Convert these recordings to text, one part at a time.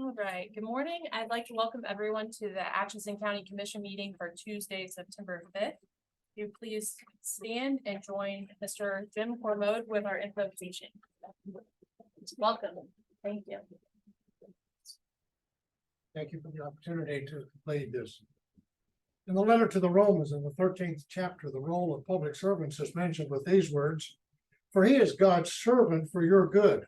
All right, good morning. I'd like to welcome everyone to the Atchison County Commission meeting for Tuesday, September 5th. You please stand and join Mr. Jim Cormode with our invocation. Welcome. Thank you. Thank you for the opportunity to lead this. In the letter to the Romans, in the 13th chapter, the role of public servants is mentioned with these words: "For he is God's servant for your good.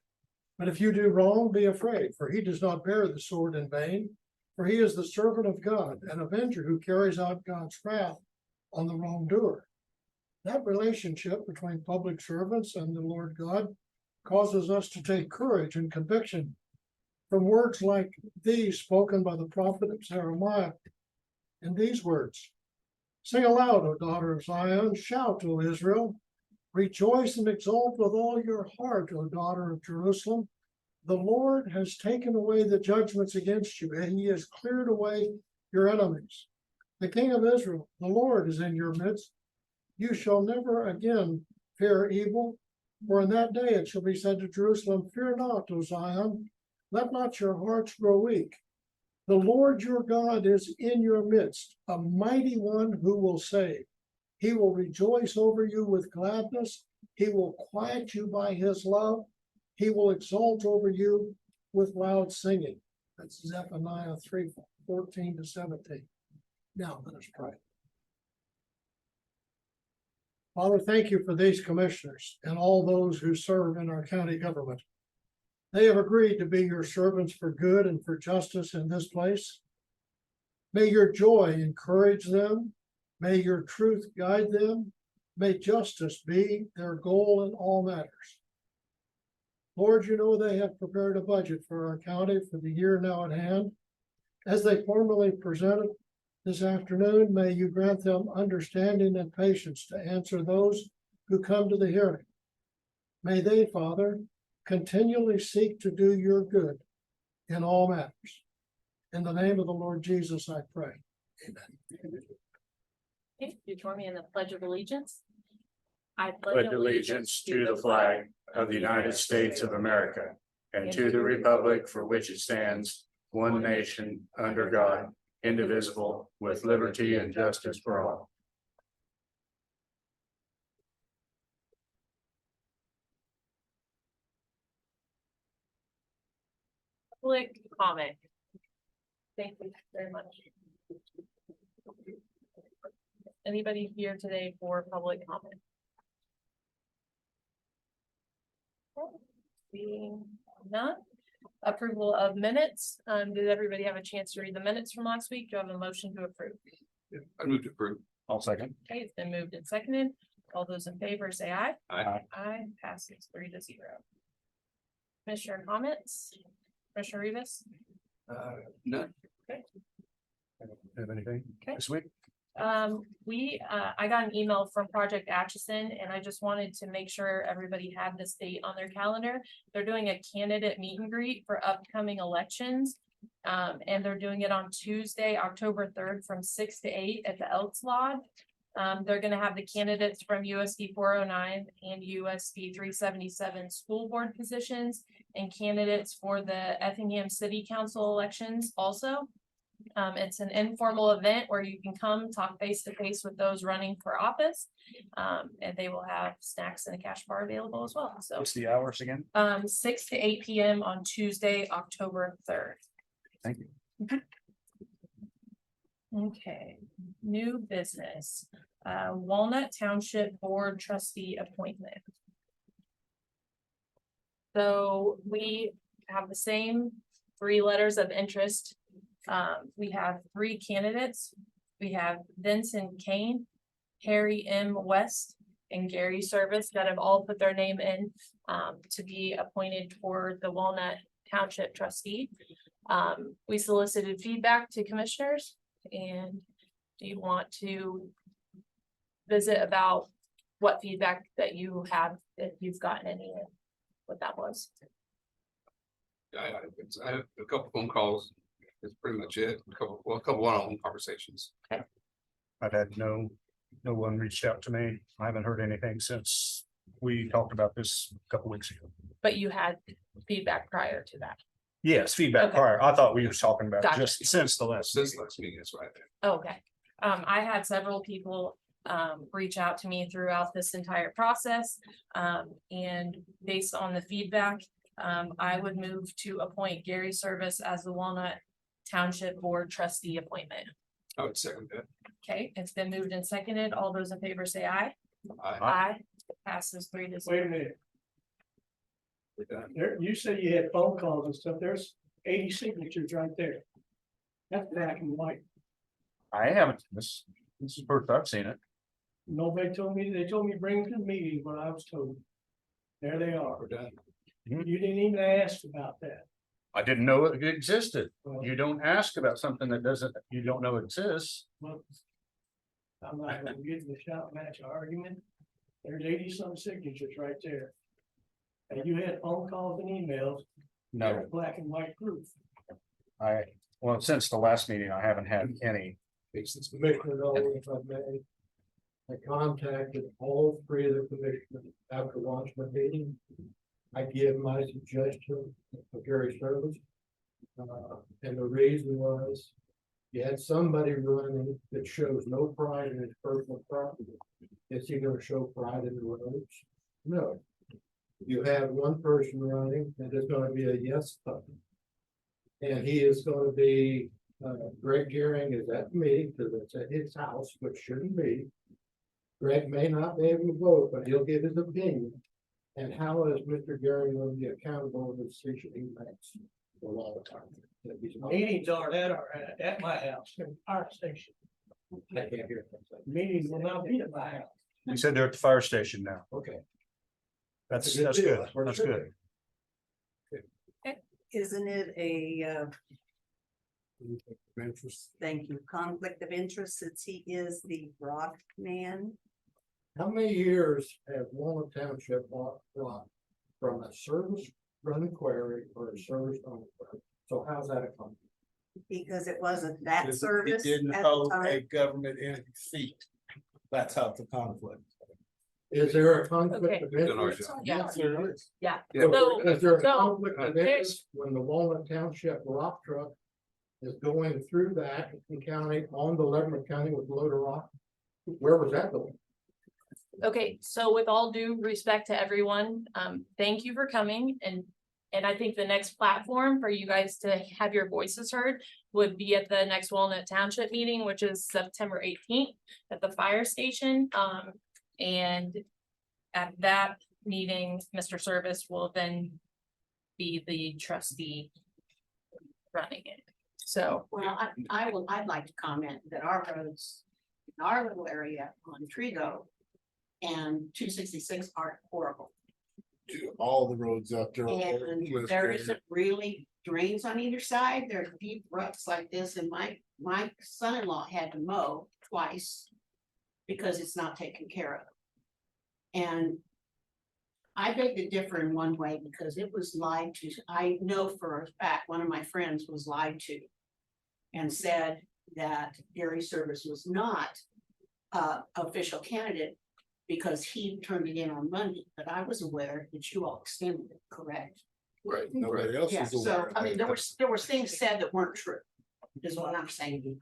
But if you do wrong, be afraid, for he does not bear the sword in vain. For he is the servant of God, an avenger who carries out God's wrath on the wrongdoer." That relationship between public servants and the Lord God causes us to take courage and conviction from words like these spoken by the prophet Jeremiah. In these words: "Sing aloud, O daughter of Zion, shout, O Israel. Rejoice and exult with all your heart, O daughter of Jerusalem. The Lord has taken away the judgments against you, and he has cleared away your enemies. The King of Israel, the Lord, is in your midst. You shall never again fear evil, for in that day it shall be said to Jerusalem, Fear not, O Zion, let not your hearts grow weak. The Lord your God is in your midst, a mighty one who will save. He will rejoice over you with gladness. He will quiet you by his love. He will exalt over you with loud singing." That's Zephaniah 3:14-17. Now let us pray. Father, thank you for these commissioners and all those who serve in our county government. They have agreed to be your servants for good and for justice in this place. May your joy encourage them. May your truth guide them. May justice be their goal in all matters. Lord, you know they have prepared a budget for our county for the year now at hand. As they formally present it this afternoon, may you grant them understanding and patience to answer those who come to the hearing. May they, Father, continually seek to do your good in all matters. In the name of the Lord Jesus, I pray. Amen. Okay, you join me in the Pledge of Allegiance. I Pledge allegiance to the flag of the United States of America and to the republic for which it stands, one nation, under God, indivisible, with liberty and justice for all. Public comment. Thank you very much. Anybody here today for public comment? Seeing none. Approval of minutes. Did everybody have a chance to read the minutes from last week? Do you have a motion to approve? I move to approve. I'll second. Okay, it's been moved and seconded. All those in favor say aye. Aye. Aye, passes 3-0. Commissioner comments? Commissioner Rivas? None. Have anything Okay. this week? I got an email from Project Atchison, and I just wanted to make sure everybody had this date on their calendar. They're doing a candidate meet and greet for upcoming elections. And they're doing it on Tuesday, October 3rd from 6 to 8 at the Elks Lodge. They're gonna have the candidates from USD 409 and USD 377 school board positions and candidates for the Effingham City Council elections also. It's an informal event where you can come talk face to face with those running for office. And they will have snacks and a cash bar available as well. So What's the hours again? 6 to 8 p.m. on Tuesday, October 3rd. Thank you. Okay, new business, Walnut Township Board Trustee appointment. So we have the same 3 letters of interest. We have 3 candidates. We have Vincent Kane, Harry M. West, and Gary Service that have all put their name in to be appointed for the Walnut Township trustee. We solicited feedback to commissioners, and do you want to visit about what feedback that you have, if you've gotten any, what that was? I had a couple phone calls. That's pretty much it. A couple one-on-one conversations. I've had no one reached out to me. I haven't heard anything since we talked about this a couple weeks ago. But you had feedback prior to that. Yes, feedback Okay. prior. I thought we were talking about Gotcha. just since the last. Since last meeting, that's right there. Okay, I had several people reach out to me throughout this entire process. And based on the feedback, I would move to appoint Gary Service as the Walnut Township Board Trustee appointment. I would second that. Okay, it's been moved and seconded. All those in favor say aye. Aye. Aye. Passes 3-0. Wait a minute, We're done. there, you said you had phone calls and stuff, there's 80 signatures right there. That's black and white. I haven't, this is the first I've seen it. Nobody told me, they told me bring them to the meeting, but I was told. There they are. We're done. You didn't even ask about that. I didn't know it existed. Well, You don't ask about something that doesn't, you don't know exists. well, I'm not gonna get in the shout match argument. There's 80 some signatures right there. And you had phone calls and emails. No, There's black and white proof. well, since the last meeting, I haven't had any. Since we- Commissioner Nolan, if I may. I contacted all three of the commissioners after watching the meeting. I give my suggestion for Gary Service. And the reason was, you had somebody running that shows no pride in his personal property. Is he gonna show pride in the roads? No. You have one person running and there's gonna be a yes button. And he is gonna be, Greg Gearing is at the meeting, because it's at his house, which shouldn't be. Greg may not be able to vote, but he'll give his opinion. And how is Mr. Gearing going to be accountable in the decision he makes? A lot of times. Meetings are at my house, in the fire station. I can't hear. Meetings will not be at my house. You said they're at the fire station now. Okay. That's deal. good. That's where it That's should good. Isn't it a, Interest. thank you, conflict of interest since he is the rock man? How many years have Walnut Township bought rock from a service run quarry or a service owned quarry? So how's that a conflict? Because it wasn't that It service didn't at the hold a time. government entity seat. That's how the conflict. Is there a conflict Okay. of Doing our interest? job. Yeah. Yes, there is. Yeah, Yeah. So- Is there a so, conflict of there's- interest when the Walnut Township rock truck is going through the Atchison County on the Lebanon County with a load of rock? Where was that going? okay, so with all due respect to everyone, thank you for coming and I think the next platform for you guys to have your voices heard would be at the next Walnut Township meeting, which is September 18th at the fire station. And at that meeting, Mr. Service will then be the trustee running it. So, Well, I'd like to comment that our roads in our little area on Trigo and 266 are horrible. All the roads up there. And there isn't really drains on either side. There's deep ruts like this and my son-in-law had to mow twice because it's not taken care of. And I beg to differ in one way because it was lied to. I know for a fact, one of my friends was lied to and said that Gary Service was not official candidate because he turned it in on Monday, but I was aware that you all extended it, correct? Right. Nobody else Yeah, is so, aware. I mean, there were things said that weren't true, is what I'm saying.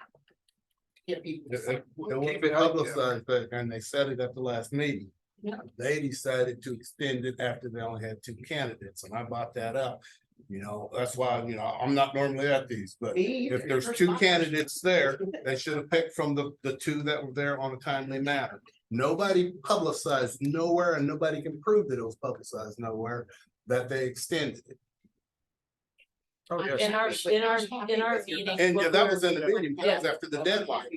Get people. It was Keep it out, yeah. publicized, but- and they said it at the last meeting. Yeah. They decided to extend it after they only had two candidates, and I bought that up. You know, that's why, I'm not normally at these, but Me if either. there's two candidates there, they should have picked from the two that were there on a timely manner. Nobody publicized nowhere, and nobody can prove that it was publicized nowhere, that they extended it. Oh, yes. in our meeting. And yeah, what that we're- was in the meeting, that was Yeah. after the deadline.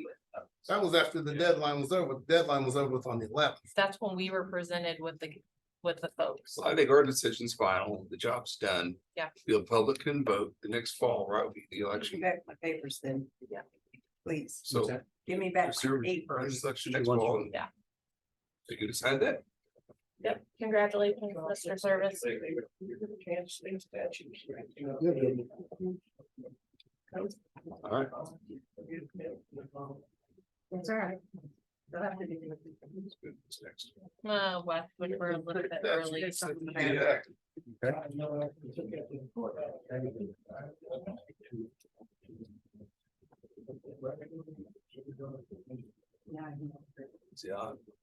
That was after the deadline was over. The deadline was over with on the 11th. That's when we were presented with the folks. So I think our decision's final, the job's done. Yeah. The public can vote, the next fall, right, will be the Give me election, back my papers then. Yeah. Please, so. give me back Is my there- papers. there's election next She wants fall. to- Yeah. So you decide that. Yep, congratulations, Mr. Service. Can't state statutes. All right. It's all right. They'll have to do it. It's next. West, which we're a little bit early. Yeah.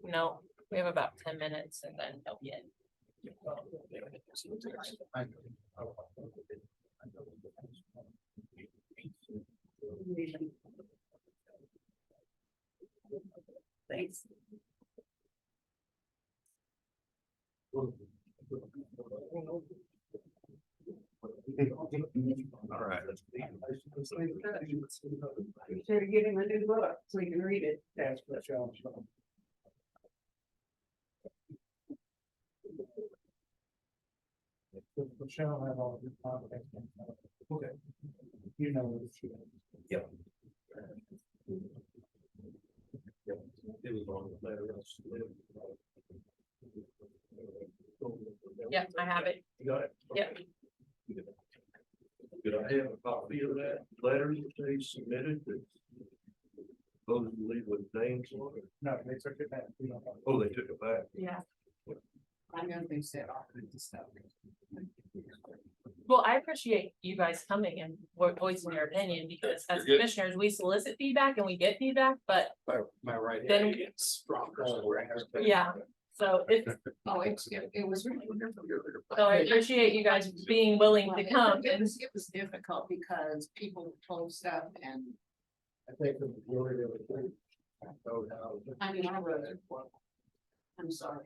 No, we have about 10 minutes and then he'll be in. Thanks. All right. Sure to give him a new book so he can read it. That's what y'all. Michelle have all the contact. Okay. You know. what she is. Yep. Yeah, I have it. You got it? Yep. Did I have a copy of that letter that they submitted that supposedly with names on it? No, they took it back. We don't know. Oh, they took it back. Yeah. I know they said all this stuff. Well, I appreciate you guys coming and voicing your opinion because as You're good. commissioners, we solicit feedback and we get feedback, but My right. Then- hand gets stronger. yeah. So it's, Oh, it was really wonderful. so I appreciate you guys being willing to come. It was difficult because people told stuff and, I think the majority of it. I mean, I wrote it. I'm sorry.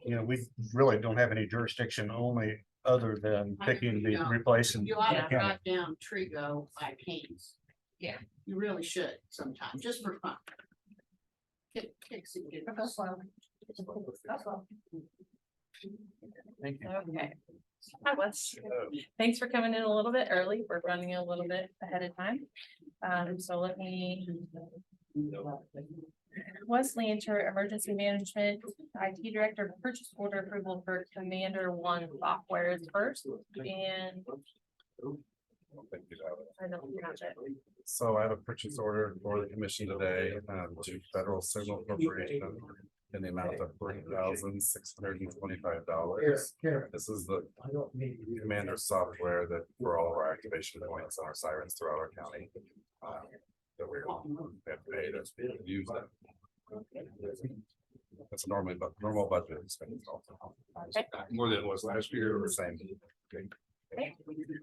You know, we really don't have any jurisdiction only other than picking the replace and. You ought to Yeah. drive down Trigo by Haynes. Yeah, you really should sometime, just for fun. Kicks it. Thank you. Okay. Hi, Wes. Thanks for coming in a little bit early. We're running a little bit ahead of time. So let me. Wes Lanter, Emergency Management, IT Director, Purchase Order Approval for Commander One software is first, and I don't catch it. So I have a purchase order for the commission today, to Federal Signal Corporation in the amount of $3,625. Karen, This is the I don't need. Commander software that for all of our activation points and our sirens throughout our county. That we have paid to use that. That's normally, but normal budget expense also. More than it was last year. The same.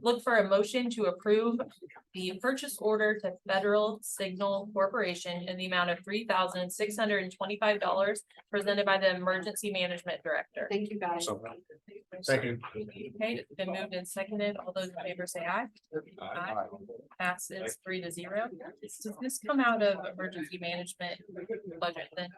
Look for a motion to approve the purchase order to Federal Signal Corporation in the amount of $3,625 presented by the Emergency Management Director. Thank you, guys. So, thank you. Okay, it's been moved and seconded. All those in favor say aye. Aye. Passes 3-0. Does this come out of emergency management budget then?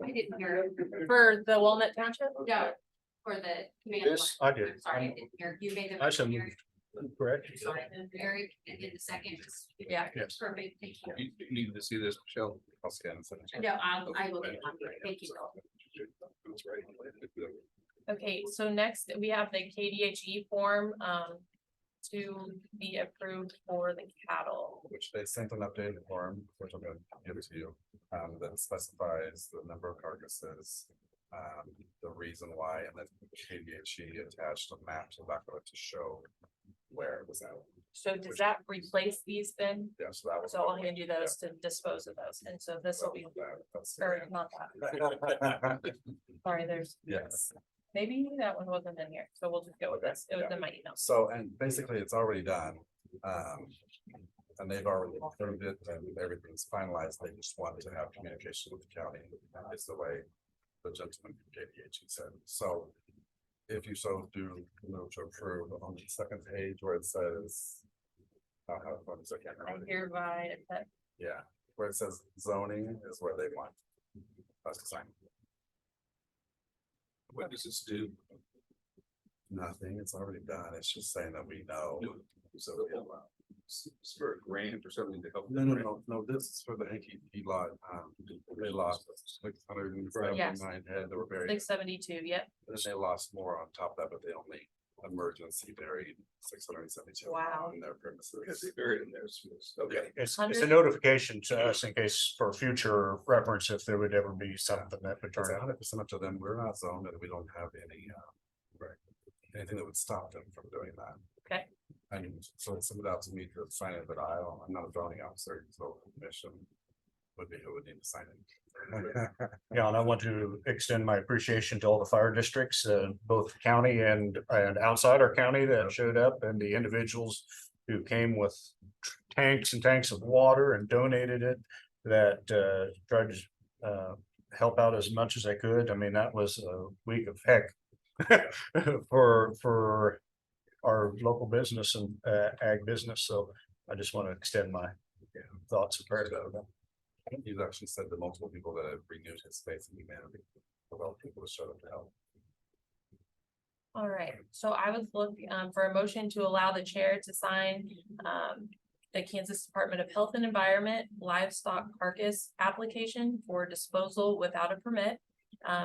I didn't hear it. For the Walnut Township? No, for the command. This, I did. Sorry, I didn't hear. You made the. I should motion, move. Correct. Sorry, Eric, and in the second. Yeah. Yes. Perfect, thank you. You needed to see this, Michelle. I'll scan and send it. No, I will get on, thank you. That's right. Okay, so next we have the KDHE form, to be approved for the cattle. Which they sent an updated form, which I'm gonna give to you, that specifies the number of carcasses. The reason why, and then KDHE attached a map to the back of it to show where it was at. So does that replace these then? Yeah, so that was. So I'll hand you those to dispose of those, and so this will be, That's- or not that, sorry, there's, Yes. maybe that one wasn't in here, so we'll just go with this, it was in my email. So, and basically it's already done. And they've already approved it and everything's finalized. They just want to have communication with the county. Is the way the gentleman from KDHE said. So if you so do move to approve on the second page where it says. I'll have one second. I hereby, Yeah, where it says zoning is where they want us to sign. What does this do? Nothing, it's already done. It's just saying that we know. So, It's for a grant or something to help. no, this is for the AKP lot. They lost 679 head. They were very, 672, yep, and they lost more on top of that, but they only emergency buried 672 Wow. on their Because premises. they buried in there. Okay. It's a 100 notification to us in case for future reference, if there would ever be something that would It's turn out. 100% up to them. We're not zoned and we don't have any, anything that would stop them from doing that. Okay. And so it's sent out to me to sign it, but I'm not a zoning officer, so commission would be who would need to sign it. Yeah, and I want to extend my appreciation to all the fire districts, both county and outside our county that showed up, and the individuals who came with tanks and tanks of water and donated it, that tried to help out as much as I could. I mean, that was a week of heck for our local business and ag business. So I just want to extend my thoughts and prayers to them. He's actually said to multiple people that have renewed his faith in humanity. Well, people have showed up to help. All right, so I was looking for a motion to allow the chair to sign the Kansas Department of Health and Environment livestock carcass application for disposal without a permit.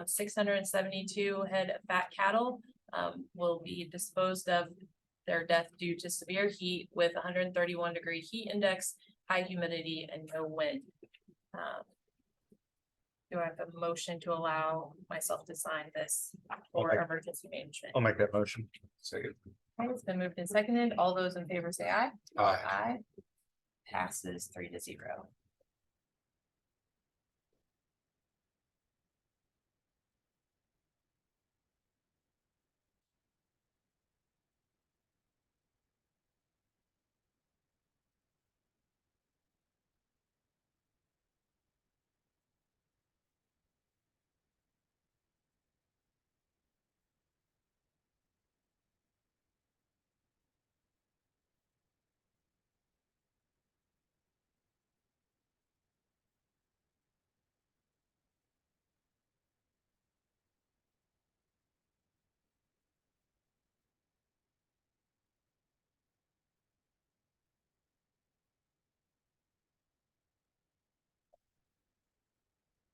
672 head of fat cattle will be disposed of their death due to severe heat with 131-degree heat index, high humidity, and no wind. Do I have a motion to allow myself to sign this for Okay. emergency management? I'll make that motion. Second. Okay, it's been moved and seconded. All those in favor say aye. Aye. Aye. Passes 3-0.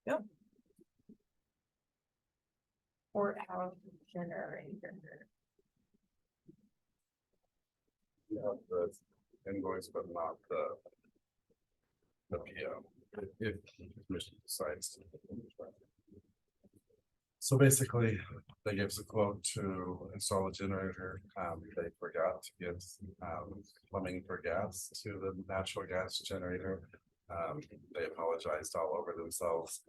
Yep. Courthouse generator. You have the invoice, but not the PO. If the commission decides to. So basically, they gave us a quote to install a generator. They forgot to get plumbing for gas to the natural gas generator. They apologized all over themselves.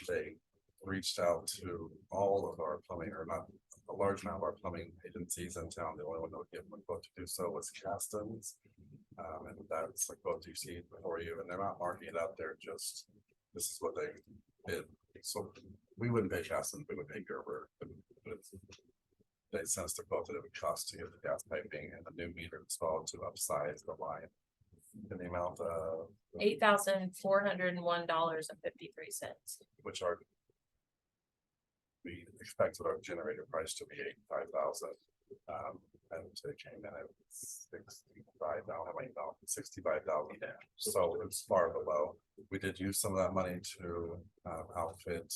They reached out to all of our plumbing, or not a large amount of our plumbing agencies in town. The only one that would give them a quote to do so was Caston's. And that's the quote you see before you, and they're not marking it out there, just this is what they did. So we wouldn't pay Caston, we would pay Gerber. They sent us the quote that it would cost to get the gas piping and the new meter installed to upsize the line. In the amount of $8,401.53. which are. We expected our generator price to be $85,000. And it came in at 65,000. So it's far below. We did use some of that money to outfit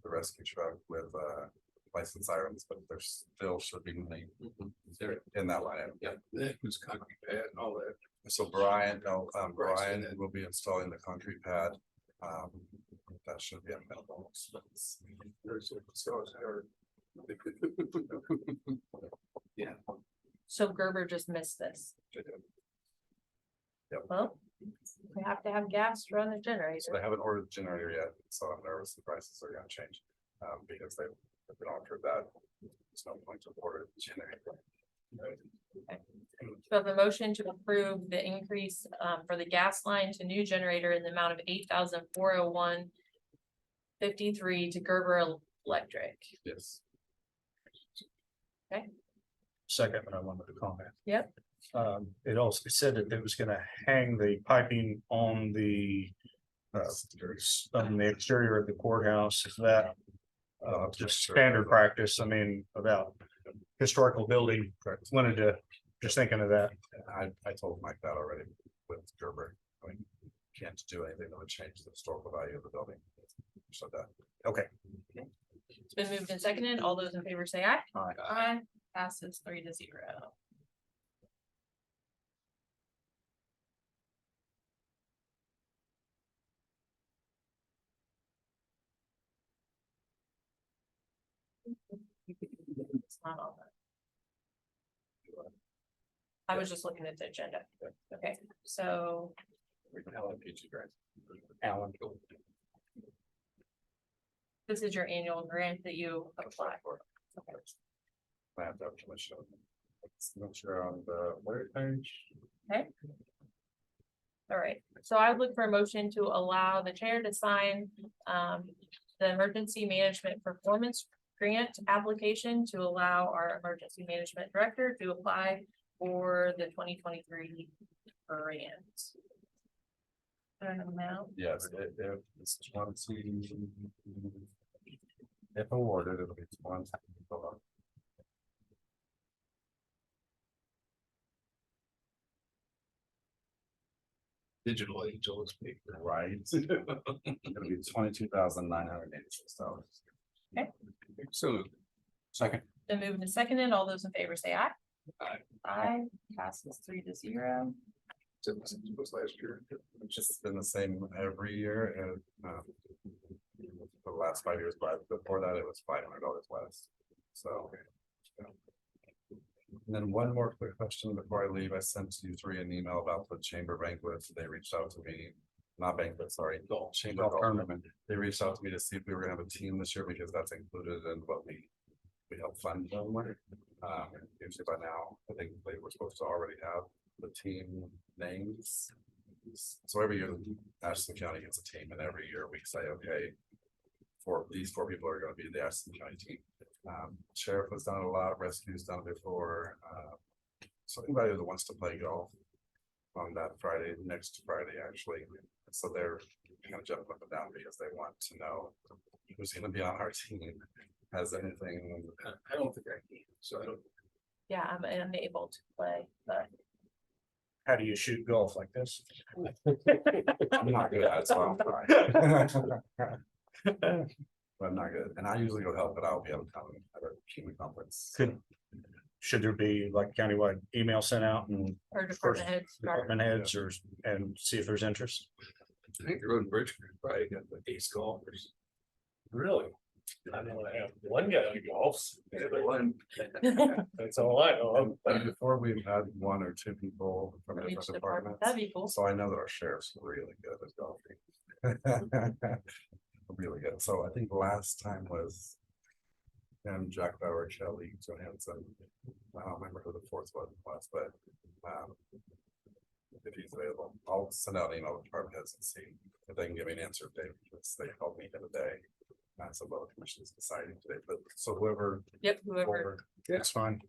the rescue truck with licensed sirens, but there still should be money in that line item. Yeah, that was concrete pad and all that. So Brian will be installing the concrete pad. That should be a minimal expense. Yeah. So Gerber just missed this. Yep. Well, we have to have gas to run the So generator. they haven't ordered the generator yet, so I'm nervous the prices are gonna change. Because they've been offered that. There's no point to order the generator. So the motion to approve the increase for the gas line to new generator in the amount of $8,401.53 to Gerber Electric. Yes. Second, but I wanted to comment. Yep. It also said that it was gonna hang the piping on the exterior of the courthouse. Is that just standard practice? I mean, about historical building, wanted to, just thinking of that. I told Mike that already with Gerber. I mean, can't do anything that would change the historical value of the building. So that, Okay. It's been moved and seconded. All those in favor say aye. Aye. Aye. passes 3-0. It's not on that. I was just looking at the agenda. Okay, so Alan. this is your annual grant that you apply for. Okay. I have to have commission. Not sure on the word page. All right, so I would look for a motion to allow the chair to sign the emergency management performance grant application to allow our emergency management director to apply for the 2023 grant. Amount. Yes, it's 20. If awarded, it'll be 20. Digital age, always paper. Right. It'll be $22,986. So, Second. Then moved and seconded, all those in favor say aye. Aye. Aye, passes 3-0. was last year. It's just been the same every year and the last 5 years, but before that it was $500 less. So. yeah. And then one more quick question before I leave. I sent you three an email about the chamber banquets. They reached out to me, not banquet, sorry, chamber golf tournament. They reached out to me to see if we were gonna have a team this year because that's included in what we help fund them with. Usually by now, I think they were supposed to already have the team names. So every year, Atchison County gets a team, and every year we say, okay, these four people are gonna be the Atchison County team. Sheriff has done a lot, rescue's done it before. So anybody that wants to play golf on that Friday, next Friday, actually. So they're kind of jumping up and down because they want to know who's gonna be on our team. Has anything, I don't think I can, so I don't. Yeah, I'm unable to play, but how do you shoot golf like this? I'm not good at it, so I'm fine. But I'm not good, and I usually go help, but I'll be able to come at a community conference. Should there be like countywide email sent out and or department heads. department heads or, and see if there's interest? I think the road and bridge crew probably got the ace golfers. Really? I know I have one guy who golfs. Yeah, the one. That's all I know. And before we've had one or two people from From each different department, departments. that'd be cool. So I know that our sheriff's really good at golfing. Really good. So I think last time was him, Jack Bauer, Kelly Johansson. I don't remember who the fourth one was, but if he's available, I'll send out an email to department heads and see if they can give me an answer today, because they called me the other day. So well, the commission is deciding today, but so whoever. Yep, whoever. That's fine.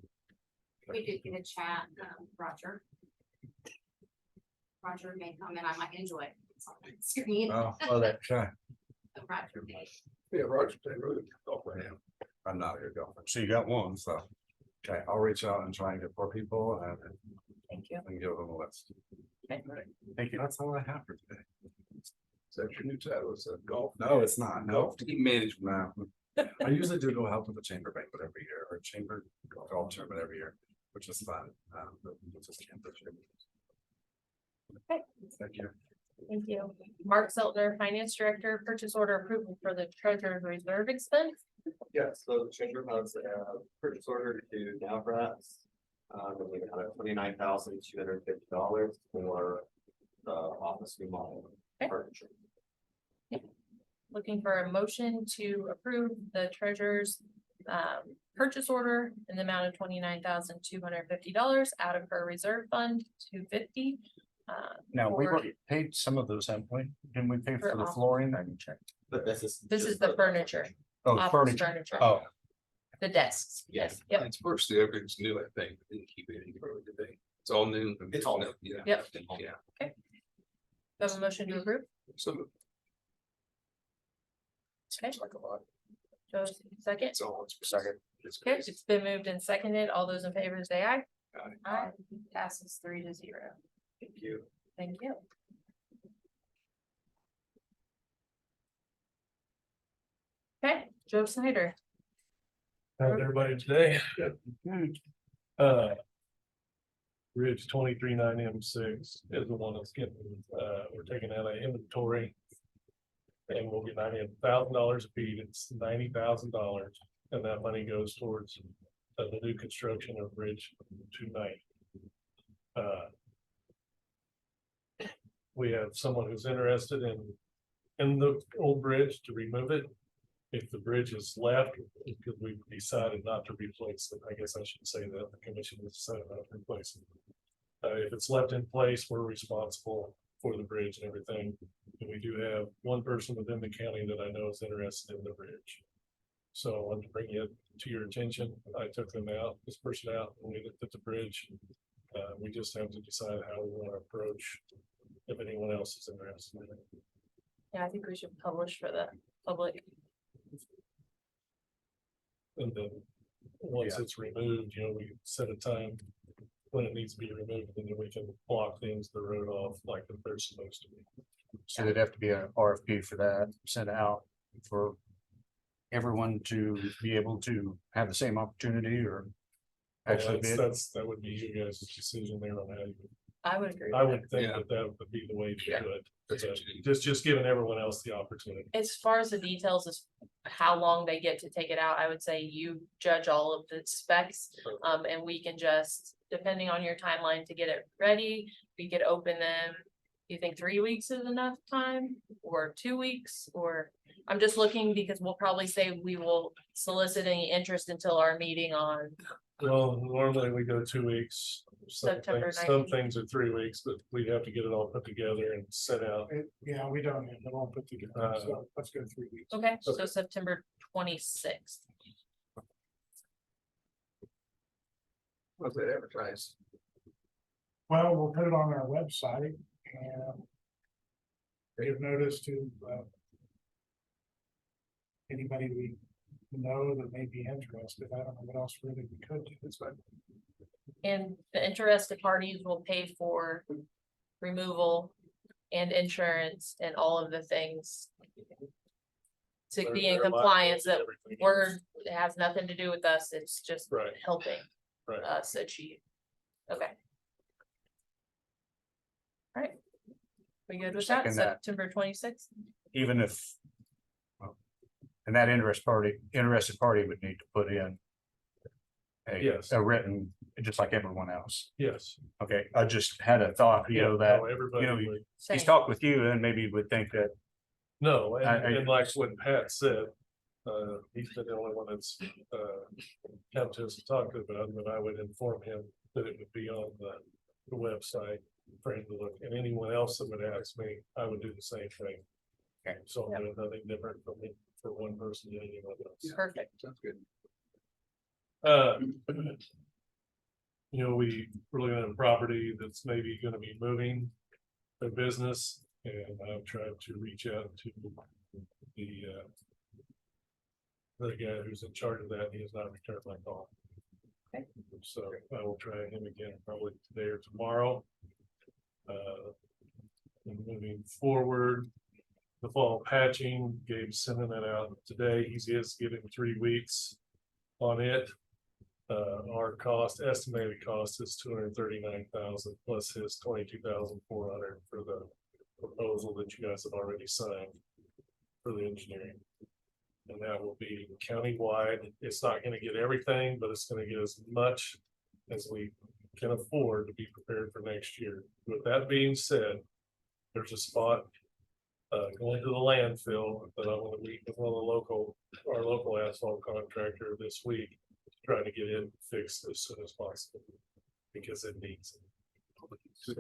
We did get a chat, Roger. Roger made comment, I might enjoy it. It's on my screen. Oh, that guy. Roger made. Yeah, Roger, they really golf for him. I'm not here golfing. So you got one, so. Okay, I'll reach out and try and get more people Thank you. and give them a list. Okay. Thank you. That's all I have for today. Is that your new title? It's a golf. No, it's not. No. Golf team management. No. I usually do go help with the chamber banquet every year, or chamber golf tournament every year, which is fun. But we just can't this year. Okay. Thank you. Thank you. Mark Zeltner, Finance Director, purchase order approval for the treasurer's reserve expense. Yes, so the chamber has a purchase order to Navratz. We have $29,250 for the office remodel Okay. furniture. Looking for a motion to approve the treasurer's purchase order in the amount of $29,250 out of her reserve fund, 250. Now, we've for- already paid some of those, haven't we? Didn't we pay For for the office flooring? I can check. But this This just is the for- furniture, Oh, office furniture. furniture, Oh, the desks. Yes. Yep. It's virtually everything's new, I think. Didn't keep it any further today. It's all new. It's all new. Yeah. Yep. Yeah. Do I have a motion to approve? So Okay. Joe, second. it's all. Second. It's Okay, crazy. it's been moved and seconded. All those in favor say aye. Aye. Aye. Passes 3-0. Thank you. Thank you. Okay, Joe Snyder. How's everybody today? Ridge 239M6 is the one that's getting, we're taking out an inventory. And we'll get $90,000 a feet, it's $90,000, and that money goes towards the new construction of Bridge 290. We have someone who's interested in the old bridge to remove it. If the bridge is left, because we've decided not to replace it, I guess I should say that the commission has decided not to replace it. If it's left in place, we're responsible for the bridge and everything. And we do have one person within the county that I know is interested in the bridge. So I wanted to bring it to your attention. I took this person out, and we looked at the bridge. We just have to decide how we want to approach if anyone else is interested in it. Yeah, I think we should publish for the public. And then once it's removed, we set a time when it needs to be removed, and then we can block things, the road off like they're supposed to be. So there'd have to be an RFP for that sent out for everyone to be able to have the same opportunity or actually bid. That would be you guys' decision there on how you. I would agree. I with would think Yeah. that would be the way to Yeah. do it. That's what you do. Just giving everyone else the opportunity. that. As far as the details is how long they get to take it out, I would say you judge all of the specs. And we can just, depending on your timeline to get it ready, we could open them. You think 3 weeks is enough time or 2 weeks? Or I'm just looking because we'll probably say we will solicit any interest until our meeting on. Well, normally we go 2 weeks. September Some 19th. things are 3 weeks, but we have to get it all put together and set out. Yeah, we don't have it all put together, so let's go 3 weeks. Okay, so Okay. September 26th. What's that advertised? Well, we'll put it on our website and give notice to anybody we know that may be interested. I don't know what else really we could do. It's like, And the interested parties will pay for removal and insurance and all of the things. To be in Their compliance, that liability, everything. it has nothing to do with us, it's just Right. helping Right. us achieve. Okay. Alright. We good with that, Second that. September 26th? Even if. And that interested party would need to put in. Yes. A written, just like everyone else. Yes. Okay, I just had a thought, that, No, everybody you know, would. Same. he's talked with you and maybe would think that, No, I- and like what Pat said, he's been the only one that's, come to us to talk about, but I would inform him that it would be on the website for him to look, and anyone else that would ask me, I would do the same thing. Okay. So I'm doing nothing different from me, for one person than anyone else. Perfect. Sounds good. We're looking at a property that's maybe gonna be moving their business, and I've tried to reach out to the guy who's in charge of that. He has not returned my call. Okay. So I will try him again probably today or tomorrow. And moving forward, the fall patching, Gabe's sending that out today. He is giving 3 weeks on it. Our estimated cost is $239,000 plus his $22,400 for the proposal that you guys have already signed for the engineering. And that will be countywide. It's not gonna get everything, but it's gonna get as much as we can afford to be prepared for next year. With that being said, there's a spot going to the landfill that I'm gonna meet with our local asphalt contractor this week, trying to get it fixed as soon as possible, because it needs it.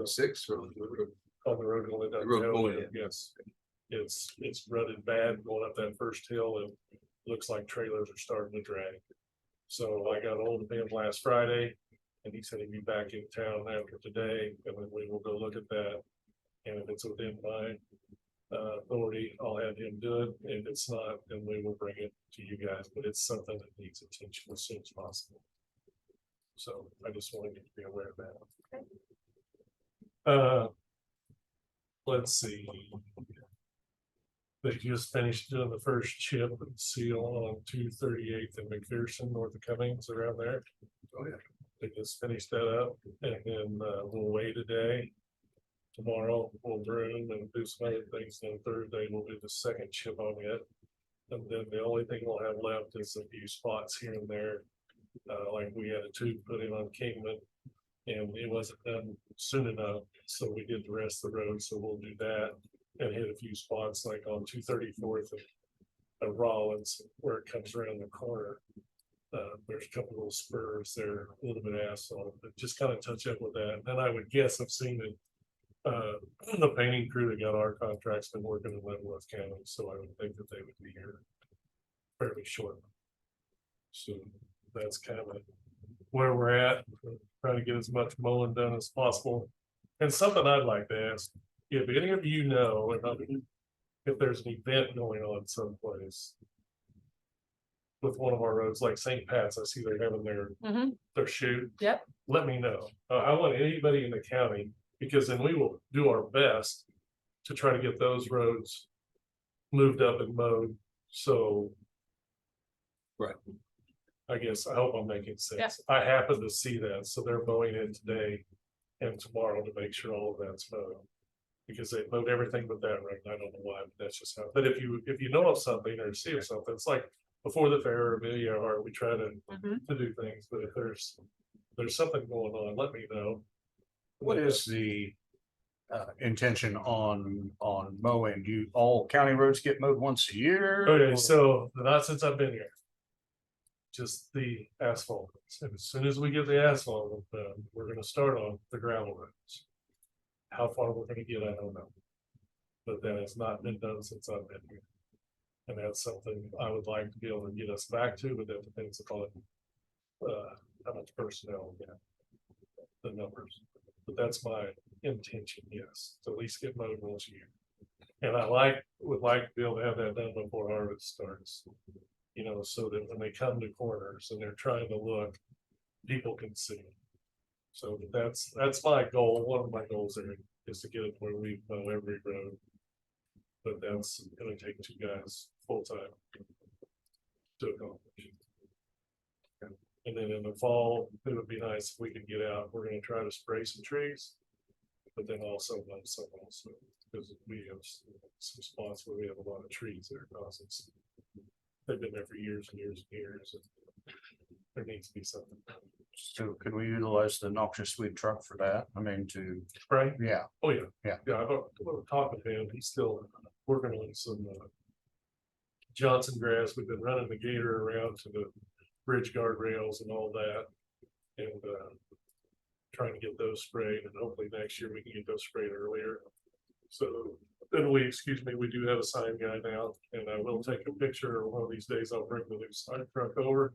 6 or the road? On the road going The road going down, yes. It's rutted bad going up that first hill, and looks like trailers are starting to drag. So I got hold of him last Friday, and he said he'd be back in town after today, and then we will go look at that. And if it's within my authority, I'll have him do it. If it's not, then we will bring it to you guys, but it's something that needs attention as soon as possible. So I just wanted you to be aware of that. Let's see. They just finished doing the first chip and seal on 238th and McPherson, north of Cummings, around there. Oh, yeah. They just finished that up, and then we'll wait a day. Tomorrow we'll broom and do some other things, then Thursday we'll do the second chip on it. And then the only thing we'll have left is a few spots here and there. Like we had a tube put in on Kingman, and it wasn't done soon enough, so we did the rest of the road, so we'll do that. And hit a few spots like on 234th of Rollins, where it comes around the corner. There's a couple little spurs there, a little bit of asphalt, but just kind of touch up with that. And then I would guess I've seen it. The painting crew that got our contracts been working in Leavenworth County, so I would think that they would be here fairly short. So that's kind of where we're at, trying to get as much mowing done as possible. And something I'd like to ask, if any of you know, and I mean, if there's an event going on someplace with one of our roads, like St. Pat's, I see they're having their shoot. Yep. Let me know. I want anybody in the county, because then we will do our best to try to get those roads moved up and mowed. So. Right. I guess, I hope I'm making sense. Yes. I happen to see that, so they're mowing it today and tomorrow to make sure all of that's mowed. Because they mowed everything but that road. I don't know why, but that's just how, but if you know of something or see of something, it's like before the fair or Amelia or we try to do things, but if there's something going on, let me know. What is the intention on mowing? Do all county roads get mowed once a year? Okay, so not since I've been here. Just the asphalt. And as soon as we get the asphalt done, we're gonna start on the gravel roads. How far we're gonna get, I don't know. But that has not been done since I've been here. And that's something I would like to be able to get us back to, but that depends upon how much personnel we have. The numbers, but that's my intention, yes, to at least get mowed once a year. And I would like to be able to have that done before harvest starts. You know, so that when they come to corners and they're trying to look, people can see. So that's my goal. One of my goals there is to get it where we mow every road. But that's gonna take 2 guys full time to accomplish. And then in the fall, it would be nice if we could get out. We're gonna try to spray some trees. But then also mow some also, because we have some spots where we have a lot of trees that are causing. They've been there for years and years and years. And there needs to be something. So can we utilize the noxious sweet truck for that? I mean, to Spray? yeah. Oh, yeah. Yeah. Yeah, I've talked to him. He's still working on some Johnson grass. We've been running the gator around to the bridge guardrails and all that. And trying to get those sprayed, and hopefully next year we can get those sprayed earlier. So then we do have a sign guy now, and I will take a picture one of these days. I'll bring the new sign truck over.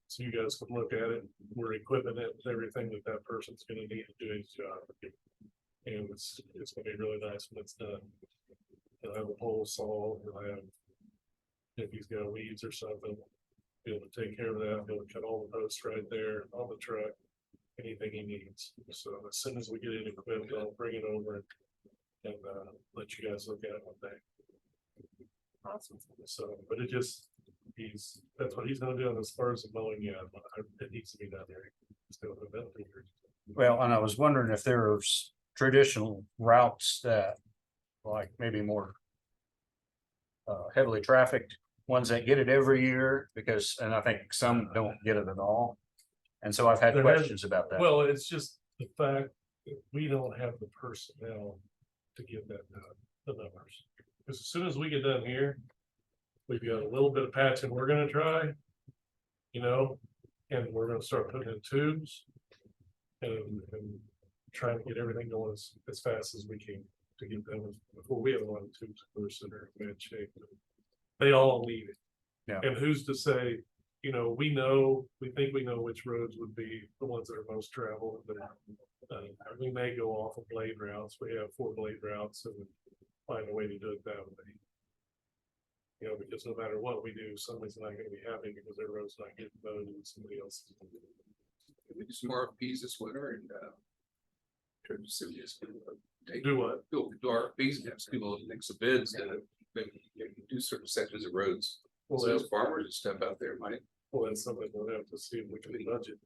So you guys can look at it. We're equipping it with everything that person's gonna need to do his job. And it's gonna be really nice when it's done. He'll have a pole saw, he'll have, if he's got weeds or something, be able to take care of that, be able to cut all the posts right there on the truck. Anything he needs. So as soon as we get it equipped, I'll bring it over and let you guys look at it one day. Awesome. So, but that's what he's gonna do. And as far as the mowing, yeah, it needs to be done there. Still have been 3 years. Well, and I was wondering if there's traditional routes that, like maybe more heavily trafficked, ones that get it every year, because, and I think some don't get it at all. And so I've had There questions about that. Well, it's just the fact that we don't have the personnel to get that done, the numbers. Because as soon as we get done here, we've got a little bit of patching we're gonna try. You know, and we're gonna start putting in tubes. And trying to get everything going as fast as we can to get them before we have a lot of tubes first that are in bad shape. They all need it. Yeah. And who's to say, you know, we think we know which roads would be the ones that are most traveled, but we may go off of blade routes. We have 4 blade routes and find a way to do it that way. You know, because no matter what we do, somebody's not gonna be happy because their road's not getting mowed and somebody else is. We do some RFPs this winter and try to see just Do what? do RFPs and have some people that make some bids to maybe you can do certain sections of roads. Well, So those farmers and stuff out there might, well, that's something we'll have to see if we can budget.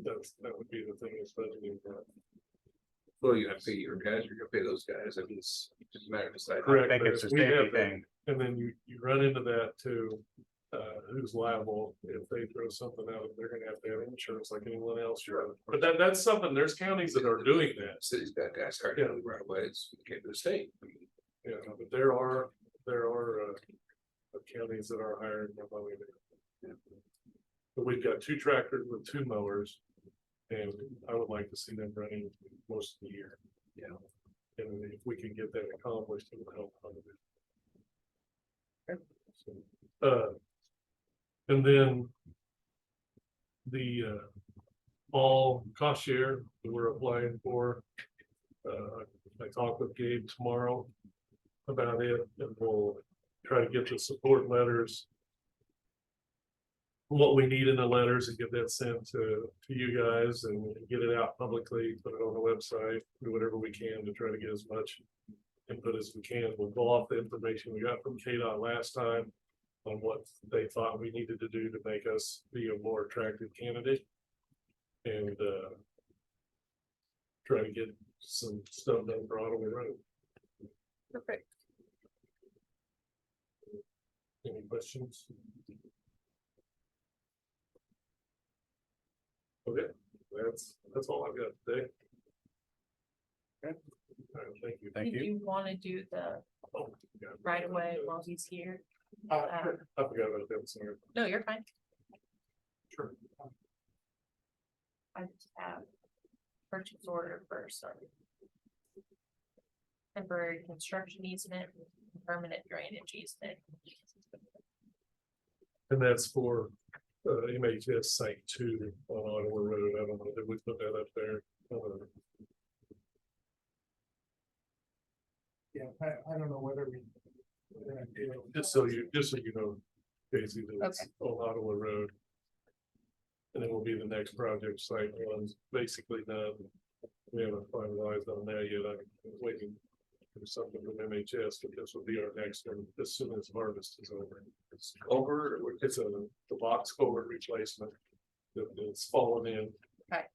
That would be the thing is budgeting for. well, you have to pay your guys, you're gonna pay those guys. I mean, it's just a matter of deciding. Correct. I think it's a but we have safety that. thing. And then you run into that too, who's liable if they throw something out, they're gonna have to have insurance like anyone else. Sure. But that's something, there's counties that are doing that. City's got guys hired Yeah. right away, it's came to the state. Yeah, but there are counties that are hiring nobody there. But we've got 2 tractors with 2 mowers. And I would like to see them running most of the year. Yeah. And if we can get that accomplished, it will help quite a bit. So, and then the fall cost share that we're applying for. I talked with Gabe tomorrow about it, and we'll try to get the support letters. What we need in the letters and get that sent to you guys and get it out publicly, put it on the website, do whatever we can to try to get as much input as we can. We'll go off the information we got from K.S.A last time on what they thought we needed to do to make us be a more attractive candidate. And try to get some stuff done for Ottawa Road. Perfect. Any questions? Okay, that's all I've got today. Okay. All right, thank you. Thank Did you. you want to do the Oh, yeah. right away while he's here? I forgot about that. Sorry. No, you're fine. Sure. I just have purchase order first. Temporary construction easement, permanent drainage easement. And that's for MHS Site 2 on Ottawa Road. I don't know, did we put that up there? Yeah, I don't know whether we. Just so you know, basically, it's on Ottawa Road. And it will be the next project site one's basically done. We haven't finalized on that yet. I'm waiting for something from MHS, but this will be our next one as soon as harvest is over. It's over, it's the box culvert replacement that's fallen in. Okay.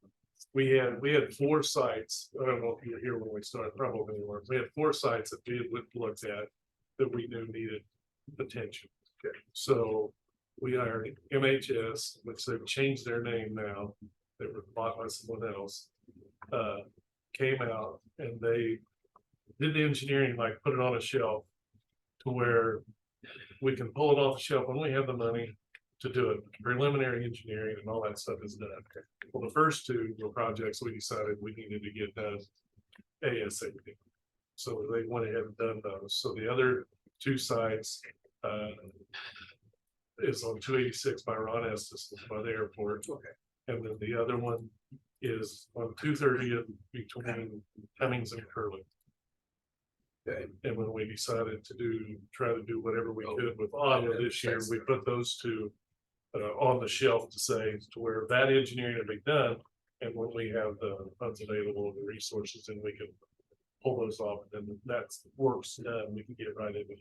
We had 4 sites. I don't know if you were here when we started, probably weren't. We had 4 sites that we had looked at that we knew needed attention. Okay, so we hired MHS, which they've changed their name now. They were bought by someone else. Came out and they did the engineering, like put it on a shelf to where we can pull it off the shelf when we have the money to do it. Preliminary engineering and all that stuff is done. Well, the first 2 were projects we decided we needed to get done ASAP. So they went ahead and done those. So the other 2 sites is on 286 by Ron Estes by the airport. Okay. And then the other one is on 230 between Cummings and Curley. Okay. And when we decided to try to do whatever we could with Ottawa this year, we put those 2 on the shelf to say to where that engineering will be done. And when we have the funds available, the resources, then we can pull those off, and then that's works done, we can get right into it.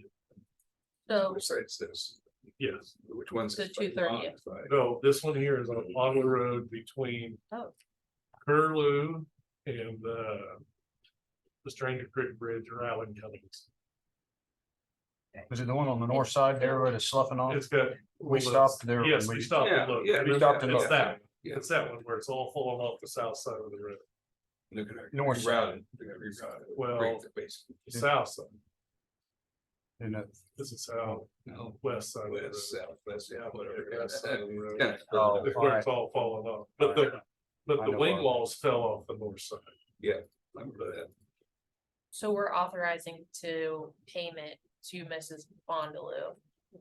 So Besides this, Yes, which one's? The 230th. no, this one here is on Ottawa Road between Oh. Curlew and the Stranger Creek Bridge or Allen Cummings. Is it the one on the north side there where it's sloughing off? It's got. We stopped there. Yes, when we stopped Yeah, and looked. yeah, we stopped and It's looked. that, Yeah. it's that one where it's all falling off the south side of the road, They're gonna North reroute it. They're gonna reroute it. Well, Break the base. the south side. And This is south, No, west side of the road. west, south, west, yeah, whatever. West side of the road. Yeah. Oh, It's all where right. it's all falling off, but the I know wing where. walls fell off the north side. I remember that. So we're authorizing to payment to Mrs. Bondaloo.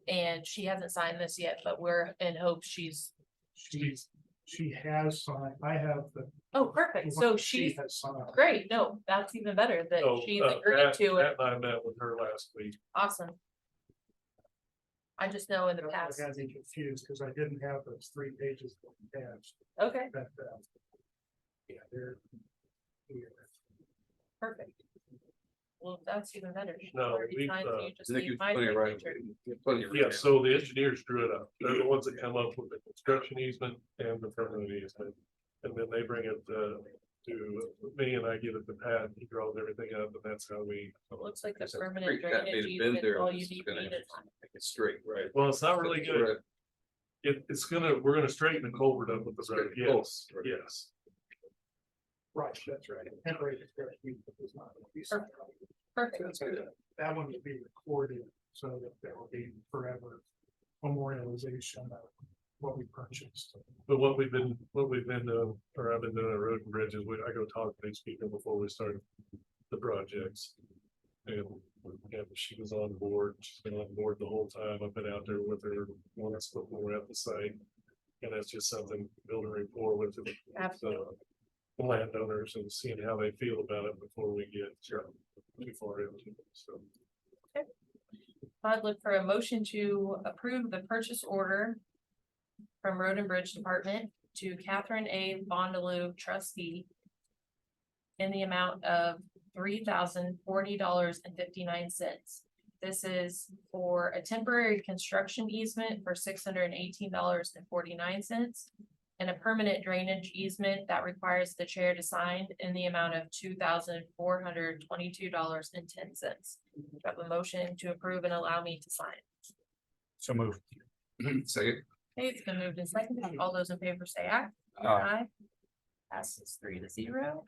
And she hasn't signed this yet, but we're in hopes she's, She has signed, I have the. oh, perfect. So she she's has signed. great. No, that's even better that So, she's agreed to it. Matt and I met with her last week. Awesome. I just know in the I past, got me confused because I didn't have those 3 pages attached. okay, But, yeah, they're. perfect. Well, that's even better. No, Or we've, times you just I think need you my plenty of right. signature. Plenty of. Yeah, so the engineers drew it up. They're the ones that come up with the construction easement and the permanent easement. And then they bring it to me and I give it to Pat. He draws everything up and that's how we. It looks like the That's a permanent creek that drainage made a bend easement, there, all you this is need gonna is Make it straight, right? Well, it's not really That's good. right. We're gonna straighten the culvert up with the road. Straighten the Yes, culvert. yes. Right, that's right. Temporary discharge easement is not gonna be separate. perfect. That's good. That one would be recorded so that there will be forever memorialization of what we purchased. But what we've been doing, or I've been doing at Road and Bridges, I go talk to these people before we start the projects. And she was on board, she's been on board the whole time. I've been out there with her once before at the site. And that's just something, building rapport with the landowners and seeing how they feel about it before we get too far into it, so. I'd look for a motion to approve the purchase order from Road and Bridge Department to Catherine A. Bondaloo trustee in the amount of $3,040.59. This is for a temporary construction easement for $618.49 and a permanent drainage easement that requires the chair to sign in the amount of $2,422.10. Have a motion to approve and allow me to sign. So move. Second. Okay, it's been moved and seconded. All those in favor say aye. Aye. Passes 3-0.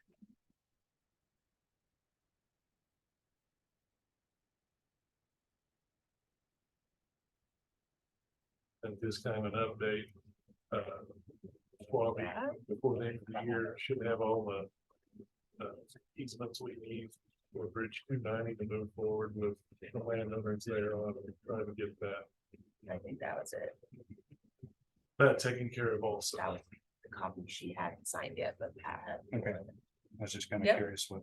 And this kind of an update, before the end of the year, should have all the easements we need for Bridge 290 to move forward with the landowners there on trying to get that I think that was it. taken care of also. That was the copy she hadn't signed yet, but Pat had. Okay. I was just kind of Yep. curious what.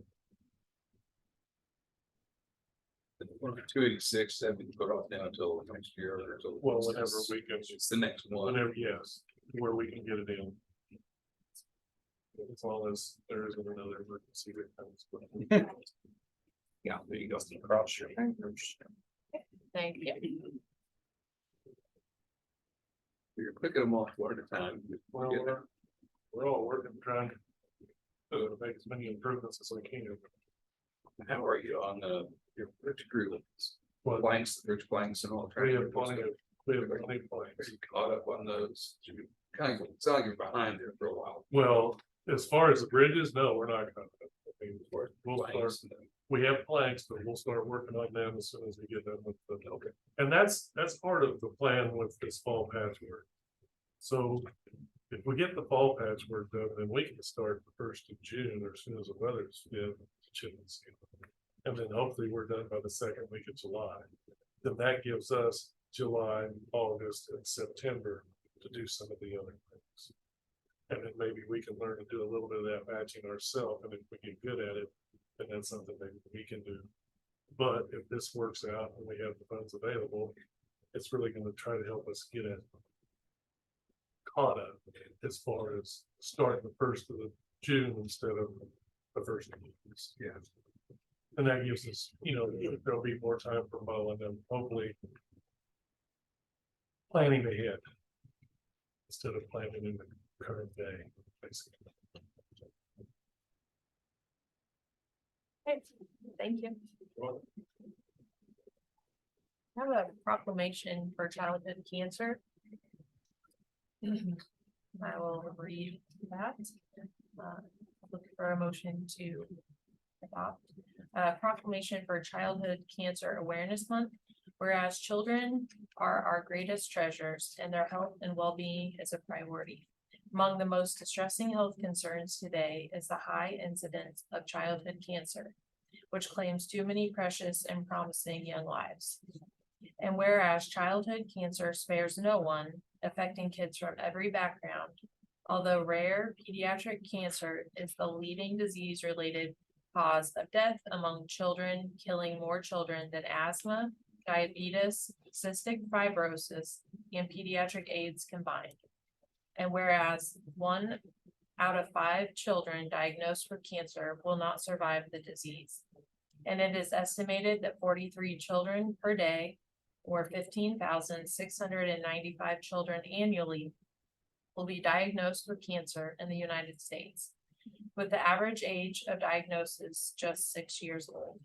286, that we put off now until next year or until. Well, whenever we can, It's the next one. whenever, yes, where we can get it in. As long as there isn't another emergency that comes. Yeah, there you go. Cross your fingers. Thank you. You're clicking them off one at a time. Well, we're all working, trying to make as many improvements as we can. How are you on your bridge crew? But Blanks, bridge blanks and all. we have plenty of plans. Are you caught up on those? You kind of, it's like you're behind there for a while. Well, as far as the bridges, no, we're not gonna. I mean, we'll start, Blanks and then- we have planks, but we'll start working on them as soon as we get done with the. Okay. And that's part of the plan with this fall patchwork. So if we get the fall patchwork done, then we can start the 1st of June or as soon as the weather's good. And then hopefully we're done by the 2nd week of July. Then that gives us July, August, and September to do some of the other things. And then maybe we can learn to do a little bit of that patching ourselves, and if we get good at it, then that's something maybe we can do. But if this works out and we have the funds available, it's really gonna try to help us get it caught up as far as starting the 1st of June instead of the 1st of August. Yeah. And that gives us, there'll be more time for mowing and hopefully planning ahead instead of planning in the current day, basically. Okay, thank you. I have a proclamation for childhood cancer. I will read that. Look for a motion to adopt. Proclamation for Childhood Cancer Awareness Month. Whereas children are our greatest treasures and their health and well-being is a priority. Among the most distressing health concerns today is the high incidence of childhood cancer, which claims too many precious and promising young lives. And whereas childhood cancer spares no one, affecting kids from every background, although rare, pediatric cancer is the leading disease-related cause of death among children, killing more children than asthma, diabetes, cystic fibrosis, and pediatric AIDS combined. And whereas 1 out of 5 children diagnosed with cancer will not survive the disease. And it is estimated that 43 children per day, or 15,695 children annually, will be diagnosed with cancer in the United States, with the average age of diagnosis just 6 years old.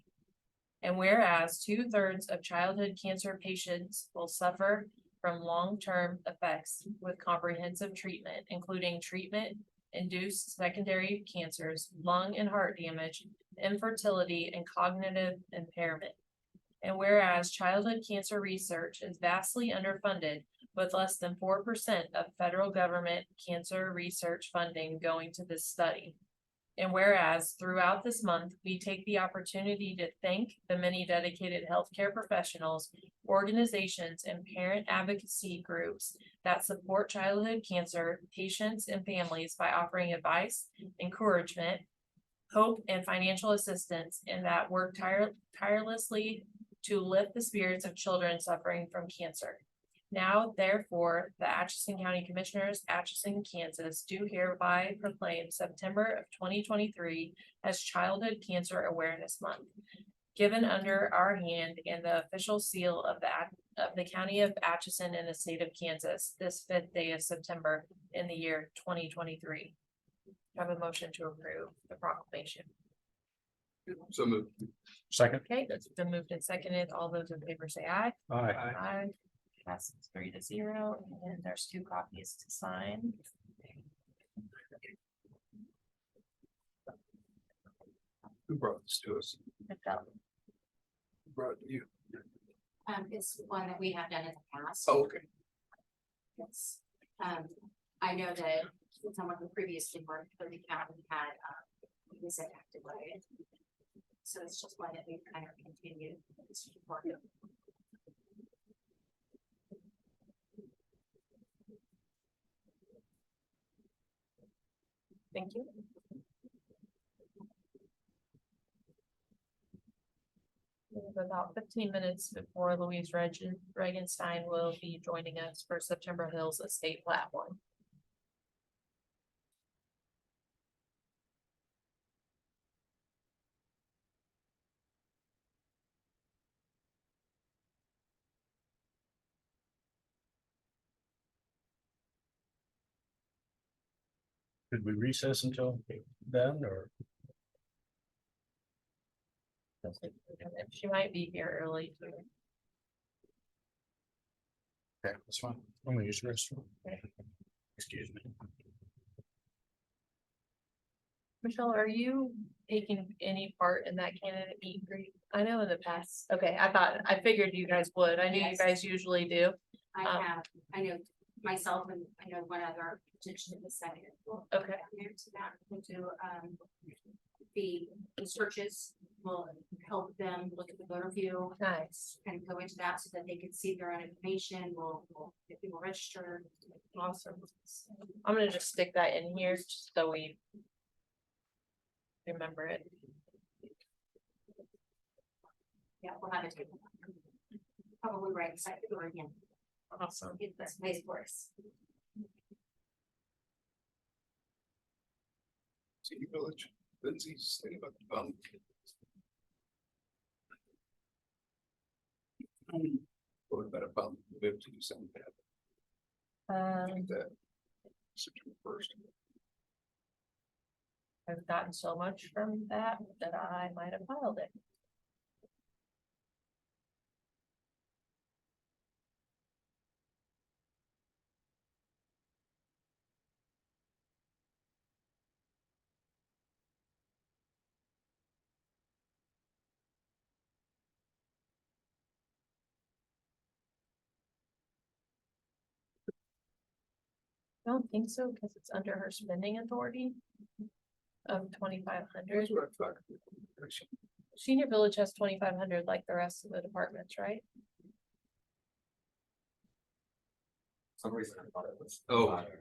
And whereas 2/3 of childhood cancer patients will suffer from long-term effects with comprehensive treatment, including treatment-induced secondary cancers, lung and heart damage, infertility, and cognitive impairment. And whereas childhood cancer research is vastly underfunded, with less than 4% of federal government cancer research funding going to this study. And whereas throughout this month, we take the opportunity to thank the many dedicated healthcare professionals, organizations, and parent advocacy groups that support childhood cancer patients and families by offering advice, encouragement, hope, and financial assistance, and that work tirelessly to lift the spirits of children suffering from cancer. Now, therefore, the Atchison County Commissioners, Atchison, Kansas, do hereby proclaim September of 2023 as Childhood Cancer Awareness Month, given under our hand and the official seal of the County of Atchison in the state of Kansas, this 5th day of September in the year 2023. Have a motion to approve the proclamation. So moved. Second. Okay, that's been moved and seconded. All those in favor say aye. Aye. Aye. Passes 3-0, and there's 2 copies to sign. Who brought this to us? If that- Who brought it to you? It's one that we have done in the past. Oh, okay. Yes. I know that someone who previously worked for the county had, was impacted by it. So it's just one that we've kind of continued. It's important. Thank you. We have about 15 minutes before Louise Regenstein will be joining us for September Hills Estate Platform. Could we recess until then, or? She might be here early too. Okay, that's fine. I'm gonna use the restroom. Excuse me. Michelle, are you taking any part in that candidate meet and greet? I know in the past, okay, I figured you guys would. I knew you Yes. guys usually do. I know myself and I know one other petition in the second. Okay. There to that, to, the searches will help them look at the voter view, Nice. kind of go into that so that they can see their own information, we'll get people registered. Awesome. I'm gonna just stick that in here just so we remember it. Yeah, we'll have it. Probably right inside the door again. Awesome. Get this place for us. City Village, Lindsay's thing about the bump. What about a bump? We have to do something that. September 1st. I've gotten so much from that I might have filed it. I don't think so, because it's under her spending authority of 2,500. That's what I thought. Senior Village has 2,500 like the rest of the departments, right? Some reason I thought it was. Oh. Okay.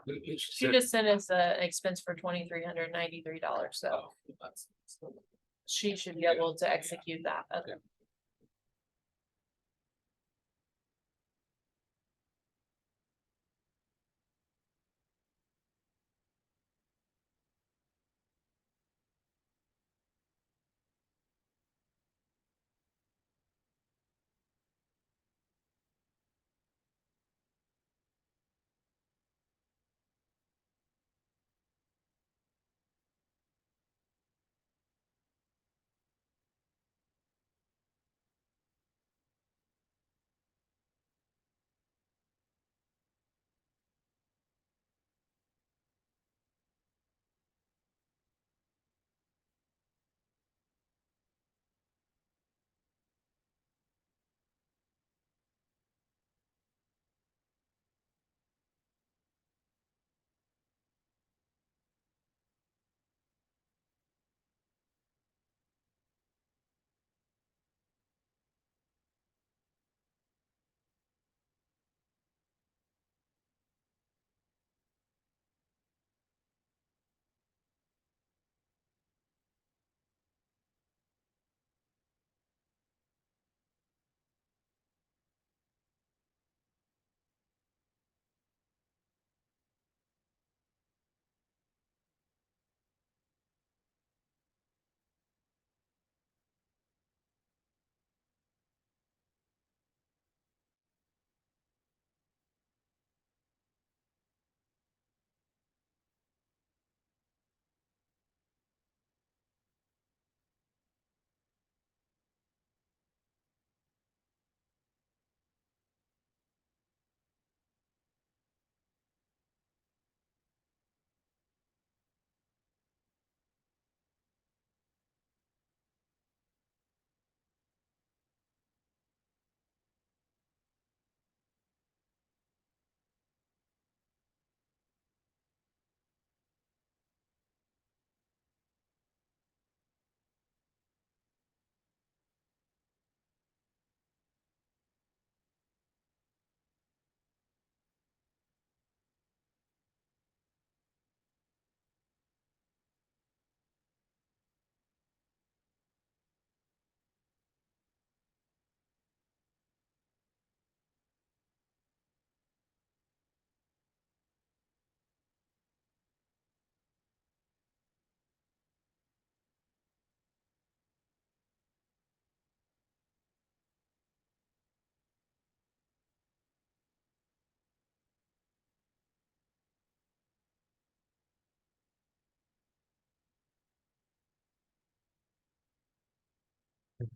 Okay. She just sent us an expense for $2,393, so Oh, that's- she should be able to execute that. Okay.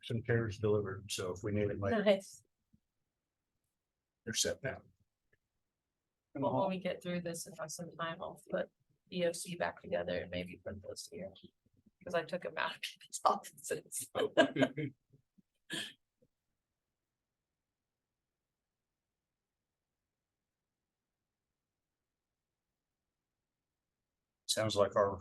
Some chairs delivered, so if we need it, like, Nice. they're set now. Well, when we get through this and have some time, I'll put EOC back together and maybe put this here. Cause I took them out of these offices. Sounds like our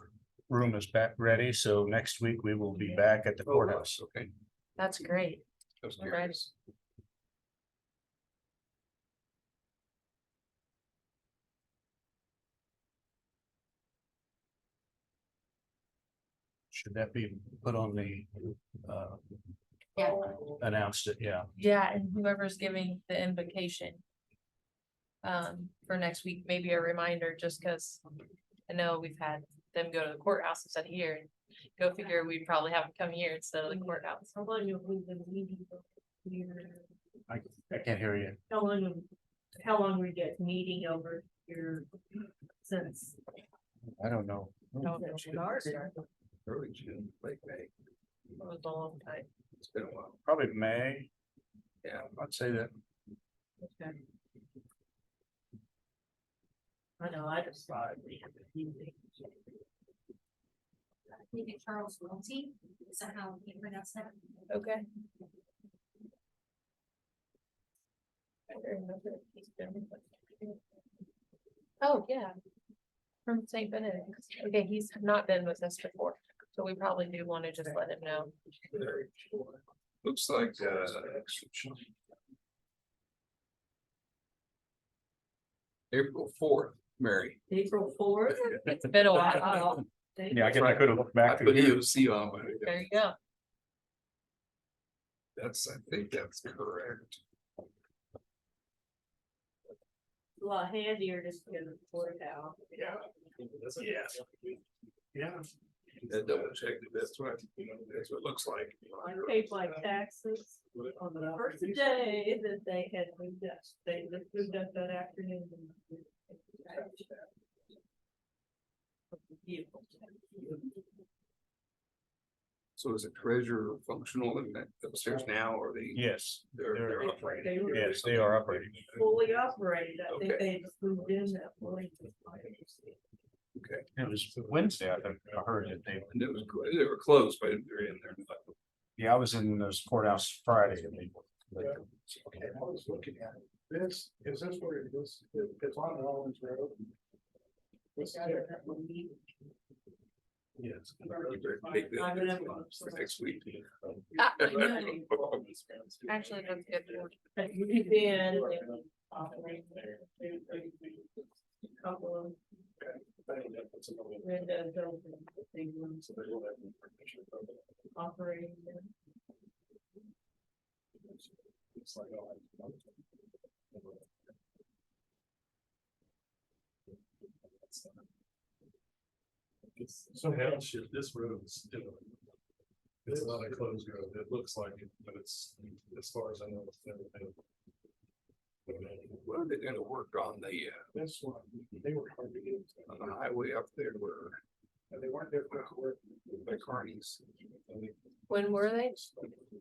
room is back ready, so next week we will be back at the courthouse. Okay. That's great. I was All right. curious. Should that be put on the, Yeah. announced it, yeah. Yeah, and whoever's giving the invocation. For next week, maybe a reminder, just cause I know we've had them go to the courthouse instead of here. and Go figure, we'd probably have them come here instead of the courthouse. I can't hear you. How long we get meeting over here since? I don't know. Early June, late May. It was a long time. It's been a while. Probably May. Yeah. I'd say that. Okay. I know, I just thought we had the meeting. Maybe Charles Wiltie, is that how you pronounce that? Okay. I remember he's been with us. Oh, yeah. From St. Benedict. Okay, he's not been with us before, so we probably do want to just let him know. Looks like, April 4th, Mary. April 4th. It's been a while. Yeah, I guess I could have looked I back. put EOC on, but There you go. that's, I think that's correct. A lot handier just to get it worked out. Yeah. Yeah. That double check that that's what it looks like. I paid my taxes on the first day that they had moved us. They moved up that afternoon. So is the treasurer functional in that upstairs now, or they? Yes, They're operating. They were yes, they are operating. fully operated. I think Okay. they just moved in that morning. Okay, It was Wednesday, I think, I heard that they, and it was, they were closed, but they're in there. yeah, I was in this courthouse Friday. And they, Okay, I was looking at it. This, is this where it is? It's on Rollins Road. Yes. Take that for next week. Actually, that's good. But you've been. Couple of windows open, big rooms operating. So hell shit, this road is still. It's not a closed road. It looks like it, but it's, as far as I know, it's never been. What are they gonna work on the, This one, they were hard to get. on the highway up there where? They weren't there for work. By Carney's. When were they?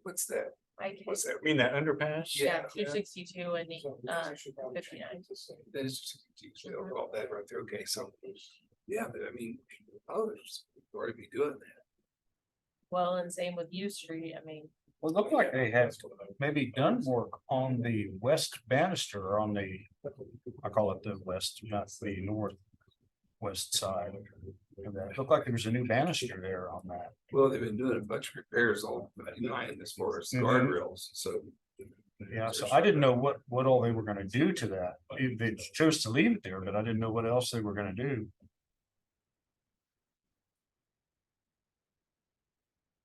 What's that? I What's that? mean that underpass? Yeah, 262 and So uh, I should probably 59. change this. That is just, all that right there. Okay, so, yeah, but I mean, others already be doing that. Well, and same with U Street. I mean, Well, it looked like they had maybe done work on the west banister on the, I call it the west, not the northwest side. It looked like there was a new banister there on that. Well, they've been doing a bunch of repairs all 99 as far as Mhm. guardrails, so. Yeah, so I didn't know what all they were gonna do to that. They chose to leave it there, but I didn't know what else they were gonna do.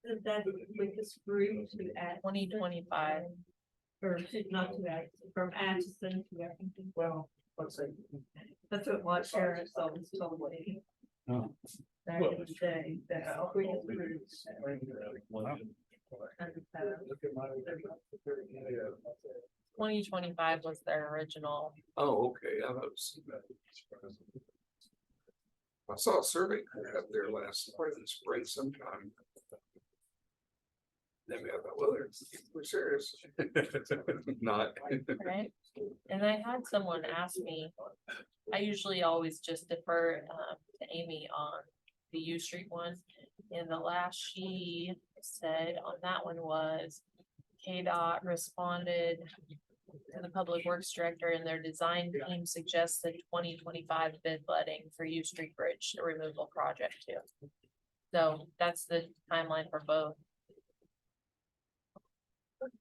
Is that with this group to add 2025. or not to add, from Atchison to Atchison? Well, let's say. That's what Sharon always told me. Oh. Back in the day, that we just groups. Look at my. 2025 was their original. Oh, okay, I was. I saw a survey crew up there last spring sometime. Then we have that, well, we're serious. Not. Right? And I had someone ask me, I usually always just defer to Amy on the U Street one. And the last she said on that one was KDOT responded to the Public Works Director and their design team suggested 2025 bid letting for U Street Bridge removal project too. So that's the timeline for both.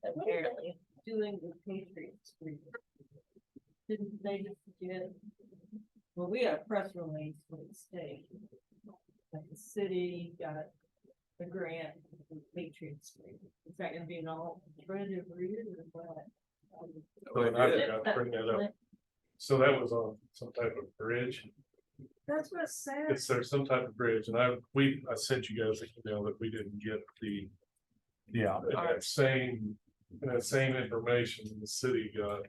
Apparently. Doing the Patriot Street. Didn't they just get, well, we had a press release from the state. That the city got a grant for Patriot Street. Is that gonna be an all bridge over here or what? But I forgot to bring that up. So that was on some type of bridge. That's what it said. It's there's some type of bridge and I sent you guys an email that we didn't get the. Yeah. That same information the city got.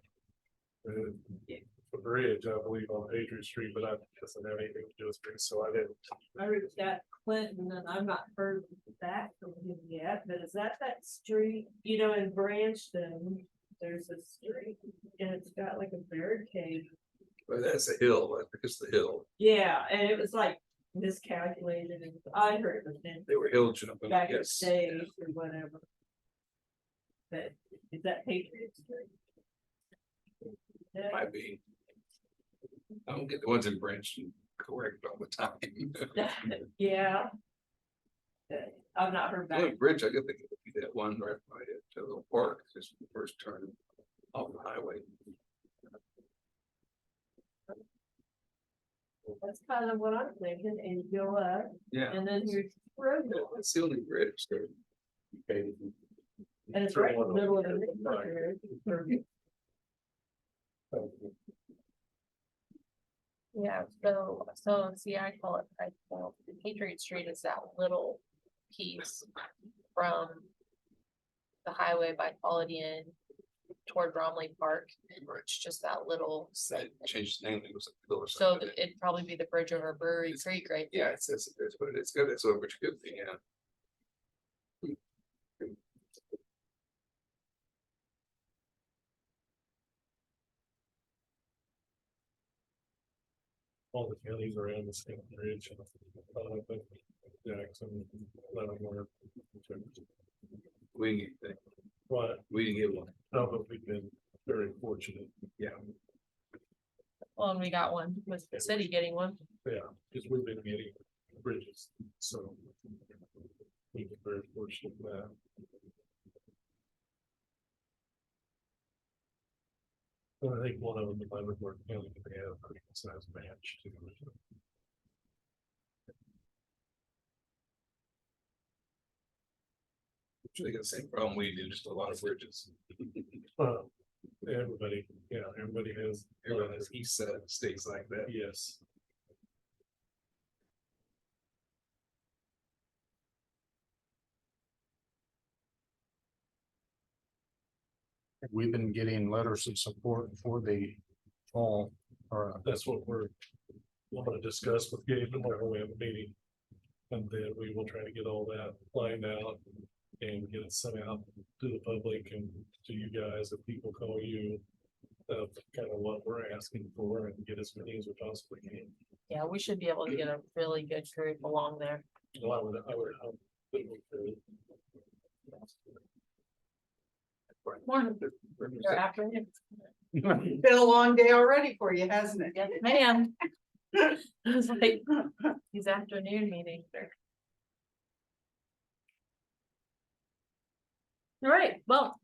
A bridge, I believe, on Patriot Street, but I doesn't have anything to do with it, so I didn't. I reached out to Clinton and I've not heard back from him yet, but is that street, you know, in Branchton, there's a street and it's got like a barricade. But that's a hill, I think it's the hill. Yeah, and it was like miscalculated and I heard it was They were hill jumping, back in yes. days or whatever. But is that Patriot Street? Yeah. Might be. I don't get the ones in Branchton correct all the time. Yeah. I've not heard back. Well, bridge, I get that one right by it, to the park, just the first turn off the highway. That's kind of what I'm thinking, and you go up, Yeah. and then here's the road, It's the only bridge there. and it's right in the middle of the neighborhood. Yeah, so see, I call it, the Patriot Street is that little piece from the highway by Quality Inn toward Bromley Park. It's just that little That segment. changed the name, it was a pillar. So it'd probably be the bridge over Brewery Creek right Yeah, there. it says it's, but it's good, it's over, which good thing, yeah. All the counties around the same bridge. Jackson, Leavenworth. We didn't get that. But We didn't get one. no, but we've been very fortunate. Yeah. Well, and we got one with the city getting one. Yeah, because we've been getting bridges, so. We've been very fortunate with that. But I think one of them, the Leavenworth County, they have a pretty good sized match too. They got the same problem we do, just a lot of bridges. Everybody, yeah, everybody has. Everyone has east side states like that. Yes. We've been getting letters of support for the fall, or That's what we're want to discuss with Gabe tomorrow. We have a meeting. And then we will try to get all that lined out and get it sent out to the public and to you guys, if people call you. Of kind of what we're asking for and get as many as we possibly can. Yeah, we should be able to get a really good group along there. So I would hope that we could. Morning. Or afternoon. Been a long day already for you, hasn't it? Yes, ma'am. It's like these afternoon meetings are. All right, well.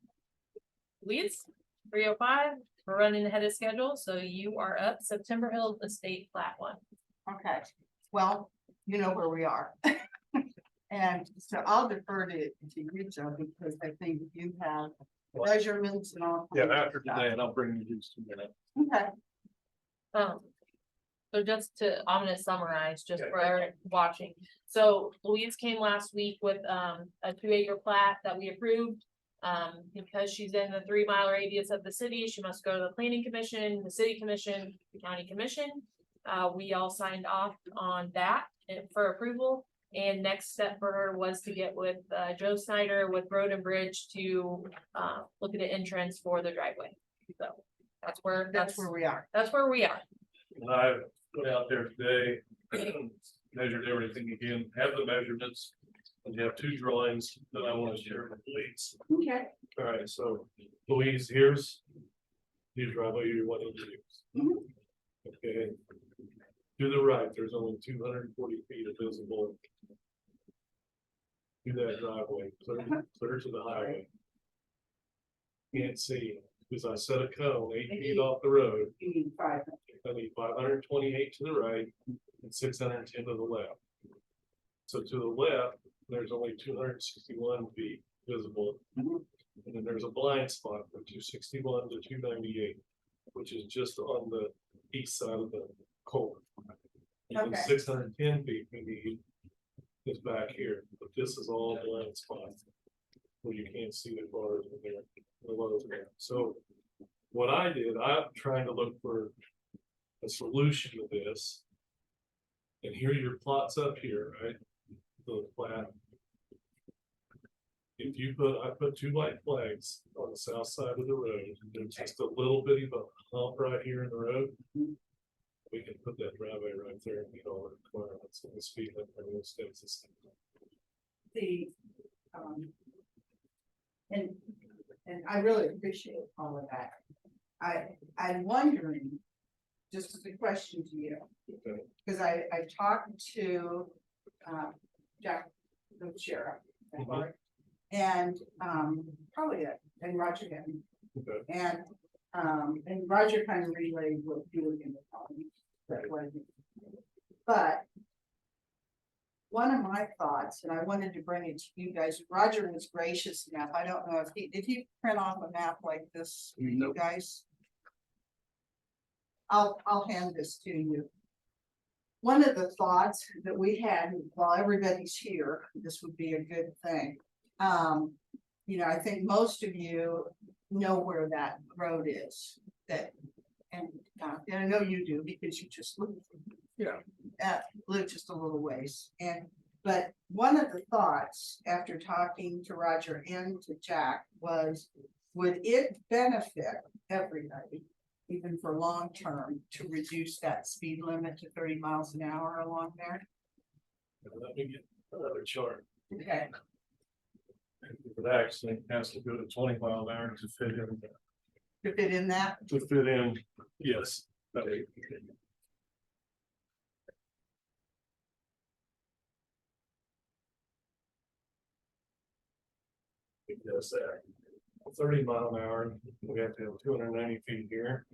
Leads, 3:05, we're running ahead of schedule, so you are up September Hill Estate Plat 1. Okay, well, you know where we are. And so I'll defer to you, Joe, because I think you have measurements and all. Yeah, kinds of after stuff. today, and I'll bring you these 2 minutes. Okay, So just I'm gonna summarize just for everyone watching. So Louise came last week with a 2-acre plat that we approved. Because she's in the 3-mile radius of the city, she must go to the planning commission, the city commission, the county commission. We all signed off on that for approval. And next step for her was to get with Joe Snyder with Road and Bridge to look at an entrance for the driveway. So that's where we are. That's where we are. And I went out there today, measured everything again, have the measurements. And you have two drawings that I want to share with Louise. Okay. All right, so Louise, here's the driveway you want to use. Okay. To the right, there's only 240 feet of visible to that driveway, clear to the highway. Can't see, because I set a cone 8 feet off the road. You need 5. I need 528 to the right and 610 to the left. So to the left, there's only 261 feet visible. And then there's a blind spot from 261 to 298, which is just on the east side of the culvert. And Okay. 610 feet we need is back here, but this is all blind spots where you can't see the bars in there, the lows there. So what I did, I'm trying to look for a solution to this. And here are your plots up here, right? The flat. If you I put 2 white flags on the south side of the road, there's just a little bitty of a hump right here in the road. We can put that driveway right there and meet all the requirements of the speed limit and the states the same. And I really appreciate all of that. I'm wondering, just as a question to you, Okay. because I talked to Jack, the sheriff, Mhm. and probably and Roger Henry, Okay. and Roger kind of relayed what you were going to tell me. But one of my thoughts, and I wanted to bring it to you guys, Roger was gracious enough. I don't know if did he print off a map like this for you Nope. guys? I'll hand this to you. One of the thoughts that we had while everybody's here, this would be a good thing. You know, I think most of you know where that road is, and I know you do because you just live. Live just a little ways, but one of the thoughts after talking to Roger and to Jack was, would it benefit everybody, even for long term, to reduce that speed limit to 30 miles an hour along there? Let me get another chart. Okay. It actually has to go to 20 mile an hour to fit in. To fit in that? To fit in, yes. Because 30 mile an hour, we have to have 290 feet here.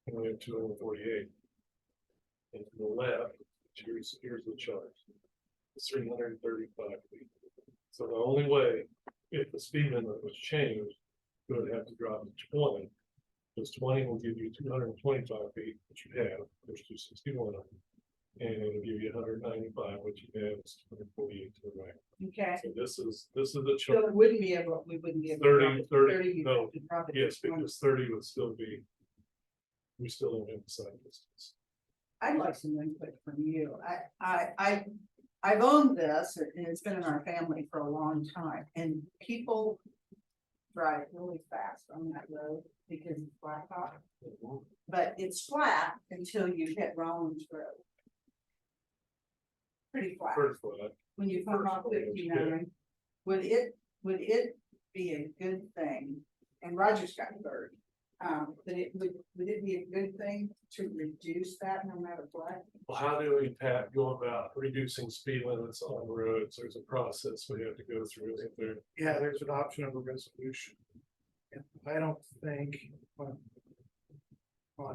And we have 248. And to the left, here's the chart. It's 335 feet. So the only way, if the speed limit was changed, we would have to drop to 20. Because 20 will give you 225 feet, which you have, there's 261 of them. And it'll give you 195, which you have is 248 to the right. Okay. So this is the So chart. we wouldn't be able to 30, drop it 30, you'd no, have to drop it to yes, 20. because 30 would still be, we still don't have the side distance. I'd like some input from you. I've owned this and it's been in our family for a long time, and people drive really fast on that road because it's flat top. But it's flat until you hit Rollins Road. Pretty flat. First one, When you come off 59, would it be a good thing? And Roger's got 30. But would it be a good thing to reduce that no matter what? well, how do we go about reducing speed limits on roads? There's a process we have to go through, isn't there? Yeah, there's an option of a resolution. I don't think on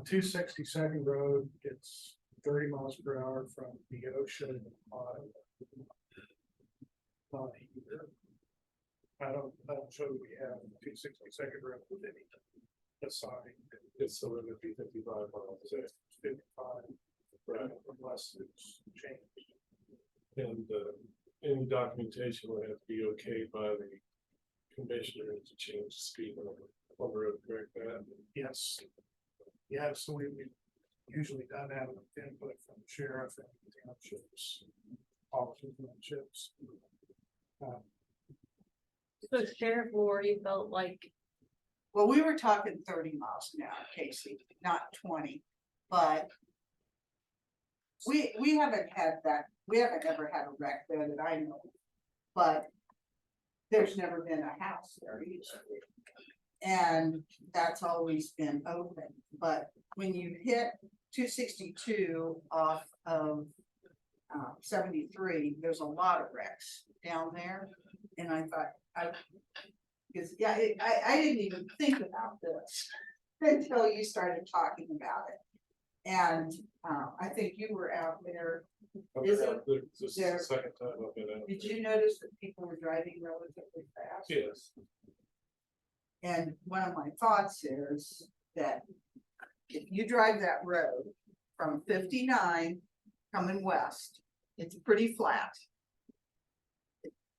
262nd Road, it's 30 miles per hour from the ocean on here. I don't show that we have 262nd Road with any aside. It's so it would be 55 miles. So it's 55, Right. unless it's changed. And any documentation would have to be okayed by the commissioner to change the speed limit on the road, correct that? Yes. Yeah, so we usually done that with input from the sheriff and the townships. officers and chips. So Sheriff Lori felt like, Well, we were talking 30 miles an hour, Casey, not 20, but. We haven't had that, we haven't ever had a wreck there that I know, of, but. There's never been a house there either. And that's always been open, but when you hit 262 off of 73, there's a lot of wrecks down there. And I thought, because yeah, I didn't even think about this until you started talking about it. And I think you were out there. Is it This is there- the second time I've been out. Did you notice that people were driving relatively fast? Yes, And one of my thoughts is that if you drive that road from 59 coming west, it's pretty flat.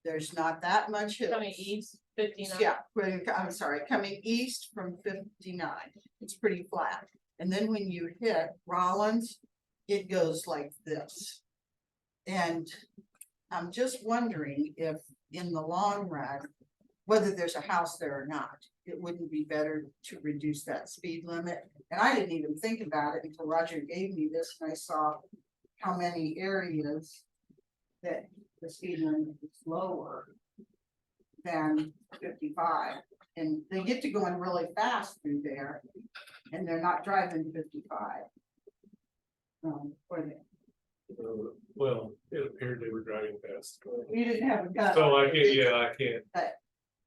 There's not that much hill. coming east, 59. Yeah, I'm sorry, coming east from 59, it's pretty flat. And then when you hit Rollins, it goes like this. And I'm just wondering if in the long run, whether there's a house there or not, it wouldn't be better to reduce that speed limit. And I didn't even think about it until Roger gave me this and I saw how many areas that the speed limit is lower than 55. And they get to going really fast through there and they're not driving 55. Or they, well, it appeared they were driving fast. you didn't have a gun. So on I it, can't, did you? yeah, I can't.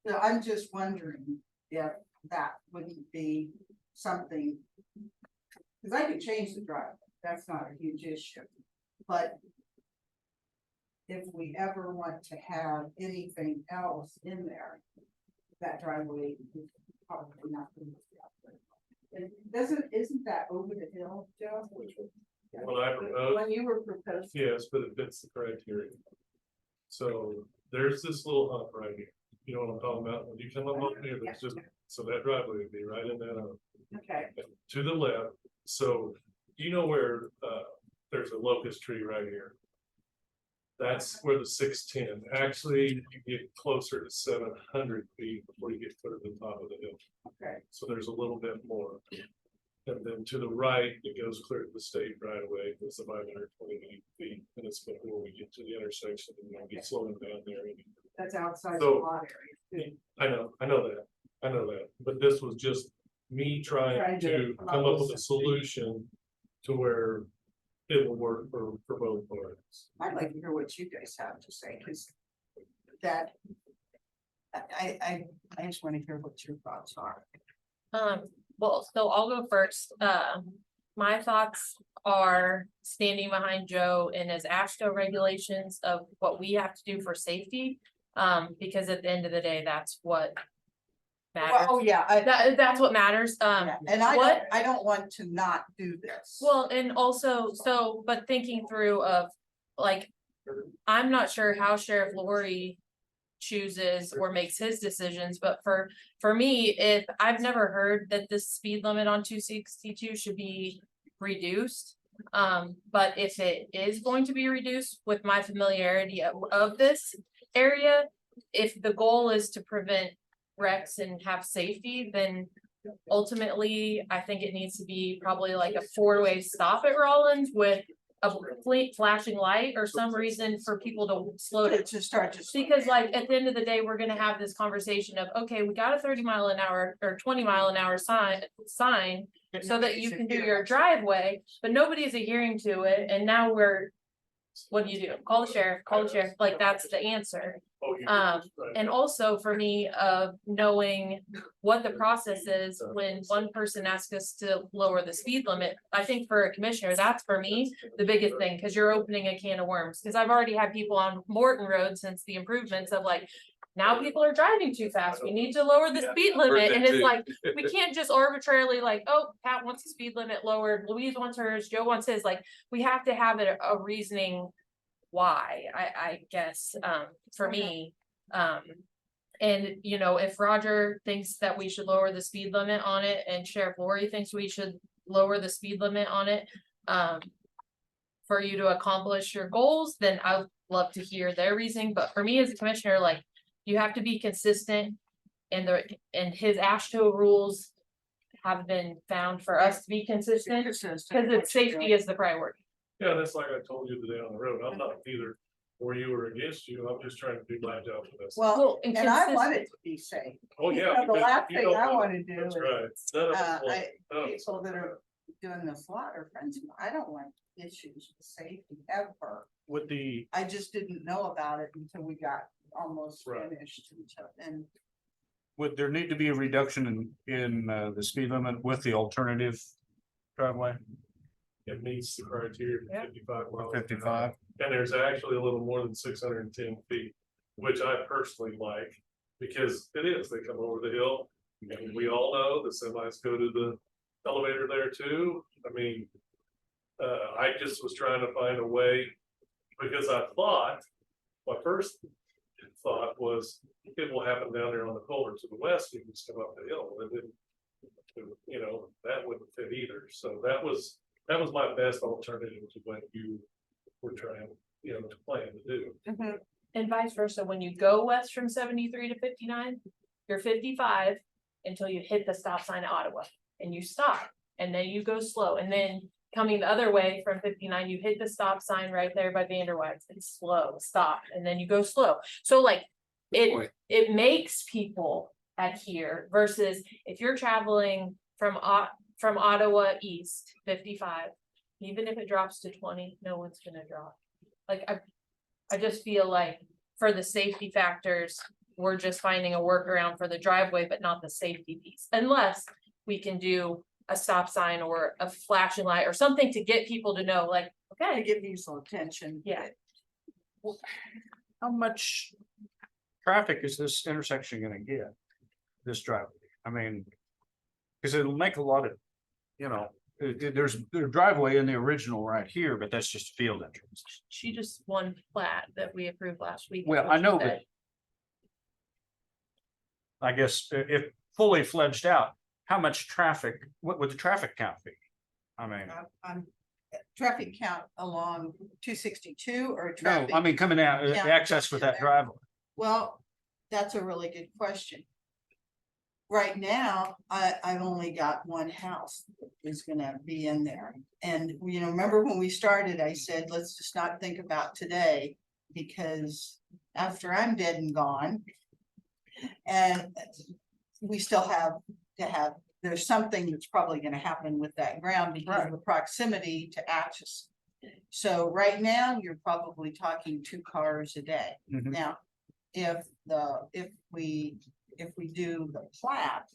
So I'm just wondering if that wouldn't be something. Cause I could change the driveway, that's not a huge issue, but. If we ever want to have anything else in there, that driveway is probably not gonna be out there. Isn't that over the hill, Joe? When I proposed, When you were proposing, yes, but it fits the criteria. So there's this little hump right here. You know what I'm talking about? When you come up on here, there's just, so that driveway would be right in that hump. okay, To the left, so you know where there's a locust tree right here. That's where the 610, actually, you get closer to 700 feet before you get to the top of the hill. okay, So there's a little bit more. And then to the right, it goes clear to the state right away, it's about 128 feet, and it's before we get to the intersection, and we'll be slowing down there. that's outside the So- lot area. too. I know that, but this was just me trying to come up with a solution to where it will work for both parties. I'd like to hear what you guys have to say, because that. I just want to hear what your thoughts are. Well, so I'll go first. My thoughts are standing behind Joe in his ASHTO regulations of what we have to do for safety. Because at the end of the day, that's what matters. Oh, yeah, That's what matters. yeah, and I what- don't want to not do this. Well, and also, but thinking through of, like, I'm not sure how Sheriff Lori chooses or makes his decisions, but for me, if I've never heard that the speed limit on 262 should be reduced. But if it is going to be reduced with my familiarity of this area, if the goal is to prevent wrecks and have safety, then ultimately, I think it needs to be probably like a 4-way stop at Rollins with a flashing light or some reason for people to slow down. To start to. Because like, at the end of the day, we're gonna have this conversation of, okay, we got a 30-mile-an-hour or 20-mile-an-hour sign so that you can do your driveway, but nobody's adhering to it, and now what do? Call the sheriff, like, that's the answer. And also for me, knowing what the process is when one person asks us to lower the speed limit, I think for a commissioner, that's for me, the biggest thing, because you're opening a can of worms, because I've already had people on Morton Road since the improvements of like, now people are driving too fast, we need to lower the speed limit, and it's like, we can't just arbitrarily like, oh, Pat wants the speed limit lowered, Louise wants hers, Joe wants his, like, we have to have a reasoning why, I guess, for me. And you know, if Roger thinks that we should lower the speed limit on it and Sheriff Lori thinks we should lower the speed limit on it, for you to accomplish your goals, then I would love to hear their reasoning, but for me as a commissioner, like, you have to be consistent. And his ASHTO rules have been found for us to be consistent, because it's safety is the priority. Yeah, that's like I told you today on the road. I'm not either for you or against you. I'm just trying to do my job for this. Well, and and I consistent. want it to be safe. Oh, You yeah. know, the because last you thing don't I know. wanna do That's is, right. None of us want- I, none of us people that are doing the slaughter, friends, I don't want issues with safety ever. With the, I just didn't know about it until we got almost Right. finished and would there need to be a reduction in the speed limit with the alternative driveway? It meets the criteria for Yeah. 55 miles. an hour. 55? And there's actually a little more than 610 feet, which I personally like, because it is, they come over the hill. And we all know the semis go to the elevator there too. I mean, I just was trying to find a way, because I thought, my first thought was, it will happen down there on the culvert to the west, you can just come up the hill, and then, you know, that wouldn't fit either, so that was my best alternative to what you were trying, you know, to plan to do. And vice versa, when you go west from 73 to 59, you're 55 until you hit the stop sign at Ottawa, and you stop, and then you go slow, and then coming the other way from 59, you hit the stop sign right there by Vanderwaads, it's slow, stop, and then you go slow. So like, point. it makes people adhere, versus if you're traveling from Ottawa east, 55, even if it drops to 20, no one's gonna drop. Like, I just feel like for the safety factors, we're just finding a workaround for the driveway, but not the safety piece, unless we can do a stop sign or a flashing light or something to get people to know, like, to okay, give you some attention. yeah. How much traffic is this intersection gonna get? This driveway, I mean. Cause it'll make a lot of, you know, there's a driveway in the original right here, but that's just field entrance. She just won plat that we approved last week. is Well, what I she know, said. but I guess if fully fledged out, how much traffic, what would the traffic count be? I mean, On traffic count along 262 or no, traffic? I mean, coming out, Yeah, access with that there. driveway. Well, that's a really good question. Right now, I've only got one house that is gonna be in there. And, you know, remember when we started, I said, let's just not think about today, because after I'm dead and gone. And we still have to have, there's something that's probably gonna happen with that ground because of the proximity to Atchison. So right now, you're probably talking 2 cars a day. Mhm. Now, if we do the plat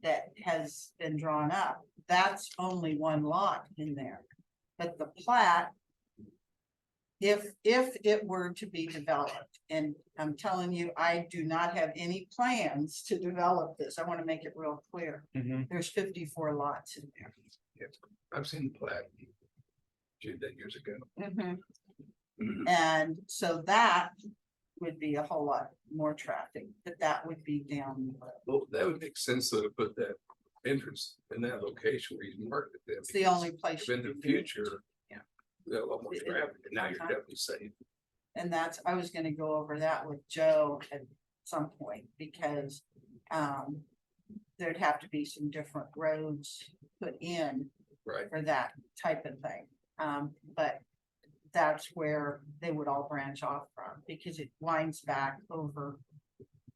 that has been drawn up, that's only one lot in there. But the plat, if it were to be developed, and I'm telling you, I do not have any plans to develop this. I want to make it real clear. Mhm. There's 54 lots in there. I've seen the plat. Did that years ago. And so that would be a whole lot more traffic, but that would be down the road. Well, that would make sense though, to put that entrance in that location where you marked it. there, It's the because only place. if you in the could do it. future. Yeah. There's a lot more traffic, and now you're definitely safe. And that's, I was gonna go over that with Joe at some point, because there'd have to be some different roads put in Right. for that type of thing. But that's where they would all branch off from, because it winds back over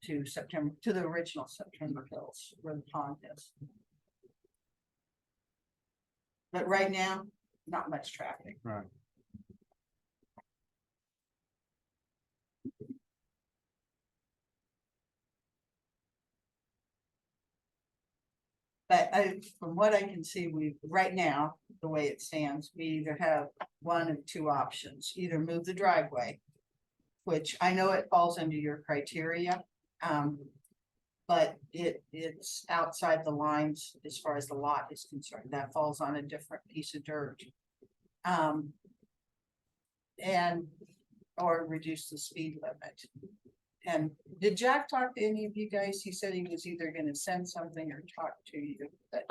to September, to the original September Hills where the pond is. But right now, not much traffic. Right. But from what I can see, right now, the way it stands, we either have one of 2 options, either move the driveway. Which I know it falls under your criteria, but it's outside the lines as far as the lot is concerned, that falls on a different piece of dirt. And, or reduce the speed limit. And Did Jack talk to any of you guys? He said he was either gonna send something or talk to you, but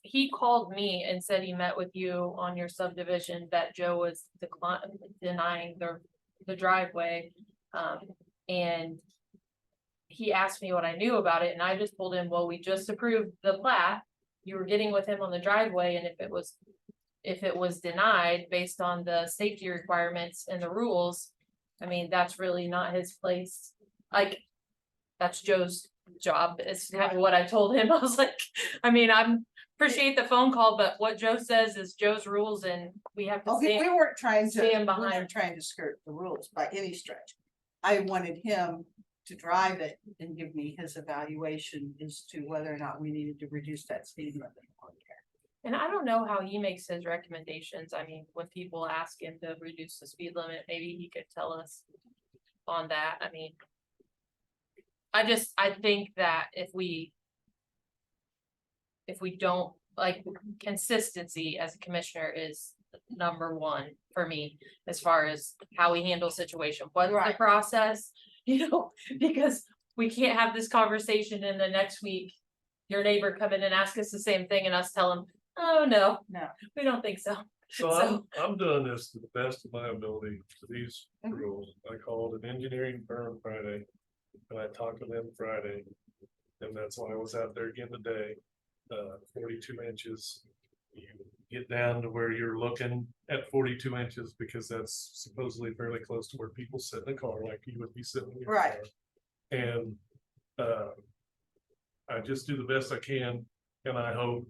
He called me and said he met with you on your subdivision that Joe was denying the driveway. And he asked me what I knew about it, and I just told him, well, we just approved the plat. You were getting with him on the driveway, and if it was denied based on the safety requirements and the rules, I mean, that's really not his place. Like, that's Joe's job, is kind of what I told him. I was like, I mean, appreciate the phone call, but what Joe says is Joe's rules, and we have to okay, we stand. weren't trying to, stand we weren't behind. trying to skirt the rules by any stretch. I wanted him to drive it and give me his evaluation as to whether or not we needed to reduce that speed limit. And I don't know how he makes his recommendations. I mean, when people ask him to reduce the speed limit, maybe he could tell us on that. I mean, I think that if we don't, like, consistency as a commissioner is number one for me, as far as how we handle situation, what's the Right. process, you know, because we can't have this conversation and the next week your neighbor come in and ask us the same thing and us tell him, oh, no, we don't think so. So I'm doing this to the best of my ability to these rules. I called an engineering firm Friday. And I talked to them Friday. And that's why I was out there again today. 42 inches. You get down to where you're looking at 42 inches because that's supposedly fairly close to where people sit in a car like you would be sitting in your Right. car. And I just do the best I can, and I hope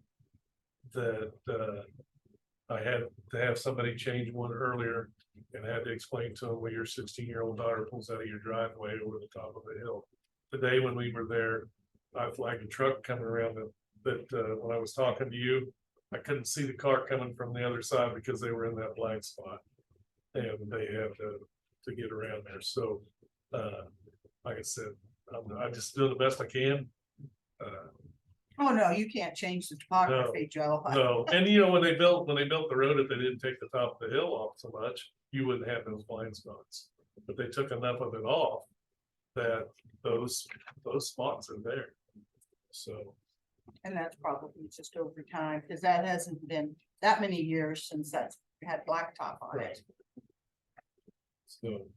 that I had to have somebody change one earlier and had to explain to them, well, your 16-year-old daughter pulls out of your driveway over the top of the hill. Today, when we were there, I flagged a truck coming around that when I was talking to you, I couldn't see the car coming from the other side because they were in that blind spot. And they had to get around there. So, like I said, I just do the best I can. Oh, no, you can't change the topography, Joe. No, and you know, when they built the road, if they didn't take the top of the hill off so much, you wouldn't have those blind spots. But they took enough of it off that those spots are there. So. And that's probably just over time, because that hasn't been that many years since that's had blacktop on it. So.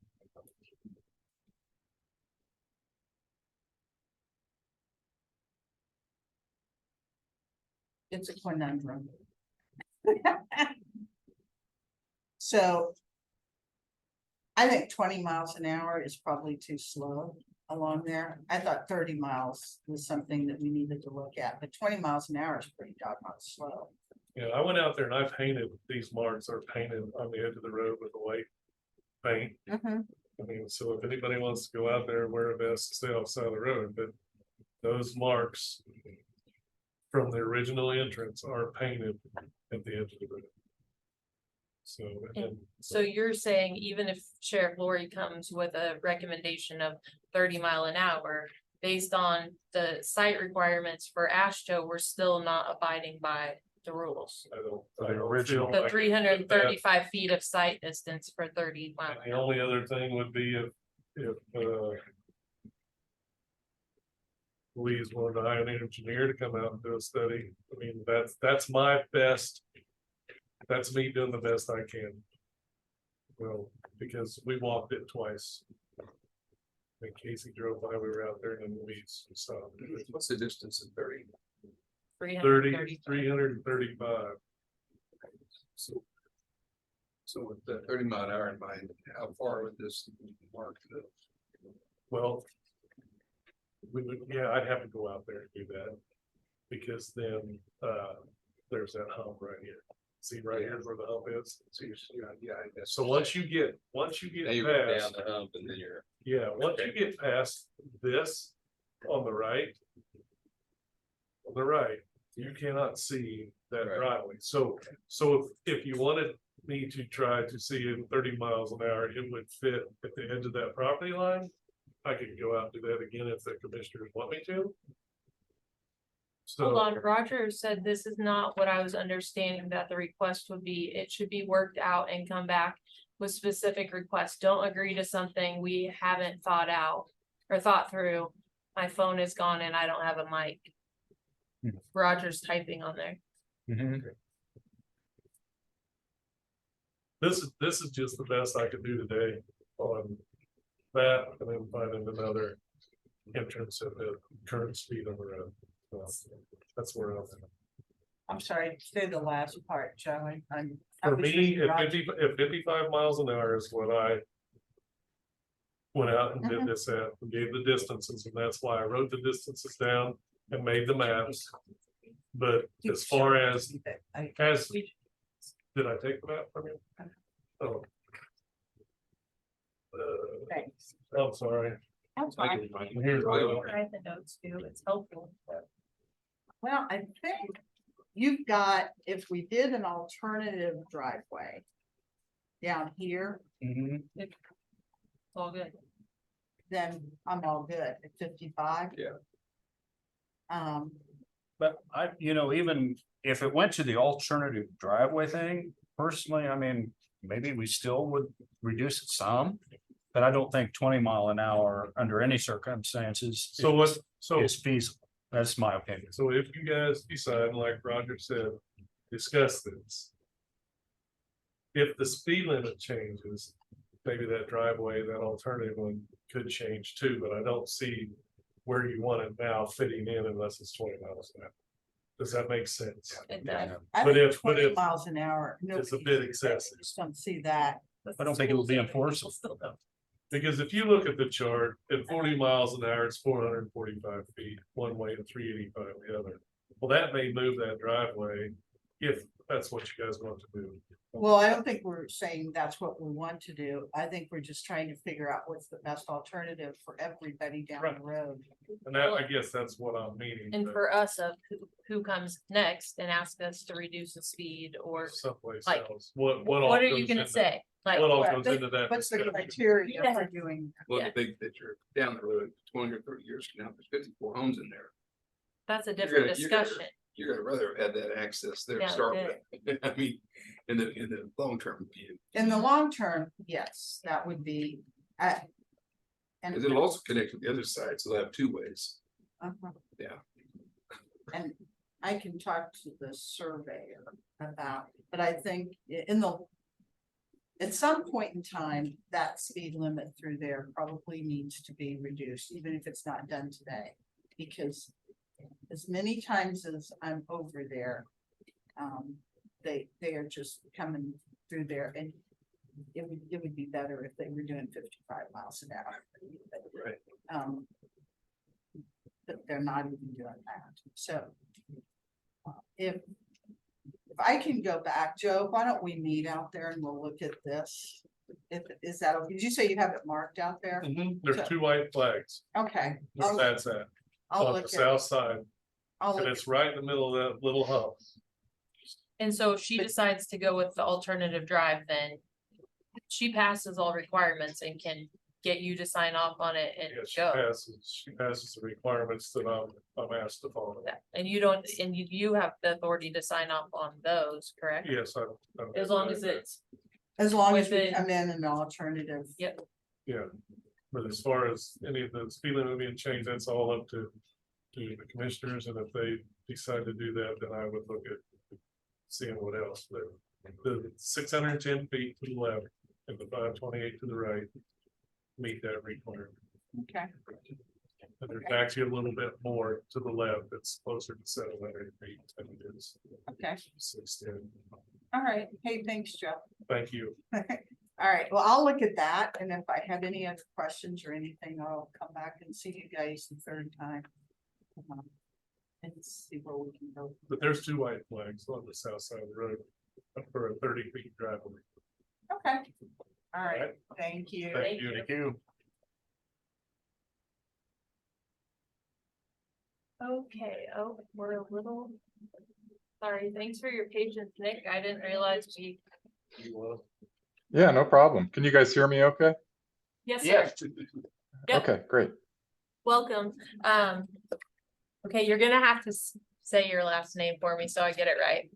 It's a conundrum. So. I think 20 miles an hour is probably too slow along there. I thought 30 miles was something that we needed to look at, but 20 miles an hour is pretty doggone slow. Yeah, I went out there and I painted these marks are painted on the edge of the road with a white paint. I mean, so if anybody wants to go out there and wear a vest, stay off the side of the road, but those marks from the original entrance are painted at the edge of the road. So, So you're saying even if Sheriff Lori comes with a recommendation of 30 mile an hour, based on the site requirements for ASHTO, we're still not abiding by the rules. I don't feel The like 335 feet of site distance for 30 mile. the only other thing would be if Louise wanted to hire an engineer to come out and do a study. I mean, that's my best. That's me doing the best I can. Well, because we walked it twice. When Casey drove by, we were out there and Louise, so. What's the distance in 30? 335. So with the 30 mile an hour in mind, how far would this mark? Well, we would, yeah, I'd have to go out there and do that. Because then there's that hump right here. See right here where the hump is. So once you get Now you go down past, the hump and then you're. yeah, once you get past this on the right. On the right, you cannot see that Right. driveway. So if you wanted me to try to see in 30 miles an hour, it would fit at the edge of that property line. I could go out and do that again if the commissioners want me to. Hold So, on, Roger said this is not what I was understanding that the request would be. It should be worked out and come back with specific requests. Don't agree to something we haven't thought out. or thought through. My phone is gone and I don't have a mic. Roger's typing on there. This is just the best I could do today on that, and then finding another entrance at the current speed on the road. So that's where I'm at. I'm sorry, say the last part, Joe. For me, if 55 miles an hour is what I went out and did this at, and gave the distances, and that's why I wrote the distances down and made the maps. But as far as, did I take the map from you? Oh. Thanks. I'm sorry. That's I fine. can remind you. Here's Or you the- can write the notes too, it's helpful. Well, I think you've got, if we did an alternative driveway down here, It's all good. then I'm all good at 55. Yeah. But I, even if it went to the alternative driveway thing, personally, I mean, maybe we still would reduce it some. But I don't think 20 mile an hour under any circumstances. So what, so, Is feasible. That's my opinion. so if you guys decide, like Roger said, discuss this. If the speed limit changes, maybe that driveway, that alternative one could change too, but I don't see where you want it now fitting in unless it's 20 miles an hour. Does that make sense? It does. I But think if- 20 miles an hour. It's a nobody- bit excessive. Just don't see that. I don't think it will be enforceable. Still don't. Because if you look at the chart, at 40 miles an hour, it's 445 feet one way and 385 the other. Well, that may move that driveway if that's what you guys want to do. Well, I don't think we're saying that's what we want to do. I think we're just trying to figure out what's the best alternative for everybody down the road. And that, I guess that's what I'm meaning. And but for us, who comes next and asks us to reduce the speed or Someplace like, else, what all what are you goes gonna into- say? Like, What all Right, goes but into that? What's the discussion? criteria Yeah. for doing? Well, Yeah. the big picture, down the road, 20 or 30 years from now, there's 54 homes in there. that's a You're different gonna- you're gonna- discussion. You're gonna rather have that access there Yeah, to start with. I mean, in the long-term view, In the long term, yes, that would be. And because it'll also connect with the other side, so they'll have two ways. Uh-huh. Yeah. And I can talk to the surveyor about, but I think in the. At some point in time, that speed limit through there probably needs to be reduced, even if it's not done today. Because as many times as I'm over there, they are just coming through there and. It would be better if they were doing 55 miles an hour. Right. But they're not even doing that, so. If I can go back, Joe, why don't we meet out there and we'll look at this? Is that, did you say you have it marked out there? There's two white flags. Okay. Where that's at, I'll on the look at, south side, I'll and look it's right in the middle of that little hump. And so if she decides to go with the alternative drive, then she passes all requirements and can get you to sign off on it and Yeah, go. she passes the requirements that I'm asked to follow. Yeah, and you don't, and you have the authority to sign off on those, correct? Yes, As long as it's, as long as we within- come in an alternative. yep, Yeah, but as far as any of the speed limit being changed, that's all up to the commissioners, and if they decide to do that, then I would look at seeing what else, but the 610 feet to the left and the 528 to the right meet that requirement. Okay. And there's actually a little bit more to the left, that's closer to 700 feet than it is Okay, 610. all right. Hey, thanks, Joe. Thank you. All right, well, I'll look at that, and if I have any other questions or anything, I'll come back and see you guys the third time. And see where we can go. But there's two white flags on the south side of the road for a 30 feet driveway. Okay, all right, thank you. Thank you. Thank you. okay, oh, we're a little. Sorry, thanks for your patience, Nick, I didn't realize we, Yeah, no problem. Can you guys hear me okay? yes, sir, Yes. Yep. Okay, great. welcome, okay, you're gonna have to say your last name for me, so I get it right.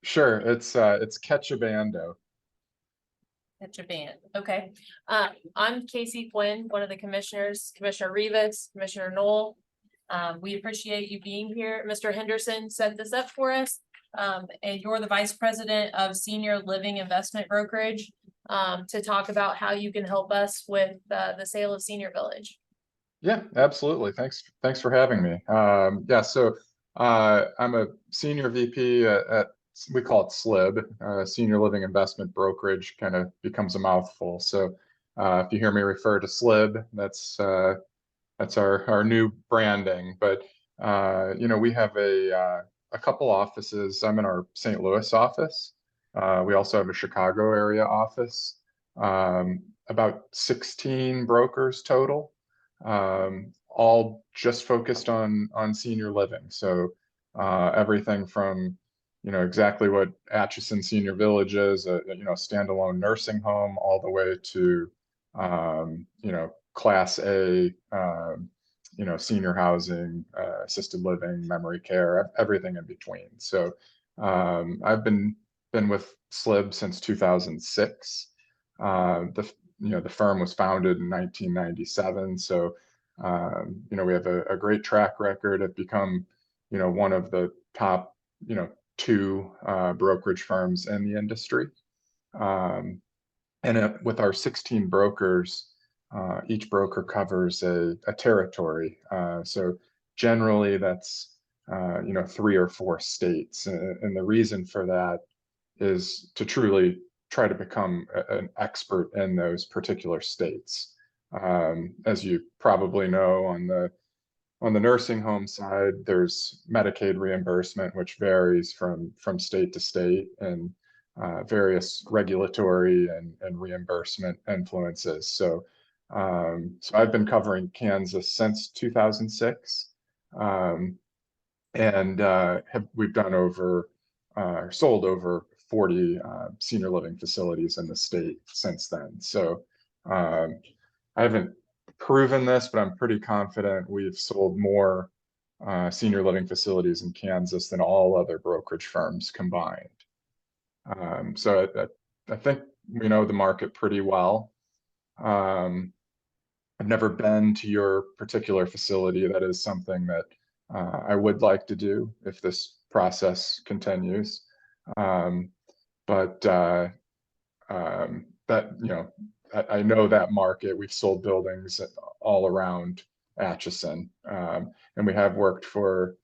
Sure, it's K.S.A. At Japan, okay. I'm Casey Flynn, one of the commissioners, Commissioner Rivas, Commissioner Knoll. We appreciate you being here. Mr. Henderson set this up for us. And you're the Vice President of Senior Living Investment Brokerage, to talk about how you can help us with, the sale of Senior Village. Yeah, absolutely. Thanks for having me. Yeah, so I'm a senior VP at we call it SLIB, Senior Living Investment Brokerage. Kind of becomes a mouthful. So if you hear me refer to SLIB, that's our new branding. But we have a couple offices. I'm in our St. Louis office. We also have a Chicago area office. About 16 brokers total, all just focused on senior living. So everything from exactly what Atchison Senior Village is, a standalone nursing home, all the way to Class A, senior housing, assisted living, memory care, everything in between. So I've been with SLIB since 2006. The firm was founded in 1997. So we have a great track record. Have become one of the top two brokerage firms in the industry. And with our 16 brokers, each broker covers a territory. So generally that's 3 or 4 states. And the reason for that is to truly try to become an expert in those particular states. As you probably know, on the nursing home side, there's Medicaid reimbursement, which varies from state to state, and various regulatory and reimbursement influences. So I've been covering Kansas since 2006, and we've done sold over 40 senior living facilities in the state since then. So I haven't proven this, but I'm pretty confident we've sold more senior living facilities in Kansas than all other brokerage firms combined. So I think we know the market pretty well. I've never been to your particular facility. That is something that I would like to do if this process continues. But I know that market. We've sold buildings all around Atchison, and we have worked for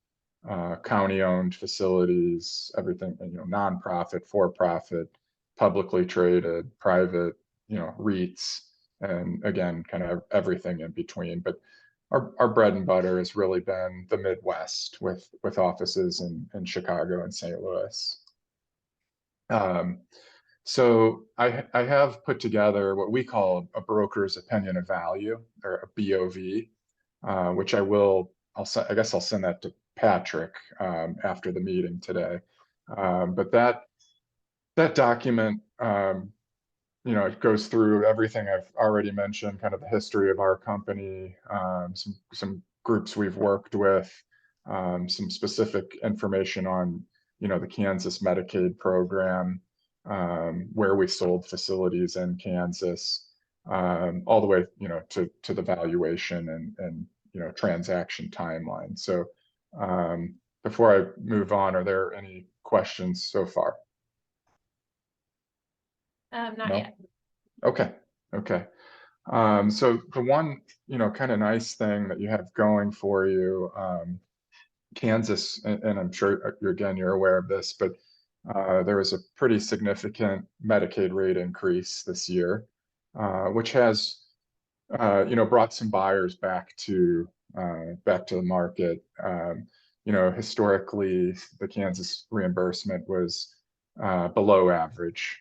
county-owned facilities, everything, nonprofit, for-profit, publicly traded, private, REITs, and again, kind of everything in between. But our bread and butter has really been the Midwest with offices in Chicago and St. Louis. So I have put together what we call a broker's opinion of value, or a BOV, which I guess I'll send that to Patrick after the meeting today. But that document, it goes through everything I've already mentioned, kind of the history of our company, some groups we've worked with, some specific information on, the Kansas Medicaid program, where we sold facilities in Kansas, all the way, to the valuation and transaction timeline. So before I move on, are there any questions so far? Not No? yet. Okay. So the one, kind of nice thing that you have going for you, Kansas, and I'm sure you're aware of this, but there was a pretty significant Medicaid rate increase this year, which has, brought some buyers back to the market. Historically, the Kansas reimbursement was below average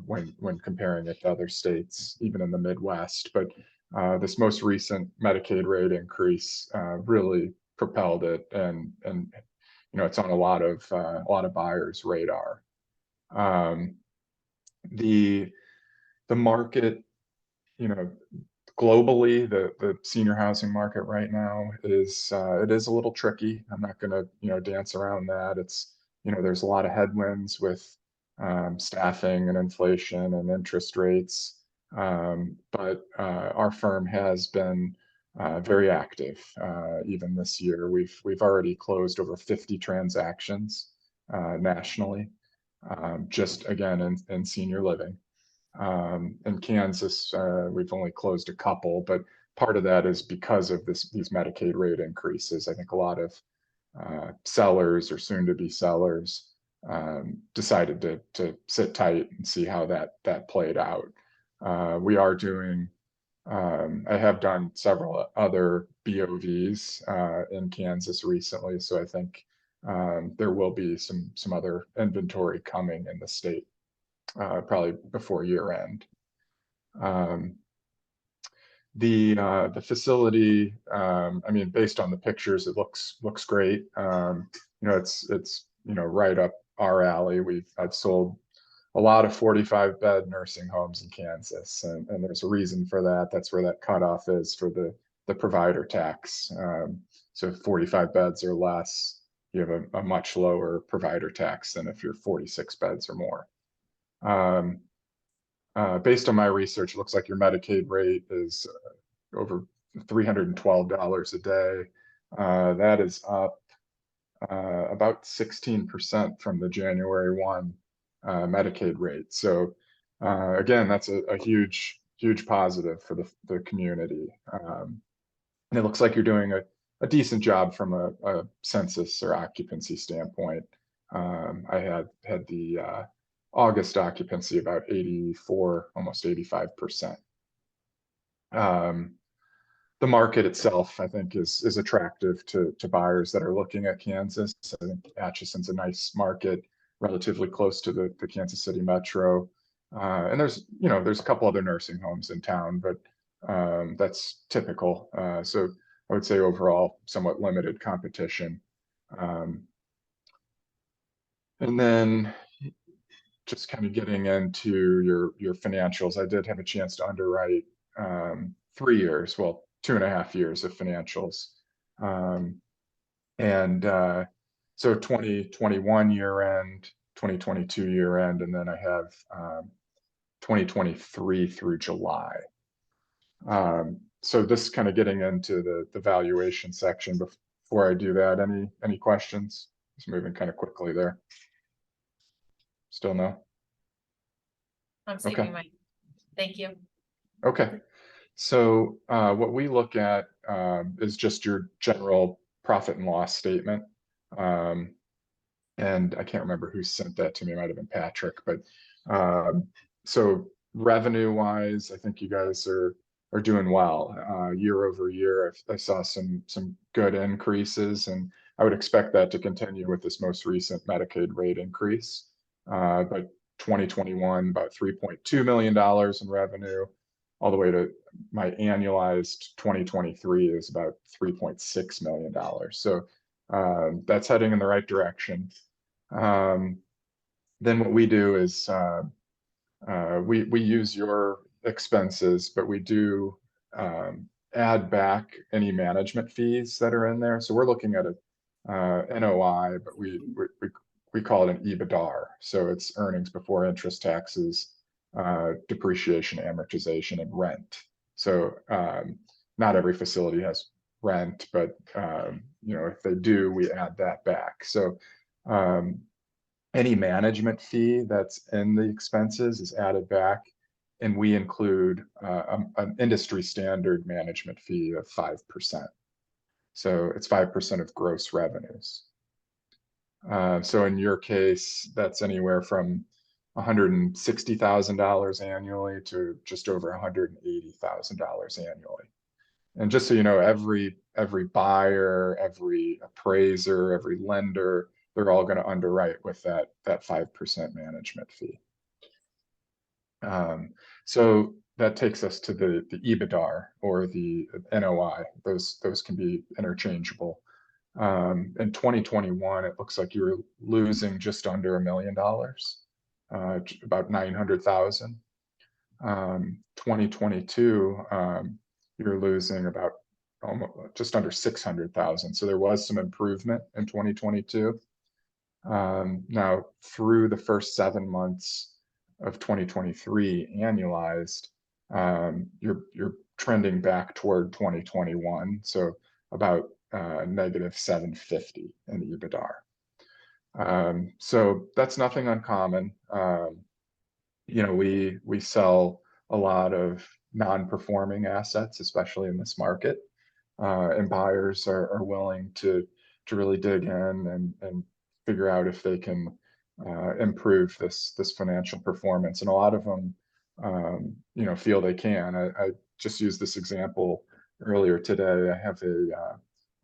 when comparing it to other states, even in the Midwest. But this most recent Medicaid rate increase really propelled it, and it's on a lot of buyers' radar. The market, globally, the senior housing market right now is it is a little tricky. I'm not going to dance around that. It's there's a lot of headwinds with staffing and inflation and interest rates. But our firm has been very active. Even this year, we've already closed over 50 transactions nationally, just again in senior living. In Kansas, we've only closed a couple, but part of that is because of these Medicaid rate increases. I think a lot of sellers or soon to be sellers decided to sit tight and see how that played out. We are doing, I have done several other BOVs in Kansas recently, so I think there will be some other inventory coming in the state probably before year end. The facility, I mean, based on the pictures, it looks great. You know, it's you know, right up our alley. I've sold a lot of 45-bed nursing homes in Kansas, and there's a reason for that. That's where that cutoff is for the provider tax. So if 45 beds or less, you have a much lower provider tax than if you're 46 beds or more. Based on my research, it looks like your Medicaid rate is over $312 a day. That is up about 16% from the January 1 Medicaid rate. So again, that's a huge positive for the community. And it looks like you're doing a decent job from a census or occupancy standpoint. I had the August occupancy about 84, almost 85%. The market itself, I think, is attractive to buyers that are looking at Kansas. I think Atchison's a nice market, relatively close to the Kansas City metro. And there's a couple other nursing homes in town, but that's typical. So I would say overall, somewhat limited competition. And then just kind of getting into your financials, I did have a chance to underwrite 3 years, well, 2.5 years of financials. So 2021 year end, 2022 year end, and then I have 2023 through July. So this kind of getting into the valuation section. Before I do that, any questions? Just moving kind of quickly there. Still no? I'm saving mine. Thank you. Okay. So what we look at is just your general profit and loss statement. And I can't remember who sent that to me. It might have been Patrick. But so revenue wise, I think you guys are doing well. Year over year, I saw some good increases, and I would expect that to continue with this most recent Medicaid rate increase. But 2021, about $3.2 million in revenue, all the way to my annualized 2023 is about $3.6 million. So that's heading in the right direction. Then what we do is we use your expenses, but we do add back any management fees that are in there. So we're looking at a NOI, but we call it an EBITDAR. So it's earnings before interest, taxes, depreciation, amortization, and rent. So not every facility has rent, but if they do, we add that back. So any management fee that's in the expenses is added back, and we include an industry standard management fee of 5%. So it's 5% of gross revenues. So in your case, that's anywhere from $160,000 annually to just over $180,000 annually. And just so you know, every buyer, every appraiser, every lender, they're all going to underwrite with that 5% management fee. So that takes us to the EBITDAR or the NOI. Those can be interchangeable. In 2021, it looks like you're losing just under $1 million, about 900,000. 2022, you're losing about just under 600,000. So there was some improvement in 2022. Now, through the first 7 months of 2023 annualized, you're trending back toward 2021, so about negative 750 in EBITDA. So that's nothing uncommon. We sell a lot of non-performing assets, especially in this market, and buyers are willing to really dig in and figure out if they can improve this financial performance. And a lot of them, feel they can. I just used this example earlier today. I have a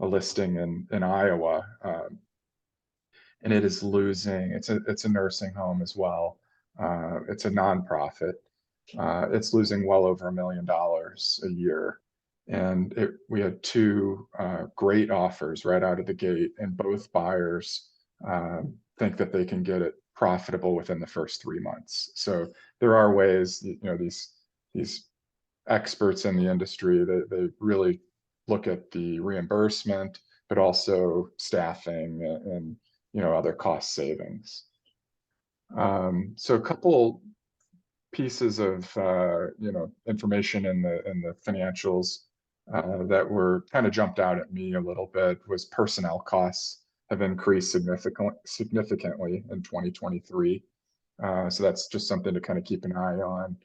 listing in Iowa, and it is losing. It's a nursing home as well. It's a nonprofit. It's losing well over $1 million a year. And we had two great offers right out of the gate, and both buyers think that they can get it profitable within the first 3 months. So there are ways, these experts in the industry, they really look at the reimbursement, but also staffing and other cost savings. So a couple pieces of information in the financials that were kind of jumped out at me a little bit was personnel costs have increased significantly in 2023. So that's just something to kind of keep an eye on.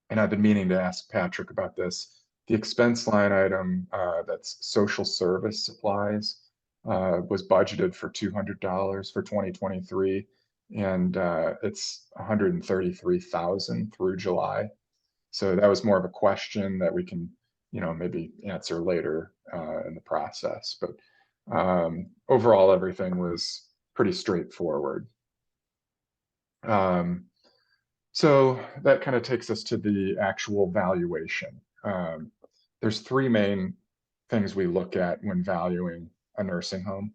And I've been meaning to ask Patrick about this. The expense line item that's social service supplies was budgeted for $200 for 2023, and it's $133,000 through July. So that was more of a question that we can, maybe answer later in the process. But overall, everything was pretty straightforward. So that kind of takes us to the actual valuation. There's three main things we look at when valuing a nursing home.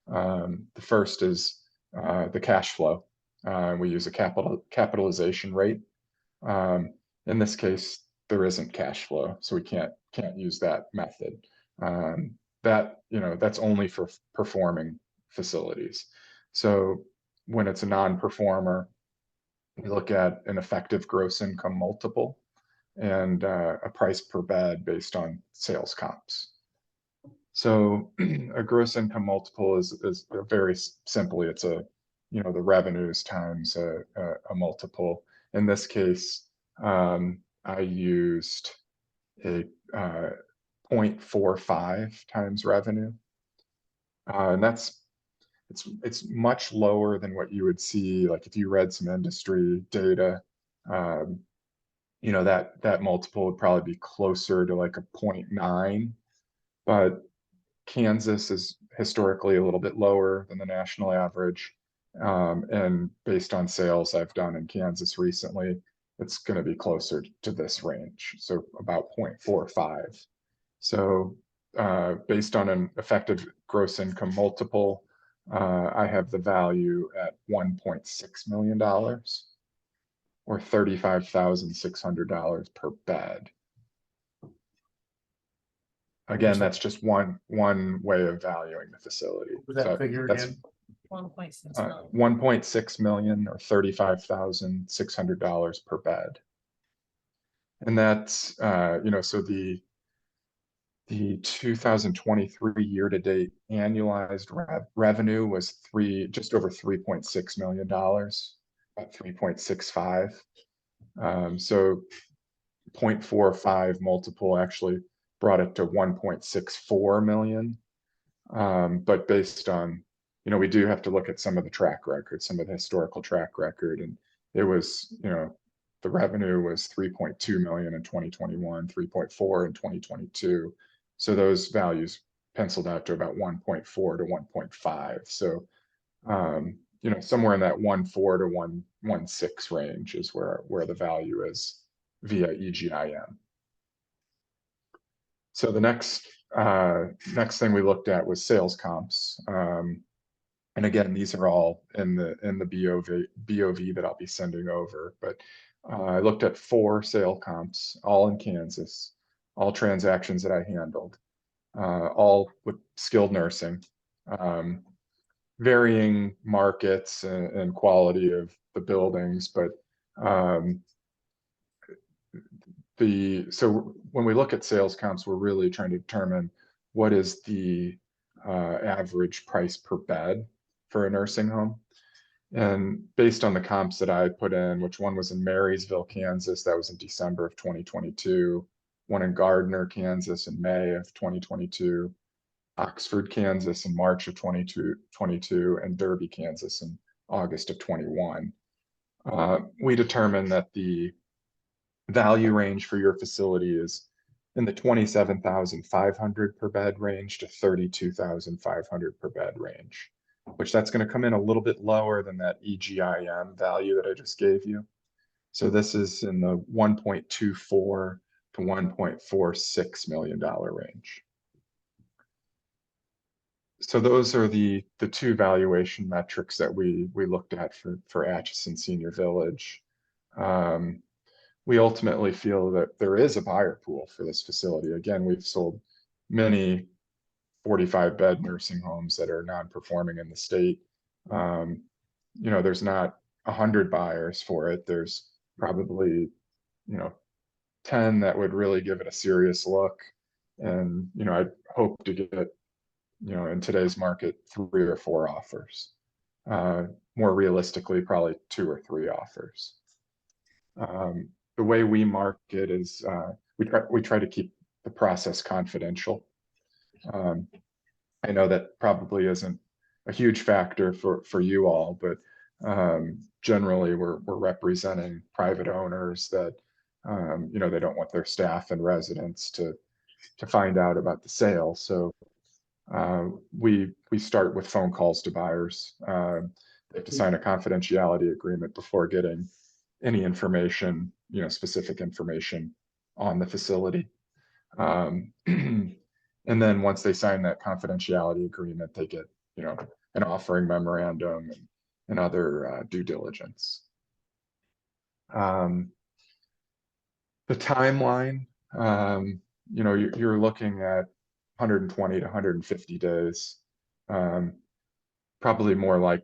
The first is the cash flow. We use a capitalization rate. In this case, there isn't cash flow, so we can't use that method. That's only for performing facilities. So when it's a non-performer, we look at an effective gross income multiple and a price per bed based on sales comps. So a gross income multiple is very simply, it's the revenues times a multiple. In this case, I used a 0.45 times revenue. And it's much lower than what you would see, like if you read some industry data, that multiple would probably be closer to like a 0.9, but Kansas is historically a little bit lower than the national average. And based on sales I've done in Kansas recently, it's going to be closer to this range, so about 0.45. So based on an effective gross income multiple, I have the value at $1.6 million or $35,600 per bed. Again, that's just one way of valuing the facility. Was that figure again? 1.6 million. 1.6 million or $35,600 per bed. And that's, so the 2023 year-to-date annualized revenue was just over $3.6 million, about 3.65. So 0.45 multiple actually brought it to 1.64 million. But based on, we do have to look at some of the track record, some of the historical track record. And it was, the revenue was 3.2 million in 2021, 3.4 in 2022. So those values penciled out to about 1.4 to 1.5. So, somewhere in that 1.4 to 1.16 range is where the value is via EGIM. So the next thing we looked at was sales comps. And again, these are all in the BOV that I'll be sending over. But I looked at 4 sale comps, all in Kansas, all transactions that I handled, all with skilled nursing. varying markets and quality of the buildings, but so when we look at sales counts, we're really trying to determine what is the average price per bed for a nursing home. And based on the comps that I put in, which one was in Marysville, Kansas, that was in December of 2022, one in Gardner, Kansas in May of 2022, Oxford, Kansas in March of 2022, and Derby, Kansas in August of 21. We determined that the value range for your facility is in the 27,500 per bed range to 32,500 per bed range, which that's going to come in a little bit lower than that EGIM value that I just gave you. So this is in the 1.24 to $1.46 million range. So those are the two valuation metrics that we looked at for Atchison Senior Village. We ultimately feel that there is a buyer pool for this facility. Again, we've sold many 45-bed nursing homes that are non-performing in the state. There's not 100 buyers for it. There's probably, 10 that would really give it a serious look. And, I hope to get, in today's market, 3 or 4 offers. More realistically, probably 2 or 3 offers. The way we market is we try to keep the process confidential. I know that probably isn't a huge factor for you all, but generally we're representing private owners that they don't want their staff and residents to find out about the sale. So we start with phone calls to buyers. They have to sign a confidentiality agreement before getting any information, specific information on the facility. And then once they sign that confidentiality agreement, they get, an offering memorandum and other due diligence. The timeline, you're looking at 120 to 150 days, probably more like,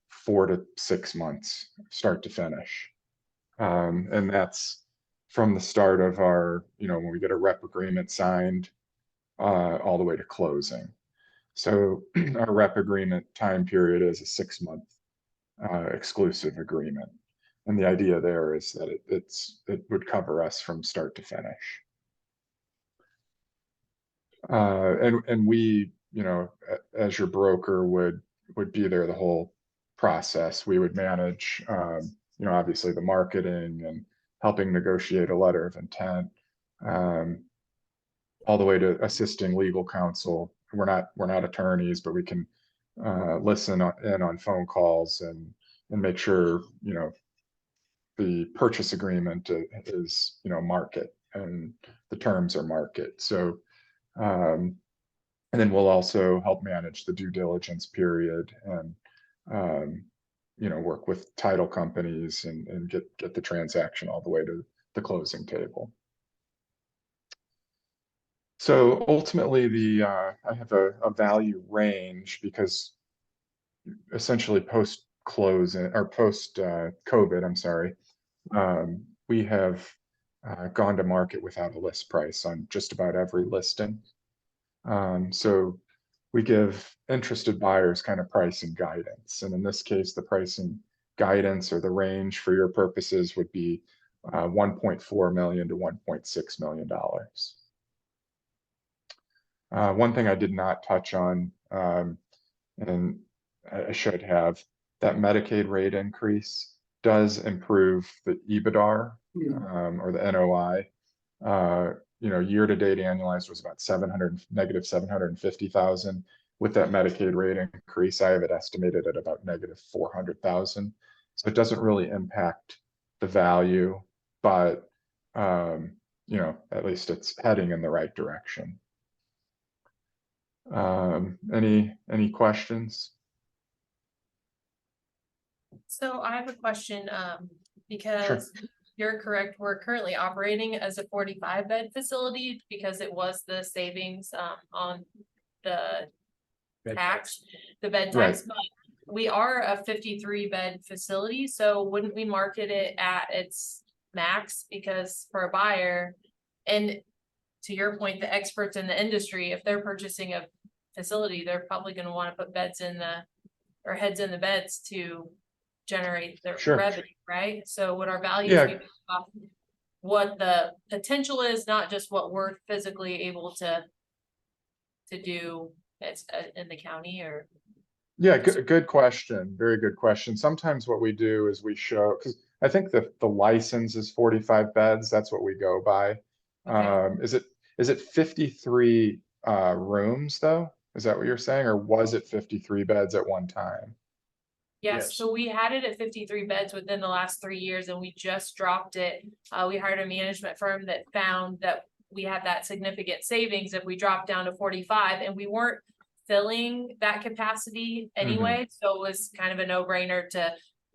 4 to 6 months, start to finish. And that's from the start of our, when we get a rep agreement signed, all the way to closing. So our rep agreement time period is a 6-month exclusive agreement. And the idea there is that it would cover us from start to finish. And we, as your broker would be there the whole process. We would manage, obviously the marketing and helping negotiate a letter of intent, all the way to assisting legal counsel. We're not attorneys, but we can listen in on phone calls and make sure, the purchase agreement is, market and the terms are market. So, and then we'll also help manage the due diligence period and, work with title companies and get the transaction all the way to the closing table. So ultimately, I have a value range because essentially post-closing or post-COVID, I'm sorry, we have gone to market without a list price on just about every listing. So we give interested buyers kind of pricing guidance. And in this case, the pricing guidance or the range for your purposes would be $1.4 million to $1.6 million. One thing I did not touch on, and I should have, that Medicaid rate increase does improve the EBITDAR or the NOI. Year-to-date annualized was about negative 750,000. With that Medicaid rate increase, I have it estimated at about negative 400,000. So it doesn't really impact the value, but at least it's heading in the right direction. Any questions? So I have a question, because you're correct, we're currently operating as a 45-bed facility because it was the savings on the tax, the bed Right. tax, but we are a 53-bed facility, so wouldn't we market it at its max? Because for a buyer, and to your point, the experts in the industry, if they're purchasing a facility, they're probably gonna wanna put beds in or heads in the beds to generate their Sure. revenue, right? So would our values Yeah. be based off what the potential is, not just what we're physically able to do in the county, or? Yeah, good question. Very good question. Sometimes what we do is we show, because I think the license is 45 beds. That's what we go by. Okay. Is it 53 rooms though? Is that what you're saying, or was it 53 beds at one time? Yes, so we had it at 53 beds within the last 3 years, and we just dropped it. We hired a management firm that found that we had that significant savings if we dropped down to 45, and we weren't filling that capacity anyway, so it was kind of a no-brainer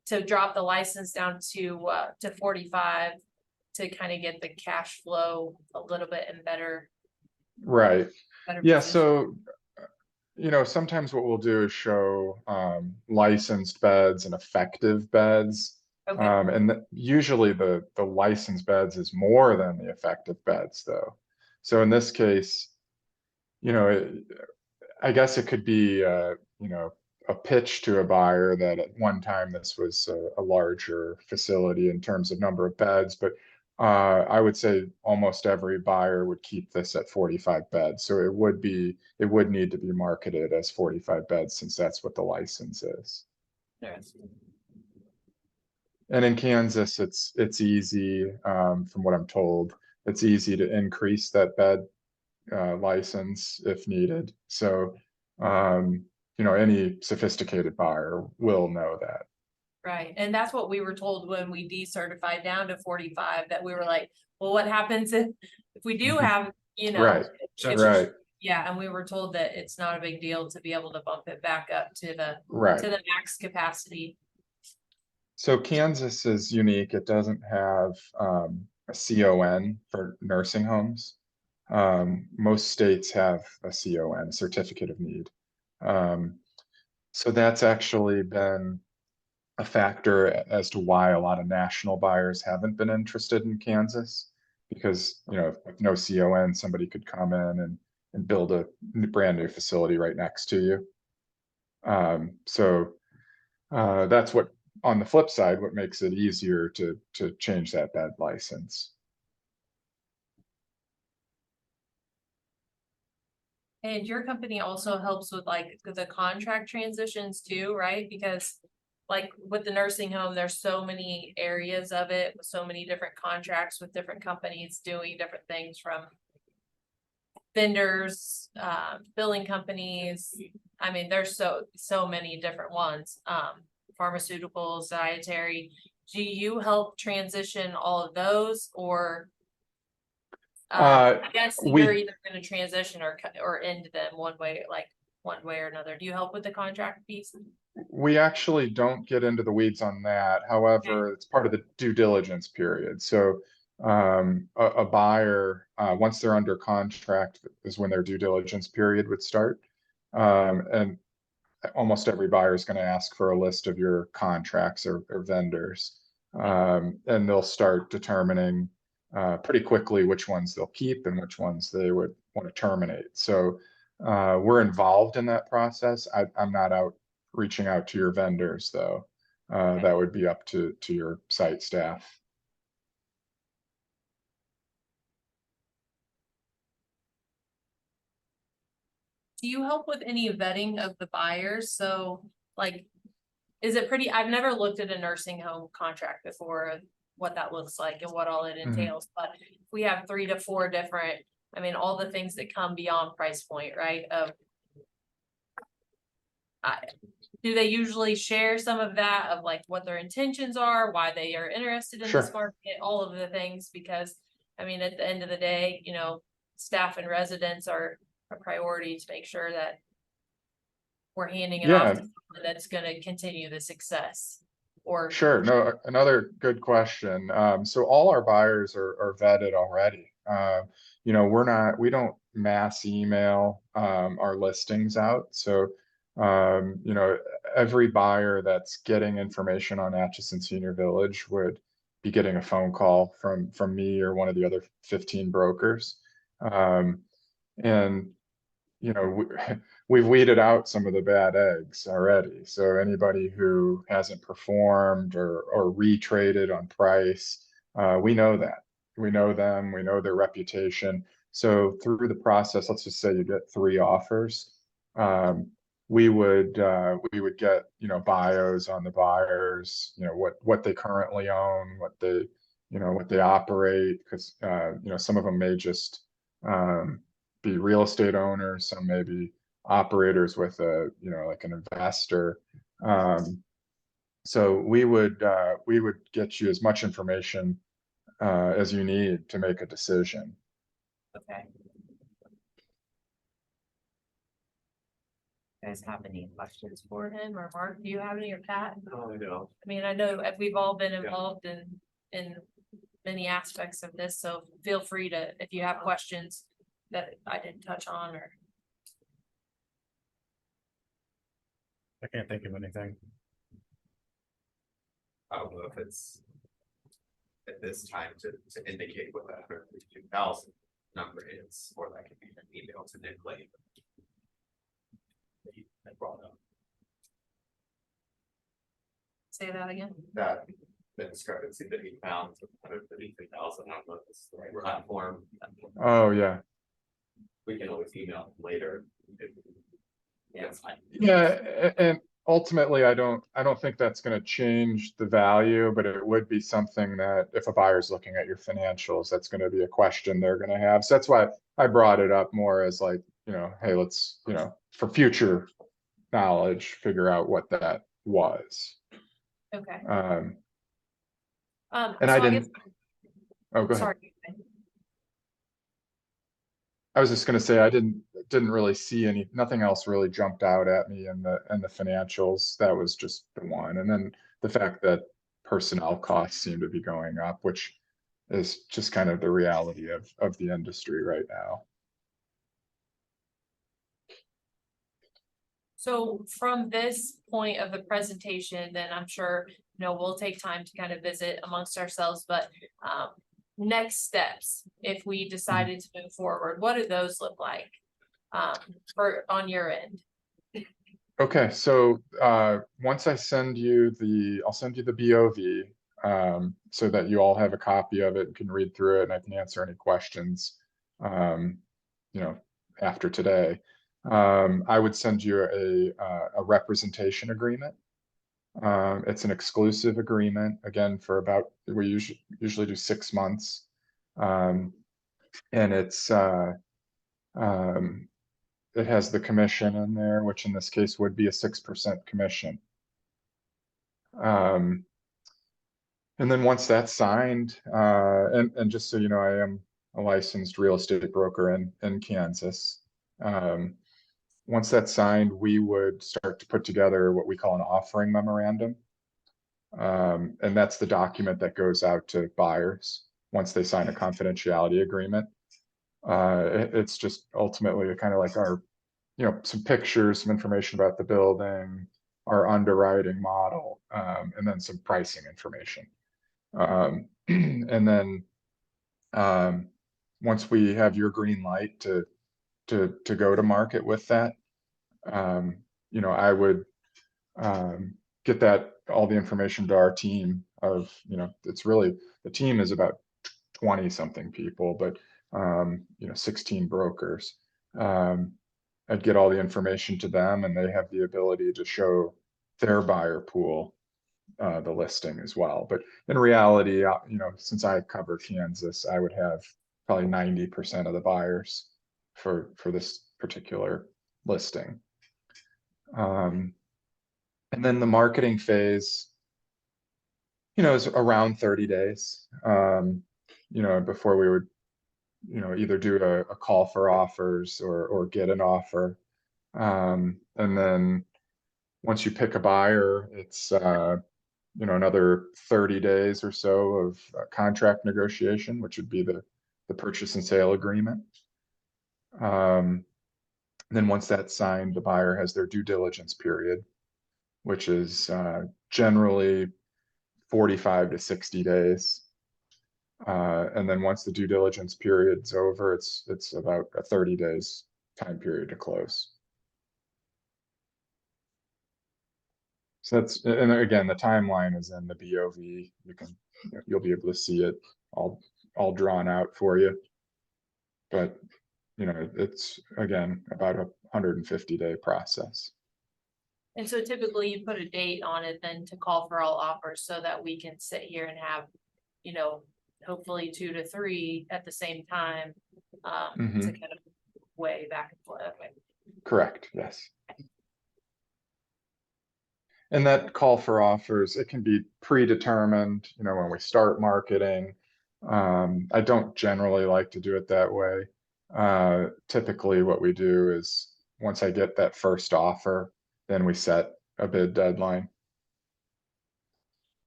to drop the license down to 45 to kind of get the cash flow a little bit in better Right. Yeah, position. so sometimes what we'll do is show licensed beds and effective beds. Okay. And usually the licensed beds is more than the effective beds though. So in this case, I guess it could be a pitch to a buyer that at one time this was a larger facility in terms of number of beds, but I would say almost every buyer would keep this at 45 beds. So it would need to be marketed as 45 beds since that's what the license is. Interesting. And in Kansas, it's easy, from what I'm told, it's easy to increase that bed license if needed. So, any sophisticated buyer will know that. Right, and that's what we were told when we decertified down to 45, that we were like, well, what happens if we do have, Right, if- right, yeah, and we were told that it's not a big deal to be able to bump it back up to the right. max capacity. So Kansas is unique. It doesn't have a CON for nursing homes. Most states have a CON, certificate of need. So that's actually been a factor as to why a lot of national buyers haven't been interested in Kansas, because with no CON, somebody could come in and build a brand new facility right next to you. So that's what, on the flip side, what makes it easier to change that bed license. And your company also helps with like the contract transitions too, right? Because like with the nursing home, there's so many areas of it, with so many different contracts with different companies doing different things, from vendors, billing companies. I mean, there's so many different ones, pharmaceuticals, dietary. Do you help transition all of those, or I guess you're either gonna transition or end them one way or another. Do you help with the contract piece? We actually don't get into the weeds on that. However, it's part of the due diligence period. So a buyer, once they're under contract, is when their due diligence period would start. And almost every buyer is going to ask for a list of your contracts or vendors. And they'll start determining pretty quickly which ones they'll keep and which ones they would want to terminate. So we're involved in that process. I'm not out reaching out to your vendors though. That would be up to your site staff. Do you help with any vetting of the buyers? So like, is it pretty, I've never looked at a nursing home contract before, what that looks like and what all it entails, but if we have 3 to 4 different, I mean, all the things that come beyond price point, right? Do they usually share some of that, of like what their intentions are, why they are interested in this market, all of the things? Because I mean, at the end of the day, staff and residents are a priority to make sure that we're handing it off to someone that's going to continue the success. Or Sure. No, another good question. So all our buyers are vetted already. We don't mass email our listings out. So You know, every buyer that's getting information on Atchison Senior Village would be getting a phone call from me or one of the other 15 brokers. And you know, we've weeded out some of the bad eggs already. So anybody who hasn't performed or retraded on price, we know that. We know them, we know their reputation. So through the process, let's just say you get 3 offers. We would get, you know, bios on the buyers, you know, what they currently own, what they, you know, what they operate, because you know, some of them may just be real estate owners, some may be operators with a, you know, like an investor. So we would get you as much information as you need to make a decision. Okay. You guys have any questions for him, or Mark, do you have any, or Pat? Oh, I know. I mean, I know we've all been involved in many aspects of this, so feel free to, if you have questions that I didn't touch on, or. I can't think of anything. I don't know if it's at this time to indicate what that 152,000 number is, or that could be an email to Nick Lane. That brought up Say that again. that the discrepancy that he found with 153,000 on the right platform. Oh, yeah. We can always email him later. Yes, Yeah, and ultimately, I don't think that's going to change the value, but it would be something that if a buyer's looking at your financials, that's going to be a question they're going to have. So that's why I brought it up more as like, you know, hey, let's, you know, for future knowledge, figure out what that was. Okay. And So I guess- didn't. Oh, go ahead. Sorry. I was just going to say I didn't really see nothing else really jumped out at me in the financials. That was just the one, and then the fact that personnel costs seem to be going up, which is just kind of the reality of the industry right now. So from this point of the presentation, then I'm sure, you know, we'll take time to kind of visit amongst ourselves, but next steps, if we decided to move forward, what do those look like for on your end? Okay, so once I send you I'll send you the BOV so that you all have a copy of it and can read through it, and I can answer any questions, you know, after today. I would send you a representation agreement. It's an exclusive agreement, again, for about, we usually do 6 months. And it has the commission in there, which in this case would be a 6% commission. And then once that's signed, and just so you know, I am a licensed real estate broker in Kansas. Once that's signed, we would start to put together what we call an offering memorandum. And that's the document that goes out to buyers once they sign a confidentiality agreement. It's just ultimately kind of like our, you know, some pictures, some information about the building, our underwriting model, and then some pricing information. And then once we have your green light to go to market with that, you know, I would get all the information to our team of, you know, it's really, the team is about 20 something people, but you know, 16 brokers. I'd get all the information to them, and they have the ability to show their buyer pool the listing as well. But in reality, you know, since I cover Kansas, I would have probably 90% of the buyers for this particular listing. And then the marketing phase, you know, is around 30 days, you know, before we would, you know, either do a call for offers or get an offer. And then once you pick a buyer, it's, you know, another 30 days or so of contract negotiation, which would be the purchase and sale agreement. Then once that's signed, the buyer has their due diligence period, which is generally 45 to 60 days. And then once the due diligence period's over, it's about a 30 days time period to close. So that's, and again, the timeline is in the BOV. You'll be able to see it all drawn out for you. But, it's again, about a 150-day process. And so typically you put a date on it then to call for all offers so that we can sit here and have, hopefully 2 to 3 at the same time. To kind of way back and forth. Correct, yes. And that call for offers, it can be predetermined, when we start marketing. I don't generally like to do it that way. Typically what we do is once I get that first offer, then we set a bid deadline.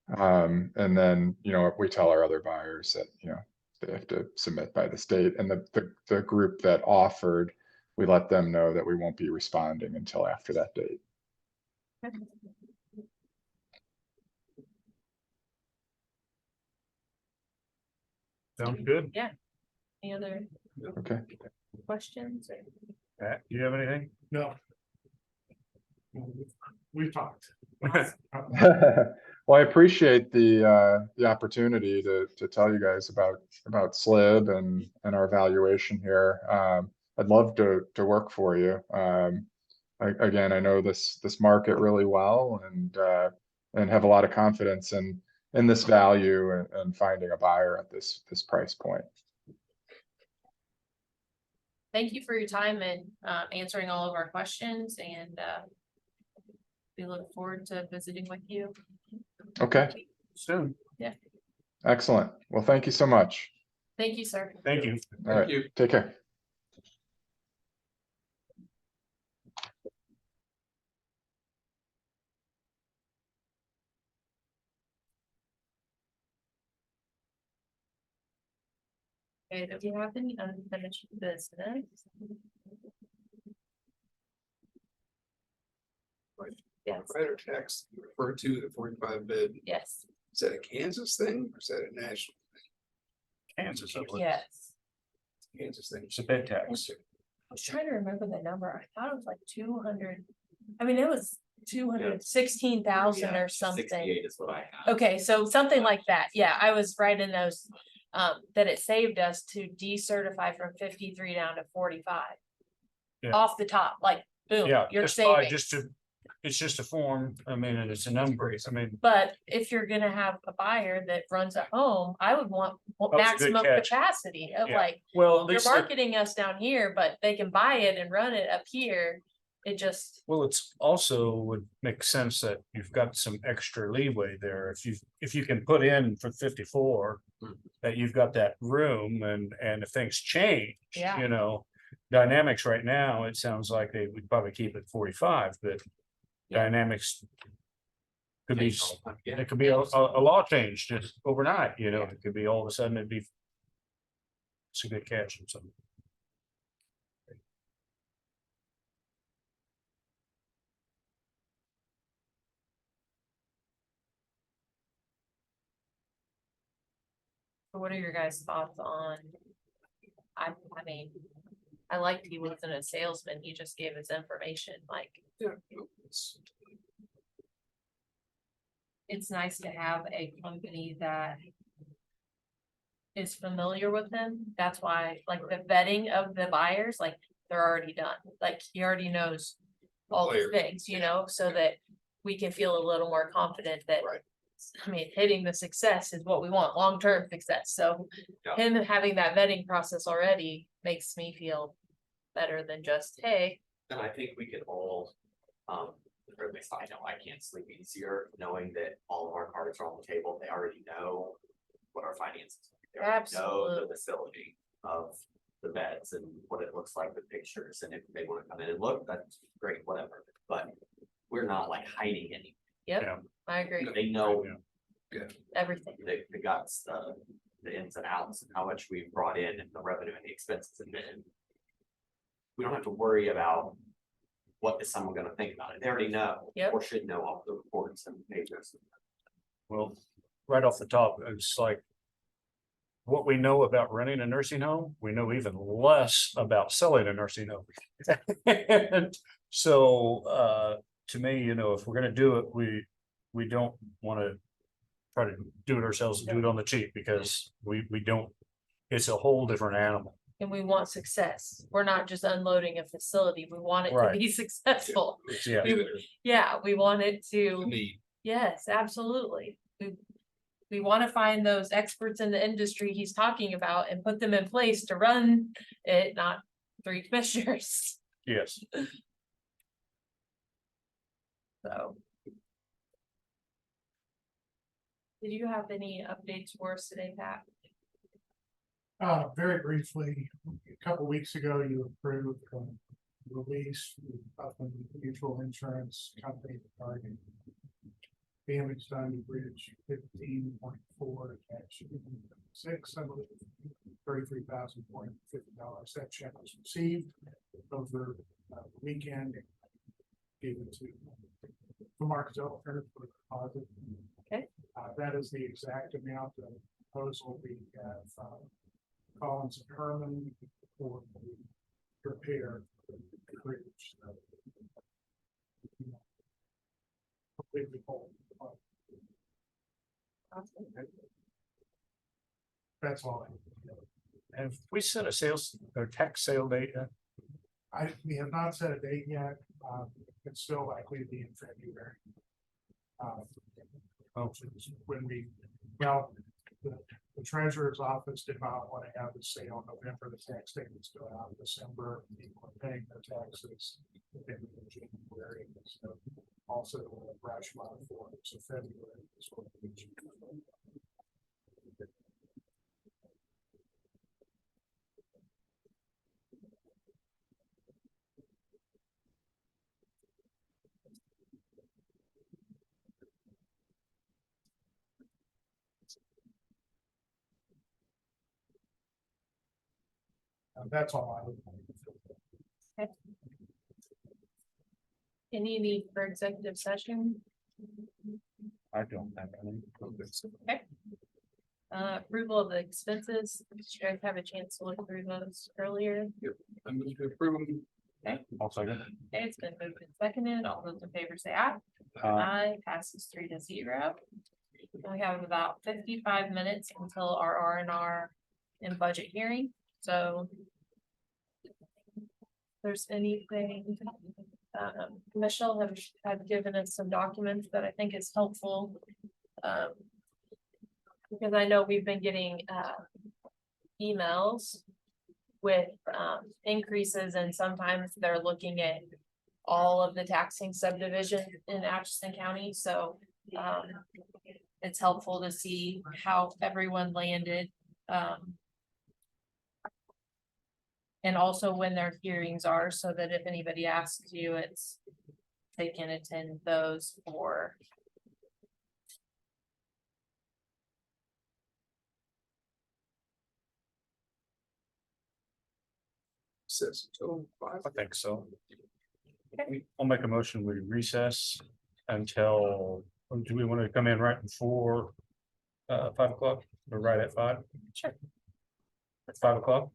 And then, we tell our other buyers that, they have to submit by this date. And the group that offered, we let them know that we won't be responding until after that date. Sounds good. Yeah. Any other Okay. questions? Pat, do you have anything? No. We talked. Well, I appreciate the opportunity to tell you guys about SLIB and our valuation here. I'd love to work for you. Again, I know this market really well and have a lot of confidence in this value and finding a buyer at this price point. Thank you for your time and answering all of our questions, and we look forward to visiting with you. Okay. Soon. Yeah. Excellent. Well, thank you so much. Thank you, sir. Thank you. All right. you. Take care. Okay, do we have any unfinished business? Yes, Writer text refer to the 45 bid. yes, Is that a Kansas thing or is that a national Kansas. yes. Kansas thing? It's a bid tax. I was trying to remember the number. I thought it was like 200. I mean, it was 216,000 or something. 68 is what I have. Okay, so something like that. Yeah, I was right in those, that it saved us to decertify from 53 down to 45. Yeah. Off the top, like, boom, Yeah, you're just by, saving. it's just a form. I mean, and it's a number. I mean, But if you're gonna have a buyer that runs a home, I would want That's a good maximum catch. capacity of Yeah. like, well, at you're least, marketing us down here, but they can buy it and run it up here. It just, well, it's also would make sense that you've got some extra leeway there. If you can put in for 54, that you've got that room and if things change, Yeah. Dynamics right now, it sounds like they would probably keep it 45, but dynamics could be, Yeah. it could be a law change just overnight, it could be all of a sudden it'd be. It's a good catch or something. what are your guys' thoughts on? I mean, I liked he wasn't a salesman, he just gave his information, like, Yeah. it's nice to have a company that is familiar with them. That's why, like, the vetting of the buyers, like, they're already done. Like, he already knows all the Players. things, so that we can feel a little more confident that, Right. I mean, hitting the success is what we want, long-term success. So Yeah. him having that vetting process already makes me feel better than just, hey, And I think we could all, or at least I know I can't sleep easier knowing that all of our cards are on the table. They already know what our finances are. They already know Absolutely. the facility of the beds and what it looks like with pictures. And if they want to come in and look, that's great, whatever. But we're not like hiding anything. yep, Yeah. I agree, They know everything. the guts, the ins and outs and how much we've brought in and the revenue and the expenses and then. we don't have to worry about what is someone gonna think about it. They already know. Yep. Or should know all the reports and papers. Well, right off the top, it's like. What we know about renting a nursing home, we know even less about selling a nursing home. And so, to me, you know, if we're gonna do it, we don't wanna. Try to do it ourselves and do it on the cheap, because we don't, it's a whole different animal. And we want success. We're not just unloading a facility. We want it to Right. be successful. Yeah, Yeah, we want it to, Need. yes, absolutely. We want to find those experts in the industry he's talking about and put them in place to run it, not 3 commissioners. yes. So. Did you have any updates for us today, Pat? Very briefly, a couple weeks ago, you approved release of the mutual insurance company regarding damage done to bridge 15.4-6, I believe, $33,450. That check was received over the weekend. Gave it to Mark Zelter for deposit. Okay. That is the exact amount of proposal we have. Collins and Herman for the repair. of the bridge. So, completely whole. That's all. Have we set a sales or tax sale date yet? We have not set a date yet. It's still likely to be in February. When we, well, the treasurer's office did not want to have the sale in November. The tax statements go out in December. People are paying their taxes in January. So also a brush month for it. So February is what we choose. That's all I would. Okay. Any need for executive session? I don't have any. Okay. Approval of the expenses. Did you guys have a chance to look through those earlier? I'm going to approve them. I'll second. Okay, it's been moved and seconded. All those in favor say aye. Aye, passes 3-0. We have about 55 minutes until our R&R and budget hearing, so. If there's anything, Michelle have given us some documents that I think is helpful. Because I know we've been getting emails with increases, and sometimes they're looking at all of the taxing subdivision in Atchison County, so it's helpful to see how everyone landed. And also when their hearings are, so that if anybody asks you, they can attend those for. I think so. I'll make a motion, we recess until, do we want to come in right before 5 o'clock or right at 5? Sure. At 5 o'clock?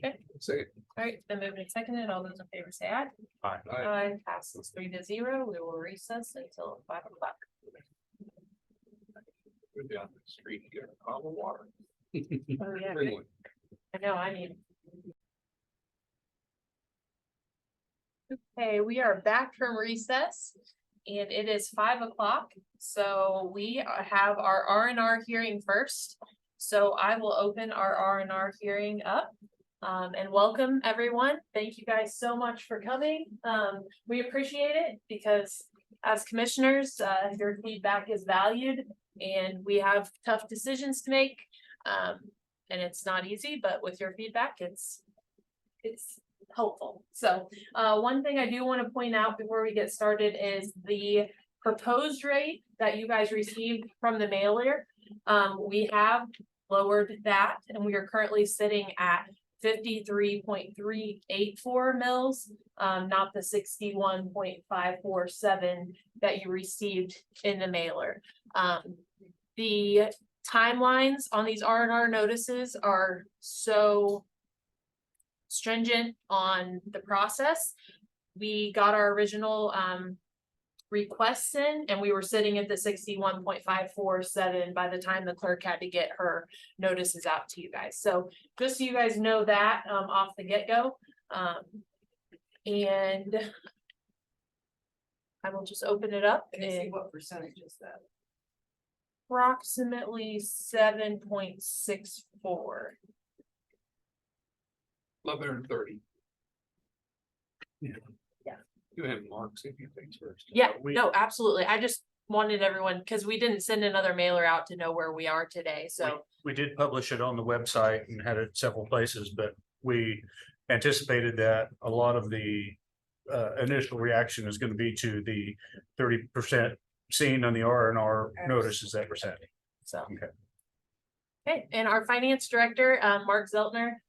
Okay, Say, all right, then moved and seconded. All those in favor say aye. Aye. Aye, passes 3-0. We will recess until 5 o'clock. go down the street and get a bottle of water. Oh, yeah, Bring good. one. I know, I need. Okay, we are back from recess and it is 5 o'clock. So we have our R&R hearing first. So I will open our R&R hearing up. And welcome everyone. Thank you guys so much for coming. We appreciate it because as commissioners, your feedback is valued and we have tough decisions to make. And it's not easy, but with your feedback, it's helpful. So one thing I do want to point out before we get started is the proposed rate that you guys received from the mailer. We have lowered that and we are currently sitting at 53.384 mils, not the 61.547 that you received in the mailer. The timelines on these R&R notices are so stringent on the process. We got our original requests in and we were sitting at the 61.547 by the time the clerk had to get her notices out to you guys. So just so you guys know that off the get-go. And I will just open it up Can you see and what percentage is that? approximately 7.64. 1130. Yeah. Yeah. You have Mark, see if you think first. Yeah, We- no, absolutely. I just wanted everyone, because we didn't send another mailer out to know where we are today, so. We did publish it on the website and had it several places, but we anticipated that a lot of the initial reaction is going to be to the 30% seen on the R&R notices that were sent. So. Okay. Okay, and our finance director, Mark Zeltner,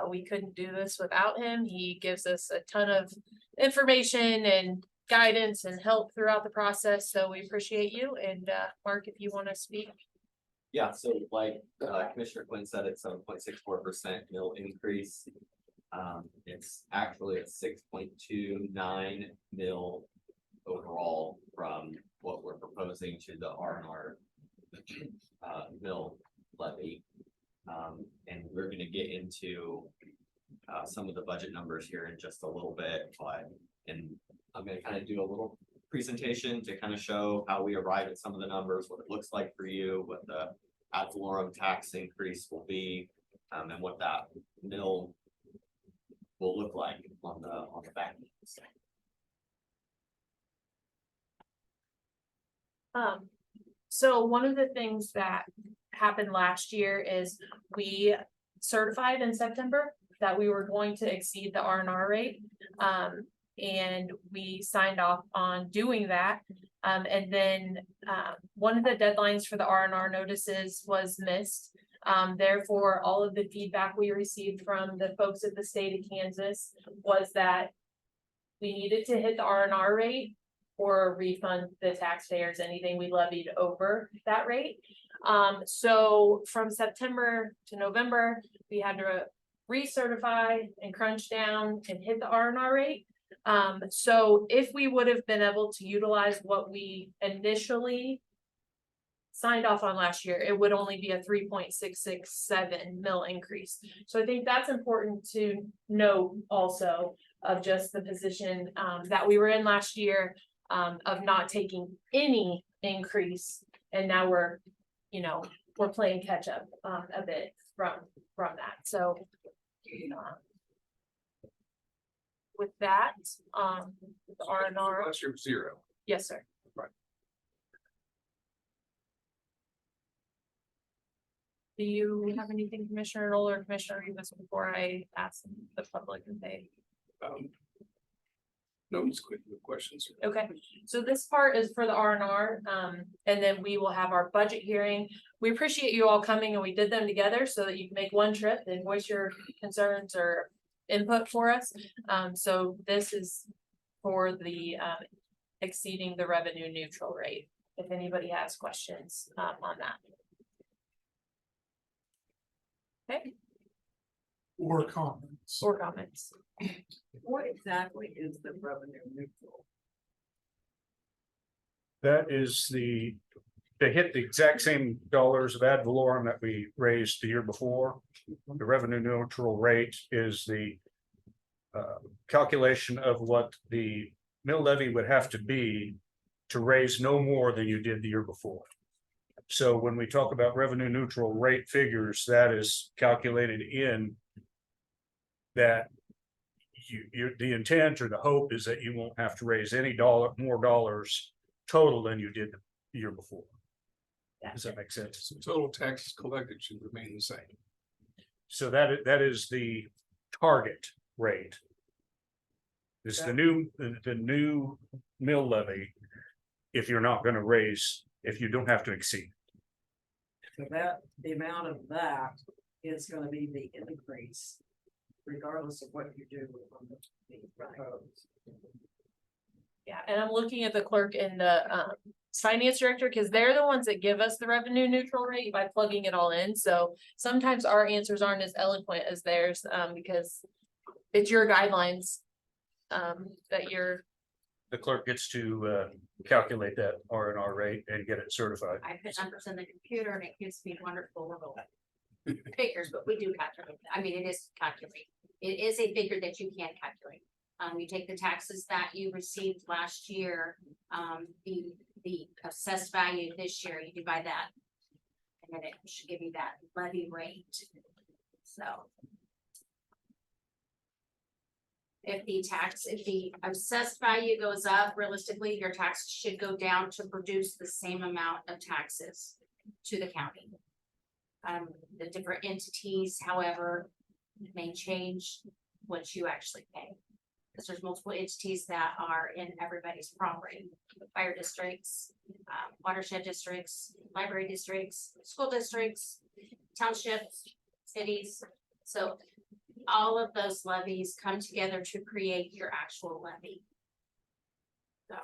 we couldn't do this without him. He gives us a ton of information and guidance and help throughout the process, so we appreciate you. And Mark, if you want to speak. Yeah, so like Commissioner Quinn said, it's 7.64% mill increase. It's actually a 6.29 mill overall from what we're proposing to the R&R mill levy. And we're gonna get into some of the budget numbers here in just a little bit, and I'm gonna kind of do a little presentation to kind of show how we arrive at some of the numbers, what it looks like for you, what the ad valorem tax increase will be, and what that mill will look like on the back. So one of the things that happened last year is we certified in September that we were going to exceed the R&R rate. And we signed off on doing that. And then one of the deadlines for the R&R notices was missed. Therefore, all of the feedback we received from the folks at the state of Kansas was that we needed to hit the R&R rate or refund the taxpayers anything we levied over that rate. So from September to November, we had to recertify and crunch down and hit the R&R rate. So if we would have been able to utilize what we initially signed off on last year, it would only be a 3.667 mil increase. So I think that's important to note also of just the position that we were in last year of not taking any increase. And now we're, we're playing catch up a bit from that. So with that, the R&R. Last year was 0. Yes, sir. Right. Do you have anything, Commissioner Knoll or Commissioner Rivas, before I ask the public if they? No, it's quick questions. Okay, so this part is for the R&R, and then we will have our budget hearing. We appreciate you all coming, and we did them together so that you can make one trip and voice your concerns or input for us. So this is for the exceeding the revenue neutral rate, if anybody has questions on that. Okay, Or comments. or comments. What exactly is the revenue neutral? That is they hit the exact same dollars of ad valorem that we raised the year before. The revenue neutral rate is the calculation of what the mill levy would have to be to raise no more than you did the year before. So when we talk about revenue neutral rate figures, that is calculated in that the intent or the hope is that you won't have to raise any more dollars total than you did the year before. Does that make sense? So total taxes collected should remain the same. So that is the target rate. It's the new mill levy. If you're not going to raise, if you don't have to exceed. So that, the amount of that is gonna be the increase regardless of what you do. Yeah, and I'm looking at the clerk and the finance director, because they're the ones that give us the revenue neutral rate by plugging it all in. So sometimes our answers aren't as eloquent as theirs, because it's your guidelines. That you're, The clerk gets to calculate that R&R rate and get it certified. I put numbers in the computer and it gives me wonderful little figures, but we do calculate. I mean, it is calculate. It is a figure that you can calculate. You take the taxes that you received last year, the assessed value this year, you divide that. And then it should give you that levy rate. So. If the assessed value goes up, realistically, your taxes should go down to produce the same amount of taxes to the county. The different entities, however, may change what you actually pay. Because there's multiple entities that are in everybody's property, fire districts, watershed districts, library districts, school districts, townships, cities. So all of those levies come together to create your actual levy. So.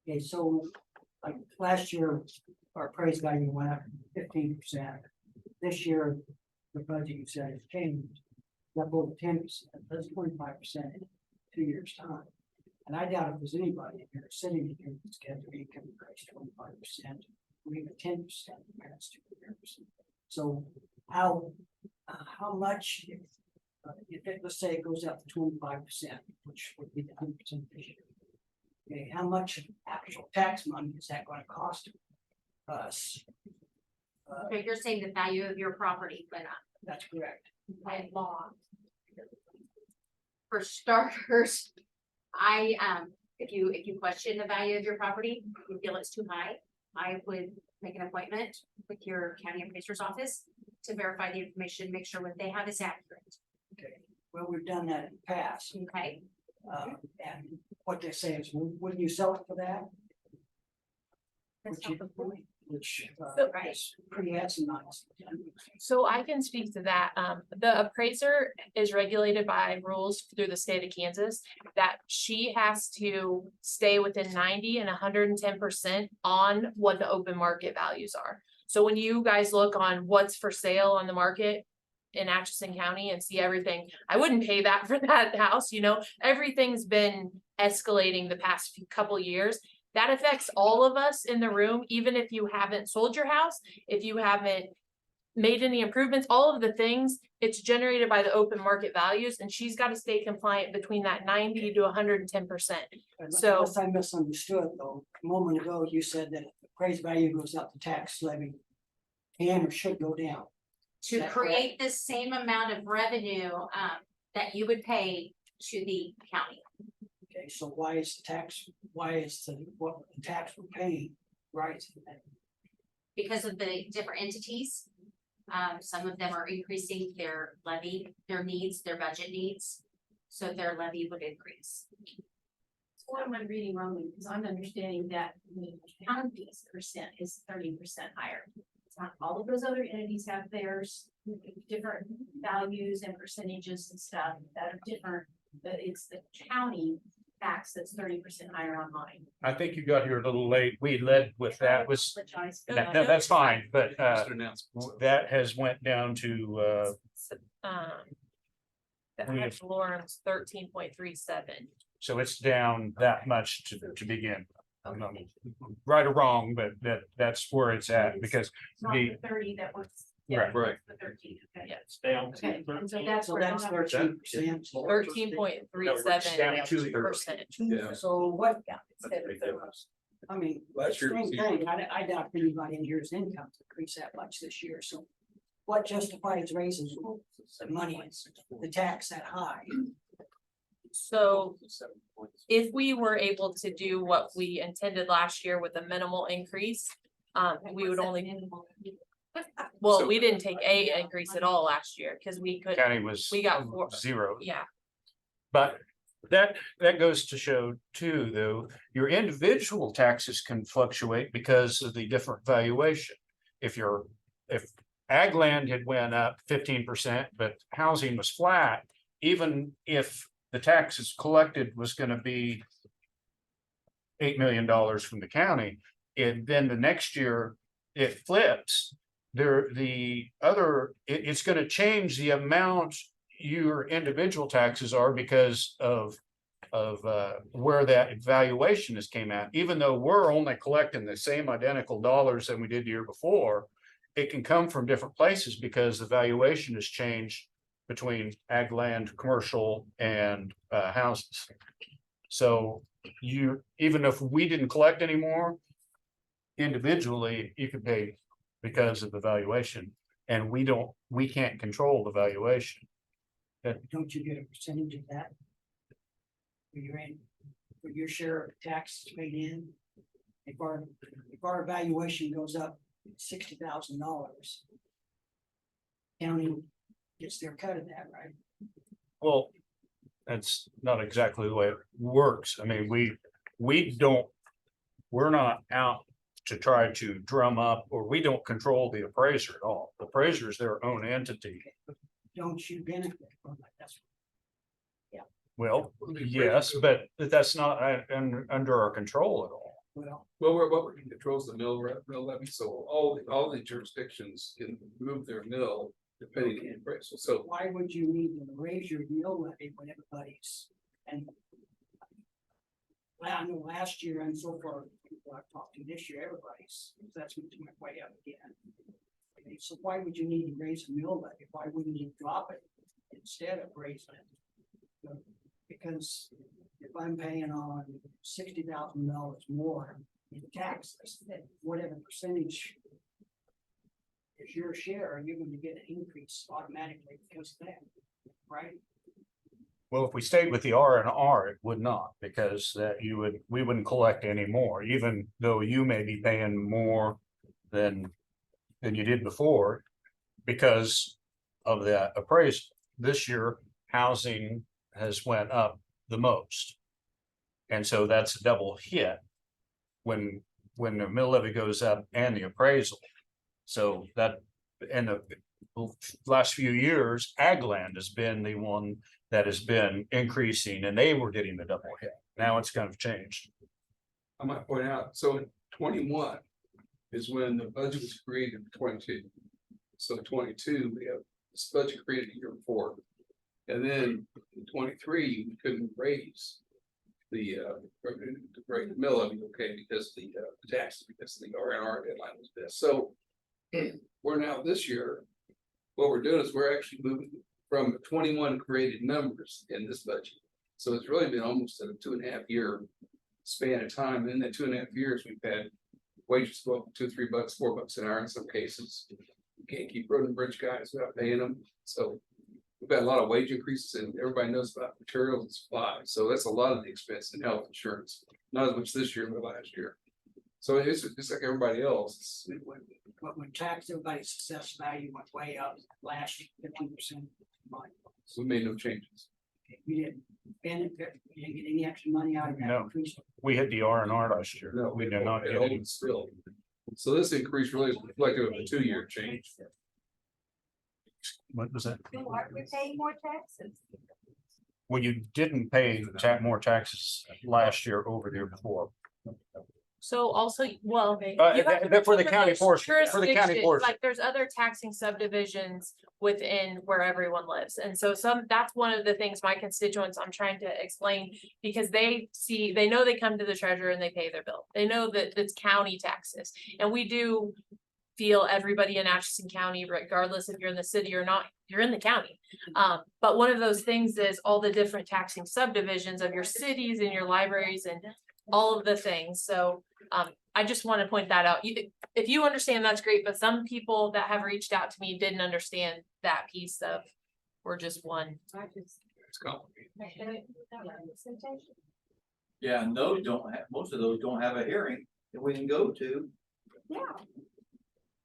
Okay, so like last year, our appraised value went up 15%. This year, the budget you said has changed, up over 10%, that's 25% in 2 years' time. And I doubt if there's anybody in here sitting in here that's got their income increase 25%, or even 10% in the past 2 years. So how much, if it, let's say it goes up to 25%, which would be the 100% this year. Okay, how much actual tax money is that going to cost us? So you're saying the value of your property went up That's correct. by law. For starters, if you question the value of your property, you feel it's too high, I would make an appointment with your county appraiser's office to verify the information, make sure what they have is accurate. Okay, well, we've done that in the past. Okay, And what they say is, wouldn't you sell it for that? that's Which not you- the point. Which Right. is pretty asinine. so I can speak to that. The appraiser is regulated by rules through the state of Kansas that she has to stay within 90 and 110% on what the open market values are. So when you guys look on what's for sale on the market in Atchison County and see everything, I wouldn't pay that for that house, everything's been escalating the past couple years. That affects all of us in the room, even if you haven't sold your house, if you haven't made any improvements, all of the things, it's generated by the open market values, and she's got to stay compliant between that 90 to 110%. So- Unless I misunderstood though, a moment ago, you said that if the appraised value goes up, the tax levy can or should go down. To That create the same amount of revenue, that you would pay to the county. Okay, so why is what the tax we're paying rising? Because of the different entities. Some of them are increasing their levy, their needs, their budget needs, so their levy would increase. What am I reading wrong? Because I'm understanding that the county's percent is 30% higher. It's not all of those other entities have theirs, different values and percentages and stuff that are different, but it's the county tax that's 30% higher on mine. I think you got here a little late. We led with that was, Apologize. no, that's fine, but Mr. Announcement. that has went down to The We ad have- valorem's 13.37. so it's down that much to begin. I'm not right or wrong, but that's where it's at because It's not the, the 30 that was. Right. Right. The 13, okay. Yeah. it's down Okay, and so that's So where. that's 13%. 13.37%. Yeah. So what, Instead of 30. I mean, Last year same was thing, I doubt anybody in here's income to increase that much this year, so. What justifies raising the money, the tax that high? So if we were able to do what we intended last year with a minimal increase, we would only, well, we didn't take a increase at all last year because we could, county was we got 4. zero. Yeah. But that goes to show too, though, your individual taxes can fluctuate because of the different valuation. If ag land had went up 15%, but housing was flat. Even if the taxes collected was gonna be $8 million from the county, then the next year it flips. It's gonna change the amount your individual taxes are because of where that valuation has came out. Even though we're only collecting the same identical dollars that we did the year before, it can come from different places because the valuation has changed between ag land, commercial, and houses. So even if we didn't collect anymore, individually, you could pay because of the valuation, and we can't control the valuation. Don't you get a percentage of that? For your share of taxes paid in? If our valuation goes up $60,000. County gets their cut of that, right? Well, that's not exactly the way it works. I mean, we're not out to try to drum up, or we don't control the appraiser at all. The appraiser is their own entity. Don't you benefit from it? That's. Well, yes, but that's not under our control at all. What controls the mill levy, so all the jurisdictions can move their mill depending on the appraisal, so. Why would you need to raise your mill levy when everybody's, and well, I know last year and so far, people I've talked to this year, that's went way up again. Okay, so why would you need to raise a mill levy? Why wouldn't you drop it instead of raising it? Because if I'm paying on $60,000 more in taxes, then whatever percentage is your share, you're going to get an increase automatically because of that, right? Well, if we stayed with the R&R, it would not, because we wouldn't collect any more, even though you may be paying more than you did before because of that appraisal. This year, housing has went up the most. And so that's a double hit when the mill levy goes up and the appraisal. So that, in the last few years, ag land has been the one that has been increasing, and they were getting the double hit. Now it's kind of changed. I might point out, so in 21 is when the budget was created in 22. So 22, we have this budget created a year before. And then in 23, we couldn't raise the mill levy, okay, because the taxes, because the R&R deadline was this. So we're now this year, what we're doing is we're actually moving from 21 created numbers in this budget. So it's really been almost a 2.5 year span of time. And in that 2.5 years, we've had wages go up $2, $3, $4 an hour in some cases. You can't keep road and bridge guys without paying them. So we've got a lot of wage increases, and everybody knows about materials and supplies. So that's a lot of the expense in health insurance, not as much this year, but last year. So it's like everybody else. When tax, everybody's assessed value went way up last year, 15%. So we made no changes. You didn't benefit, you didn't get any extra money out of that. No. Increase. We hit the R&R last year. No, We did not get it any. holds still. So this increase really is reflective of a 2-year change. What was that? Aren't we paying more taxes? Well, you didn't pay more taxes last year over the year before. So also, well. For the county portion, jurisdiction, like there's other taxing subdivisions within where everyone lives. And so that's one of the things my constituents I'm trying to explain, because they know they come to the treasurer and they pay their bill. They know that it's county taxes, and we do feel everybody in Atchison County, regardless if you're in the city or not, you're in the county. But one of those things is all the different taxing subdivisions of your cities and your libraries and all of the things. So I just want to point that out. If you understand, that's great, but some people that have reached out to me didn't understand that piece of we're just one. It's complicated. Yeah, and those don't have, most of those don't have a hearing that we can go to. Yeah.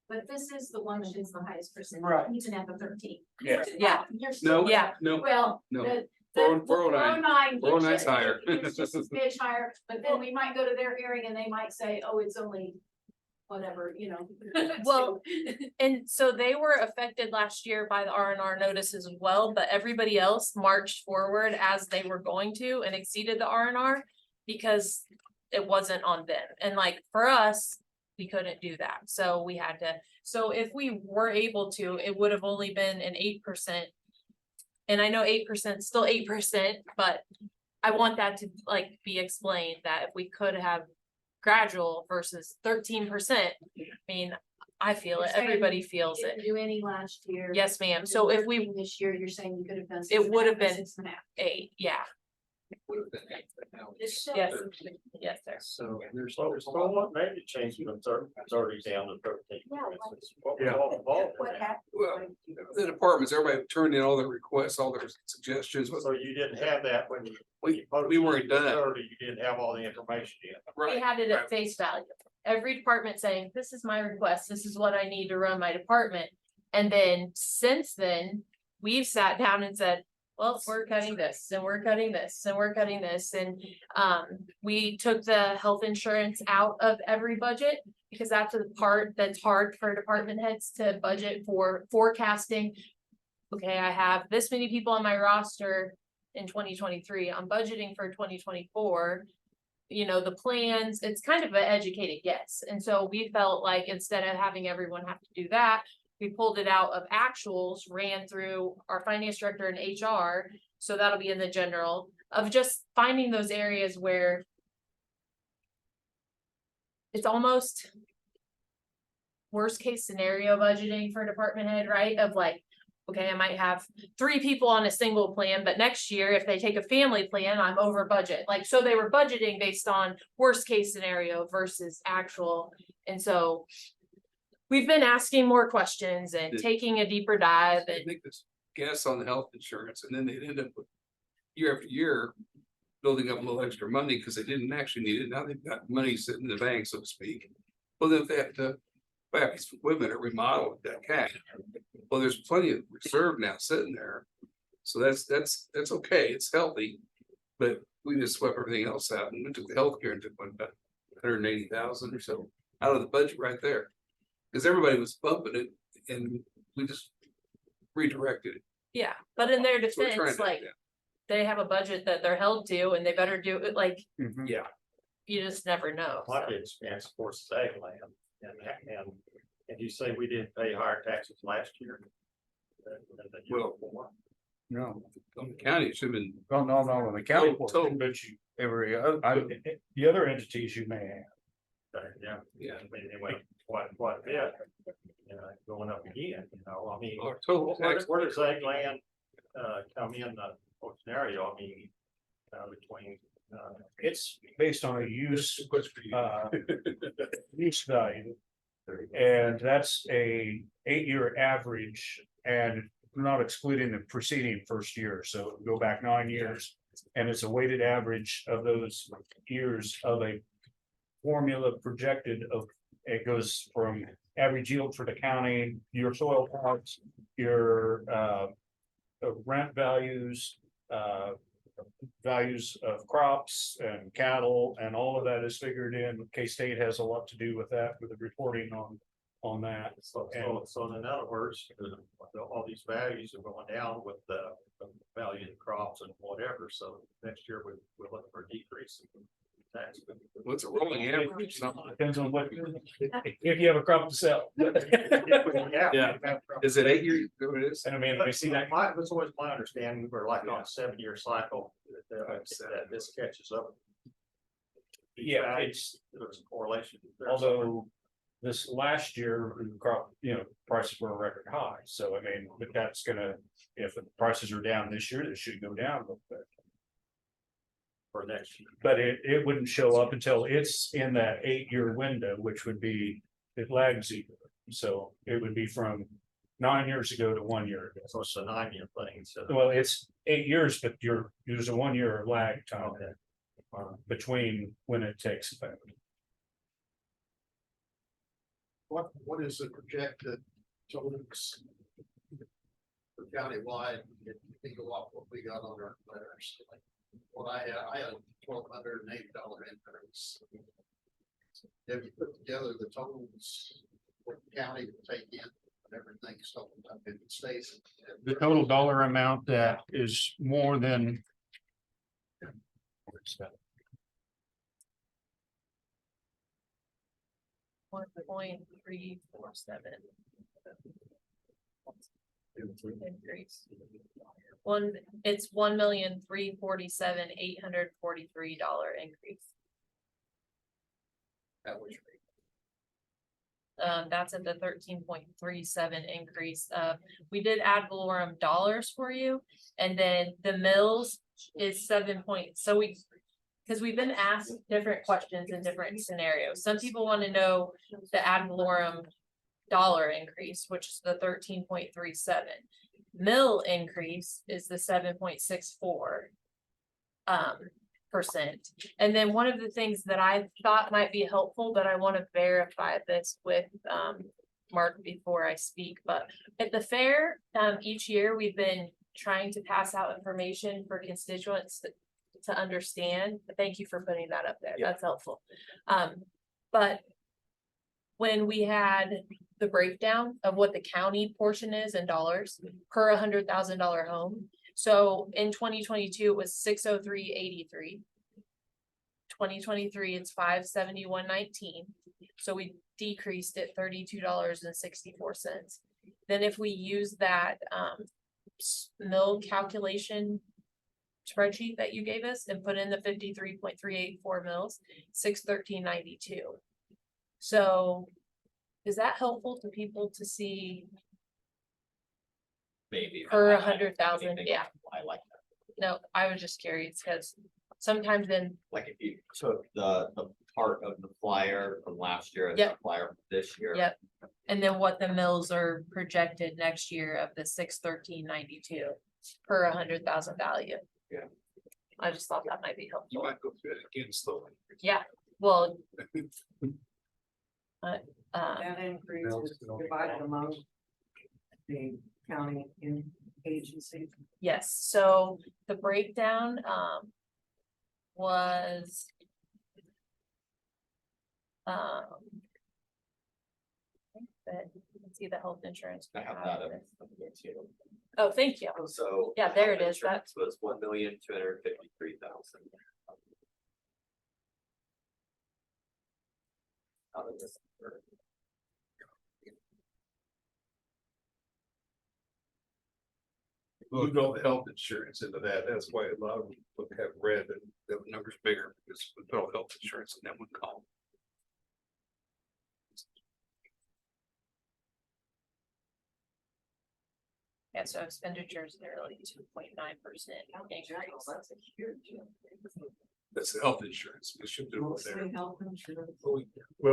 But this is the one that is the highest percentage. Right. He's an F of 13. Yeah. Yeah. You're No, Yeah. no, Well, no. the 409. 409 is higher. It's just a smidge higher, but then we might go to their hearing and they might say, oh, it's only whatever, you know. Well, and so they were affected last year by the R&R notices as well, but everybody else marched forward as they were going to and exceeded the R&R because it wasn't on them. And like for us, we couldn't do that. So we had to, so if we were able to, it would have only been an 8%. And I know 8% still 8%, but I want that to like be explained that if we could have gradual versus 13%, I mean, I feel it, everybody feels it. Didn't do any last year. Yes, ma'am. So if we, This year, you're saying you could have done. it would have been 6.5. 8, yeah, Would've been eight, but now it's- yes, yes, sir. So there's what made it change from 30 down to 13? Yeah, What was all involved in What that? happened? Well, the departments, everybody turned in all their requests, all their suggestions. So you didn't have that when you. We weren't done. 30, you didn't have all the information yet. We Right, had it at face value. Every department saying, this is my request, this is what I need to run my department. And then since then, we've sat down and said, well, we're cutting this and we're cutting this and we're cutting this. And we took the health insurance out of every budget because that's the part that's hard for department heads to budget for forecasting. Okay, I have this many people on my roster in 2023. I'm budgeting for 2024. You know, the plans, it's kind of an educated guess. And so we felt like instead of having everyone have to do that, we pulled it out of actuals, ran through our finance director and HR. So that'll be in the general of just finding those areas where it's almost worst case scenario budgeting for department head, right? Of like, okay, I might have 3 people on a single plan, but next year, if they take a family plan, I'm over budget. Like, so they were budgeting based on worst case scenario versus actual. And so we've been asking more questions and taking a deeper dive I and think this guess on the health insurance, and then they end up with year after year building up a little extra money because they didn't actually need it. Now they've got money sitting in the bank, so to speak. Well, then if they have to buy a piece of equipment or remodel with that cash, well, there's plenty of reserve now sitting there. So that's okay. It's healthy, but we just swept everything else out and went to the healthcare and took about 180,000 or so out of the budget right there. Because everybody was bumping it and we just redirected it. yeah, but in their So we're trying defense, to- like they have a budget that they're held to and they better do it. Like, Yeah. you just never know. My big expense, of course, is ag land, and you say we didn't pay higher taxes last year? The year Well, before? No, The county should have been. no, the county, Total. but you, the other entities you may have. Yeah. Yeah. I mean, it went quite a bit, going up again, you know, I mean. Our total tax- Where does ag land, come in the scenario, I mean, between, It's based on a use use value. And that's a 8-year average and not excluding the preceding first year. So go back 9 years. And it's a weighted average of those years of a formula projected of, it goes from average yield for the county, your soil types, your rent values, values of crops and cattle, and all of that is figured in. K-State has a lot to do with that, with the reporting on that. so in other words, all these values are going down with the value of the crops and whatever, so next year we're looking for a decrease in tax. What's a rolling average? Something. Depends on what, if you have a crop to sell. Yeah. Is it 8 years? What it is? And I mean, we see that. That's always my understanding, we're like on a 7-year cycle, that this catches up. Yeah, it's, There's a correlation. there. although this last year, crop, prices were record high. So I mean, but that's gonna, if the prices are down this year, it should go down a little bit. For next year. But it wouldn't show up until it's in that 8-year window, which would be, it lags either. So it would be from 9 years ago to 1 year ago. So it's a 9-year thing, so. Well, it's 8 years, but there's a 1 year lag time between when it takes effect. What is the projected totals for countywide, if you think of what we got on our letters? Like, what I had $1,280 increase. Have you put together the totals for the county to take in everything's totaled up in the states? The total dollar amount that is more than. 1.347. Increase. It's $1,347,843 increase. That was That's at the 13.37 increase. We did ad valorem dollars for you, and then the mills is 7 point, because we've been asked different questions in different scenarios. Some people want to know the ad valorem dollar increase, which is the 13.37. Mill increase is the 7.64 percent. And then one of the things that I thought might be helpful, but I want to verify this with Mark before I speak, but at the fair, each year we've been trying to pass out information for constituents to understand. Thank you for putting that up there. That's helpful. But when we had the breakdown of what the county portion is in dollars per $100,000 home. So in 2022, it was 603.83. 2023, it's 571.19. So we decreased it $32.64. Then if we use that mill calculation spreadsheet that you gave us and put in the 53.384 mills, 613.92. So is that helpful to people to see? Maybe. Per I- 100,000, anything yeah. I like that. No, I was just curious because sometimes then, Like if you took the part of the flyer from last year and the Yep. flyer from this year. yep. And then what the mills are projected next year of the 613.92 per 100,000 value. Yeah. I just thought that might be You helpful. might go through it again slowly. Yeah, well. That increase is divided among the county and agencies. Yes, so the breakdown was let's see the health insurance. I have that up here too. Oh, thank you. So. Yeah, there it health is. insurance Was 1,253,000. Out of this. Moved all the health insurance into that. That's why a lot of people have read that the number's bigger because we put all health insurance in that one column. Yeah, so expenditures, they're like 2.9% increase. That's a huge. That's the health insurance. We should do it there. Health insurance. Well,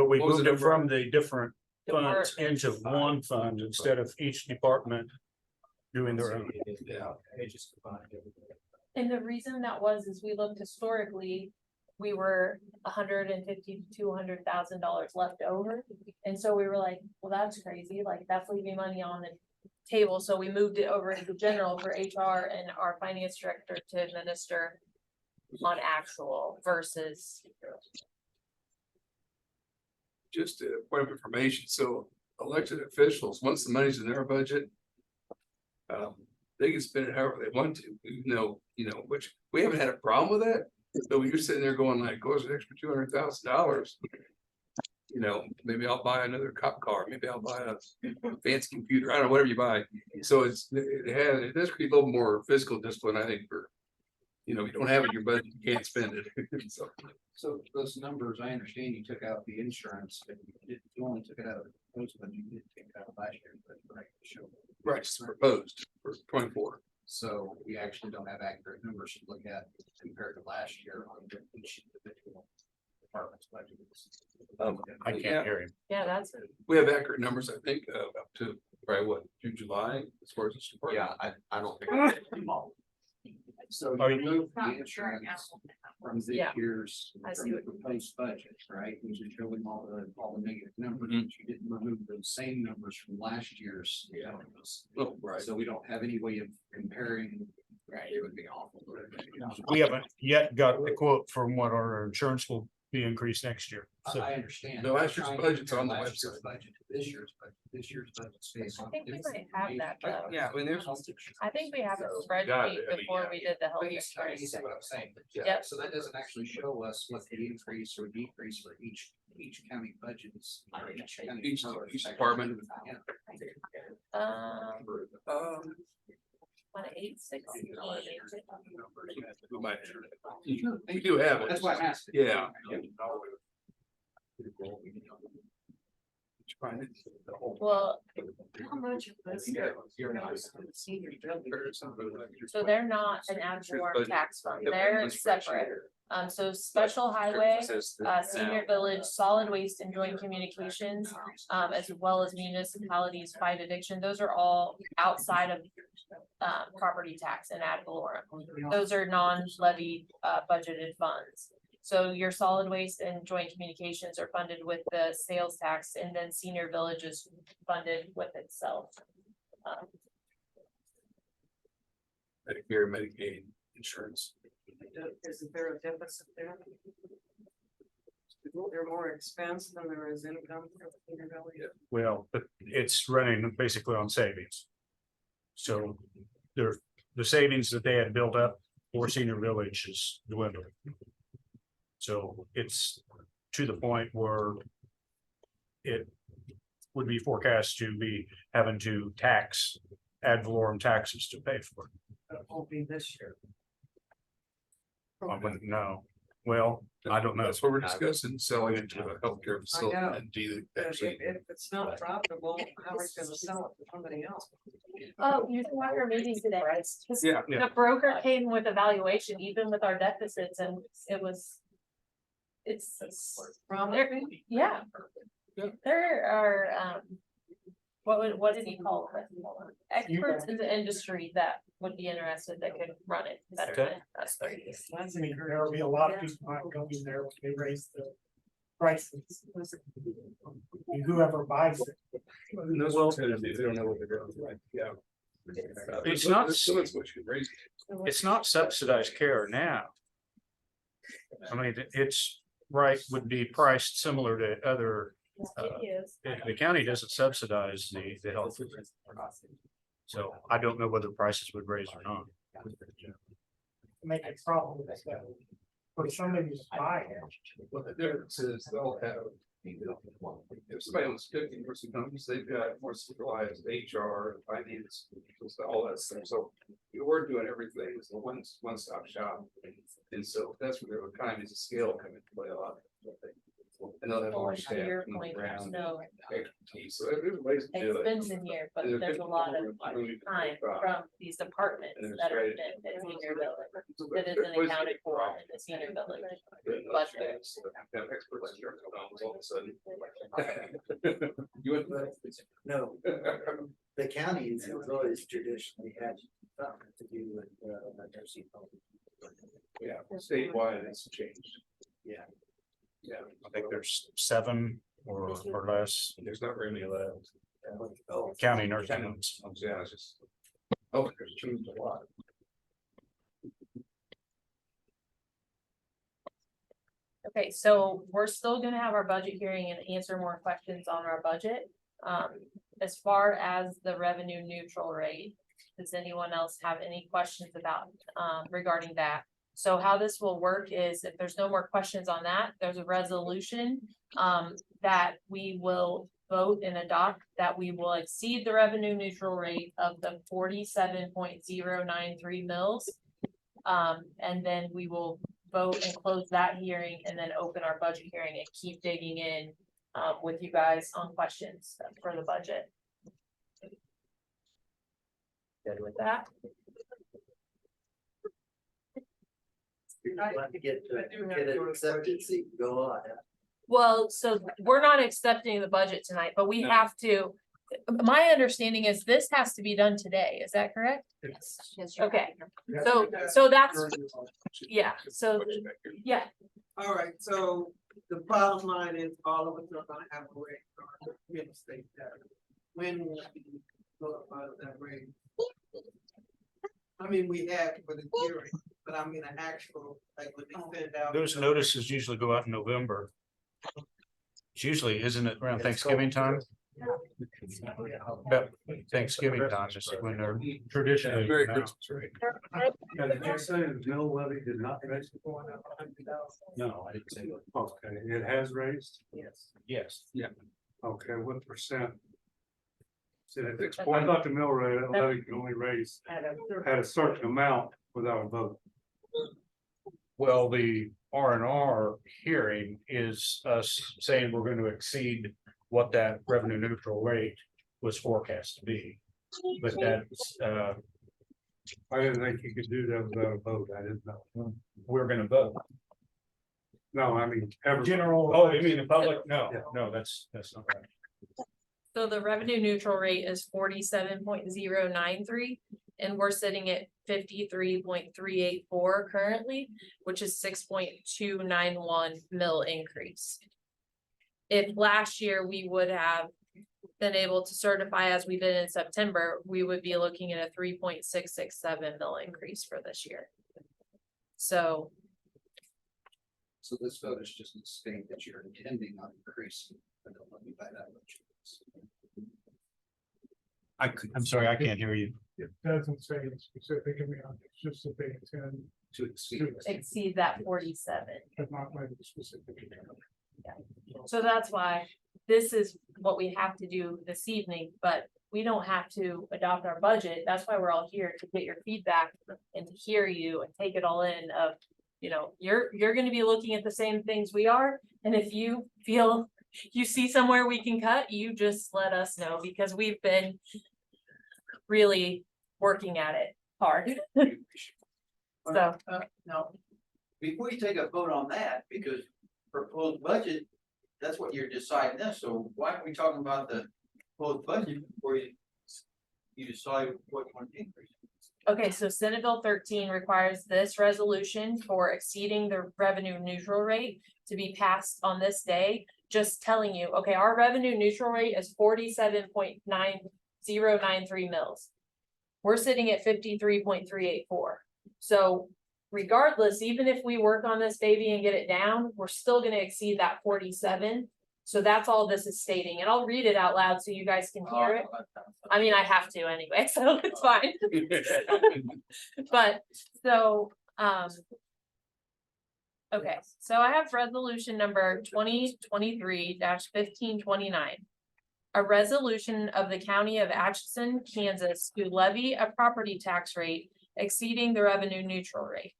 we What was moved the it from number? the different funds Departments. into one fund instead of each department doing their own. Yeah. And the reason that was is we looked historically, we were $150,000 to $200,000 left over. And so we were like, well, that's crazy. Like that's leaving money on the table. So we moved it over into general for HR and our finance director to administer on actual versus. Just a point of information, so elected officials, once the money's in their budget. They can spend it however they want to, which we haven't had a problem with that, but when you're sitting there going like, goes an extra $200,000. Maybe I'll buy another cop car, maybe I'll buy a fancy computer, I don't know, whatever you buy. So it does create a little more fiscal discipline, I think, for. You don't have it in your budget, you can't spend it. So those numbers, I understand you took out the insurance, but you only took it out of the proposed budget, you didn't take it out of last year, but right, show. Right, it's proposed for 24. So we actually don't have accurate numbers to look at compared to last year on each individual department's budget. I can't hear him. Yeah, that's. We have accurate numbers, I think, up to probably June, July, as far as this department. Yeah, I don't think. So Are you you- moved the insurance from this Yeah. year's, I from see the what- proposed budget, right? Which is showing all the negative numbers, Mhm. but you didn't remove those same numbers from last year's. numbers. Oh, right. So we don't have any way of comparing. Right. It would be awful. We haven't yet got the quote from what our insurance will be increased next year. So I understand. The last year's budget's on the website. Budget, this year's budget stays I on. think we might have that though. Yeah, I mean, there's. I think we have a Got it. spreadsheet I mean, before yeah. we did the health But you insurance. see what I'm saying, but yeah, Yep. so that doesn't actually show us what the increase or decrease for each county budget is. or Each department. Um, 1,816. You do have it. That's why I'm asking. Yeah. Well, How much of this? so they're not an ad valorem tax fund, they're separate. So special highway, senior village, solid waste and joint communications, as well as municipalities fight addiction, those are all outside of property tax and ad valorem. Those are non-levy, budgeted funds. So your solid waste and joint communications are funded with the sales tax, and then senior village is funded with itself. Medicare, Medicaid, insurance. Isn't there a deficit there? Is there more expense than there is income? well, but it's running basically on savings. So the savings that they had built up for senior village is dwindling. So it's to the point where it would be forecast to be having to tax ad valorem taxes to pay for it. That won't be this year. I wouldn't know. Well, I don't know. That's what we're discussing, selling it to a healthcare facility know. and do But actually. if it's not profitable, how are we gonna sell it to somebody else? Oh, you can watch our meeting today. 'Cause Yeah, the broker came with evaluation, even with our deficits, and it was. It's, yeah. There are, what did he call it? Experts in the industry that would be interested, that could run it better than us. There will be a lot of people not going there when they raise the prices. Whoever buys it. And those ones that they don't know what they're doing, like, yeah. It's not- So that's what you raise. It's not subsidized care now. I mean, it's right, would be priced similar to other, the county doesn't subsidize the health. So I don't know whether prices would raise or not. Make a problem with that. For somebody who's buying it. Well, the difference is they'll have. If somebody owns 50 nursing homes, they've got more centralized HR, finance, all that stuff, so. We're doing everything, it's a one-stop shop. And so that's where the economies of scale come into play a lot. And they'll have more To staff your on the point, ground, no expertise, so there's ways to do it. expense in here, but there's a lot of time from these departments that are in the senior village, that isn't accounted for in the senior village. budget. Have experts in your homes all of a sudden. You went to that? No, the counties have always traditionally had something to do with nursing homes. Yeah, statewide, it's changed. Yeah. Yeah, I think there's 7 or less there's not very many left. Oh, county nursing homes. Yeah, it's just. Oh, there's changed a lot. Okay, so we're still gonna have our budget hearing and answer more questions on our budget. As far as the revenue neutral rate, does anyone else have any questions about, regarding that? So how this will work is if there's no more questions on that, there's a resolution, that we will vote and adopt, that we will exceed the revenue neutral rate of the 47.093 mils. And then we will vote and close that hearing and then open our budget hearing and keep digging in with you guys on questions for the budget. Good with that? Get it accepted, so you can go on. Well, so we're not accepting the budget tonight, but we have to, my understanding is this has to be done today, is that correct? Yes. Okay, so that's, yeah, so, yeah. All right, so the bottom line is all of us are gonna have a rate or real estate tax. When will we go about that rate? I mean, we have for the hearing, but I'm gonna actual, like, when they fit it out. Those notices usually go out in November. It's usually, isn't it around Thanksgiving time? About Thanksgiving time, is when they're traditionally. Merry announced. Christmas, right? And did you say the mill levy did not raise? No, I didn't say that. Okay, it has raised? Yes. Yes. Okay, what percent? See, Six I point- thought the mill rate levy could only raise at a certain amount without a vote. Well, the R&R hearing is us saying we're going to exceed what that revenue neutral rate was forecast to be. But that's, I didn't think you could do that without a vote. I didn't know. we're gonna vote. No, I mean, everybody. General, oh, you mean the public? No, no, that's not right. So the revenue neutral rate is 47.093, and we're sitting at 53.384 currently, which is 6.291 mil increase. If last year we would have been able to certify as we did in September, we would be looking at a 3.667 mil increase for this year. So So this vote is just stating that you're intending on increasing. I don't know by that much. I'm sorry, I can't hear you. It doesn't say it specifically, it's just that they intend To exceed. exceed that 47. but not by the specific. So that's why this is what we have to do this evening, but we don't have to adopt our budget. That's why we're all here, to get your feedback and to hear you and take it all in of, you know, you're gonna be looking at the same things we are. And if you feel you see somewhere we can cut, you just let us know, because we've been really working at it hard. So, Now, before you take a vote on that, because proposed budget, that's what you're deciding this, so why aren't we talking about the proposed budget before you decide what one increase? okay, so Senate Bill 13 requires this resolution for exceeding the revenue neutral rate to be passed on this day. Just telling you, okay, our revenue neutral rate is 47.9093 mils. We're sitting at 53.384. So regardless, even if we work on this baby and get it down, we're still gonna exceed that 47. So that's all this is stating, and I'll read it out loud so you guys can hear it. I mean, I have to anyway, so it's fine. But, so, okay, so I have resolution number 2023-1529. A resolution of the county of Atchison, Kansas, to levy a property tax rate exceeding the revenue neutral rate.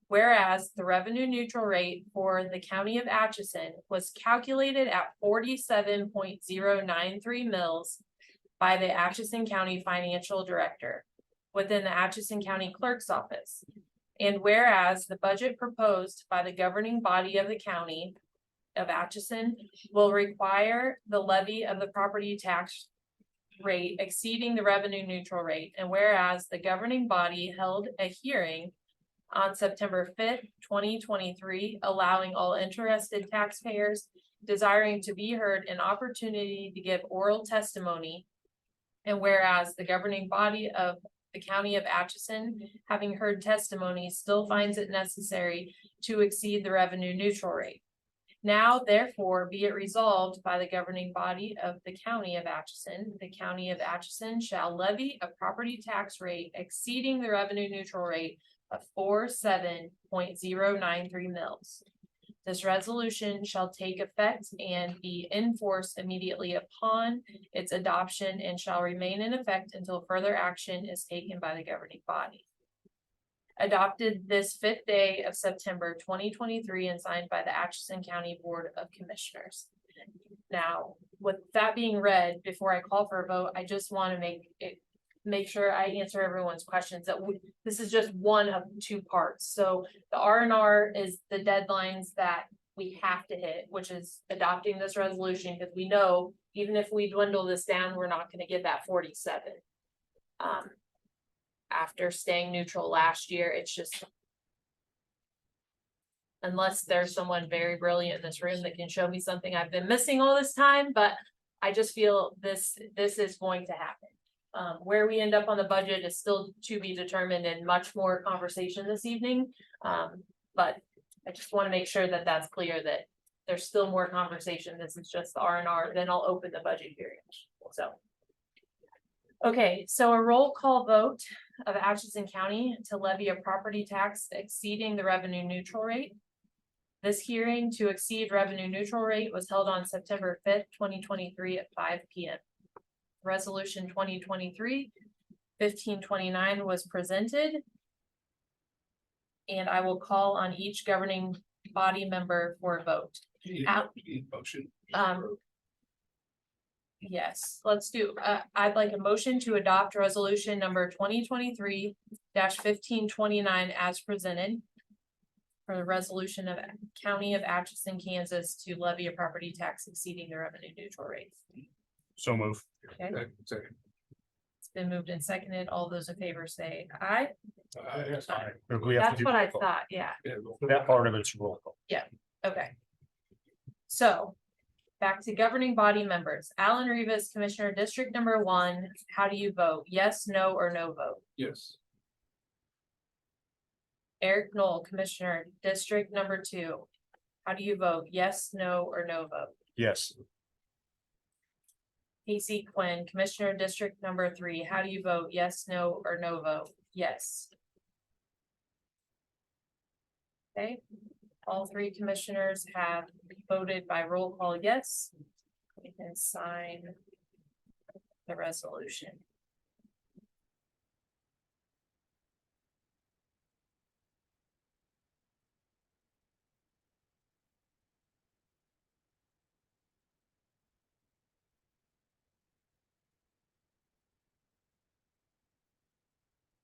Whereas the revenue neutral rate for the county of Atchison was calculated at 47.093 mils by the Atchison County Financial Director within the Atchison County Clerk's office. And whereas the budget proposed by the governing body of the county of Atchison will require the levy of the property tax rate exceeding the revenue neutral rate. And whereas the governing body held a hearing on September 5th, 2023, allowing all interested taxpayers desiring to be heard an opportunity to give oral testimony. And whereas the governing body of the county of Atchison, having heard testimony, still finds it necessary to exceed the revenue neutral rate. Now, therefore, be it resolved by the governing body of the county of Atchison, the county of Atchison shall levy a property tax rate exceeding the revenue neutral rate of 47.093 mils. This resolution shall take effect and be in force immediately upon its adoption and shall remain in effect until further action is taken by the governing body. Adopted this 5th day of September 2023 and signed by the Atchison County Board of Commissioners. Now, with that being read, before I call for a vote, I just want to make sure I answer everyone's questions. This is just one of two parts. So the R&R is the deadlines that we have to hit, which is adopting this resolution, because we know even if we dwindle this down, we're not going to get that 47. After staying neutral last year, it's just, unless there's someone very brilliant in this room that can show me something I've been missing all this time, but I just feel this is going to happen. Where we end up on the budget is still to be determined and much more conversation this evening. But I just want to make sure that that's clear that there's still more conversation. This is just the R&R, then I'll open the budget hearing. So. Okay, so a roll call vote of Atchison County to levy a property tax exceeding the revenue neutral rate. This hearing to exceed revenue neutral rate was held on September 5th, 2023 at 5 p.m. Resolution 2023-1529 was presented. And I will call on each governing body member for a vote. Motion. Yes, let's do, I'd like a motion to adopt resolution number 2023-1529 as presented. For the resolution of County of Atchison, Kansas to levy a property tax exceeding the revenue neutral rate. So move. Okay, Second. it's been moved and seconded. All those in favor say aye. Or we have to That's do what I roll call. thought, yeah. That part of it's roll call. Okay. So, back to governing body members. Alan Rivas, Commissioner, District Number 1, how do you vote? Yes, no, or no vote? Yes. Eric Knoll, Commissioner, District Number 2, how do you vote? Yes, no, or no vote? Yes. K.S.A. Quinn, Commissioner, District Number 3, how do you vote? Yes, no, or no vote? Yes. Okay, all three commissioners have voted by roll call yes. We can sign the resolution.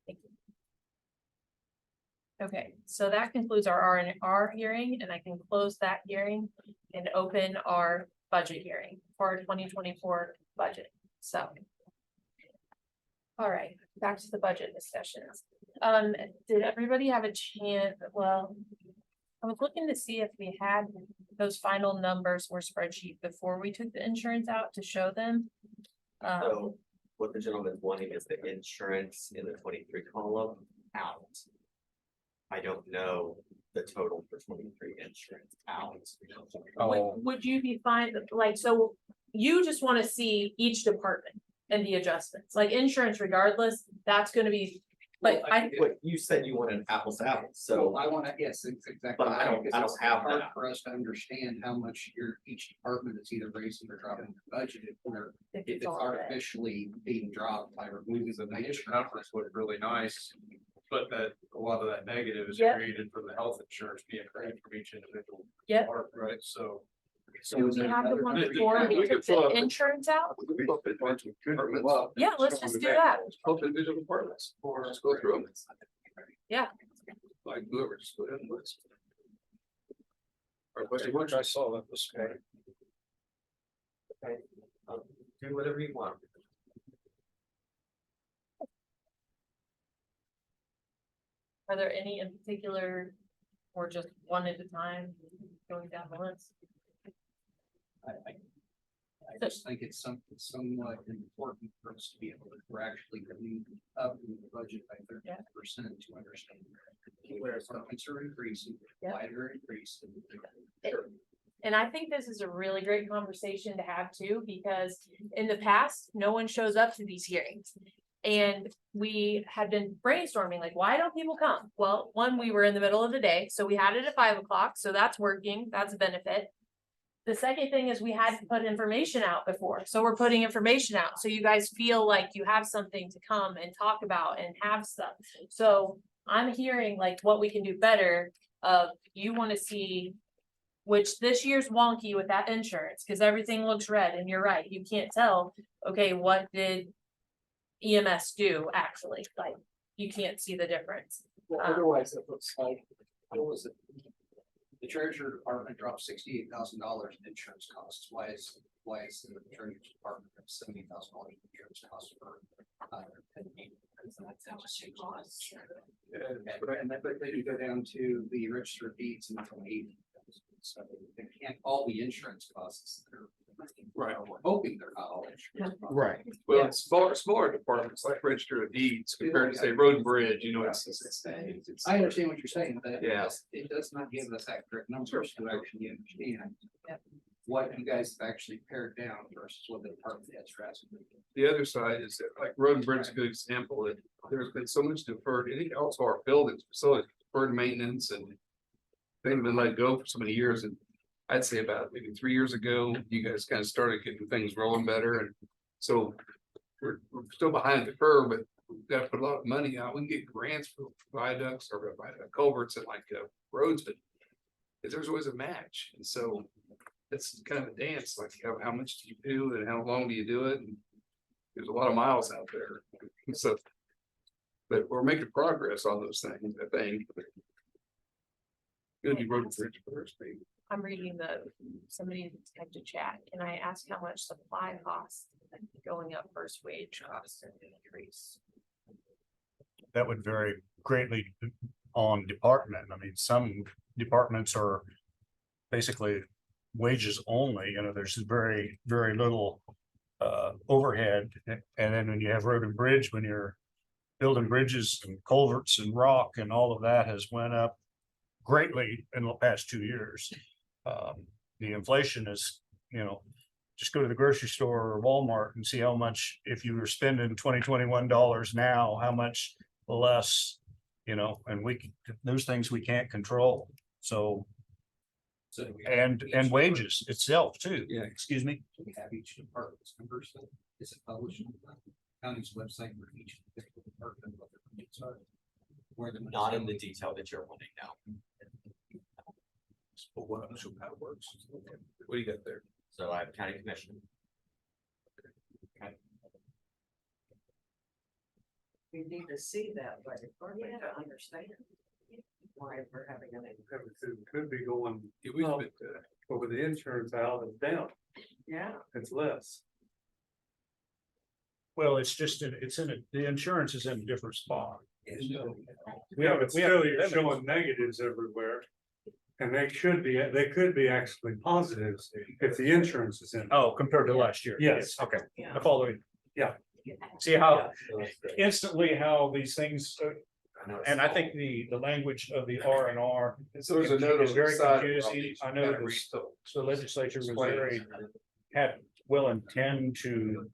Thank you. Okay, so that concludes our R&R hearing, and I can close that hearing and open our budget hearing for our 2024 budget. So. All right, back to the budget discussions. Did everybody have a chance? Well, I was looking to see if we had those final numbers or spreadsheet before we took the insurance out to show them. So what the gentleman's wanting is the insurance in the 23 column out. I don't know the total for 23 insurance out. Would you be fine, like, so you just want to see each department and the adjustments, like insurance regardless, that's gonna be, but What you said you wanted apples to apples, so. I wanna, yes, it's exactly. But I don't right, 'cause have it's hard that. for us to understand how much each department is either raising or dropping the budget or if it's artificially being dropped by removing the Conference insurance. was really nice, but that a lot of that negative is Yep. created for the health insurance being paid from each individual. Yep. part, right? So. So do we have the one before we took the insurance out? Yeah, let's just do that. Help individual departments, or let's go through them. Yeah. Like whoever, just go ahead and list. Or what I saw that was. Do whatever you want. Are there any in particular, or just one at a time going down the list? I just think it's somewhat important for us to be able to, we're actually going up in the budget by 30% to understand. Where departments are increasing, why they're increasing. And I think this is a really great conversation to have too, because in the past, no one shows up to these hearings. And we had been brainstorming, like, why don't people come? Well, one, we were in the middle of the day, so we had it at 5 o'clock, so that's working, that's a benefit. The second thing is we had to put information out before, so we're putting information out, so you guys feel like you have something to come and talk about and have stuff. So I'm hearing like what we can do better of, you want to see, which this year's wonky with that insurance, because everything looks red, and you're right, you can't tell, okay, what did EMS do actually, like, you can't see the difference. Otherwise, it looks like, what was it? The treasurer department dropped $68,000 in insurance costs. Why is the treasurer department have $70,000 in insurance costs for? And but then you go down to the register of deeds and it's only $80,000. So it can't all be insurance costs. Right. We're hoping they're not all insurance. Right. Well, it's smaller departments like register of deeds compared to say road and bridge, you know, it's. I understand what you're saying, but Yeah. it does not give us accurate numbers to actually understand what you guys have actually pared down versus what the department heads are asking. The other side is that like road and bridge is a good example that there's been so much deferred, and also our buildings, facilities, deferred maintenance and. They've been let go for so many years, and I'd say about maybe 3 years ago, you guys kind of started getting things rolling better, and so. We're still behind the curve, but we've got to put a lot of money out. We can get grants for viaducts or culverts and like roads, but. There's always a match, and so. It's kind of a dance, like how much do you do and how long do you do it? And there's a lot of miles out there, so. But we're making progress on those things, I think. Good, you wrote a bridge first, maybe. I'm reading somebody typed to chat. Can I ask how much supply costs going up versus wage costs and increase? That would vary greatly on department. I mean, some departments are basically wages only, you know, there's very, very little overhead. And then when you have road and bridge, when you're building bridges and culverts and rock and all of that has went up greatly in the past 2 years. The inflation is, you know, just go to the grocery store or Walmart and see how much, if you were spending $2021 now, how much less, you know, and those things we can't control. So and wages itself too. Yeah. Excuse me. We have each department's numbers, is it published on the county's website for each department? What their budgets are? Where the Not in the detail that you're wanting now. So how it works. What do you got there? So I have county commission. We need to see that, but it's hard to understand why we're having an increase. Could be going, We but with the insurance out, it's down, Yeah. it's less. Well, it's just, the insurance is in a different spot. But still, you're showing negatives everywhere. And they could be actually positives if the insurance is in. Oh, compared to last year. Yes. Okay, Yeah. I follow you. Yeah. See how instantly how these things, and I think the language of the R and R. So there's a note is on the very side. confusing. I know the legislature was very, will intend to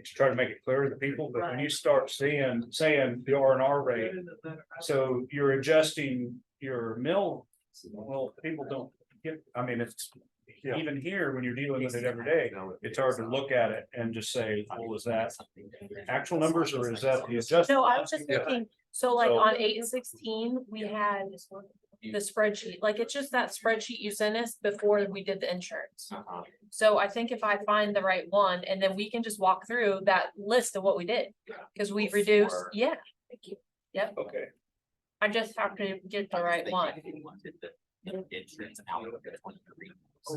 try to make it clear to the people, but when you start saying the R and R rate, so you're adjusting your mill. Well, people don't get, I mean, it's even here, when you're dealing with it every day, it's hard to look at it and just say, well, is that actual numbers or is that the adjustment? No, I was just thinking, so like on 8/16, we had the spreadsheet, like it's just that spreadsheet you sent us before we did the insurance. So I think if I find the right one, and then we can just walk through that list of what we did, because we reduced, yeah. Yep, Okay. I just have to get the right one. If you wanted the insurance out of the 23. To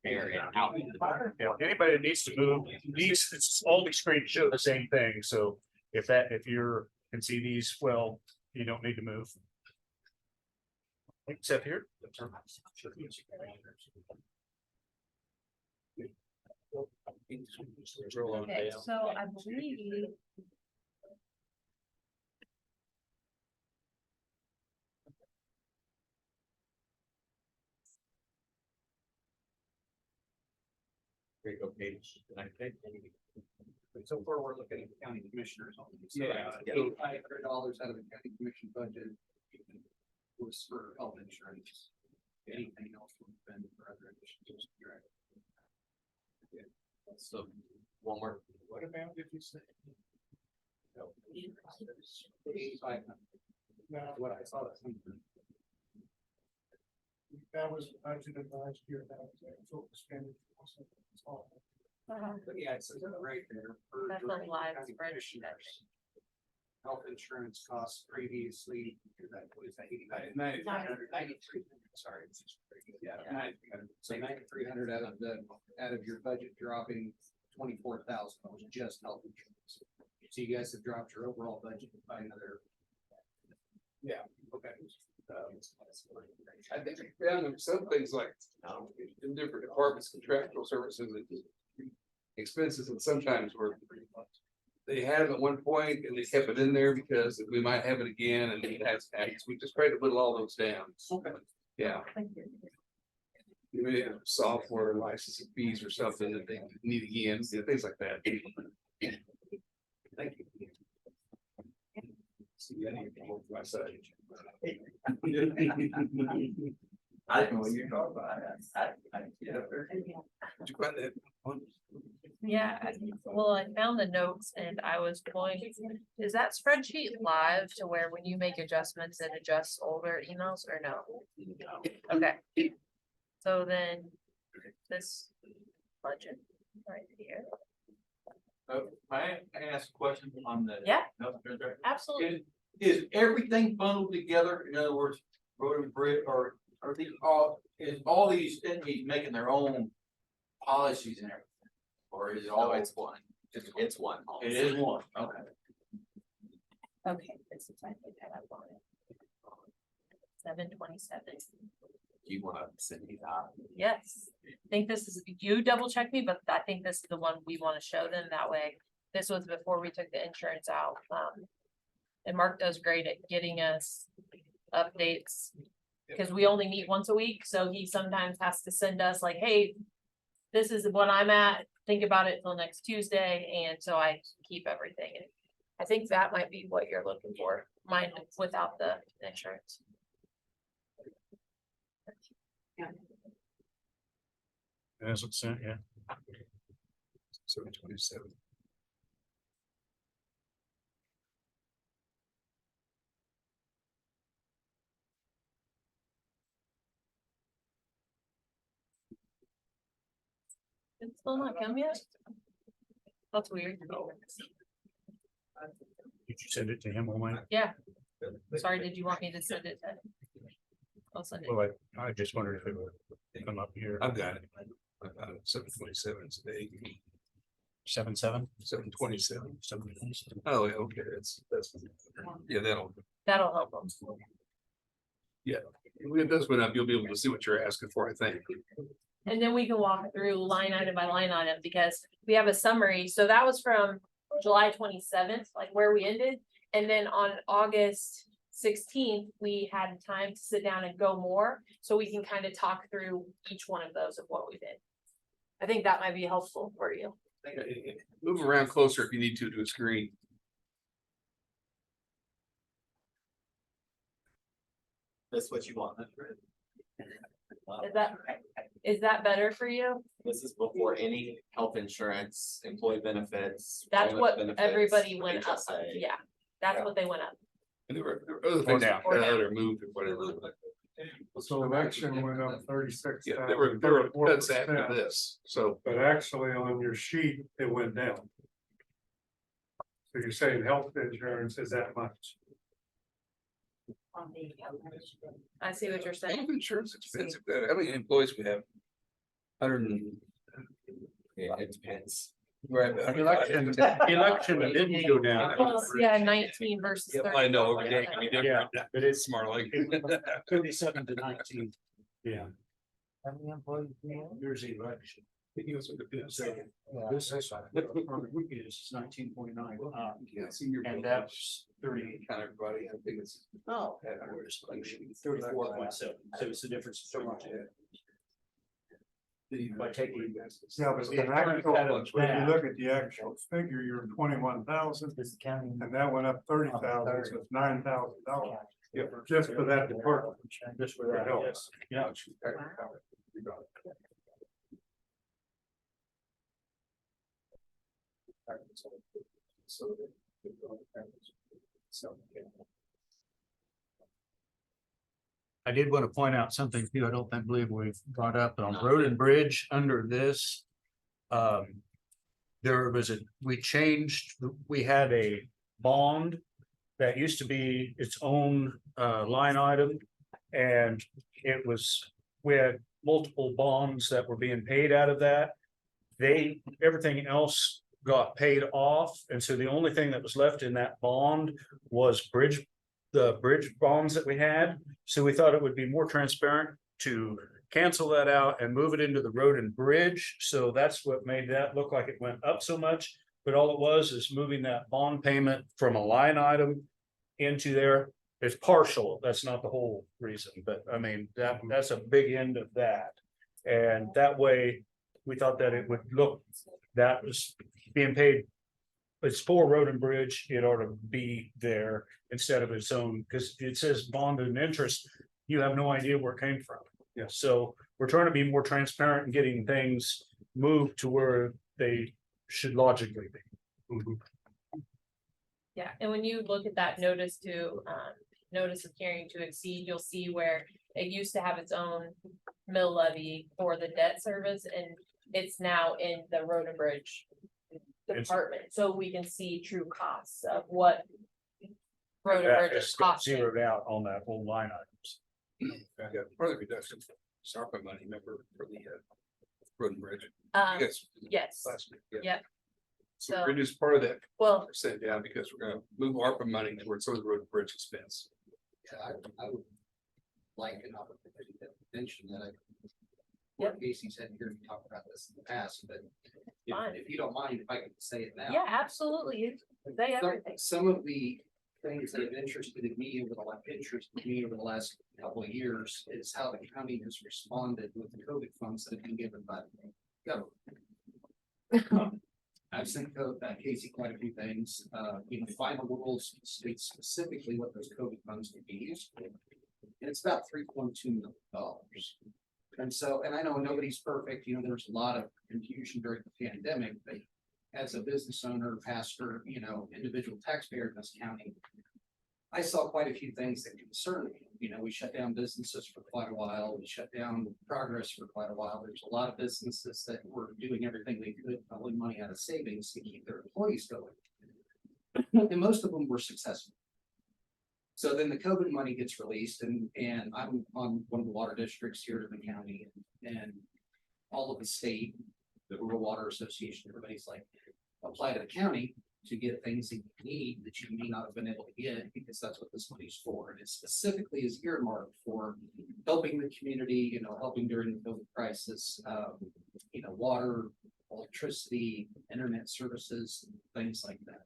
compare it out. Yeah, anybody that needs to move, all these screens show the same thing, so if you're, can see these, well, you don't need to move. Except here. Okay, so I believe. Here you go, page. So far, we're looking at the county commissioners. Yeah. $8,500 out of the county commission budget was for health insurance. Anything else would have been for other initiatives. So one more. What amount did you say? 8,500. That's what I saw. That was budgeted last year, that was actual expenditure. But yeah, it says it right there. for That's a direct live county spreadsheet, I commissioners. Health insurance costs previously, that was 8,500. 9,300, sorry. Yeah, 9,300. So 9,300 out of your budget dropping 24,000 was just health insurance. So you guys have dropped your overall budget by another. Yeah, okay. I think I found some things like, in different departments, contractual services and expenses, and sometimes they had them at one point and they kept it in there because we might have it again, and it has tags. We just tried to whittle all those down. Okay. Yeah. You may have software licensing fees or something that they need again, things like that. Thank you. See, I need to go to my side. I didn't know what you're talking about. Did you find that one? Yeah, well, I found the notes and I was going, is that spreadsheet live to where when you make adjustments, it adjusts older emails or no? Okay. So then this budget right here. I ask a question on the. Yeah. No, Absolutely. Is everything bundled together? In other words, road and bridge, or are these is all these entities making their own policies and everything? Or is it all? No, it's one. It's one. It is one, okay. Okay, this is I think I have on it. 727. You wanna send me that? Yes, I think this is, you double check me, but I think this is the one we want to show them that way. This was before we took the insurance out. And Mark does great at getting us updates. Because we only meet once a week, so he sometimes has to send us like, hey, this is what I'm at, think about it till next Tuesday, and so I keep everything. And I think that might be what you're looking for, mine without the insurance. As it's sent, yeah. 727. It's still not come yet? That's weird. Did you send it to him, Wayne? Yeah. Sorry, did you want me to send it? I'll send it. Well, I just wondered if it would come up here. I've got it. 727 today. 7-7? 727. Oh, yeah, okay, that's, yeah, That'll help them. yeah. When it does went up, you'll be able to see what you're asking for, I think. And then we can walk through line item by line item because we have a summary. So that was from July 27th, like where we ended. And then on August 16th, we had time to sit down and go more. So we can kind of talk through each one of those of what we did. I think that might be helpful for you. Move around closer if you need to a screen. That's what you want. Is that better for you? This is before any health insurance, employee benefits. That's wellness what benefits, everybody went up. HSA. Yeah, that's what they went up. And there were other things down. that cut or moved or whatever. So election went up 36. Yeah, there were cuts after this, so. But actually on your sheet, it went down. So you're saying health insurance is that much? I see what you're saying. Health insurance is expensive. How many employees we have? 100. Yeah, it depends. Right. Election didn't go down. Well, yeah, 19 versus 30. I know, every day can be different, Yeah. but it's smart like. 37 to 19. Yeah. How many employees do you have? There's the election. This is 19.9. And that's 30. kind of everybody, I think it's. Oh. 34.7. So it's the difference so much. By taking. Yeah, but the actual, when you look at the actual figure, you're 21,000 and that went up 30,000, so it's $9,000. Yeah. Just for that department. Just for that, yes. Yeah. I did want to point out something too, I don't believe we've brought up on road and bridge under this. There was we had a bond that used to be its own line item. And we had multiple bonds that were being paid out of that. Everything else got paid off, and so the only thing that was left in that bond was bridge the bridge bonds that we had. So we thought it would be more transparent to cancel that out and move it into the road and bridge. So that's what made that look like it went up so much. But all it was is moving that bond payment from a line item into there. It's partial. That's not the whole reason, but I mean, that's a big end of that. And that way, we thought that it would look, that was being paid. It's for road and bridge, it ought to be there instead of its own, because it says bond and interest, you have no idea where it came from. Yeah, so we're trying to be more transparent and getting things moved to where they should logically be. Yeah, and when you look at that notice of hearing to exceed, you'll see where it used to have its own mill levy for the debt service, and it's now in the road and bridge department, so we can see true costs of what road and bridge is It's got costing. zeroed out on that whole line items. Yeah, part of the reduction, ARPA money, remember, for the road and bridge. Um, Yes. yes, Last week, yeah. yep. So we're gonna use part of that Well, percent down because we're gonna move ARPA money towards some of the road and bridge expense. Yeah, I would like an opportunity to mention that I. Yep. Casey said here, we talked about this in the past, but Fine. if you don't mind, if I could say it now. yeah, absolutely, you say everything. Some of the things that have interested me over the last couple of years is how the county has responded with the COVID funds that have been given by the government. I've sent Casey quite a few things, final rules state specifically what those COVID funds can be used for. And it's about $3.2 million. And so, and I know nobody's perfect, there was a lot of confusion during the pandemic, but as a business owner, pastor, individual taxpayer in this county, I saw quite a few things that concerned me. We shut down businesses for quite a while. We shut down progress for quite a while. There's a lot of businesses that were doing everything they could, pulling money out of savings to keep their employees going. And most of them were successful. So then the COVID money gets released and I'm on one of the water districts here in the county and all of the state, the Rural Water Association, everybody's like, apply to the county to get things that you need that you may not have been able to get because that's what this money's for. And it specifically is earmarked for helping the community, helping during the COVID crisis, water, electricity, internet services, things like that.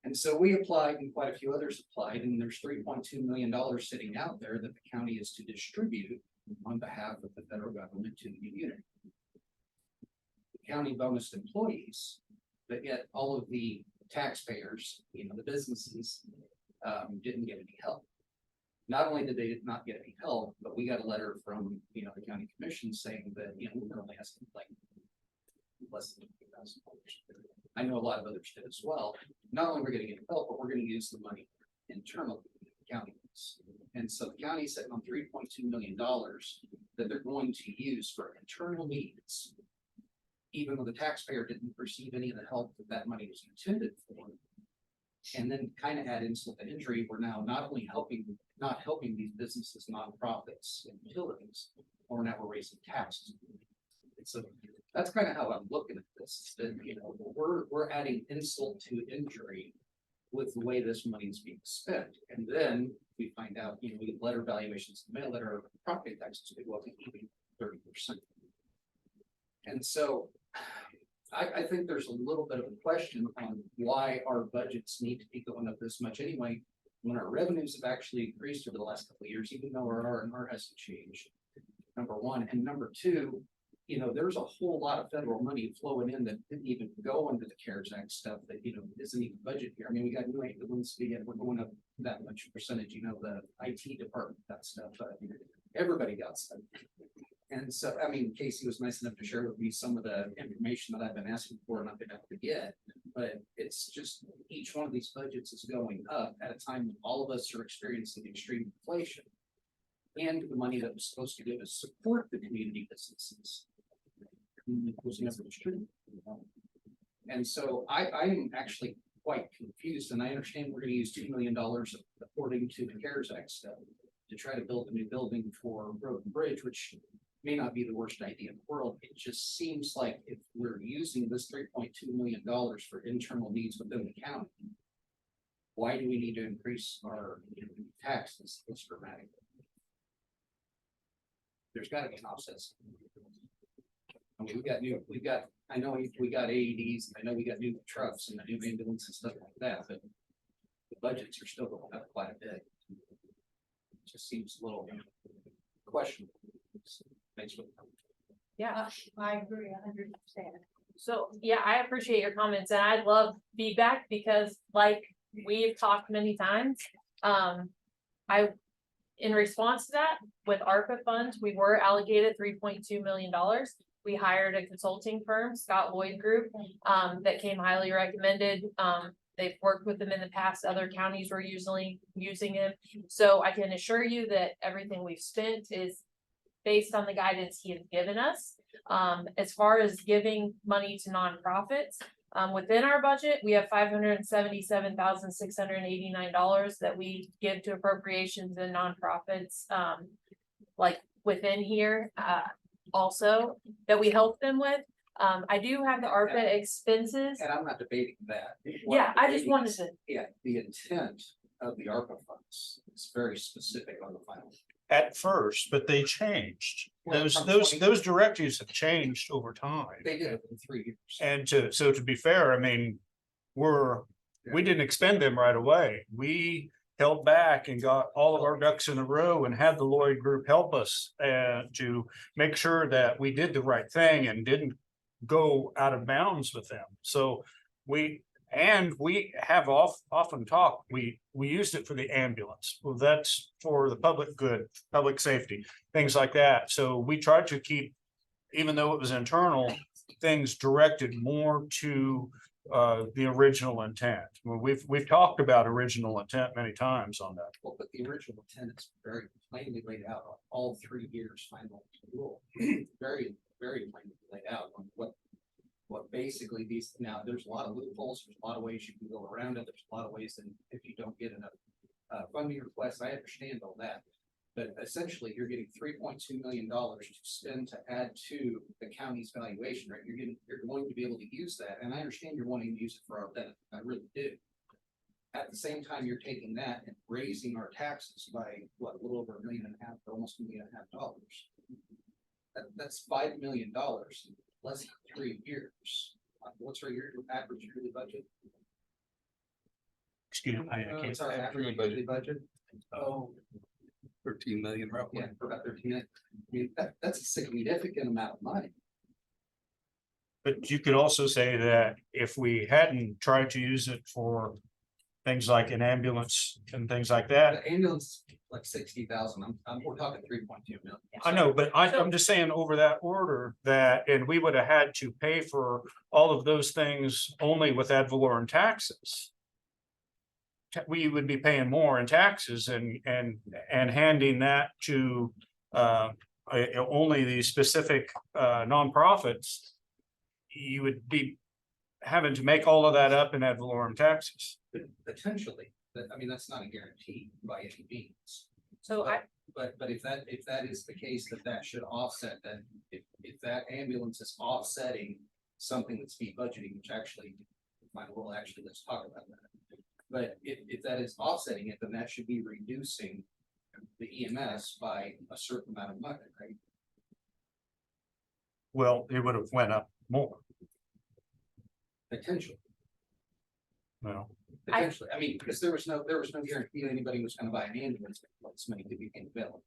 And so we applied and quite a few others applied, and there's $3.2 million sitting out there that the county is to distribute on behalf of the federal government to the community. The county bonused employees, but yet all of the taxpayers, the businesses, didn't get any help. Not only did they not get any help, but we got a letter from, the county commission saying that, we're only asking like less than $50,000. I know a lot of others did as well. Not only we're getting any help, but we're going to use the money internally in the county. And so the county sitting on $3.2 million that they're going to use for internal needs, even though the taxpayer didn't receive any of the help that money was intended for. And then kind of add insult to injury, we're now not only not helping these businesses, nonprofits, and utilities, or now we're raising taxes. So that's kind of how I'm looking at this. That we're adding insult to injury with the way this money is being spent, and then we find out, we get letter valuations, mail letter property taxes could go up to even 30%. And so I think there's a little bit of a question on why our budgets need to be going up this much anyway, when our revenues have actually increased over the last couple of years, even though our R&R hasn't changed. Number one, and number two, there's a whole lot of federal money flowing in that didn't even go into the CARES Act stuff that, isn't even budget here. I mean, we got new ambulance, we're going up that much percentage, the IT department, that stuff, everybody got stuff. And so, I mean, Casey was nice enough to share with me some of the information that I've been asking for and I've been able to get, but it's just each one of these budgets is going up at a time when all of us are experiencing extreme inflation. And the money that was supposed to give us support the community businesses was never distributed. And so I'm actually quite confused, and I understand we're going to use $2 million according to the CARES Act stuff to try to build a new building for road and bridge, which may not be the worst idea in the world. It just seems like if we're using this $3.2 million for internal needs within the county, why do we need to increase our taxes this dramatically? There's gotta be an offset. I mean, I know we got AEDs, I know we got new trucks and new ambulance and stuff like that, but the budgets are still going up quite a bit. It just seems a little questionable. Thanks for the comment. Yeah. I agree 100%. So, yeah, I appreciate your comments and I love feedback because like we've talked many times. In response to that, with ARPA funds, we were allocated $3.2 million. We hired a consulting firm, Scott Lloyd Group, that came highly recommended. They've worked with them in the past. Other counties were usually using him. So I can assure you that everything we've spent is based on the guidance he has given us. As far as giving money to nonprofits, within our budget, we have $577,689 that we give to appropriations and nonprofits, like within here, also that we help them with. I do have the ARPA expenses. And I'm not debating that. Yeah, I just wanted to. Yeah, the intent of the ARPA funds is very specific on the final. At first, but they changed. Well, from 20 Those directives have changed over time. They did in 3 years. And to be fair, I mean, we didn't expend them right away. We held back and got all of our ducks in a row and had the Lloyd Group help us to make sure that we did the right thing and didn't go out of bounds with them. So we have often talked, we used it for the ambulance. Well, that's for the public good, public safety, things like that. So we tried to keep, even though it was internal, things directed more to the original intent. Well, we've talked about original intent many times on that. Well, but the original intent is very plainly laid out on all 3 years final rule. Very, very plainly laid out on what basically these, now there's a lot of loopholes, there's a lot of ways you can go around it, there's a lot of ways that if you don't get enough funding requests, I understand all that. But essentially, you're getting $3.2 million to spend to add to the county's valuation, right? You're going to be able to use that, and I understand you're wanting to use it for our benefit, I really do. At the same time, you're taking that and raising our taxes by what, a little over $1.5 million, almost $1.5 million. That's $5 million in less than 3 years. What's our average yearly budget? Excuse me, I can't. What's our average yearly budget? Oh, 13 million roughly. yeah, for about 13 million. I mean, that's a significant amount of money. But you could also say that if we hadn't tried to use it for things like an ambulance and things like that. The ambulance, like 60,000, we're talking 3.2 million. I know, but I'm just saying over that order that, and we would have had to pay for all of those things only with ad valorem taxes. We would be paying more in taxes and handing that to only the specific nonprofits. You would be having to make all of that up in ad valorem taxes. Potentially, but I mean, that's not a guarantee by any means. So But if that is the case, that should offset that, if that ambulance is offsetting something that's be budgeting, which actually, let's talk about that. But if that is offsetting it, then that should be reducing the EMS by a certain amount of money, right? Well, it would have went up more. Potentially. Well, Potentially, I mean, because there was no guarantee that anybody was gonna buy an ambulance when this money could be available.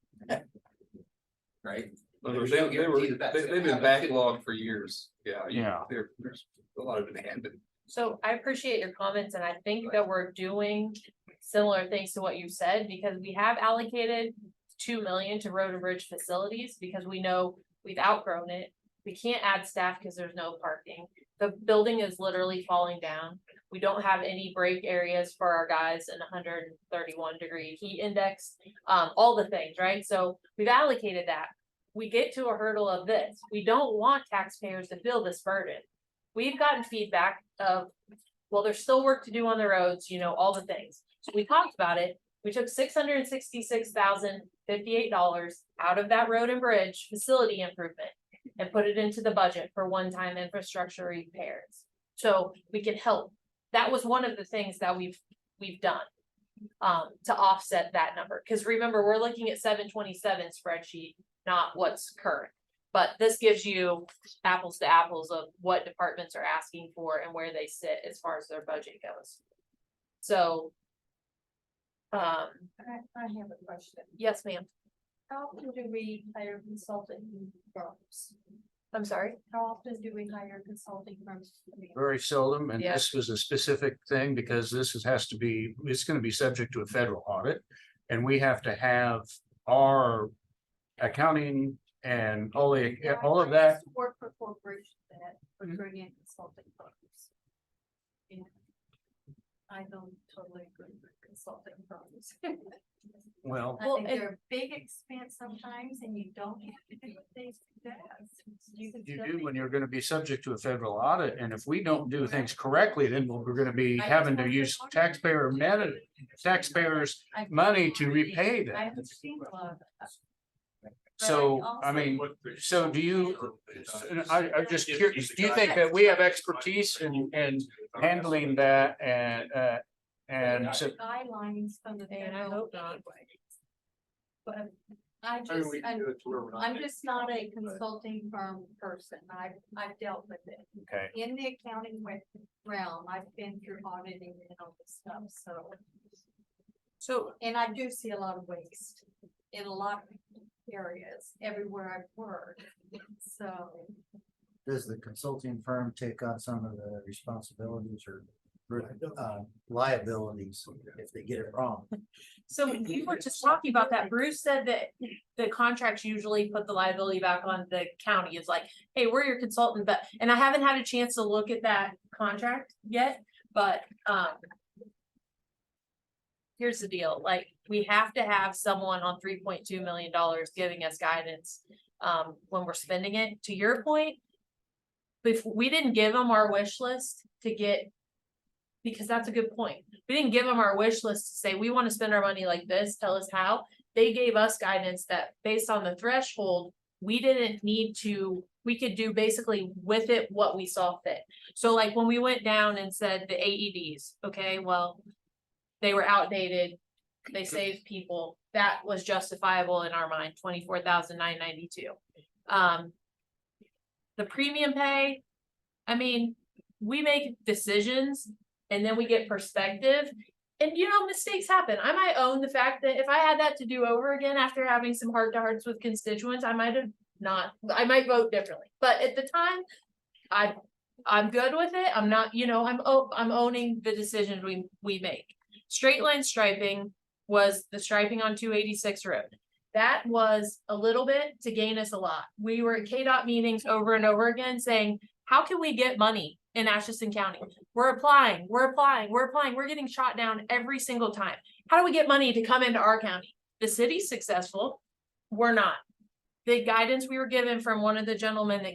Right? Well, There's they've no guarantee that been backlogged for years. Yeah. There's a lot of demand. So I appreciate your comments and I think that we're doing similar things to what you said, because we have allocated 2 million to road and bridge facilities because we know we've outgrown it. We can't add staff because there's no parking. The building is literally falling down. We don't have any break areas for our guys in 131-degree heat index, all the things, right? So we've allocated that. We get to a hurdle of this. We don't want taxpayers to feel this burden. We've gotten feedback of, well, there's still work to do on the roads, you know, all the things. So we talked about it. We took $666,058 out of that road and bridge facility improvement and put it into the budget for one-time infrastructure repairs. So we can help. That was one of the things that we've we've done. To offset that number, because remember, we're looking at 727 spreadsheet, not what's current. But this gives you apples to apples of what departments are asking for and where they sit as far as their budget goes. So. I have a question. Yes, ma'am. How often do we hire consulting firms? I'm sorry. How often do we hire consulting firms? Very seldom, and Yeah. this was a specific thing because has to be, it's gonna be subject to a federal audit. And we have to have our accounting and all of I that. used to work for corporations that would bring in consulting firms. And I don't totally agree with consulting firms. Well, I think they're a big expense sometimes, and you don't have to do what they suggest. You can you still do be- when you're gonna be subject to a federal audit, and if we don't do things correctly, then we're gonna be having to use taxpayers' money to repay I that. haven't seen a lot of that. So, I mean, so do you, I'm just curious, do you think that we have expertise in handling that and so, Guidelines from the And I federal hope not. anyway. But I'm just not a consulting firm person. I've dealt with it. okay, In the accounting realm, I've been through auditing and all this stuff, So and I do see a lot of waste in a lot of areas, everywhere I've worked, so. Does the consulting firm take on some of the responsibilities or liabilities if they get it wrong? So we were just talking about that. Bruce said that the contracts usually put the liability back on the county. It's like, hey, we're your consultant, but, and I haven't had a chance to look at that contract yet, but, here's the deal, like, we have to have someone on $3.2 million giving us guidance, when we're spending it. To your point, if we didn't give them our wish list to get, because that's a good point. We didn't give them our wish list to say, we want to spend our money like this, tell us how. They gave us guidance that based on the threshold, we didn't need to, we could do basically with it what we saw fit. So like when we went down and said the AEDs, okay, well, they were outdated, they saved people, that was justifiable in our mind, $24,992. The premium pay, I mean, we make decisions and then we get perspective. And you know, mistakes happen. I might own the fact that if I had that to do over again after having some heart to hearts with constituents, I might vote differently. But at the time, I'm good with it. I'm not, you know, I'm owning the decisions we make. Straight line striping was the striping on 286 road. That was a little bit to gain us a lot. We were at K.S.A meetings over and over again saying, how can we get money in Atchison County? We're applying, we're getting shot down every single time. How do we get money to come into our county? The city's successful, we're not. The guidance we were given from one of the gentlemen that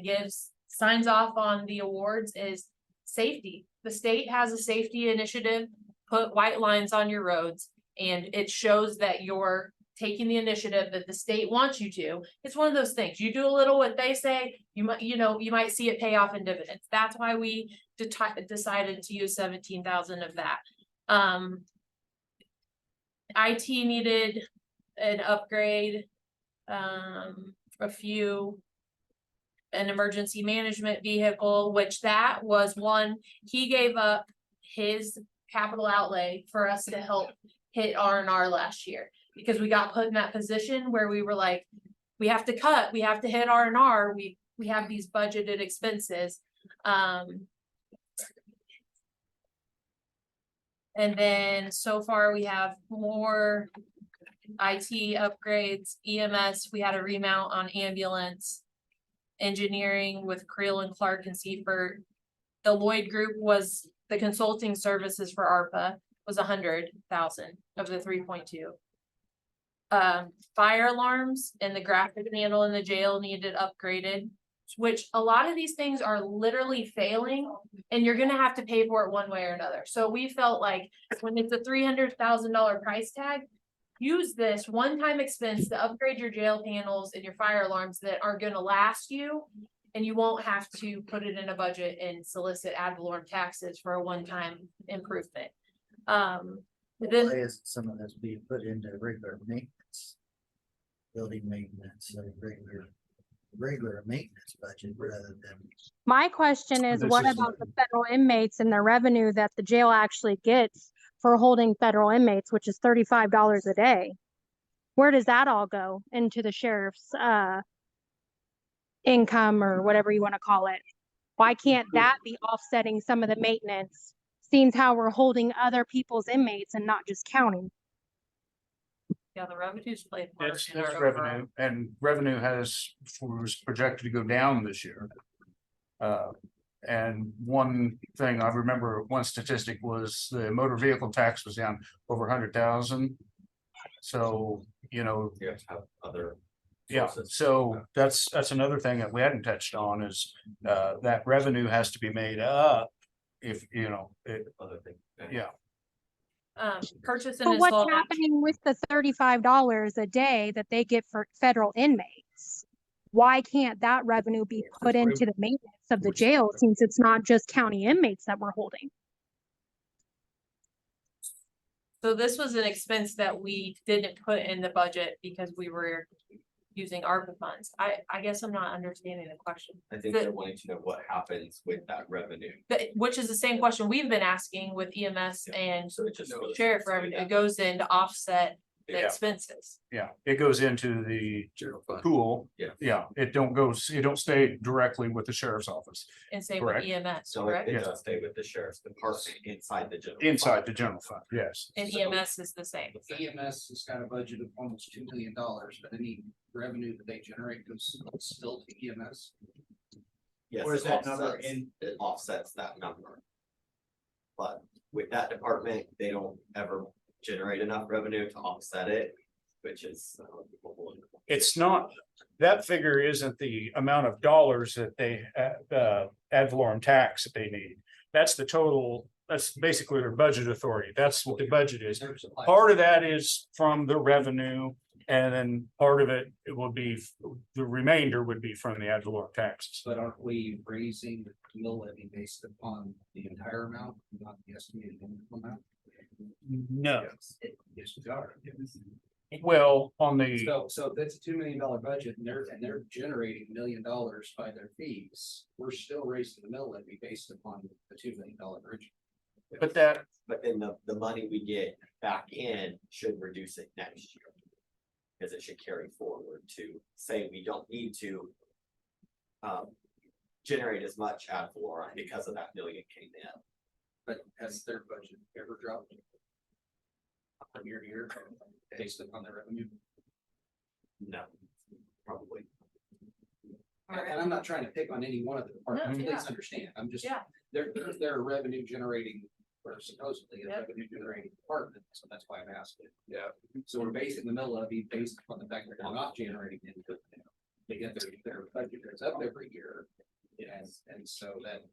signs off on the awards is safety. The state has a safety initiative, put white lines on your roads, and it shows that you're taking the initiative that the state wants you to. It's one of those things. You do a little what they say, you might see it pay off in dividends. That's why we decided to use 17,000 of that. IT needed an upgrade, an emergency management vehicle, which that was one, he gave up his capital outlay for us to help hit R&R last year. Because we got put in that position where we were like, we have to cut, we have to hit R&R, we have these budgeted expenses. And then so far we have more IT upgrades, EMS, we had a remount on ambulance, engineering with Creel and Clark and Seifert. The Lloyd Group was the consulting services for ARPA was 100,000 of the 3.2. Fire alarms and the graphic panel in the jail needed upgraded, which a lot of these things are literally failing and you're gonna have to pay for it one way or another. So we felt like when it's a $300,000 price tag, use this one-time expense to upgrade your jail panels and your fire alarms that are gonna last you, and you won't have to put it in a budget and solicit ad valorem taxes for a one-time improvement. Why Then, isn't some of this being put into regular maintenance? Building maintenance, regular maintenance budget rather than. My question is, This what is- about the federal inmates and the revenue that the jail actually gets for holding federal inmates, which is $35 a day? Where does that all go into the sheriff's income or whatever you want to call it? Why can't that be offsetting some of the maintenance, seeing how we're holding other people's inmates and not just county? yeah, the revenues play a part It's in our revenue, overall. and revenue was projected to go down this year. And one thing I remember, one statistic was the motor vehicle tax was down over 100,000. So, you know, You have to have other. yeah, sources. so that's another thing that we hadn't touched on is that revenue has to be made up. If, you know, Other thing. yeah. Purchase and So what's install. happening with the $35 a day that they get for federal inmates? Why can't that revenue be put into the maintenance of the jail since it's not just county inmates that we're holding? So this was an expense that we didn't put in the budget because we were using ARPA funds. I guess I'm not understanding the question. I think they're wanting to know what happens with that revenue. Which is the same question we've been asking with EMS and So it just. sheriff revenue. It goes in to offset the Yeah. expenses. Yeah, it goes into the General fund. pool. Yeah. Yeah, it don't stay directly with the sheriff's office, And same with Correct. EMS, So correct? it does stay with the sheriff's department inside the general. inside fund. the general fund, yes. And EMS is the same. EMS has got a budget of almost $2 million, but any revenue that they generate goes still to EMS. Yes, Or is it that number offsets- it offsets that number. But with that department, they don't ever generate enough revenue to offset it, which is. It's not, that figure isn't the amount of dollars that they, ad valorem tax that they need. That's the total, that's basically their budget authority. That's what the budget is. Part of that is from the revenue, and then part of it will be, the remainder would be from the ad valorem taxes. But aren't we raising the mill levy based upon the entire amount, not the estimated amount? No, Yes, we are. well, on the, So that's a $2 million budget and they're generating $1 million by their fees. We're still raising the mill levy based upon the $2 million bridge. but that, But then the money we get back in should reduce it next year. Because it should carry forward to say we don't need to. Generate as much ad valorem because of that million came in. But has their budget ever dropped? From year to year, based upon their revenue? No, probably. And I'm not trying to pick on any one of the departments, No, please yeah. understand, I'm just, Yeah. they're a revenue generating, or supposedly a Yep. revenue generating department, so that's why I'm asking. Yeah. So we're basing the mill levy based upon the fact that they're not generating income. They get their budget goes up every year, and so that.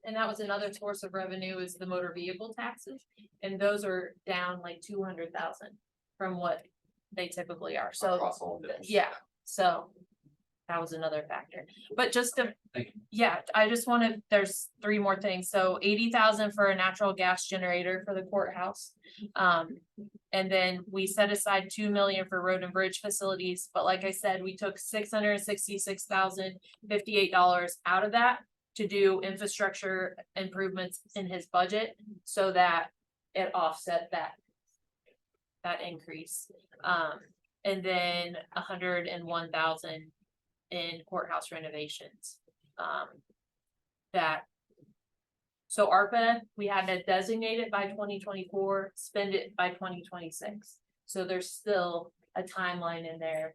And that was another source of revenue is the motor vehicle taxes. And those are down like 200,000 from what they typically are. So, Across all bills. yeah, so that was another factor. But just to, Thank you. yeah, I just wanted, there's 3 more things. So 80,000 for a natural gas generator for the courthouse. And then we set aside 2 million for road and bridge facilities. But like I said, we took $666,058 out of that to do infrastructure improvements in his budget so that it offset that increase. And then 101,000 in courthouse renovations. So ARPA, we had to designate it by 2024, spend it by 2026. So there's still a timeline in there.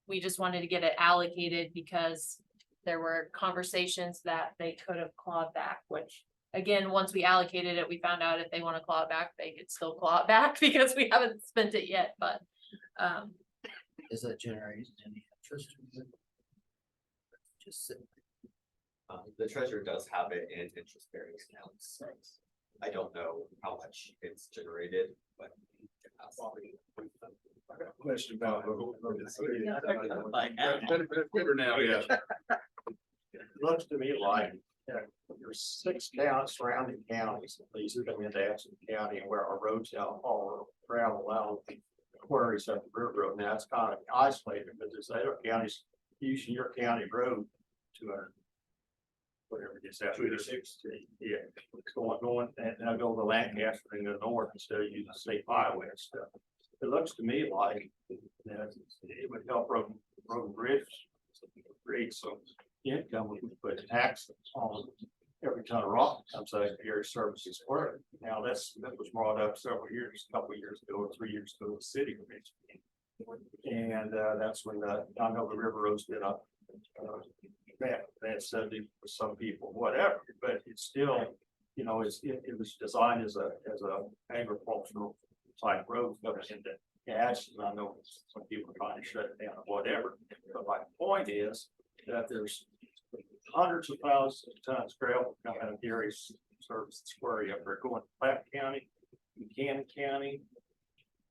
We just wanted to get it allocated because there were conversations that they could have clawed back, which again, once we allocated it, we found out if they want to claw it back, they could still claw it back because we haven't spent it yet, but. Is that generating any interest? Just sitting. The treasurer does have it in interest bearing accounts. I don't know how much it's generated, but. Question about. Better now, yeah. Looks to me like there's 6 counties, surrounding counties, at least come into Atchison County, and where our roads now all travel out the quarries up the river road. Now it's kind of isolated, but there's other counties using your county road to whatever it is, that 260, yeah, it's going, and I go to Lancaster in the north instead of using state highway and stuff. It looks to me like that it would help road and bridge create some income. We would put taxes on every ton of rock that comes out of Gary Services Square. Now that was brought up a couple of years ago, or 3 years ago, the city commission. And that's when I know the river road's been up. That said for some people, whatever, but it's still, you know, it was designed as a agricultural type road goes into Atchison. I know some people are trying to shut it down or whatever, but my point is that there's hundreds of thousands of tons of gravel coming out of Gary's Service Square up there going to Platte County, Buchanan County,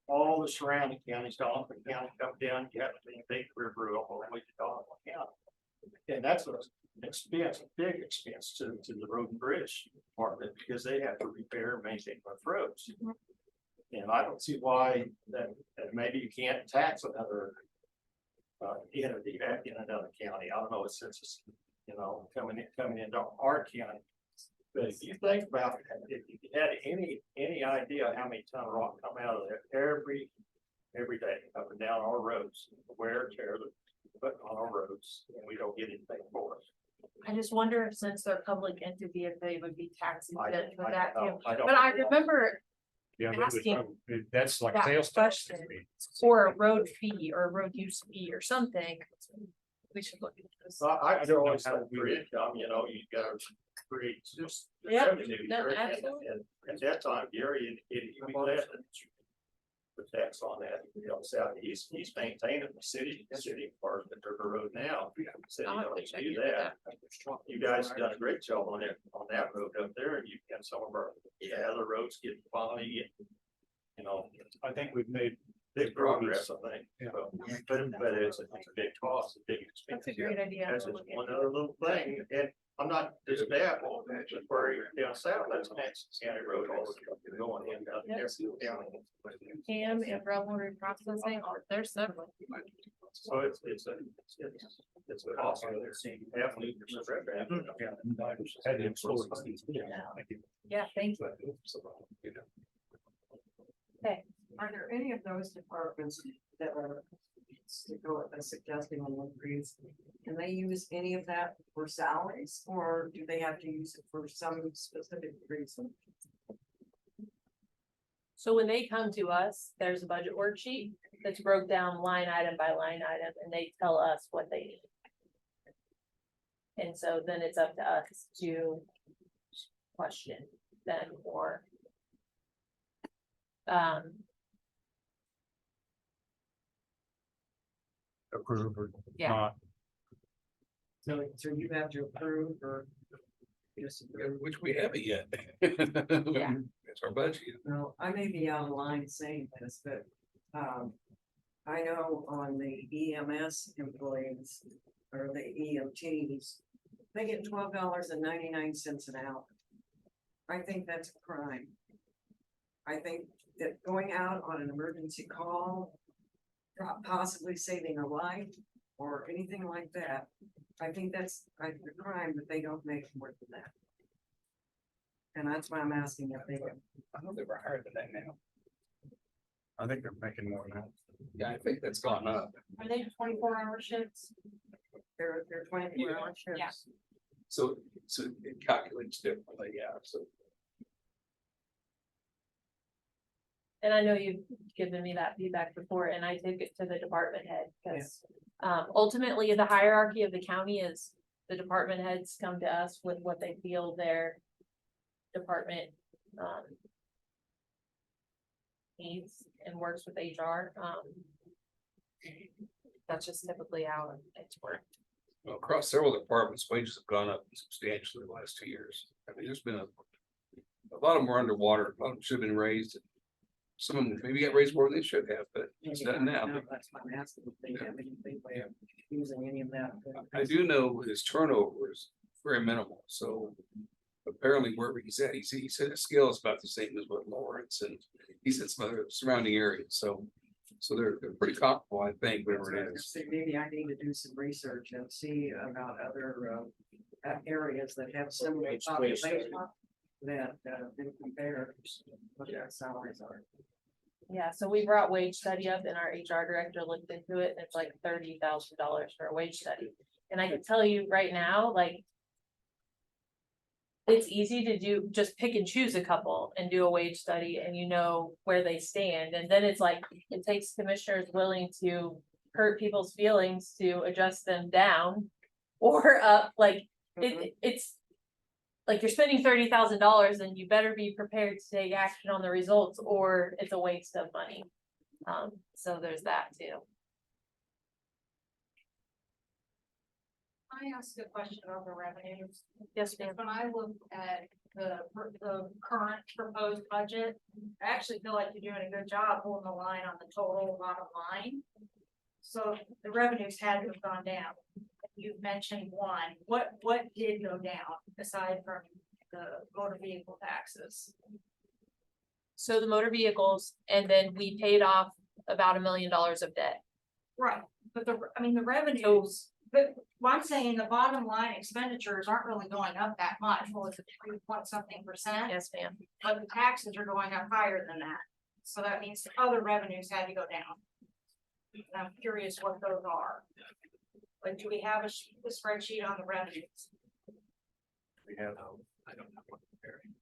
all the surrounding counties, Doniphan County come down, you have to take the river all the way to Doniphan County. And that's an expense, a big expense to the road and bridge department, because they have to repair and maintain those roads. And I don't see why that maybe you can't tax another entity in another county. I don't know, since it's, you know, coming into our county. But if you think about it, if you had any idea how many ton of rock come out of there every day up and down our roads, wear and tear but on our roads, and we don't get anything for it. I just wonder if, since they're public entity, if they would be tax exempt for that too. don't But I know. remember Yeah, asking that's like that sales tax. question for a road fee or a road use fee or something. We should look at this. So I don't always have for income, you know, you gotta create just Yep, revenue. no, here. absolutely. And at that time, Gary indicated he would have the tax on that, he helps out, he's maintaining the city part of the river road now. So you I'll have don't to need to check do into that. You guys have done a great job on that road up there, and you've got some of our, other roads getting finally, you know. I think we've made Big progress, I think. Yeah. So, but it's a big cost, a big expense. That's a great idea. That's just one other little thing, and I'm not, there's that, where you're down south, that's Atchison County Road, all the going in down there. Cam and gravel reprocessing, they're separate. So it's a cost. Half liters of red. Yeah, thank you. Okay. Are there any of those departments that are suggesting an increase? Can they use any of that for salaries, or do they have to use it for some specific reason? So when they come to us, there's a budget worksheet that's broke down line item by line item, and they tell us what they need. And so then it's up to us to question them or approve or Yeah. not. So you have to approve or disagree? Which we haven't yet. Yeah. It's our budget. No, I may be out of line saying this, but, I know on the EMS employees or the EMTs, they get $12.99 an hour. I think that's a crime. I think that going out on an emergency call, possibly saving a life or anything like that, I think that's a crime that they don't make more than that. And that's why I'm asking if they can. I know they were higher than that now. I think they're making more now. Yeah, I think that's gone up. Are they 24-hour shifts? They're 24-hour shifts. Yeah. So it calculates differently, yeah, so. And I know you've given me that feedback before, and I take it to the department head, because ultimately the hierarchy of the county is the department heads come to us with what they feel their department needs and works with HR. That's just typically how it's worked. Well, across several departments, wages have gone up substantially the last 2 years. I mean, there's been a lot of them were underwater, a lot of them should have been raised. Some of them maybe got raised more than they should have, but it's done now. That's why I'm asking if they have anything way of using any of that. I do know his turnover is very minimal, so apparently wherever he's at, he said his scale is about the same as what Lawrence and he said some other surrounding areas, so they're pretty comparable, I think, whatever it is. Maybe I need to do some research and see about other areas that have similar population that then compare what their salaries are. Yeah, so we brought wage study up and our HR director looked into it and it's like $30,000 for a wage study. And I can tell you right now, like. It's easy to do, just pick and choose a couple and do a wage study and you know where they stand. And then it's like, it takes commissioners willing to hurt people's feelings to adjust them down or up, like, it's. Like you're spending $30,000 and you better be prepared to take action on the results or it's a waste of money. So there's that too. I asked a question about the revenues. Yes, ma'am. When I look at the current proposed budget, I actually feel like you're doing a good job holding the line on the total bottom line. So the revenues had to have gone down. You've mentioned one. What did go down aside from the motor vehicle taxes? So the motor vehicles, and then we paid off about $1 million of debt. Right, but the revenues, but what I'm saying, the bottom line expenditures aren't really going up that much. Well, it's a 3-point-something%. Yes, ma'am. But the taxes are going up higher than that. So that means the other revenues had to go down. And I'm curious what those are. Like, do we have a spreadsheet on the revenues? We have, I don't know what comparing.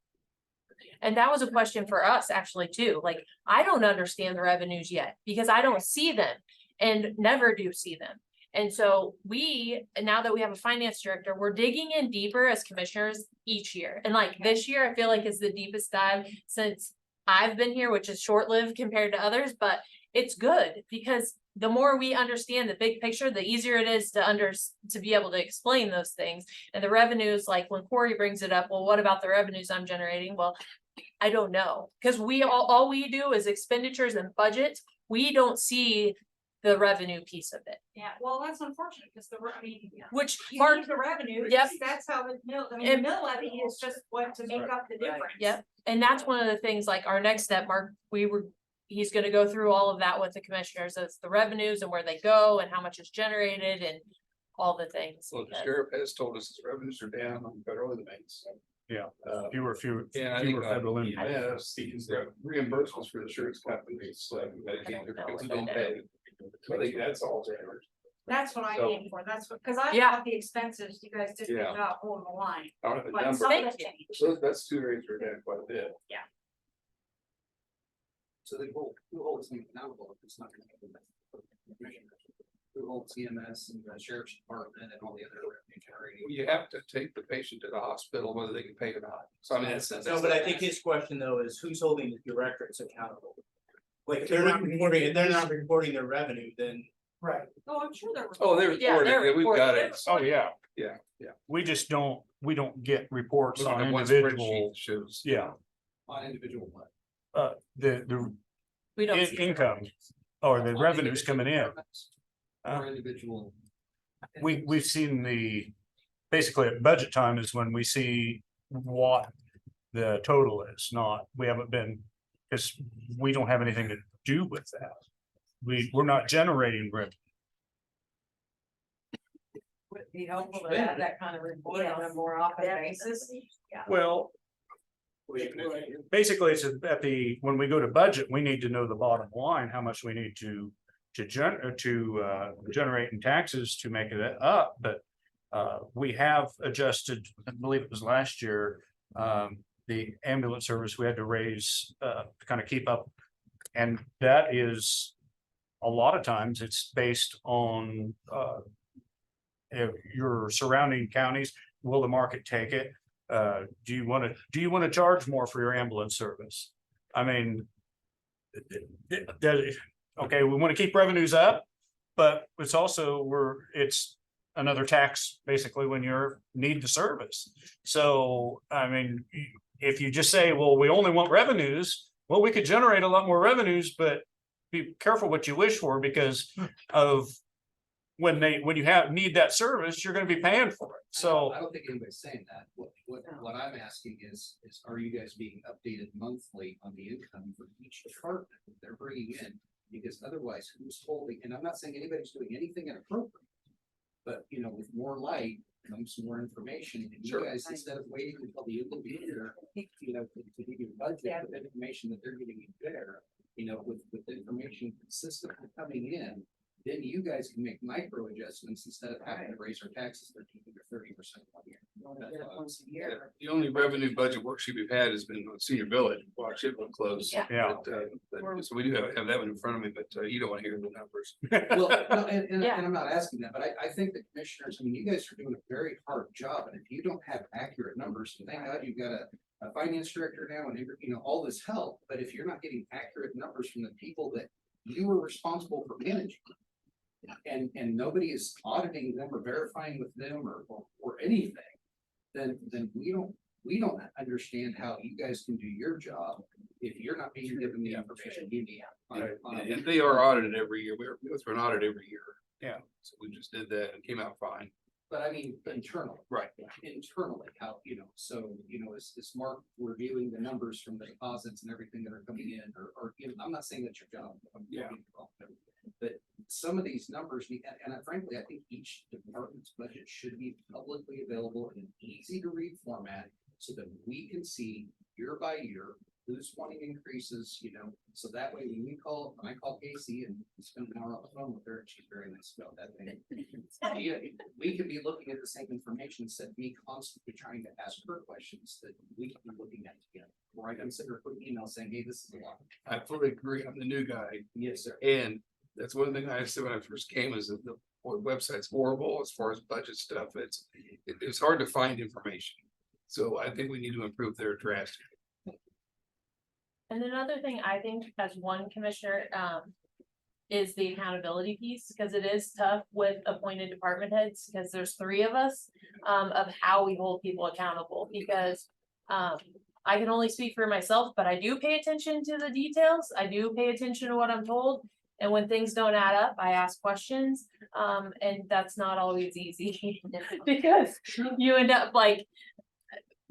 And that was a question for us actually too. Like, I don't understand the revenues yet because I don't see them and never do see them. And so now that we have a finance director, we're digging in deeper as commissioners each year. And like this year, I feel like is the deepest dive since I've been here, which is short-lived compared to others, but it's good because the more we understand the big picture, the easier it is to be able to explain those things. And the revenues, like when Corey brings it up, well, what about the revenues I'm generating? Well, I don't know, because all we do is expenditures and budgets. We don't see the revenue piece of it. Yeah, well, that's unfortunate because Which you need the revenue. Yep. That's how the mill, the mill levy is just what to make up the difference. Yep. And that's one of the things, like our next step, Mark, he's gonna go through all of that with the commissioners. It's the revenues and where they go and how much is generated and all the things. Well, the sheriff has told us his revenues are down on federal inmates. Yeah, fewer federal inmates. He's reimbursements for insurance companies, like Medicaid, because they don't pay. I think that's all there. That's what I So- came for. That's because I Yeah. thought the expenses, you guys did a good Yeah. job holding the line. I don't have the But number. some of it changed. So that's two areas we're down quite a bit. Yeah. So who holds them accountable if it's not gonna happen? Who holds CMS and the sheriff's department and all the other revenue generating? You have to take the patient to the hospital, whether they can pay or not. So I mean, that's. No, but I think his question though is who's holding the directors accountable? Like, if they're not reporting their revenue, then. Right. Oh, I'm sure there were. Oh, they're Yeah, reported, they're yeah, we've got reported. it. Oh, yeah. Yeah. We don't get reports We don't on have one individual, spreadsheet that shows. yeah, On individual what? the We don't see the income revenues. or the revenues coming in. Or individual. We've seen basically at budget time is when we see what the total is, we haven't been, because we don't have anything to do with that. We're not generating revenue. Would it be helpful to have that kind of report on a more often basis? Yeah. Well, basically it's when we go to budget, we need to know the bottom line, how much we need to generate in taxes to make it up, but we have adjusted, I believe it was last year, the ambulance service we had to raise to kind of keep up. And that is, a lot of times it's based on if your surrounding counties, will the market take it? Do you want to charge more for your ambulance service? I mean, okay, we want to keep revenues up, but it's also it's another tax basically when you need the service. So, I mean, if you just say, well, we only want revenues, well, we could generate a lot more revenues, but be careful what you wish for because of when you need that service, you're gonna be paying for it, so. I don't think anybody's saying that. What I'm asking is are you guys being updated monthly on the income for each department that they're bringing in? Because otherwise, who's holding, and I'm not saying anybody's doing anything inappropriate. But, you know, with more light comes more information, and you guys, instead of waiting until the end of the year, you know, to give you a budget with information that they're getting you there, you know, with information consistently coming in, then you guys can make micro adjustments instead of having to raise our taxes 13 or 30% one year. The only revenue budget worksheet we've had has been on Senior Village, watch it will close. Yeah. So we do have that one in front of me, but you don't want to hear the numbers. Well, no, and I'm not asking that, but I think the commissioners, I mean, you guys are doing a very hard job, and if you don't have accurate numbers, and thank God you've got a finance director now and, you know, all this help, but if you're not getting accurate numbers from the people that you were responsible for managing, and nobody is auditing them or verifying with them or anything, then we don't understand how you guys can do your job if you're not being given the information you need. And they are audited every year. We go through an audit every year. Yeah, so we just did that and came out fine. But I mean, internally. Right. Internally, how, you know, so, you know, is Mark reviewing the numbers from the deposits and everything that are coming in, or, you know, I'm not saying that's your job. But some of these numbers, and frankly, I think each department's budget should be publicly available in an easy to read format so that we can see year by year who's wanting increases, you know, so that way when I call K.S.A. and spend an hour on the phone with her, and she's very nice about that thing. We could be looking at the same information instead of me constantly trying to ask her questions that we can be looking at together. Right, I'm sitting there putting email saying, hey, this is a lot. I fully agree. I'm the new guy. Yes, sir. And that's one thing I said when I first came is that the website's horrible as far as budget stuff. It's hard to find information. So I think we need to improve their drastically. And another thing I think as one commissioner, is the accountability piece, because it is tough with appointed department heads, because there's 3 of us, of how we hold people accountable, because, I can only speak for myself, but I do pay attention to the details. I do pay attention to what I'm told. And when things don't add up, I ask questions. And that's not always easy because you end up like,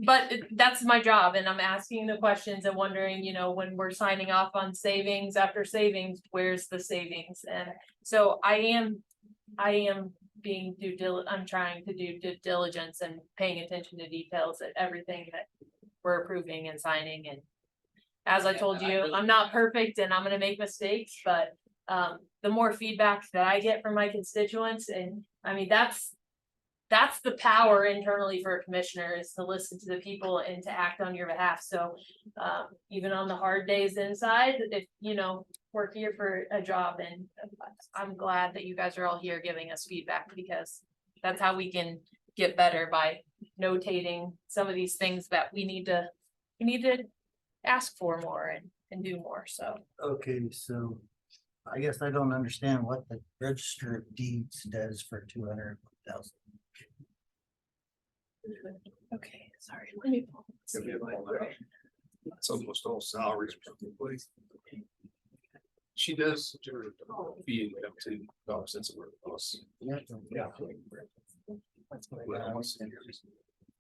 but that's my job, and I'm asking the questions and wondering, you know, when we're signing off on savings after savings, where's the savings? And so I am being I'm trying to do due diligence and paying attention to details at everything that we're approving and signing. And as I told you, I'm not perfect and I'm gonna make mistakes, but the more feedback that I get from my constituents, and I mean, that's the power internally for a commissioner, is to listen to the people and to act on your behalf. So even on the hard days inside, if you know, we're here for a job, and I'm glad that you guys are all here giving us feedback, because that's how we can get better, by notating some of these things that we need to ask for more and do more. So Okay, so I guess I don't understand what the register of deeds does for 200,000. okay, sorry, let me pull this. It's almost all salaries. Probably. She does fee income to offsets of work costs. Yeah.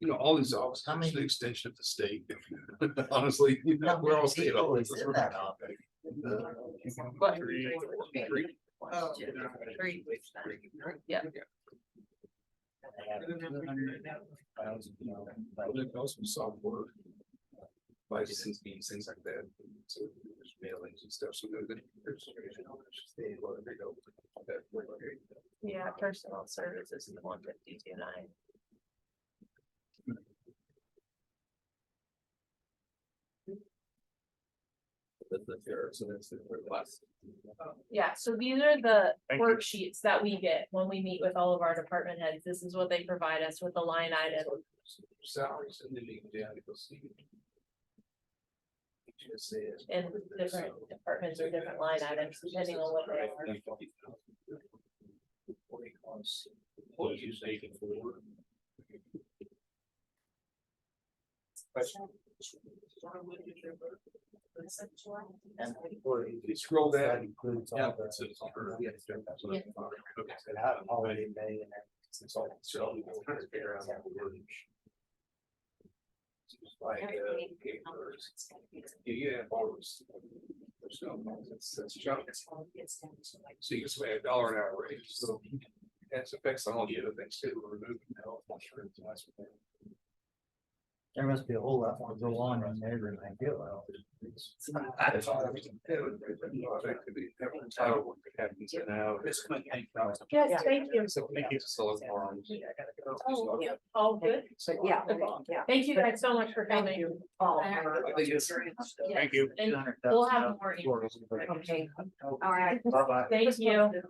You know, all these offices, are the extension of the state. Honestly, you know, we're all state offices. Yeah. Also software. License fees, things like that. So there's mailings and stuff. So Yeah, personal services is the 152.9. So that's the last. Yeah, so these are the worksheets that we get when we meet with all of our department heads. This is what they provide us with, the line item. Salaries and then you go down and go see. And different departments or different line items, depending on what they are. And You scroll that down. includes Yeah, all the. it's- it's- Holiday pay and Like, yeah, almost. There's no, it's junk. So you can say $1 an hour raise, so that affects all the other things too, we're removing health insurance. And that's what they- there must be a whole lot more go on in there than I feel. That's all. That could be every time what happens now. Yes, thank you. So thank you. Solar farms. Oh, yeah, all good. Yeah. Thank you guys so much for coming. I think it's. Thank you. And we'll have more. Okay, all right. Bye-bye. Thank you.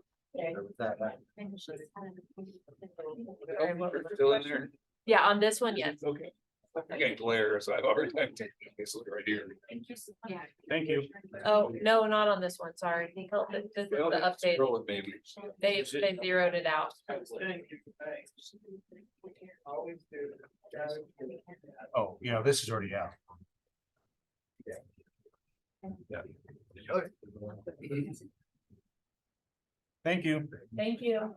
Still in there? Yeah, on this one, yes. Okay. I got glare, so I've already taken this look right here. Yeah. Thank you. Oh, no, not on this one, sorry. This is the Well, update. scroll it, maybe. They zeroed it out. Oh, yeah, this is already out. Yeah. Thank you. Thank you.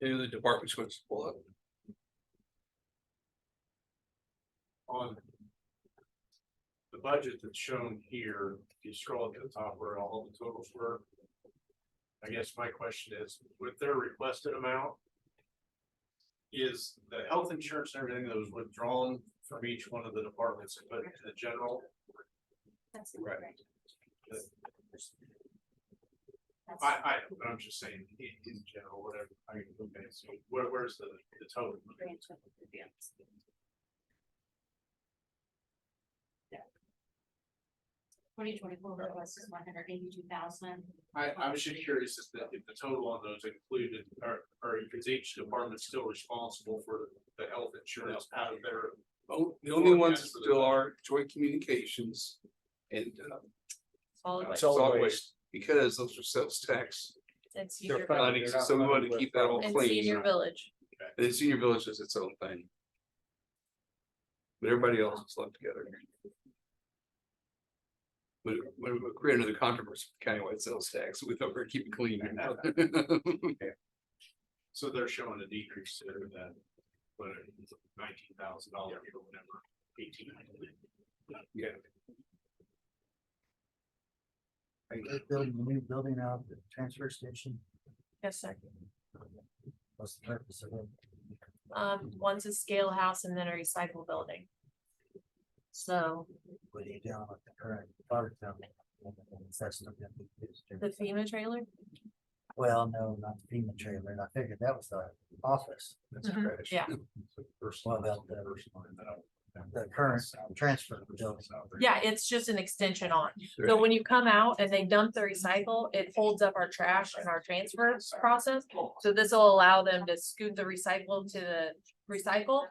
Any of the departments want to pull up? On the budget that's shown here, if you scroll up to the top where all the totals were. I guess my question is, with their requested amount, is the health insurance and everything that was withdrawn from each one of the departments and put into the general? That's Right. correct. I'm just saying, in general, whatever, I mean, okay, so where's the total? Twenty 2024 request is 182,000. I was just curious if the total on those included, or is each department still responsible for the health insurance out of their? Oh, the only ones that still are joint communications and solid waste, because those are sales tax. And senior funding, village. so we want to keep that all And clean. senior village. And the senior village is its own thing. But everybody else is lumped together. But when we create another controversy, countywide sales tax, we thought we were keeping clean. So they're showing a decrease there that, but $19,000 or whatever, 1,800. Yeah. Are you guys building a new building out at the transfer station? Yes, sir. What's the purpose of it? One's a scale house and then a recycle building. So What are you doing with the current water company? That's not gonna be used. the FEMA trailer, Well, no, not the FEMA trailer. And I figured that was the office. yeah. Well, about the current transfer building. Yeah, it's just an extension on. So when you come out and they dump the recycle, it holds up our trash and our transfer process. So this will allow them to scoot the recycle to the recycle.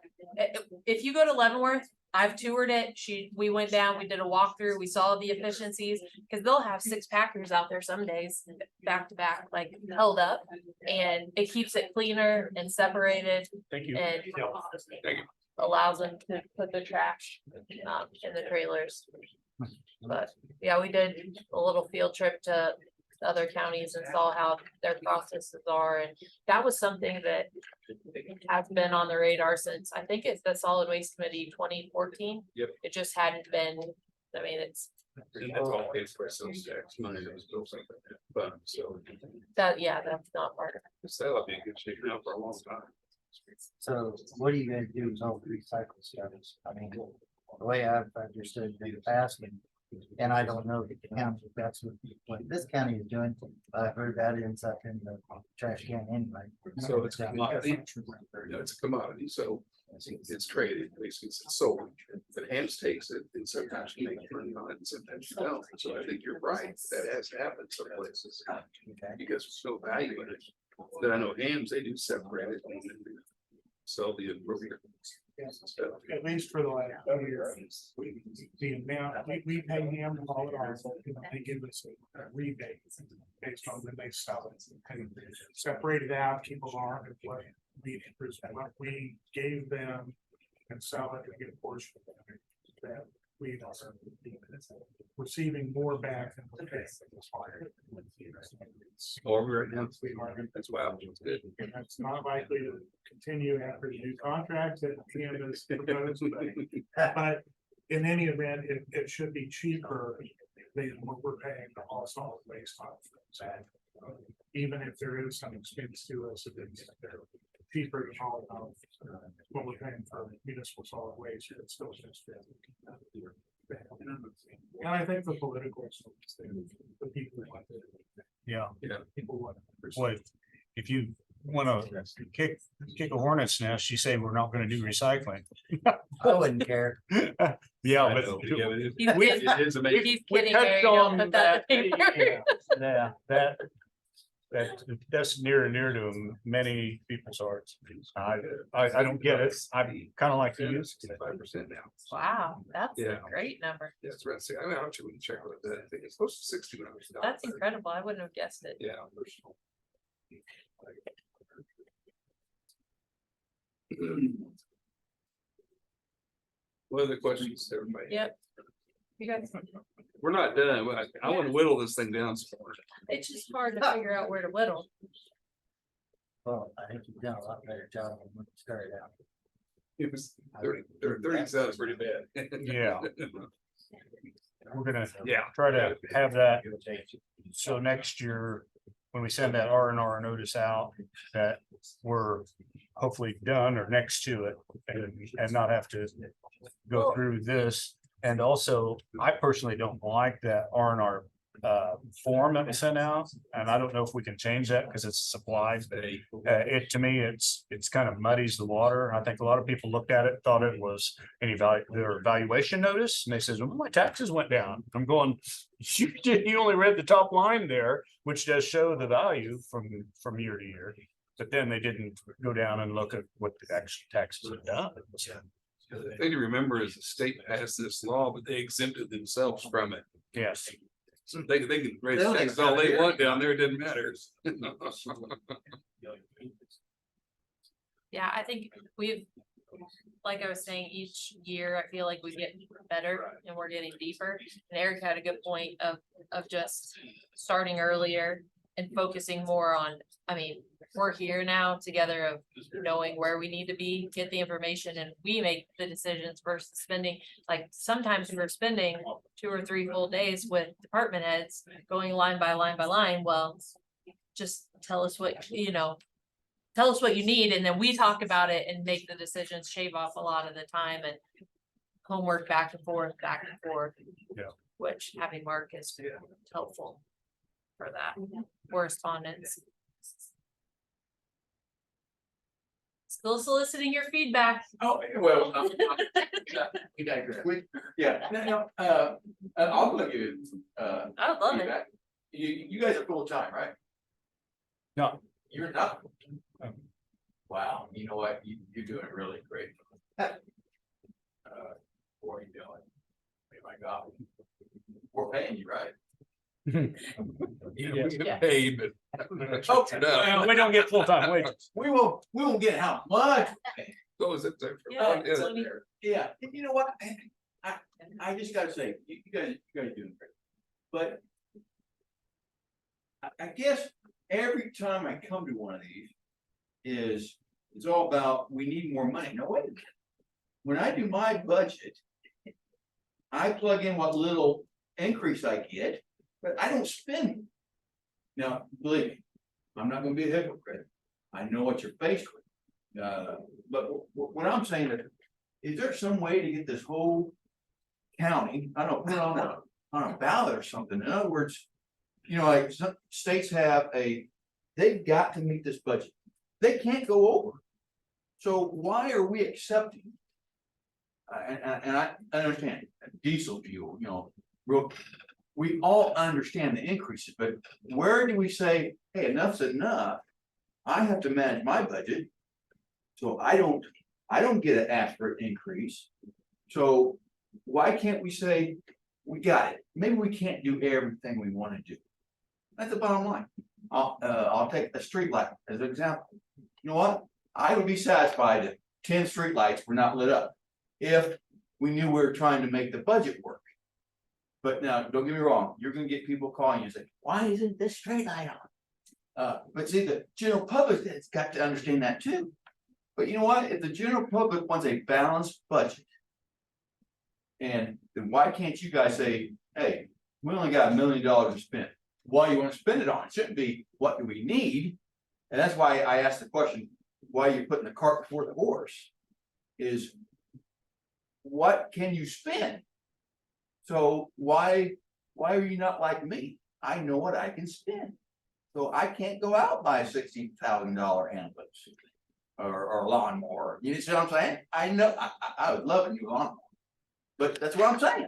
If you go to Leavenworth, I've toured it. We went down, we did a walkthrough, we saw the efficiencies, because they'll have 6 packers out there some days, back to back, like held up. And it keeps it cleaner and separated. Thank you. And Thank you. allows them to put their trash in the trailers. But yeah, we did a little field trip to other counties and saw how their processes are, and that was something that has been on the radar since, I think it's the Solid Waste Committee 2014. Yep. It just hadn't been, I mean, it's And that's all paid for sales tax money that was built like that. But so that, yeah, that's not part of it. that'll be in good shape now for a long time. So what are you gonna do with all the recycled stuff? I mean, the way I've understood in the past, and I don't know if the county, if that's what this county is doing. I've heard that ends up in the trash can anyway. So it's a commodity. No, it's a commodity, so it's traded, basically it's sold. But Hams takes it and sometimes you make money on it and sometimes you don't. So I think you're right. That has happened some places. Because there's no value in it. But I know Hams, they do separate it. And sell the appropriate stuff. At least for the last year. The amount, we pay them all at ours, they give us a rebate based on when they sell it. And separate it out, keep a alarm in play. meeting, we gave them and sell it to get a portion of that we are receiving more back than we're paying. Over right now, that's wow, it's good. And that's not likely to continue after the new contract that Canada's proposed, but in any event, it should be cheaper than what we're paying to all solid waste contracts. Even if there is some expense to us, it's cheaper to haul out what we're paying for municipal solid waste, it's still just. And I think the political, the people want it. Yeah. People want it. Boy, if you wanna kick a hornet's nest, you say we're not gonna do recycling. I wouldn't care. Yeah, but He's kidding there, touched you don't on put that in the paper. yeah, that's near and dear to many people's hearts. I don't get it. I'm kind of like you. 5% now. Wow, that's a Yeah. great number. Yeah, it's around 60. I mean, I actually wouldn't check with that. I think it's close to 60. That's incredible. I wouldn't have guessed it. Yeah. What other questions, everybody? Yep. You guys, We're not done. I want to whittle this thing down some more. it's just hard to figure out where to whittle. Well, I think you've done a lot better job than when you started out. It was 30 sounds pretty bad. Yeah. We're gonna Yeah. try to have that. So next year, when we send that R&R notice out, that we're hopefully done or next to it and not have to go through this. And also, I personally don't like that R&R form that was sent out, and I don't know if we can change that because it's supplied. It, to me, it's kind of muddies the water. I think a lot of people looked at it, thought it was their evaluation notice, and they says, well, my taxes went down. I'm going, you only read the top line there, which does show the value from year to year. But then they didn't go down and look at what the actual taxes have done. The thing to remember is the state passed this law, but they exempted themselves from it. Yes. So they can raise They don't taxes even all they have want it. down there, it doesn't matter. Yeah, I think we've, like I was saying, each year, I feel like we get better and we're getting deeper. And Eric had a good point of just starting earlier and focusing more on, I mean, we're here now together of knowing where we need to be, get the information, and we make the decisions versus spending. Like sometimes we're spending 2 or 3 full days with department heads going line by line by line. Well, just tell us what, tell us what you need, and then we talk about it and make the decisions, shave off a lot of the time and homework back and forth. Yeah. Which having Mark is helpful for that correspondence. Still soliciting your feedback. Oh, well, you digress. Yeah, I'll give you, I love it. feedback. You guys are full time, right? No. You're not. Wow, you know what? You're doing really great. What are you doing? Oh my God. We're paying you, right? We get paid, but. Oh, Well, we don't get full-time wages. We won't get how much. So is it there? Yeah, and you know what? I just gotta say, you guys are doing great. But I guess every time I come to one of these it's all about, we need more money. No, wait a minute. When I do my budget, I plug in what little increase I get, but I don't spend it. Now, believe me, I'm not gonna be a hypocrite. I know what you're faced with. But what I'm saying is there some way to get this whole county, I don't know, put it on a ballot or something? In other words, like some states they've got to meet this budget. They can't go over. So why are we accepting? And I understand diesel fuel, we all understand the increases, but where do we say, hey, enough's enough? I have to manage my budget. So I don't get an ask for an increase. So why can't we say, we got it? Maybe we can't do everything we want to do. That's the bottom line. I'll take a street light as an example. You know what? I would be satisfied if 10 streetlights were not lit up. If we knew we were trying to make the budget work. But now, don't get me wrong, you're gonna get people calling you and say, why isn't this street light on? But see, the general public has got to understand that too. But you know what? If the general public wants a balanced budget. And then why can't you guys say, hey, we only got $1 million to spend. Why do you want to spend it on? It shouldn't be, what do we need? And that's why I asked the question, why are you putting the cart before the horse? Is what can you spend? So why are you not like me? I know what I can spend. So I can't go out and buy a $60,000 ambulance or lawnmower. You see what I'm saying? I know I would love a new lawnmower. But that's what I'm saying.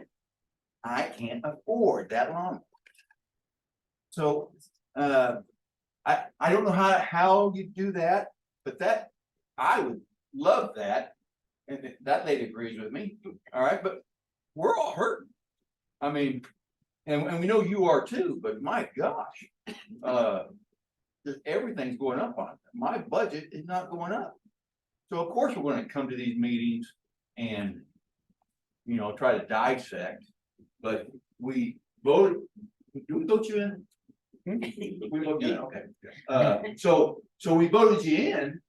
I can't afford that lawnmower. So I don't know how you do that, but that I would love that. And that lady agrees with me. All right, but we're all hurting. I mean, and we know you are too, but my gosh, everything's going up on it. My budget is not going up. So of course we're going to come to these meetings and, you know, try to dissect, but we voted, don't you in? We voted in, okay. So we voted you in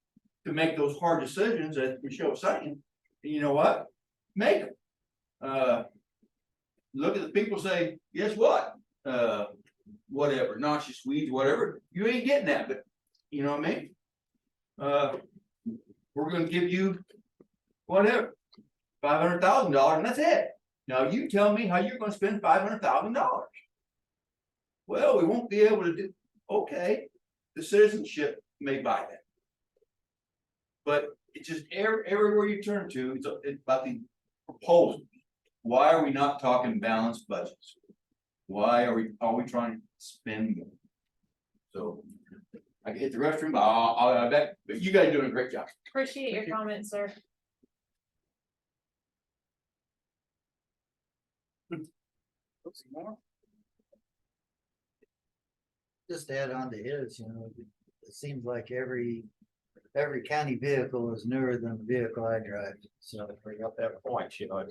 to make those hard decisions, as Michelle was saying. And you know what? Make them. Look at the people, say, guess what? Whatever, noxious weeds, whatever. You ain't getting that, but you know what I mean? We're gonna give you whatever, $500,000, and that's it. Now you tell me how you're gonna spend $500,000. Well, we won't be able to do, okay, the citizenship may buy that. But it's just everywhere you turn to, it's about the proposals. Why are we not talking balanced budgets? Why are we trying to spend more? So I can hit the restroom, but I bet, but you guys are doing a great job. Appreciate your comments, sir. Just to add on to his, you know, it seems like every county vehicle is newer than the vehicle I drive. So Bring up that point, you know,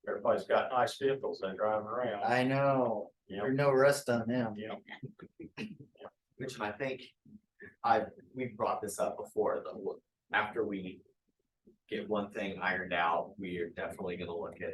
everybody's got nice vehicles they driving around. I know, there's no rust on them. Yeah. Which I think we've brought this up before, though. After we get one thing ironed out, we are definitely gonna look at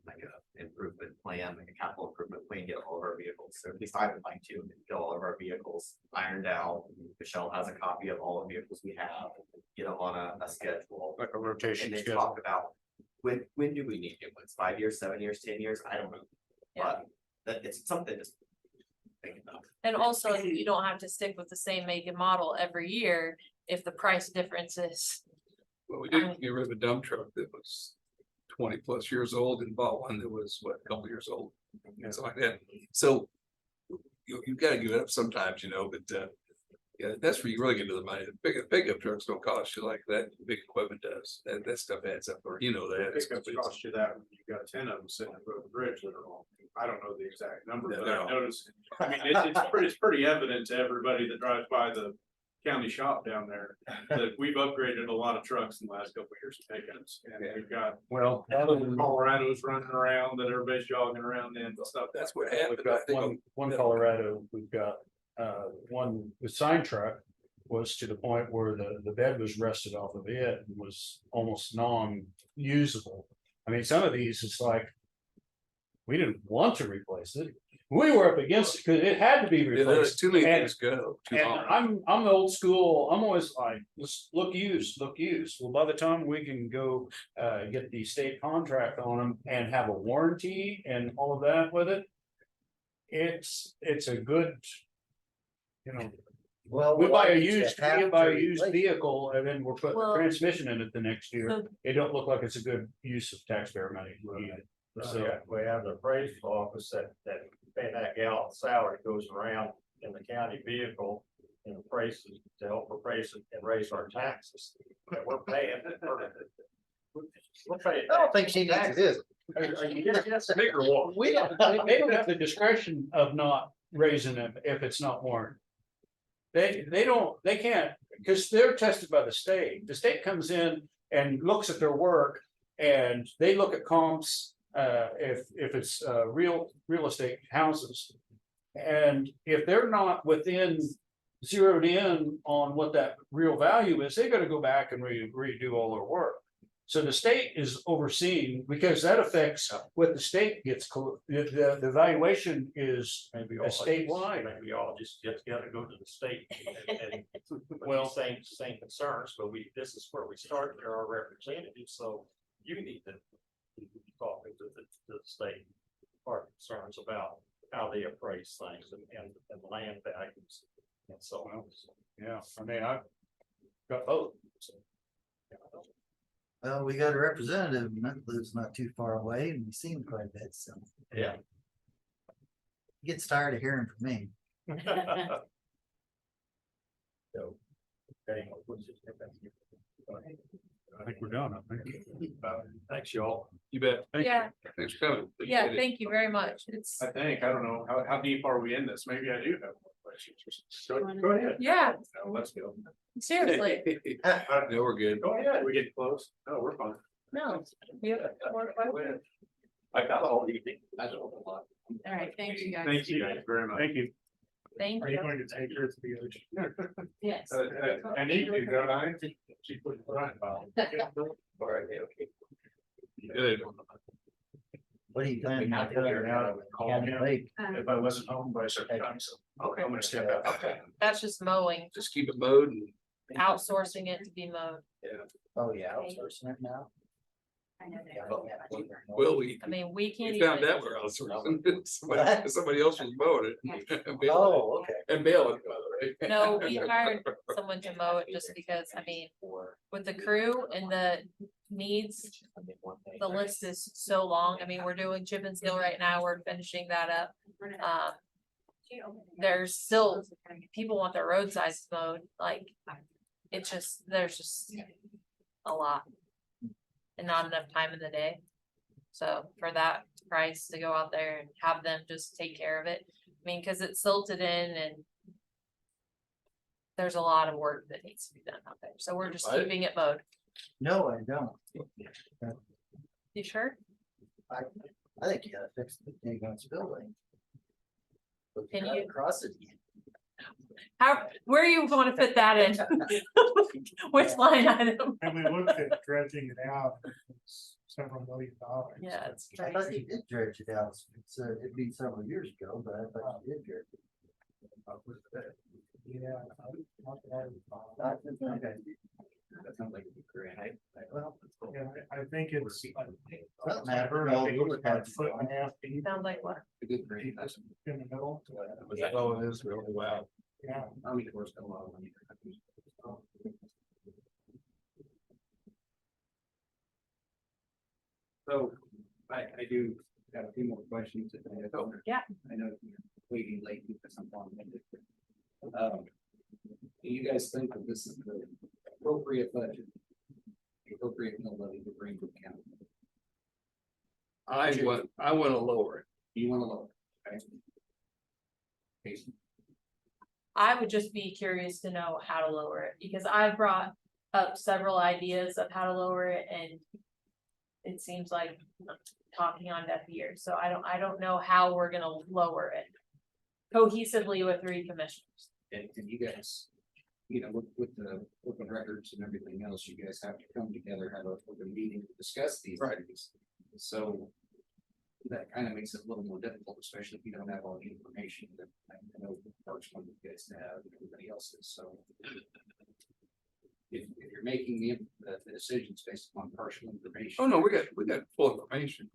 like a improvement plan, like a capital improvement plan, get all of our vehicles. So at least I would like to get all of our vehicles ironed out. Michelle has a copy of all the vehicles we have, get them on a schedule. Like a rotation And then schedule. talk about when do we need new ones? 5 years, 7 years, 10 years? I don't know. But that it's something to think about. And also, you don't have to stick with the same make and model every year if the price difference is. Well, we did get rid of a dump truck that was 20+ years old and bought one that was what, a couple years old, and stuff like that. So you gotta give it up sometimes, you know, but yeah, that's where you really get to the money. The pickup trucks don't cost you like that. Big equipment does. That stuff adds up, or you know that. It's gonna cost you that when you got 10 of them sitting over the bridge that are on. I don't know the exact number, but I noticed, I mean, it's pretty evident to everybody that drives by the county shop down there that we've upgraded a lot of trucks in the last couple of years of pickups. And we've got, Well, Colorado's running around that everybody's jogging around in and stuff. That's what we've happened. got one Colorado, we've got one, the sign truck was to the point where the bed was rusted off of it and was almost non-usable. I mean, some of these, it's like, we didn't want to replace it. We were up against it because it had to be Yeah, there's replaced. too many And- things go. Too And long. I'm the old school, I'm always like, let's look used. Well, by the time we can go get the state contract on them and have a warranty and all of that with it. It's a good, you know, Well, we buy a you used have to used replace it. vehicle and then we're putting Well, a transmission in it the next year. so- It don't look like it's a good use of taxpayer money. So, Yeah, we have the appraisal office that pay that gal salary goes around in the county vehicle and appraises to help appraise it and raise our taxes. We're paying. We're paying. I don't think she needs it. Are you getting That's a bigger one. they don't have the discretion of not raising them if it's not warranted. they can't, because they're tested by the state. The state comes in and looks at their work and they look at comps, if it's, real estate houses. And if they're not within, zeroed in on what that real value is, they gotta go back and redo all their work. So the state is overseeing, because that affects what the state gets, the valuation is statewide. Maybe y'all just gotta go to the state and Well, same concerns, but this is where we start. There are representatives, so you need to talk to the state part concerns about how they appraise things and land values and so on. yeah, I mean, I've got both. So, Well, we got a representative that lives not too far away and we see him quite a bit, so. Yeah. He gets tired of hearing from me. So, okay, what's it- I think we're done, I think. Thanks, y'all. You bet. Yeah, Thanks for coming. yeah, Appreciate it. thank you very much. It's, I think, I don't know, how deep are we in this? Maybe I do have more questions. Go ahead. yeah, No, let's go. seriously, No, we're good. Go ahead. We get close. No, we're fine. no. You have more questions? I got all evening. I don't know a lot. All right, thank you guys. Thank you guys very much. Thank you. Thank Are you you. going to take her to the ocean? Yes. And you don't I? She put it right about. All right, okay. Good. What are you planning Not on that doing you're out out of of call County him. Lake? If I wasn't home by a certain time, so I'm gonna step out. Okay. That's just mowing, Just keep it mowed and outsourcing it to be mowed. Oh, yeah, outsourcing it now. I know Yeah, that. I don't have to. well, we I mean, we can't we even. found out we're outsourcing. Somebody else was mowing it. And bailing Oh, okay. it. And bailing, by the way. No, we hired someone to mow it just because, I mean, with the crew and the needs, the list is so long. I mean, we're doing chip and seal right now. We're finishing that up. There's still, people want their roadsides mowed, like, it's just, there's just a lot. And not enough time in the day. So for that price to go out there and have them just take care of it, I mean, cause it's silted in and there's a lot of work that needs to be done out there, so we're just keeping it mowed. No, I don't. You sure? I think you gotta fix the thing on spillway. Can you- Cross it again. How, where are you gonna fit that in? Which line item? And we looked at dredging it out, it's several $1,000,000. Yeah, it's I thought crazy. you did dredge it out. It's, it'd been several years ago, but I thought you did dredge it. Yeah. Okay. That sounds like a great. Well, Yeah, I think it's. Doesn't matter, no, we'll look at it. Foot and a half deep Sounds like what? A good grade. That's in the middle. oh, it is really wow. Yeah. I mean, of course, a lot of money. So I do have a few more questions. Yeah. I know you're waiting late because I'm on. Do you guys think that this is the appropriate budget? The appropriate mill levy to bring to the county? I want to lower it. You want to lower, it, okay? Jason? I would just be curious to know how to lower it, because I've brought up several ideas of how to lower it and it seems like talking on deaf ears, so I don't know how we're gonna lower it cohesively with 3 commissioners. And you guys, you know, with the open records and everything else, you guys have to come together, have a meeting to discuss these things. So that kind of makes it a little more difficult, especially if you don't have all the information that I know parts one you guys have and everybody else is, so. If you're making the decisions based upon partial information. Oh, no, we got full information.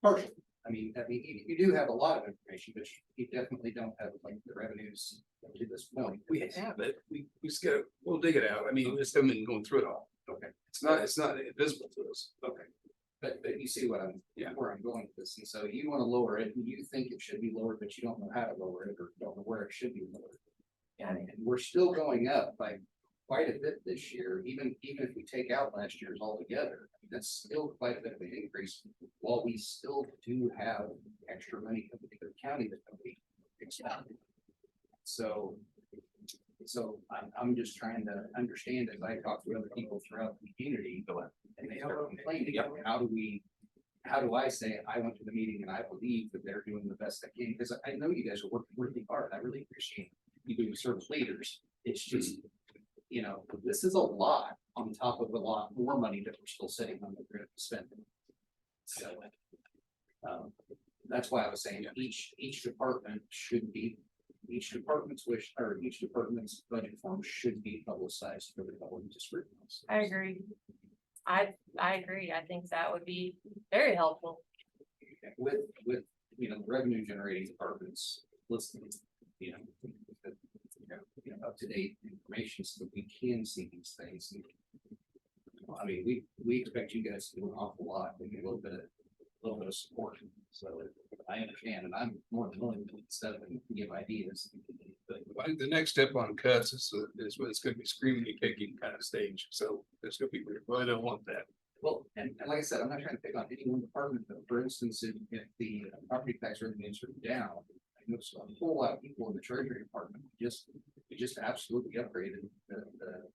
Partial. I mean, you do have a lot of information, but you definitely don't have like the revenues to this point. We have it. We just got, we'll dig it out. I mean, it's still been going through it all. Okay. It's not invisible to us. Okay. But you see what where I'm going with this, and so you wanna lower it, and you think it should be lowered, but you don't know how to lower it, or don't know where it should be lowered. And we're still going up by quite a bit this year, even if we take out last year's altogether, that's still quite a bit of an increase. While we still do have extra money coming to the county that can be expended. So So I'm just trying to understand as I talk to other people throughout the community, and they are complaining, how do I say, I went to the meeting and I believe that they're doing the best they can, because I know you guys are working really hard, I really appreciate you being service leaders, it's just, this is a lot on top of a lot more money that we're still sitting on the grid spending. So, that's why I was saying each department should be, each department's budget form should be publicized for the public to scrutinize. I agree. I agree. I think that would be very helpful. With, the revenue generating departments listening, up to date information so that we can see these things. I mean, we expect you guys to do an awful lot, we get a little bit of support, so I understand, and I'm more than willing to step and give ideas. I think the next step on cuts is when it's gonna be screaming and kicking kind of stage, so there's gonna be, I don't want that. Well, and like I said, I'm not trying to pick on any one department, but for instance, if the property tax revenue is down, I noticed a whole lot of people in the treasury department we just absolutely upgraded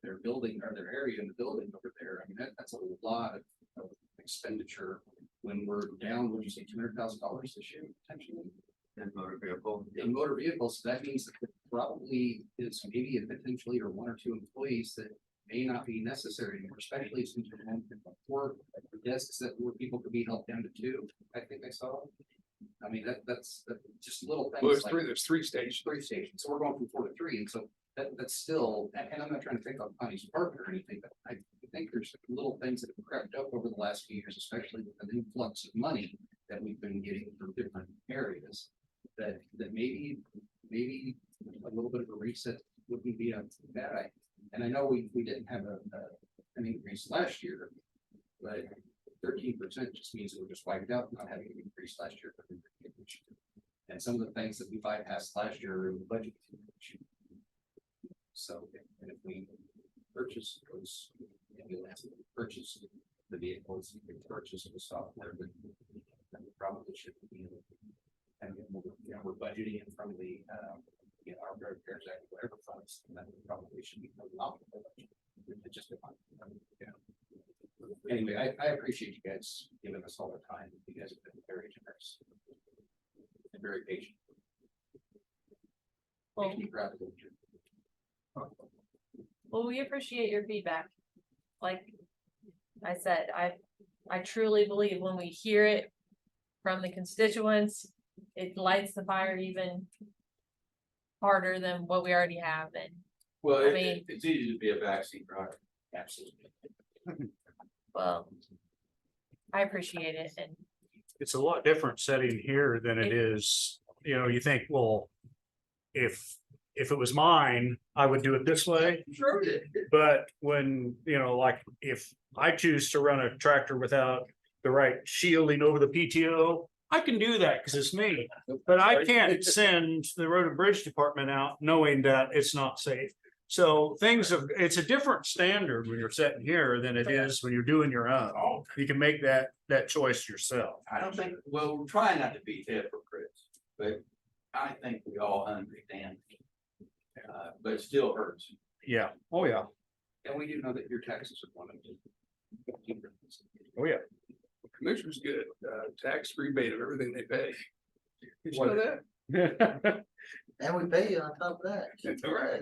their building or their area in the building over there. I mean, that's a lot of expenditure when we're down, would you say $200,000 this year potentially? In motor vehicles, so that means that there probably is maybe a potentially or one or two employees that may not be necessary anymore, especially since we're going to 4 desks where people could be helped down to 2. I think I saw. I mean, that's just little things. Well, there's three stations. So we're going from 4 to 3, and so that's still. And I'm not trying to pick on Connie's partner or anything, but I think there's little things that have crept up over the last few years, especially with an influx of money that we've been getting from different areas. That maybe a little bit of a reset wouldn't be a bad idea. And I know we didn't have an increase last year, but 13% just means that we're just wiped out not having an increase last year. And some of the things that we bypassed last year are in the budget. So, and if we purchase those, purchase the vehicles, purchase the software, then we probably should be. And we're budgeting it from the our repairs act, whatever funds, and then we probably should be coming off of the budget. Just anyway, I appreciate you guys giving us all the time. You guys have been very generous and very patient. Well, Makes me proud of you. well, we appreciate your feedback. Like I said, I truly believe when we hear it from the constituents, it lights the fire even harder than what we already have. And Well, I mean, it's easy to be a backseat driver. Absolutely. well, I appreciate it. And It's a lot different setting here than it is, you think, well, if it was mine, I would do it this way. Sure. But when, like if I choose to run a tractor without the right shielding over the PTO, I can do that because it's me, but I can't send the road and bridge department out knowing that it's not safe. So it's a different standard when you're sitting here than it is when you're doing your own. You can make that choice yourself. I don't think, well, we're trying not to be hypocrites, but I think we all understand. But it still hurts. Yeah. Oh, yeah. And we do know that your taxes are one of them. Oh, yeah. Commissioners get tax rebate of everything they pay. Did you know that? And we pay you on top of that. That's all right.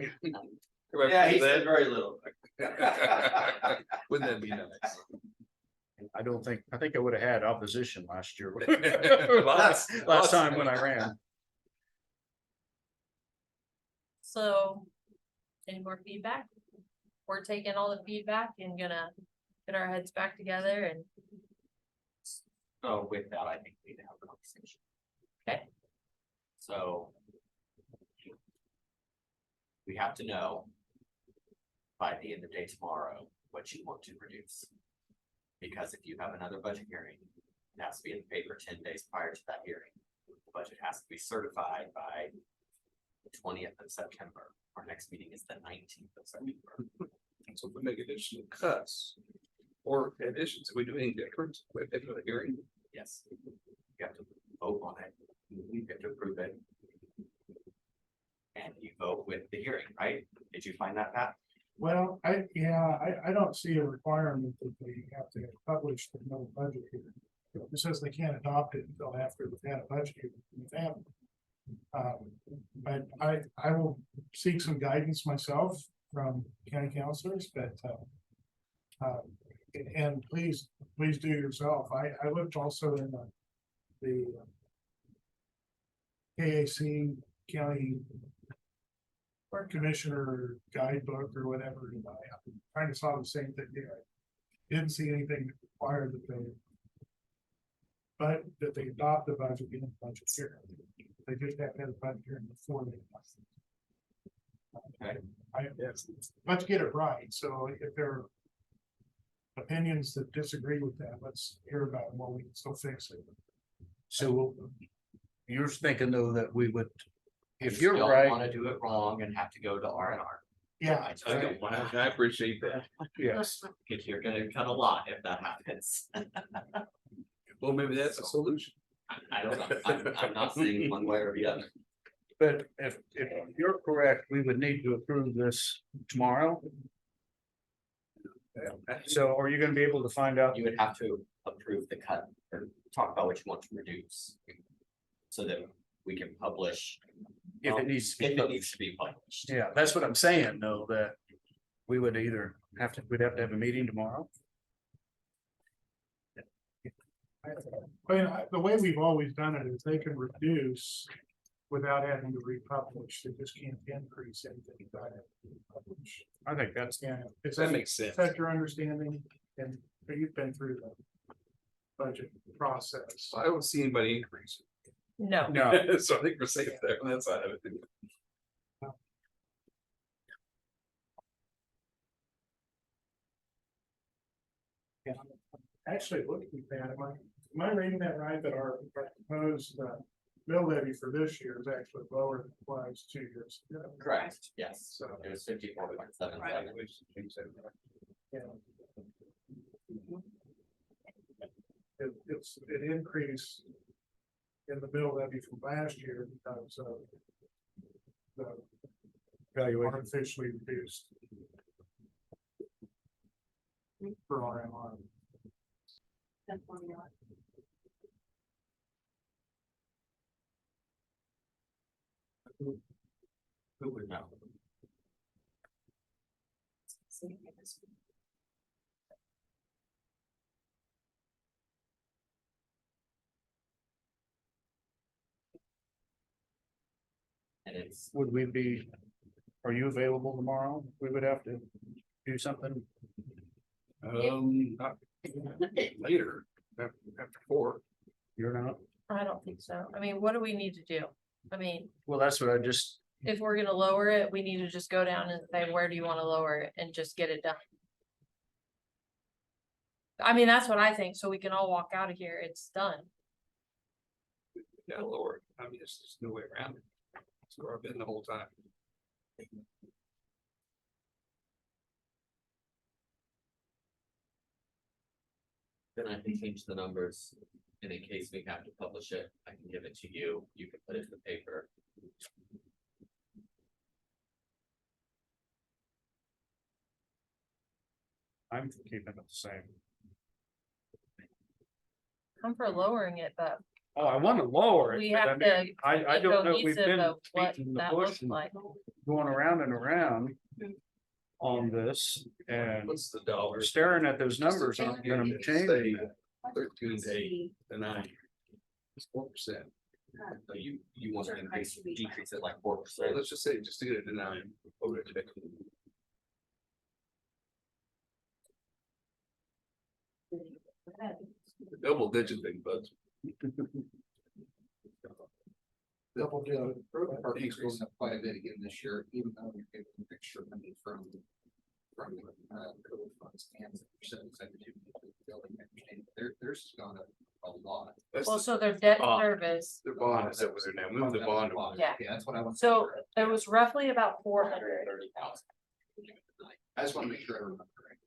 Yeah, he said very little. Wouldn't that be nice? I think I would have had opposition last year. Lots. Last time when I ran. so, any more feedback? We're taking all the feedback and gonna get our heads back together and. So with that, I think we need to have a conversation. Okay. So we have to know by the end of the day tomorrow what you want to reduce. Because if you have another budget hearing, it has to be in the paper 10 days prior to that hearing. The budget has to be certified by the 20th of September. Our next meeting is the 19th of September. So if we make additional cuts or additions, are we doing any difference with the hearing? Yes, you have to vote on it, you have to approve it. And you vote with the hearing, right? Did you find that, Pat? Well, I don't see a requirement that they have to publish the no budget here. It says they can't adopt it until after they've had a budget here in the family. But I will seek some guidance myself from county councilors, but and please do yourself. I looked also in the K.A.C. county commissioner guidebook or whatever, and I kind of saw the same thing there. Didn't see anything that required that they adopt the budget in the budget here. They just have to have a budget hearing before they. Let's get it right. So if there are opinions that disagree with that, let's hear about them while we can still fix it. So you're thinking though that we would, if You you're don't right. wanna do it wrong and have to go to R&R. Yeah. I appreciate that. Yes. If you're gonna cut a lot if that happens. Well, maybe that's a solution. I don't know, I'm not saying one way or the other. But if you're correct, we would need to approve this tomorrow. So are you gonna be able to find out? You would have to approve the cut or talk about what you want to reduce. So that we can publish. If it needs to be If it needs to be published. Yeah, that's what I'm saying, though, that we would either we'd have to have a meeting tomorrow. I mean, the way we've always done it is they can reduce without having to republish. They just can't increase anything without having to republish. I think that's, That makes sense. Is that your understanding? And you've been through the budget process. I don't see anybody increase. No. no, So I think we're safe there on that side of it. Yeah. Actually, looking at that, am I reading that right, that our proposed mill levy for this year is actually lower than it was 2 years ago? Correct, yes. So It was 54.77. yeah. It increased in the mill levy from last year because of the Valuation. artificially reduced for RMR. Who would know? And it's, would we be, are you available tomorrow? We would have to do something. Not later, after 4. You're not? I don't think so. I mean, what do we need to do? I mean, Well, that's what I just, if we're gonna lower it, we need to just go down and say, where do you wanna lower it and just get it done. I mean, that's what I think, so we can all walk out of here, it's done. Yeah, Lord, I mean, there's no way around it. That's where I've been the whole time. then I can change the numbers. And in case we have to publish it, I can give it to you. You can put it in the paper. I'm keeping it the same. I'm for lowering it, but Oh, I want to lower it. we but have I mean, to. I be don't know, we've cohesive been of what beating the that bush looks and like. going around and around on this and What's the dollar? staring at those numbers aren't gonna change. 13.8 to 9. It's 4%. So you want to decrease it like 4%. So let's just say, just to get it to 9. Over to check. Double digit thing, but. Double digit. Our increase up quite a bit again this year, even though we're getting a mixture of money from COVID funds and building. Theirs has gone up a lot. Well, so their debt bond. service, Their bond is over there now, move the bond over. yeah, That's what I want. so it was roughly about 400. 30,000. I just want to make sure I remember correct.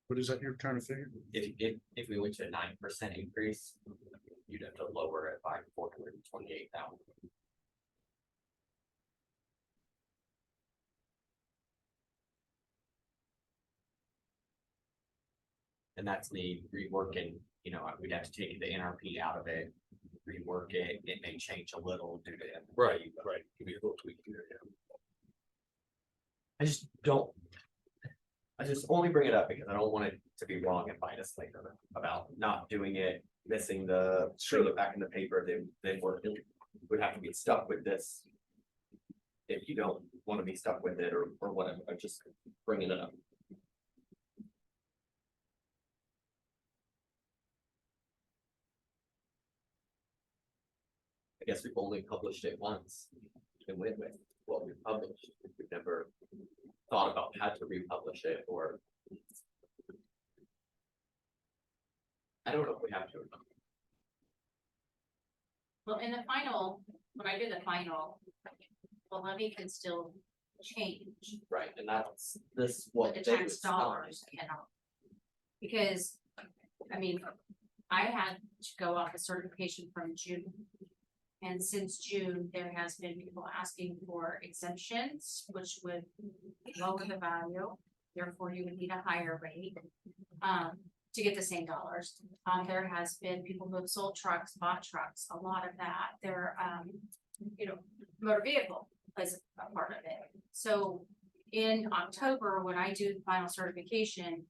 What is that you're trying to figure? If we went to a 9% increase, you'd have to lower it by 428,000. And that's me reworking, you know, we'd have to take the NRP out of it, rework it, it may change a little due to. Right. Give me a little tweak here, yeah. I just don't. I just only bring it up because I don't want it to be wrong and bite us later about not doing it, missing the, putting it back in the paper, they would have to be stuck with this. If you don't want to be stuck with it or whatever, I'm just bringing it up. I guess we've only published it once and went with what we published. We've never thought about how to republish it or. I don't know if we have to or not. Well, in the final, when I do the final, the levy can still change. Right, and that's this what. But the tax dollars cannot. Because, I mean, I had to go off a certification from June. And since June, there has been people asking for exemptions, which would lower the value. Therefore, you would need a higher rate to get the same dollars. There has been people who have sold trucks, bought trucks, a lot of that. Their, you know, motor vehicle is a part of it. So in October, when I do the final certification,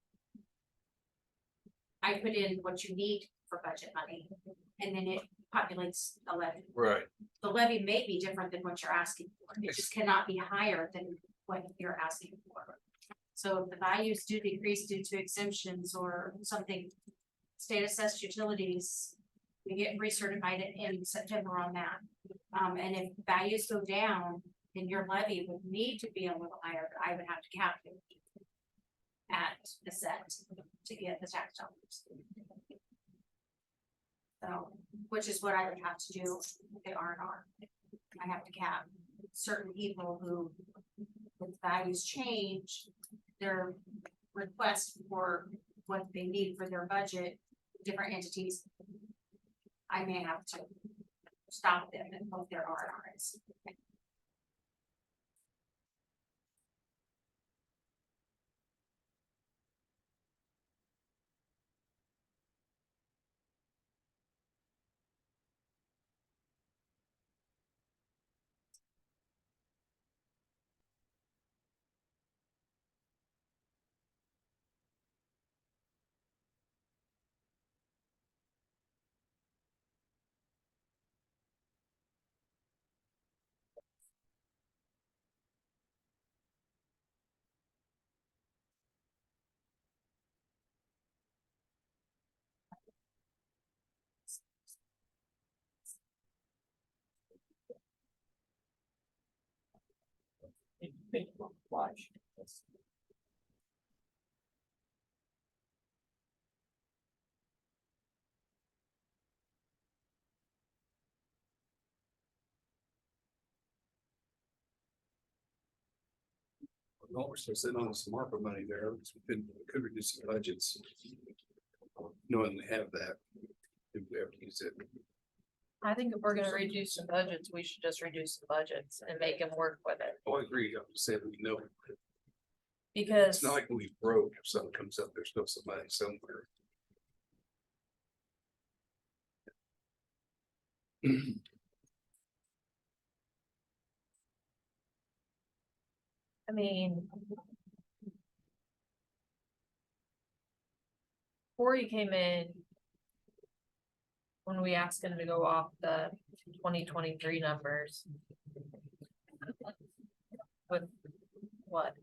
I put in what you need for budget money, and then it populates a levy. Right. The levy may be different than what you're asking for. It just cannot be higher than what you're asking for. So if the values do decrease due to exemptions or something, state assessed utilities, we get recertified in September on that. And if values go down, then your levy would need to be a little higher. I would have to cap it at a set to get the tax dollars. So, which is what I would have to do with the R&R. I have to cap certain people who, with values change, their request for what they need for their budget, different entities. I may have to stop them and move their R&Rs. Watch. No, we're still sitting on some ARPA money there, so we could reduce the budgets. Knowing we have that, if we ever use it. I think if we're gonna reduce the budgets, we should just reduce the budgets and make them work with it. Oh, I agree, I'm just saying, we know. Because It's not like we broke, if something comes up, there's still some money somewhere. I mean, Corey came in when we asked him to go off the 2023 numbers with what,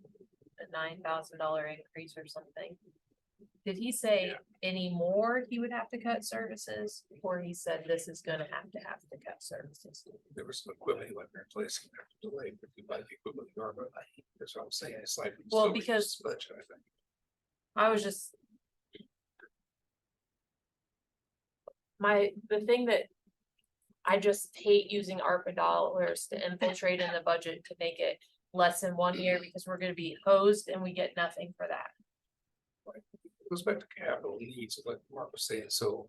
a $9,000 increase or something. Did he say any more he would have to cut services, or he said this is gonna have to cut services? There was some equipment like their place delayed, but you buy the equipment, that's what I'm saying, it's like. Well, because Budget, I think. I was just. The thing that I just hate using ARPA dollars to infiltrate in the budget to make it less than 1 year, because we're gonna be hosed and we get nothing for that. Goes back to capital needs, like Mark was saying, so.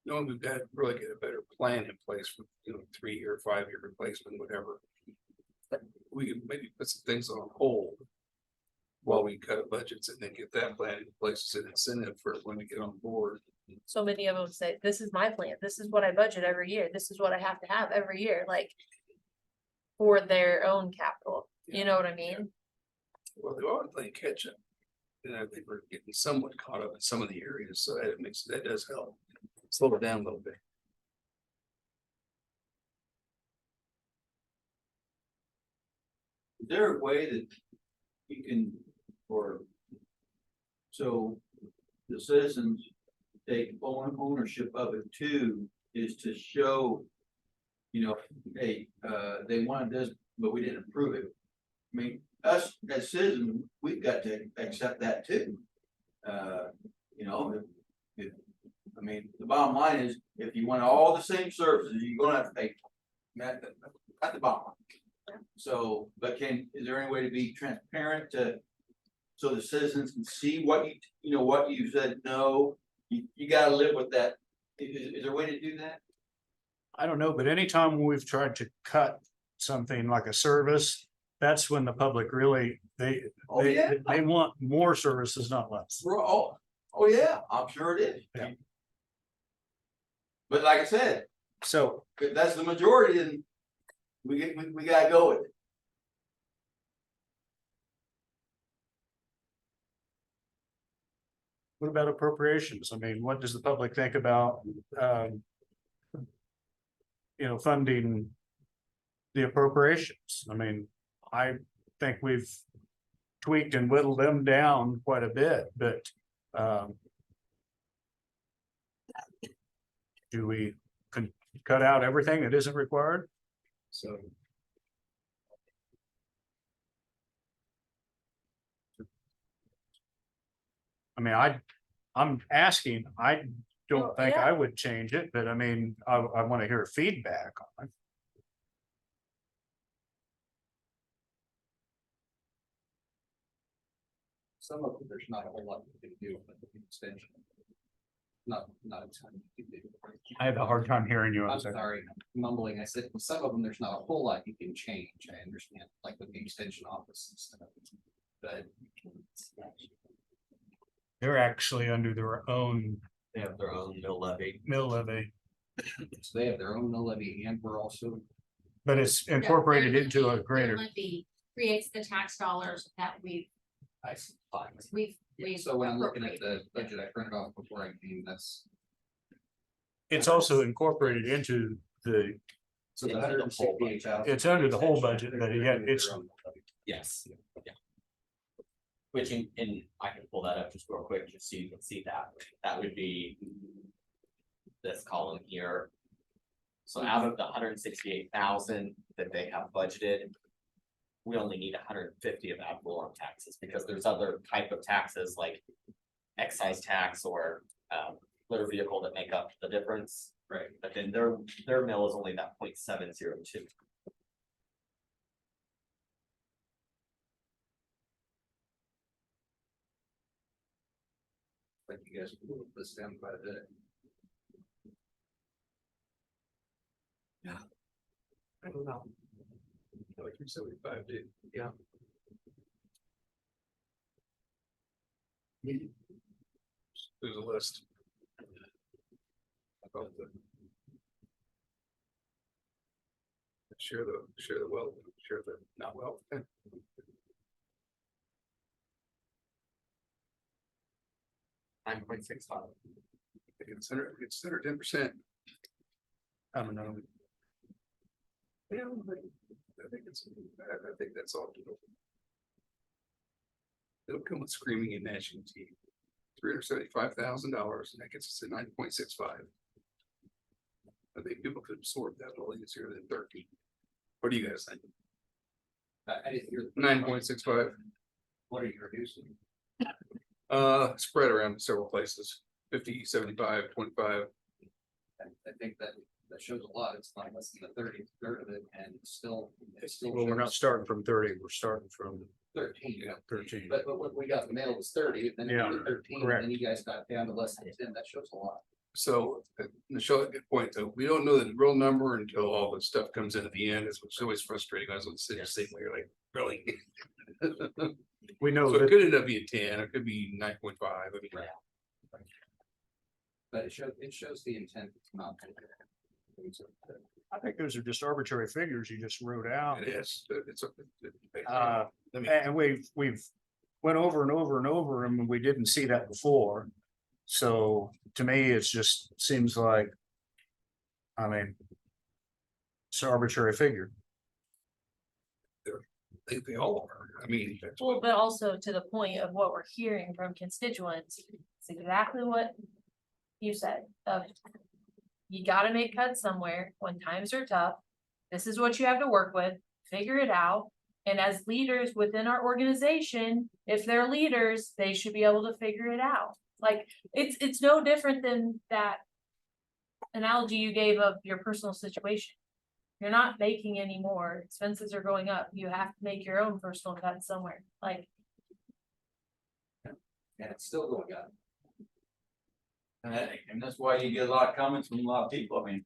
No, we've got to really get a better plan in place for, 3-year, 5-year replacement, whatever. We can maybe put some things on hold while we cut budgets and then get that plan in place as an incentive for when we get on board. So many of them say, this is my plan, this is what I budget every year, this is what I have to have every year, like. For their own capital, you know what I mean? Well, they are playing catch up. And I think we're getting somewhat caught up in some of the areas, so that does help. Slow it down a little bit. Is there a way that you can, so the citizens take ownership of it too, is to show, hey, they wanted this, but we didn't approve it. I mean, us as citizens, we've got to accept that too. I mean, the bottom line is, if you want all the same services, you're gonna have to pay. At the bottom line. So, but is there any way to be transparent so the citizens can see what what you said, no, you gotta live with that. Is there a way to do that? I don't know, but anytime we've tried to cut something like a service, that's when the public really, they want more services, not less. Oh yeah, I'm sure it is. Yeah. But like I said, so if that's the majority, then we gotta go with it. What about appropriations? I mean, what does the public think about, funding the appropriations? I mean, I think we've tweaked and whittled them down quite a bit, but do we cut out everything that isn't required? So. I mean, I'm asking, I don't think I would change it, but I mean, I want to hear feedback on it. Some of them, there's not a whole lot you can do with the extension. Not a ton you can do. I have a hard time hearing you. I'm sorry, mumbling. I said, some of them, there's not a whole lot you can change. I understand, like with the extension office and stuff. But They're actually under their own. They have their own mill levy. So they have their own mill levy, and we're also. But it's incorporated into a greater. Levy creates the tax dollars that we've. So when I'm looking at the budget I printed off before I came, that's. It's also incorporated into the. So the 168,000. It's under the whole budget, but yet it's. Yes, yeah. Which in I can pull that up just real quick, just so you can see that. That would be this column here. So out of the 168,000 that they have budgeted, we only need 150 of ad valorem taxes, because there's other type of taxes like excise tax or motor vehicle that make up the difference. Right. But then their mill is only that 0.702. Like you guys moved this down quite a bit. Yeah. I don't know. Like 375, dude. Yeah. There's a list. About the. Share the wealth, share the not wealth. 9.65. It's under 10%. I don't know. Yeah, but I think that's all. It'll come with screaming and gnashing teeth. $375,000, and that gets us to 9.65. I think people could absorb that a little easier than 13. What do you guys think? I didn't hear 9.65. What are you reducing? Spread around several places, 50, 75, 25. I think that shows a lot. It's not less than the 30th of it, and still. Well, we're not starting from 30, we're starting from 13. Yeah, 13. But what we got in the mail was 30, then it Yeah, was 13, correct. and then you guys got down to less than 10. That shows a lot. So, Michelle, at good point, though, we don't know the real number until all the stuff comes in at the end. It's always frustrating. I was on the city, same way, you're like, really? We know So it that, could end up being 10, it could be 9.5. I mean, But it shows the intent. It's not. I think those are just arbitrary figures you just wrote out. it is, Uh, and we've went over and over and over them, and we didn't see that before. So to me, it's just seems like, I mean, it's an arbitrary figure. they all are. I mean, that's Well, but also to the point of what we're hearing from constituents, it's exactly what you said, of you gotta make cuts somewhere when times are tough. This is what you have to work with, figure it out. And as leaders within our organization, if they're leaders, they should be able to figure it out. Like, it's no different than that analogy you gave of your personal situation. You're not making any more, expenses are going up, you have to make your own personal cut somewhere, like. And it's still going up. And that's why you get a lot of comments from a lot of people. I mean,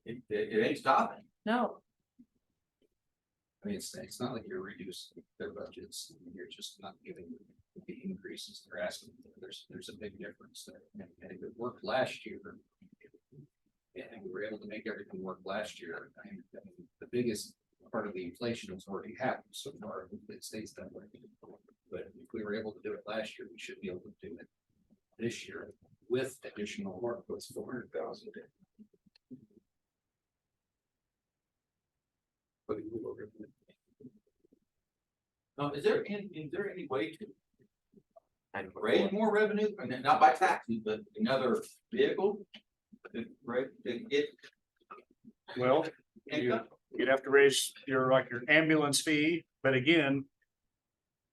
it ain't stopping. No, I mean, it's not like you're reducing their budgets, you're just not giving the increases they're asking. There's a big difference there. And if it worked last year. And we were able to make everything work last year. I mean, the biggest part of the inflation has already happened so far. It stays that way. But if we were able to do it last year, we should be able to do it this year with additional work. What's 400,000? Is there any way to raise more revenue, and not by taxes, but another vehicle? Right, to get. Well, you'd have to raise your ambulance fee, but again.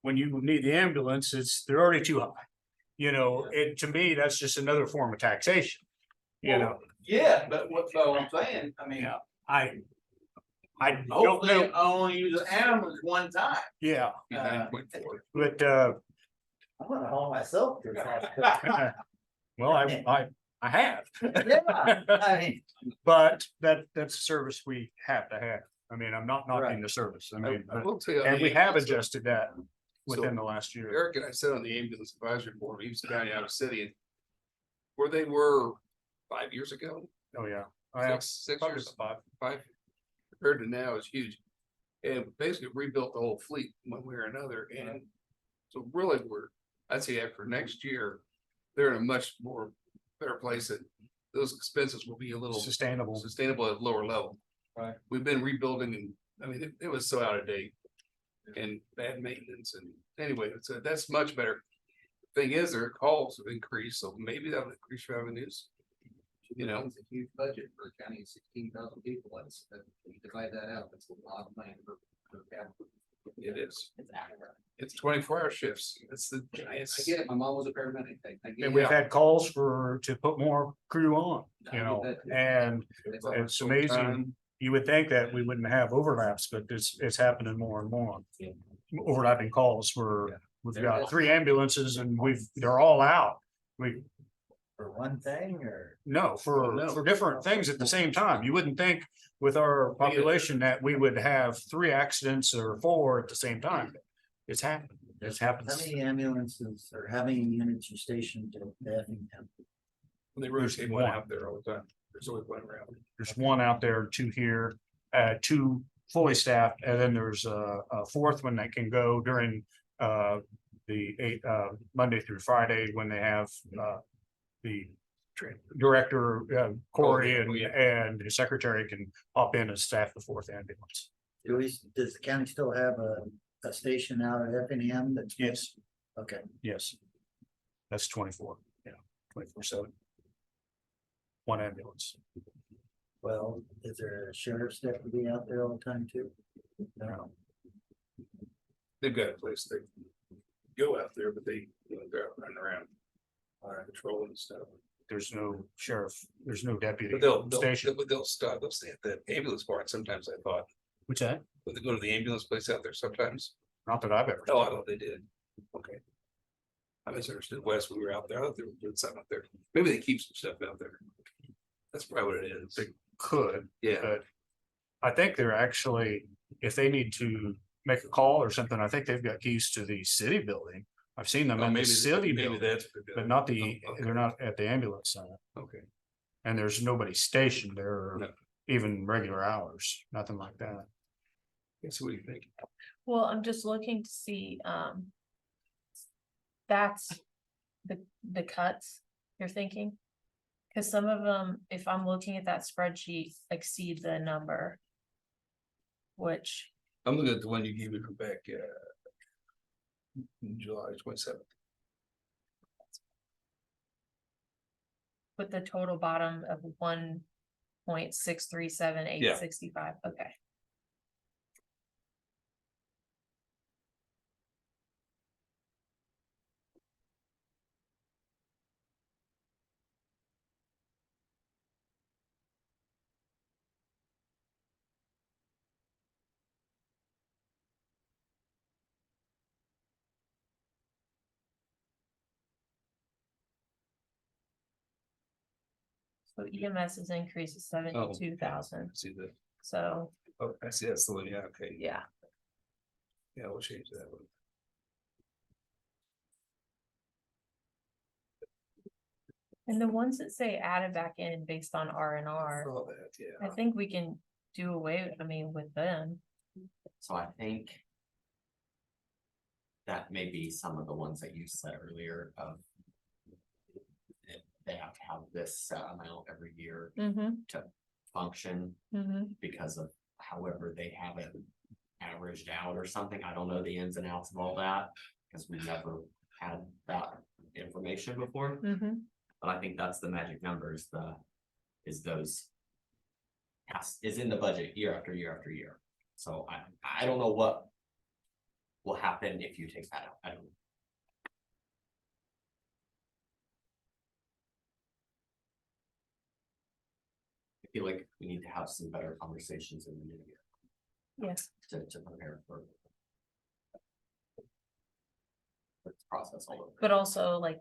When you need the ambulance, they're already too high. You know, to me, that's just another form of taxation. You know, Yeah, but so I'm saying, I mean. I don't Hopefully know. I only use an ambulance one time. Yeah, but I want to haul myself. well, I have. Yeah, I mean. But that's a service we have to have. I mean, I'm not knocking Right. the service. I mean, I will tell you, and we yeah, have so- adjusted that within the last year. Eric and I sat on the ambulance advisory board, he was county out of city, and where they were 5 years ago. Oh, yeah. I have Six probably years, five. compared to now is huge. And basically rebuilt the whole fleet one way or another, and so really I'd say after next year, they're in a much more better place, that those expenses will be a little Sustainable. at a lower level. Right. We've been rebuilding, and I mean, it was so out of date and bad maintenance, and anyway, that's much better. Thing is, their calls have increased, so maybe that'll increase revenues. You know, It's a huge budget for a county of 16,000 people. You divide that out, that's a lot of money per capita. it is. It's 24-hour shifts. It's the giants. I get it, my mom was a paramedic. I get And it. we've had calls to put more crew on, I you get know, that too. and It's it's amazing. You would think that we wouldn't have overlaps, but it's happening more and more. Yeah. Overlapping calls where Yeah. we've got 3 ambulances and they're all out. For one thing, or? No, for different things at the same time. You wouldn't think with our population that we would have 3 accidents or 4 at the same time. It's happened. It's happened. How many ambulances or how many units are stationed at Effingham? They rotate one out there all the time. There's always one around. There's 1 out there, 2 here, 2 fully staffed, and then there's a 4th one that can go during the Monday through Friday when they have the director Corey and the secretary can hop in and staff the 4th ambulance. Does the county still have a station out at Effingham that's? Yes, Okay, yes. That's 24, 24/7. 1 ambulance. well, is there a sheriff's deputy out there all the time too? No. They've got a place they go out there, but they're out running around. Patrolling and stuff. There's no sheriff, there's no deputy But they'll station. stop, they'll stay at the ambulance part sometimes, I thought. What's that? But they go to the ambulance place out there sometimes. Not that I've ever. Oh, I thought they did. Okay. I misunderstood Wes when we were out there. I thought they were doing something out there. Maybe they keep some stuff out there. That's probably what it is. They could, Yeah, but I think they're actually, if they need to make a call or something, I think they've got keys to the city building. I've seen them Oh, in the maybe- city maybe building, that's what they're but doing. not the, Oh, okay. they're not at the ambulance center. okay. And there's nobody stationed there, or No. even regular hours, nothing like that. That's what do you think? Well, I'm just looking to see, that's the cuts you're thinking. Cause some of them, if I'm looking at that spreadsheet, exceed the number. Which, I'm looking at the one you gave me from back, July 27th. with the total bottom of 1.637865, okay. So EMS's increase is 72,000, See the, so, oh, I see, that's the one, yeah, okay. yeah. Yeah, we'll change that one. And the ones that say added back in based on R&R, All that, I yeah. think we can do away, with them. So I think. That may be some of the ones that you said earlier of. They have to have this set amount every year Mm-hmm, to function mm-hmm. because of however they have it averaged out or something. I don't know the ins and outs of all that. Because we've never had that information before, Mm-hmm. but I think that's the magic numbers, is those. Is in the budget year after year after year. So I don't know what. Will happen if you take that out. I don't know. I feel like we need to have some better conversations in the new year. Yes. To prepare for. The process all over. But also like.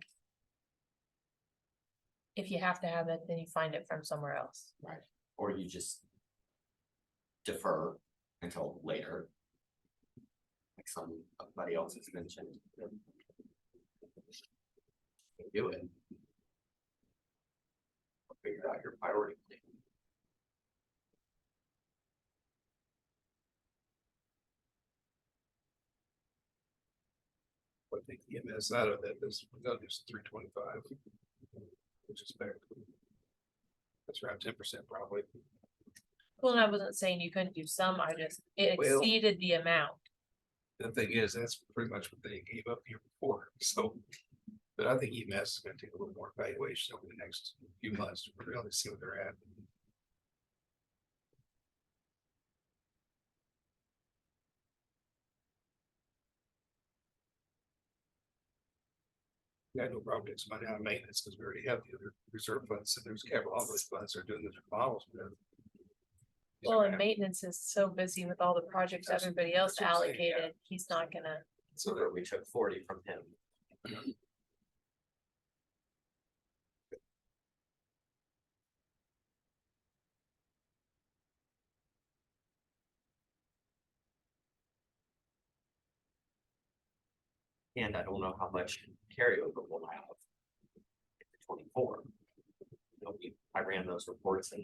If you have to have it, then you find it from somewhere else. Right, or you just. Defer until later. Like somebody else has mentioned. Do it. Figure out your priority. What the EMS out of that is, that is 325. Which is fair. That's around 10% probably. Well, and I wasn't saying you couldn't do some, it Well- exceeded the amount. The thing is, that's pretty much what they gave up here before, so. But I think EMS is gonna take a little more evaluation over the next few months to really see where they're at. Yeah, no problem, it's money out of maintenance, because we already have the other reserve funds, and there's capital outlay funds are doing this models. Well, and maintenance is so busy with all the projects everybody else that's what I'm saying, yeah. allocated, he's not gonna. So that we took 40 from him. And I don't know how much carryover we'll have. In 24. You know, I ran those reports and.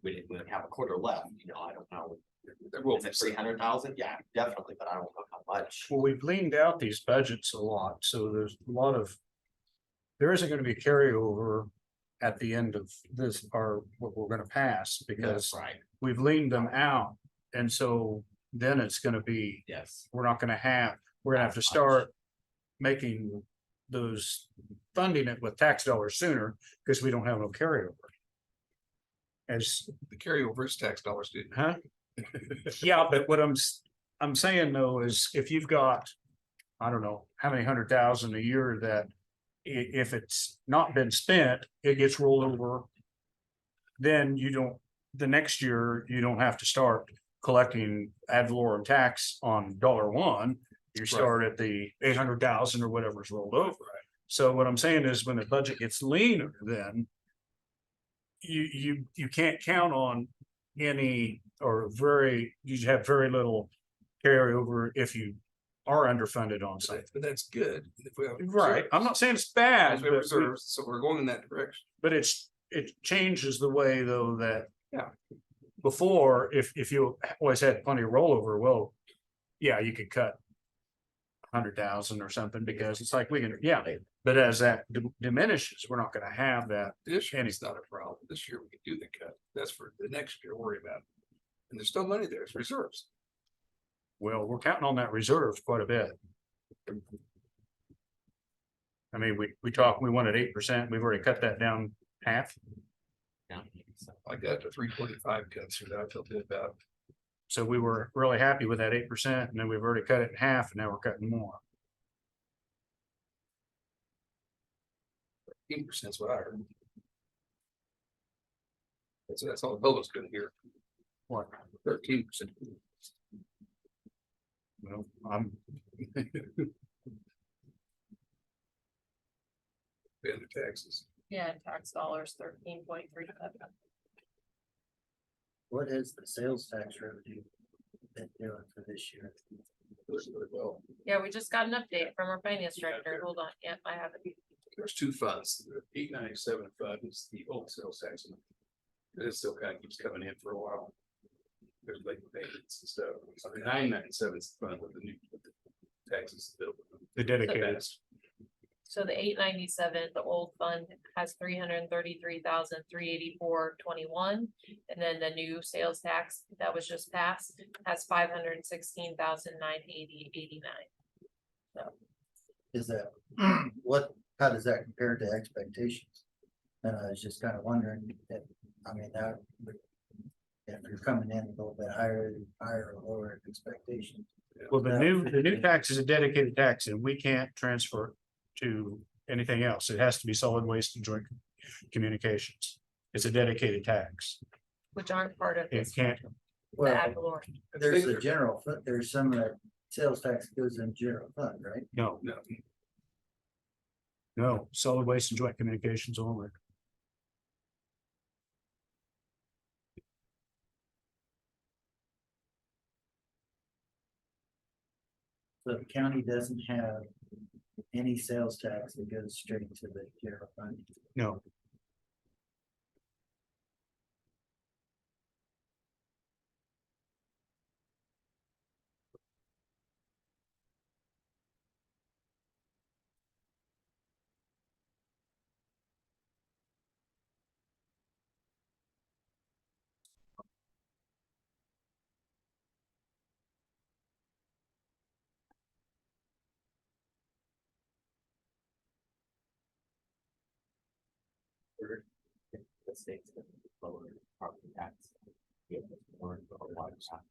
We didn't have a quarter left, I don't know. Is it 300,000? Yeah, definitely, but I don't know how much. Well, we've leaned out these budgets a lot, so there's a lot of. There isn't gonna be carryover at the end of this, or what we're gonna pass, because Right, we've leaned them out. And so then it's gonna be, yes. we're not gonna have, we're gonna have to start making those, funding it with tax dollars sooner, because we don't have no carryover. As, The carryover is tax dollars, dude. huh? Yeah, but what I'm saying though is if you've got, I don't know, how many 100,000 a year that if it's not been spent, it gets rolled over. Then you don't, the next year, you don't have to start collecting ad valorem tax on $1. You start at the 800,000 or whatever's rolled over. So what I'm saying is when the budget gets leaner, then you can't count on any or you have very little carryover if you are underfunded on something. But that's good. If we have Right, I'm not saying it's bad, As we have reserves, so we're going in that direction. but it changes the way though that. Yeah. Before, if you always had plenty of rollover, well, yeah, you could cut 100,000 or something because it's like we can, yeah, but as that diminishes, we're not gonna have that. This year it's not a problem. This year we can do the cut. That's for the next year, worry about it. And there's still money there, it's reserves. Well, we're counting on that reserve quite a bit. I mean, we wanted 8%, we've already cut that down half. I got the 325 cuts here that I feel good about. So we were really happy with that 8%, and then we've already cut it in half, and now we're cutting more. 8% is what I heard. That's all the public's gonna hear. What? 13%. Well, I'm. Paying the taxes. Yeah, tax dollars 13.37. What is the sales tax revenue been doing for this year? Really well. Yeah, we just got an update from our finance director. Hold on. Yep, I have it. There's two funds. The 897 fund is the old sales tax. And it still kind of keeps coming in for a while. There's late payments and stuff. So the 997 is the fund with the new with the taxes. The dedicated. So the 897, the old fund has 333,384.21, and then the new sales tax that was just passed has 516,980.89. So Is that, how does that compare to expectations? And I was just kind of wondering if, I mean, that, if you're coming in a little bit higher or lower expectations. Well, the new tax is a dedicated tax, and we can't transfer to anything else. It has to be solid waste and joint communications. It's a dedicated tax. which aren't part of It this. can't, The ad valorem. There's a general fund, there's some of that sales tax goes in general fund, right? no. No, solid waste and joint communications only. So the county doesn't have any sales tax that goes straight to the general fund. No. The state's gonna lower property tax. Yeah, or a lot of tax.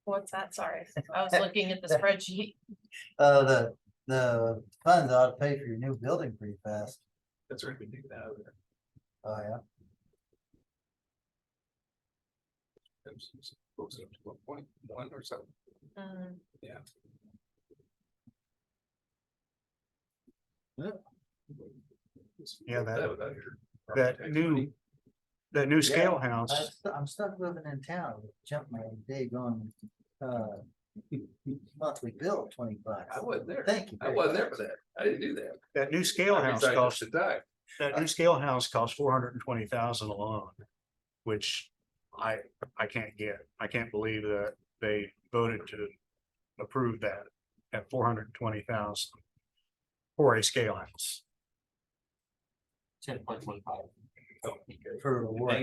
What's that? Sorry, I was looking at the spreadsheet. The funds ought to pay for your new building pretty fast. That's right, we do that out there. Oh, yeah. Goes up to 1.1 or something. Yeah. Yeah, that new scale house. I'm stuck living in town, jump my day going, monthly bill 25. I wasn't there. Thank you. I wasn't there for that. I didn't do that. That new scale house cost, to die. that new scale house cost 420,000 alone, which I can't get. I can't believe that they voted to approve that at 420,000 for a scale house. 10.15. For what?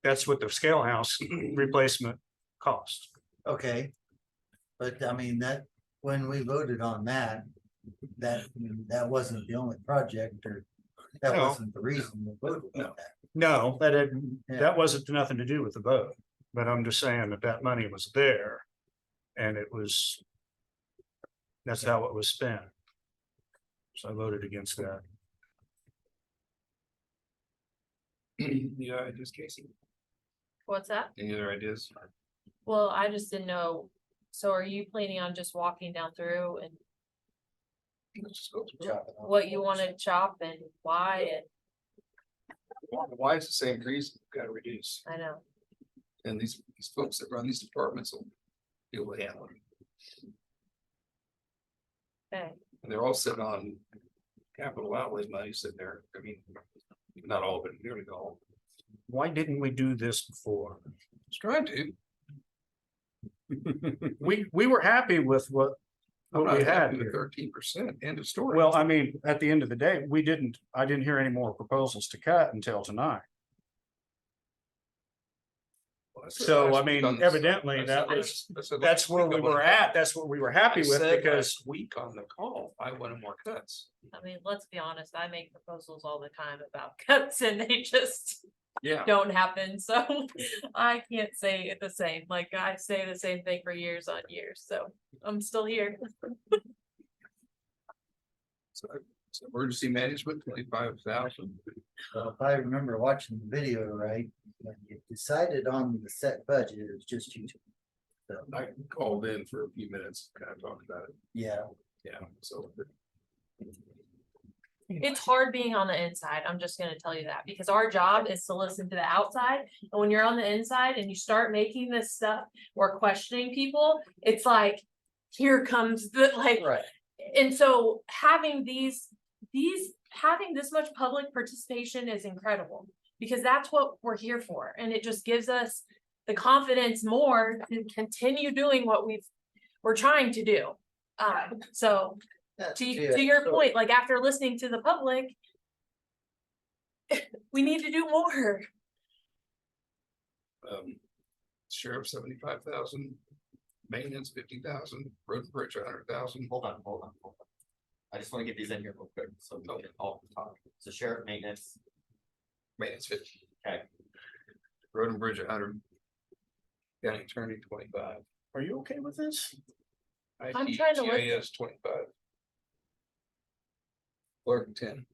That's what the scale house replacement cost. Okay. But I mean, that, when we voted on that, that wasn't the only project, or that No. wasn't the reason we voted on that. No, that had, Yeah. that wasn't nothing to do with the vote, but I'm just saying that that money was there. And it was. That's how it was spent. So I voted against that. Yeah, I just Casey. What's that? Any other ideas? Well, I just didn't know. So are you planning on just walking down through and Let's just go through. Chop it off. what you wanna chop and why? And Why is the same reason we've got to reduce? I know. And these folks that run these departments will be able to handle it. Okay. And they're all sitting on capital outlay money sitting there. I mean, not all, but nearly all. Why didn't we do this before? It's trying to. We were happy with what we had here. 13%, end of story. Well, I mean, at the end of the day, I didn't hear any more proposals to cut until tonight. So, I mean, evidently that's where we were at. That's what we were happy with because. Week on the call, I wanted more cuts. I mean, let's be honest, I make proposals all the time about cuts and they just Yeah. don't happen, so I can't say it the same, like I say the same thing for years on years, so I'm still here. So emergency management, 25,000. If I remember watching the video right, when you decided on the set budget, it was just you two. So, I called in for a few minutes, kind of talked about it. yeah. Yeah, so. It's hard being on the inside, I'm just gonna tell you that, because our job is to listen to the outside, and when you're on the inside and you start making this stuff or questioning people, it's like, here comes the, like. Right. And so having having this much public participation is incredible, because that's what we're here for, and it just gives us the confidence more to continue doing what we're trying to do. So to your point, like after listening to the public, we need to do more. Sheriff 75,000, maintenance 50,000, road and bridge 100,000. Hold on. I just want to get these in here real quick, so we can all talk. So sheriff maintenance. Maintenance 50. Okay. Road and bridge 100. County attorney 25. Are you okay with this? I'm trying to listen. GIS 25. Clerk 10.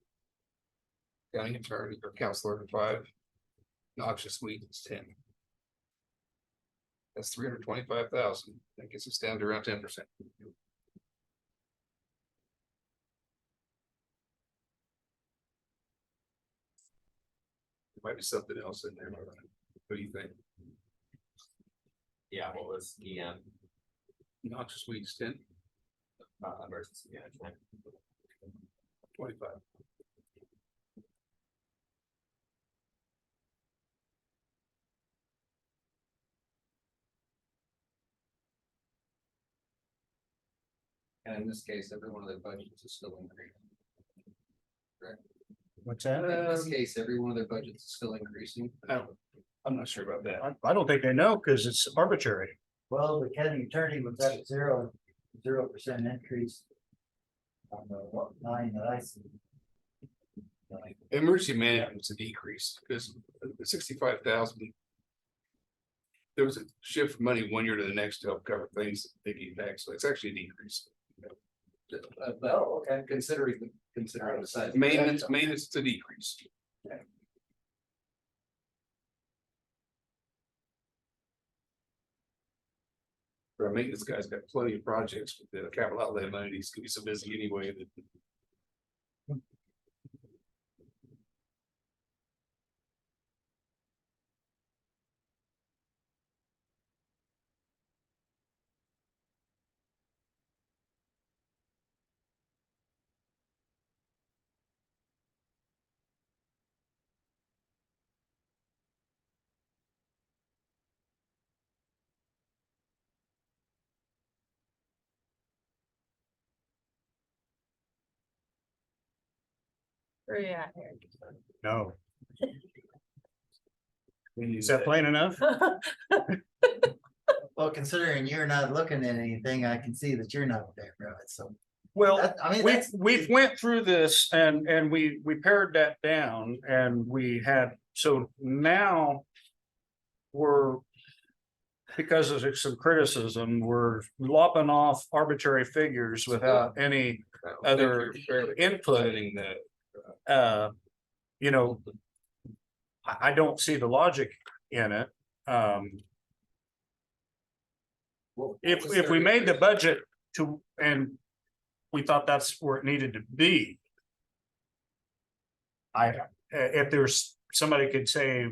County attorney or counselor 5. Noxious weeds 10. That's 325,000. That gets us down to around 10%. There might be something else in there. What do you think? Yeah, what was EM? Noxious weeds 10. Emergency management. 25. And in this case, every one of their budgets is still increasing. Correct. What's that? In this case, every one of their budgets is still increasing. I'm not sure about that. I don't think they know because it's arbitrary. Well, the county attorney was at 0% increase. On the line that I see. Emergency management's a decrease because the 65,000. There was a shift of money one year to the next to help cover things that they get back, so it's actually a decrease. Well, okay, considering the size. Maintenance is a decrease. Our maintenance guy's got plenty of projects with the capital outlay money. He's gonna be so busy anyway that. Where you at here? No. Is that plain enough? Well, considering you're not looking at anything, I can see that you're not there, right? So. Well, I mean, we've went through this and we pared that down and we had, so now we're, because of some criticism, we're lopping off arbitrary figures without any other input. You know, I don't see the logic in it. If we made the budget to, and we thought that's where it needed to be. If there's, somebody could say,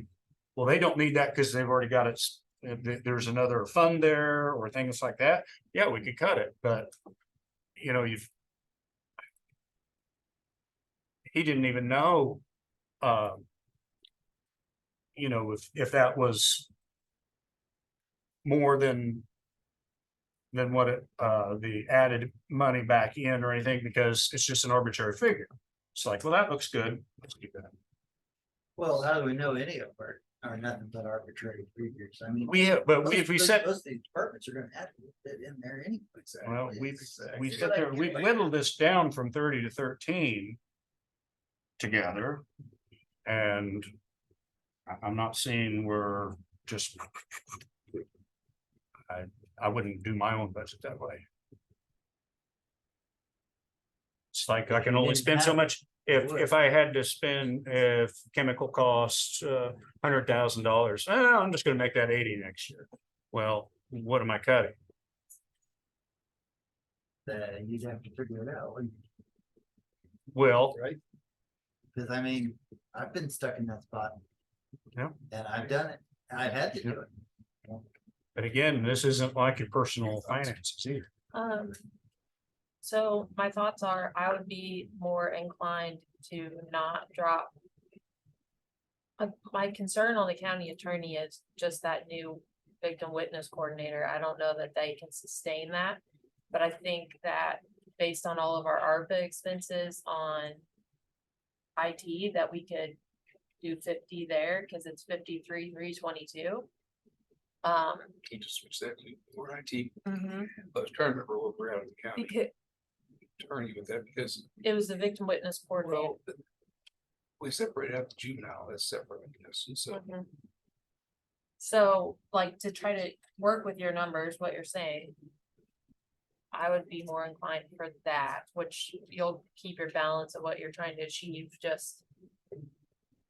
well, they don't need that because they've already got it. There's another fund there or things like that. Yeah, we could cut it, but you know, he didn't even know, you know, if that was more than what it, the added money back in or anything, because it's just an arbitrary figure. It's like, well, that looks good. Let's keep that. Well, how do we know any of our are nothing but arbitrary figures? I mean, if we set, most of these departments are gonna have to fit in there anyway. well, we sit there, we whittled this down from 30 to 13 together, and I'm not seeing where just I wouldn't do my own budget that way. It's like I can only spend so much. If I had to spend, if chemical costs $100,000, I'm just gonna make that 80 next year. Well, what am I cutting? You'd have to figure it out. Well, right? Because I mean, I've been stuck in that spot. Yeah. And I've done it. I had to do it. But again, this isn't like your personal finances either. So my thoughts are, I would be more inclined to not drop. My concern on the county attorney is just that new victim witness coordinator. I don't know that they can sustain that. But I think that based on all of our ARPA expenses on IT, that we could do 50 there, because it's 53,322. Can just switch that to more IT? I was trying to remember what we're at in the county. Because attorney with that, because it was the victim witness coordinator. We separated out the juvenile, that's separate, I guess, and so. So, like, to try to work with your numbers, what you're saying, I would be more inclined for that, which you'll keep your balance of what you're trying to achieve. Just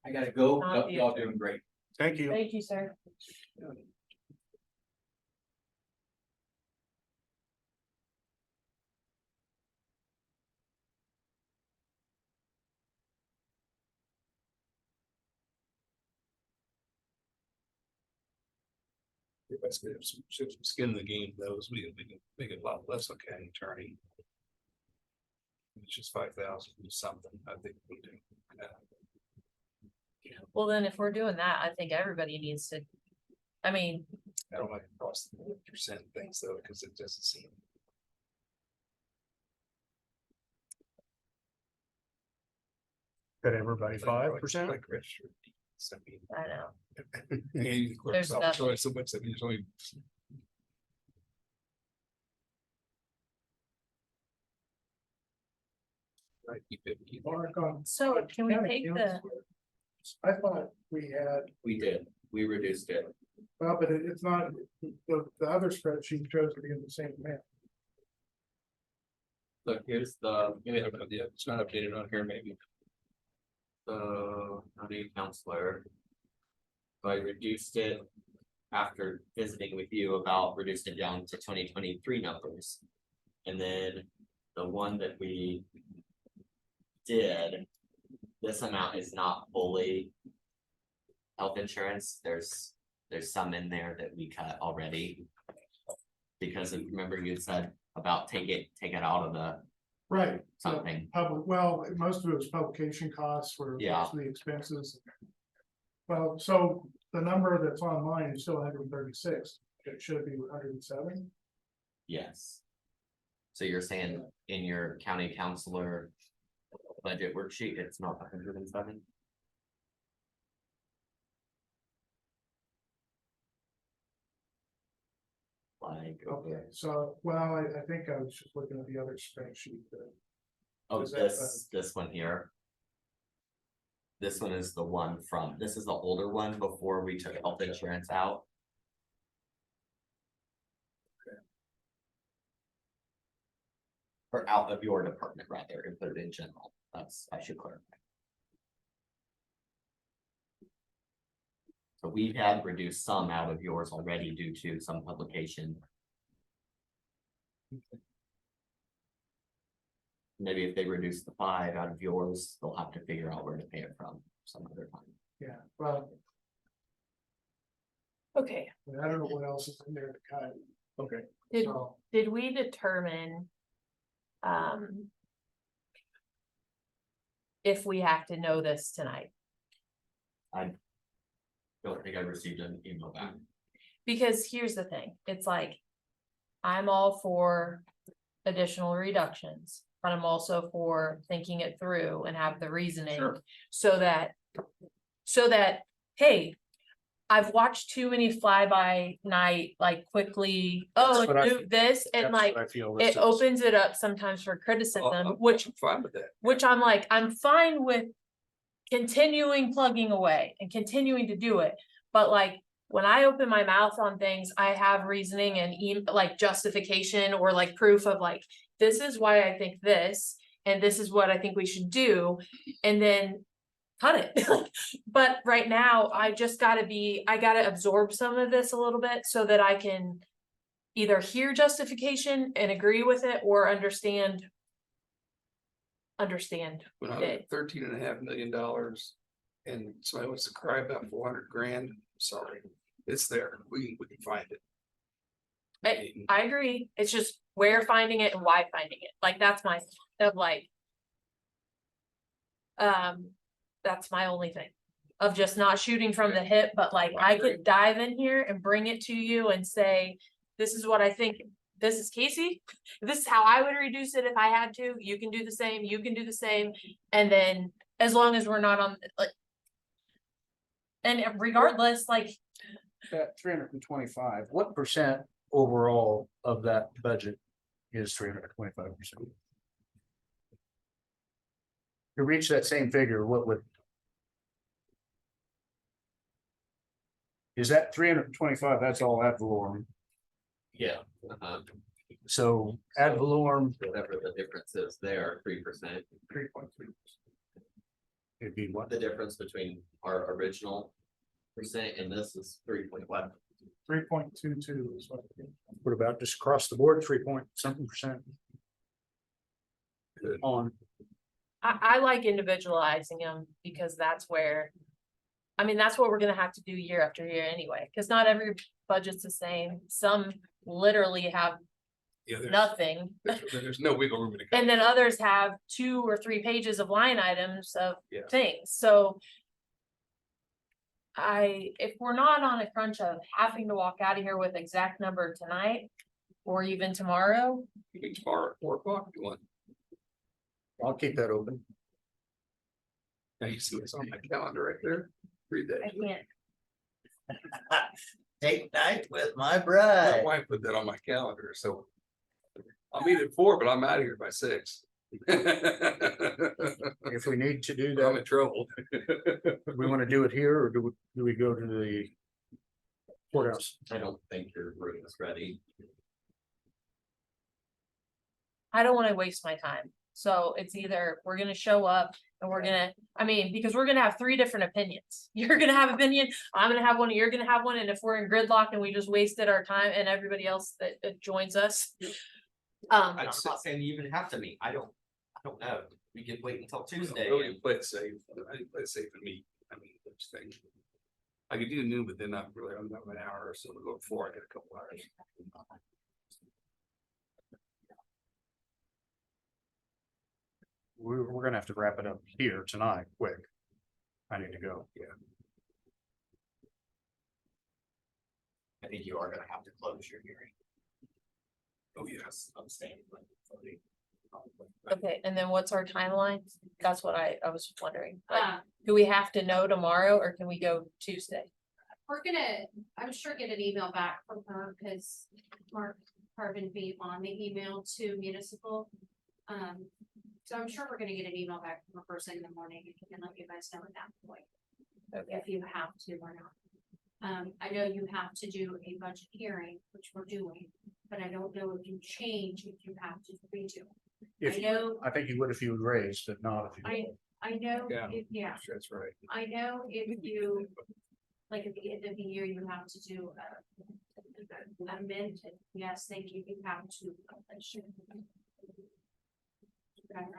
I gotta go. Not the Y'all doing great. Thank you. thank you, sir. Let's get some skin in the game, those we can make it a lot less on county attorney. It's just 5,000 something, I think we do. Well, then if we're doing that, I think everybody needs to, I mean, I don't like across the percent things though, because it doesn't seem. Got everybody 5%? Like registered. I know. There's so much that there's only. Right, So can we take the, I thought we had, We did, we reduced it. well, but it's not, the other spreadsheet shows to be in the same amount. Look, here's the, maybe I haven't updated yet. It's not updated on here, maybe. county counselor. So I reduced it after visiting with you about reduced it down to 2023 numbers. And then the one that we did, this amount is not fully health insurance. There's some in there that we cut already. Because remember you had said about take it out of the Right. something. Public, well, most of it was publication costs for Yeah. most of the expenses. Well, so the number that's on mine is still 136. It should be 107. Yes. So you're saying in your county counselor budget worksheet, it's not 107? flag. Okay, so, well, I think I was just looking at the other spreadsheet. Oh, is that, this one here. This one is the one from, this is the older one before we took health insurance out. Or out of your department rather, and put it in general, that's, I should clarify. So we had reduced some out of yours already due to some publication. Maybe if they reduce the 5 out of yours, they'll have to figure out where to pay it from some other time. Yeah, well, Okay, I don't know what else is in there to cut. Okay. did, So, did we determine? If we have to know this tonight? I don't think I received an email back. Because here's the thing, it's like, I'm all for additional reductions, but I'm also for thinking it through and have the reasoning. Sure. So that, hey, I've watched too many fly by night, like quickly, That's what I do this, and That's like, what I feel this it is. opens it up sometimes for criticism, which, I'm fine with that. which I'm like, I'm fine with continuing plugging away and continuing to do it. But like, when I open my mouth on things, I have reasoning and like justification or like proof of like, this is why I think this, and this is what I think we should do. And then cut it. But right now, I gotta absorb some of this a little bit so that I can either hear justification and agree with it or understand When I look it. at $13.5 million and somebody wants to cry about 400 grand, sorry, it's there. We can find it. I agree. It's just where finding it and why finding it. Like, that's my, of like. That's my only thing. Of just not shooting from the hip, but like, I could dive in here and bring it to you and say, this is what I think. This is K.S.A. This is how I would reduce it if I had to. You can do the same, you can do the same. And then, as long as we're not on, like. And regardless, like, At 325, what percent overall of that budget is 325%? To reach that same figure, what would? Is that 325, that's all ad valorem? Yeah. So ad valorem. Whatever the difference is there, 3%. 3.3%. It'd be what? The difference between our original percent and this is 3.1. 3.22 is what about just across the board, 3.something%? On. I like individualizing them because that's where. I mean, that's what we're gonna have to do year after year anyway, because not every budget's the same. Some literally have nothing. There's no wiggle room in it. And then others have 2 or 3 pages of line items of Yeah. things, so. If we're not on a crunch of having to walk out of here with exact number tonight, or even tomorrow. Tomorrow at 4 o'clock, you want? I'll keep that open. Now you see what's on my calendar right there. Read that. I can't. Date night with my My bride. wife put that on my calendar, so. I'll meet at 4, but I'm out of here by 6. If we need to do I'm that, in trouble. we want to do it here or do we go to the courthouse? I don't think your room is ready. I don't wanna waste my time, so it's either we're gonna show up and we're gonna, I mean, because we're gonna have 3 different opinions. You're gonna have opinion, I'm gonna have one, you're gonna have one, and if we're in gridlock and we just wasted our time and everybody else that joins us. I'm not saying you even have to meet. I don't know. We could wait until Tuesday. Really play it safe. I didn't play it safe for me. I mean, those things. I could do noon, but then not really, I'm not an hour or so to go before I get a couple hours. We're gonna have to wrap it up here tonight, quick. I need to go. Yeah. I think you are gonna have to close your hearing. Oh, yes. I'm staying. Okay, and then what's our timeline? That's what I was wondering. Like, do we have to know tomorrow or can we go Tuesday? we're gonna, I'm sure get an email back from her, because Mark Carbon be on the email to municipal. So I'm sure we're gonna get an email back from her first thing in the morning, and let you guys know at that point. If you have to or not. I know you have to do a budget hearing, which we're doing, but I don't know if you change, if you have to redo. If, I know, I think you would if you would raise, but not if you. I know, Yeah. yeah, That's right. I know if you, like at the end of the year, you have to do amend, yes, thank you, you have to.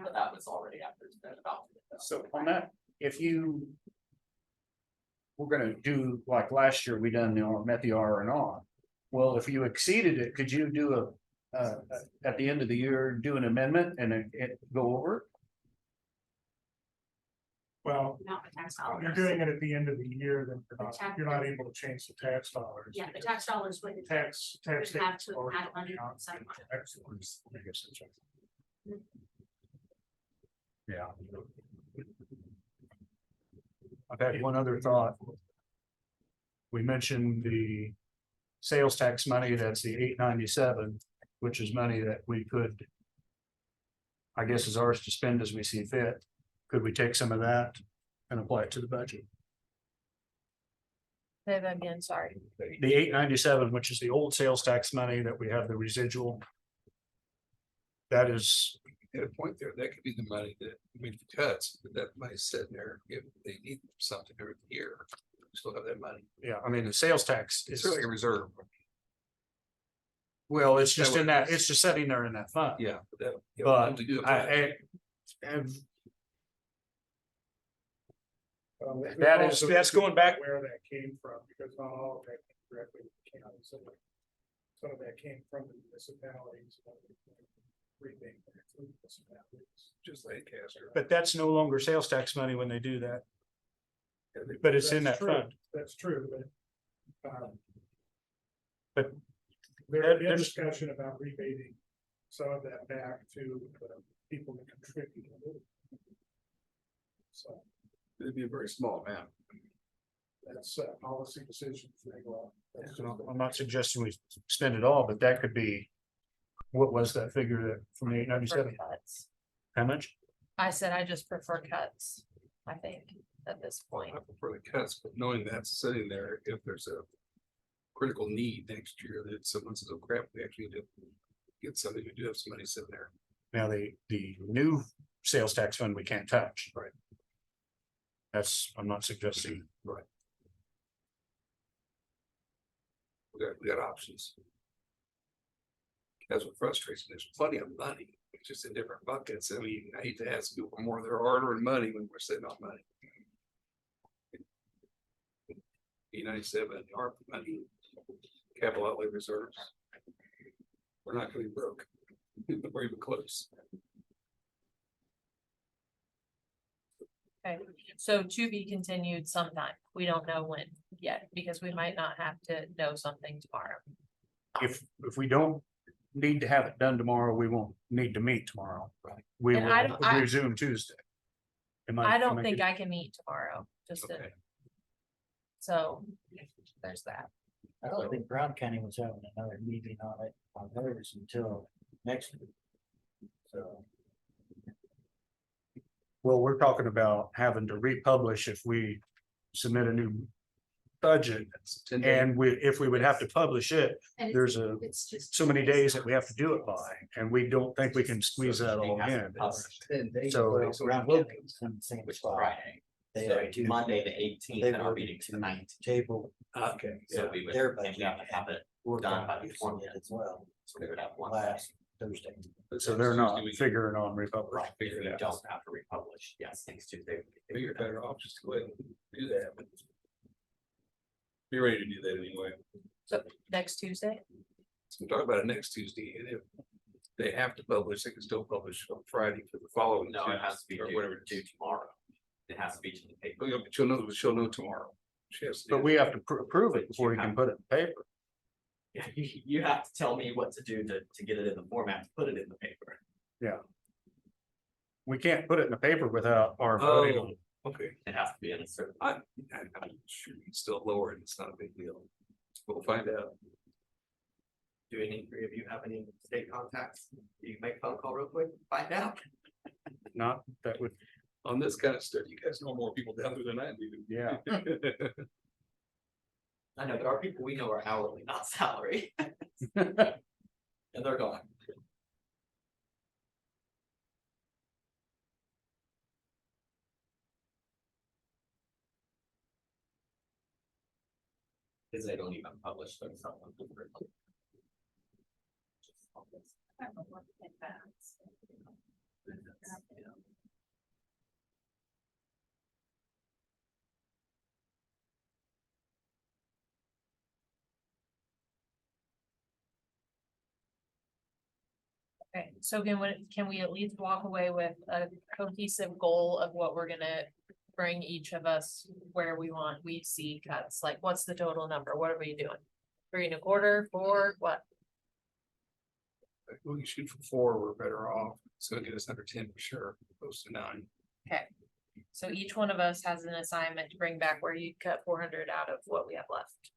But that was already after it's been adopted. So on that, if you. We're gonna do like last year, we done, met the R and R. Well, if you exceeded it, could you do at the end of the year, do an amendment and it go over? Well, Not the tax you're dollars. doing it at the end of the year, then tax- you're not able to change the tax dollars. Yeah, the tax dollars would Tax. would have to add money. Excellent. I guess that's right. Yeah. I've had one other thought. We mentioned the sales tax money, that's the 897, which is money that we could. I guess is ours to spend as we see fit. Could we take some of that and apply it to the budget? Say that again, sorry. The 897, which is the old sales tax money that we have the residual. That is, At a point there, that could be the money that, I mean, cuts, but that money's sitting there, if they need something every year, still have that money. yeah, I mean, the sales tax It's is, really a reserve. well, it's just That in that, it's just sitting there in that fund. Yeah. But that's going back. Where that came from, because not all of that came directly to the county, so some of that came from the municipalities. Rebate back to the municipalities. Just like Lancaster. But that's no longer sales tax money when they do that. But it's in That's that true. fund. That's true, but. But There'd be a discussion about rebating some of that back to people that contribute. So It'd be a very small amount. that's a policy decision for the law. I'm not suggesting we spend it all, but that could be. What was that figure that from the 897? Cuts. How much? I said I just prefer cuts, I think, at this point. I prefer the cuts, but knowing that's sitting there, if there's a critical need next year, that someone says, oh crap, we actually do get something, we do have some money sitting there. Now, the new sales tax fund we can't touch. Right. That's, I'm not suggesting. Right. We got options. That's what frustrates me. There's plenty of money. It's just in different buckets. I mean, I hate to ask people for more of their hard-earned money when we're sitting on money. 897, ARP money, capital outlay reserves. We're not gonna be broke. We're even close. Okay, so to be continued sometime. We don't know when yet, because we might not have to know something tomorrow. If we don't need to have it done tomorrow, we won't need to meet tomorrow. Right. We And I will don't- resume Tuesday. I don't think I can meet tomorrow, just to. Okay. So, there's that. I don't think Brown County was having another meeting on it on theirs until next week. So. Well, we're talking about having to republish if we submit a new budget. And if we would have to publish it, And there's it's just. so many days that we have to do it by, and we don't think we can squeeze that all in. 10 days So- ago, Brown County was in the same Which is spot. Friday. They So are to- Monday, the 18th, they and our were meeting's the to 19th. Table. Okay. So we would, Their and we have budget. to have it Work done by on the it 20th. as well. So we would have one. Last Thursday. So they're not figuring on republic. Right, if Figure we it out. don't have to republish, yes, next Tuesday. Figure better off just to go ahead and do that. Be ready to do that anyway. So, next Tuesday? We'll talk about it next Tuesday, and if they have to publish, they can still publish on Friday for the following. No, it has to be Tuesday, or whatever. due tomorrow. It has to be to the paper. But she'll know tomorrow. She has to do But we have to approve it before we can put it in paper. Yeah, you have to tell me what to do to get it in the format, to put it in the paper. Yeah. We can't put it in the paper without our voting on it. Okay. It has to be in a certain. I'm sure you can still lower it, it's not a big deal. We'll find out. Do any three of you have any state contacts? Do you make a phone call real quick, find out? Not that would, On this kind of stuff, you guys know more people down there than I do. yeah. I know, but our people we know are hourly, not salary. And they're gone. Cause they don't even publish their supplemental. Okay, so can we at least walk away with a cohesive goal of what we're gonna bring each of us where we see cuts, like what's the total number? What are we doing? 3.25, 4, what? We can shoot for 4, we're better off. It's gonna get us under 10 for sure, close to 9. Okay. So each one of us has an assignment to bring back where you cut 400 out of what we have left.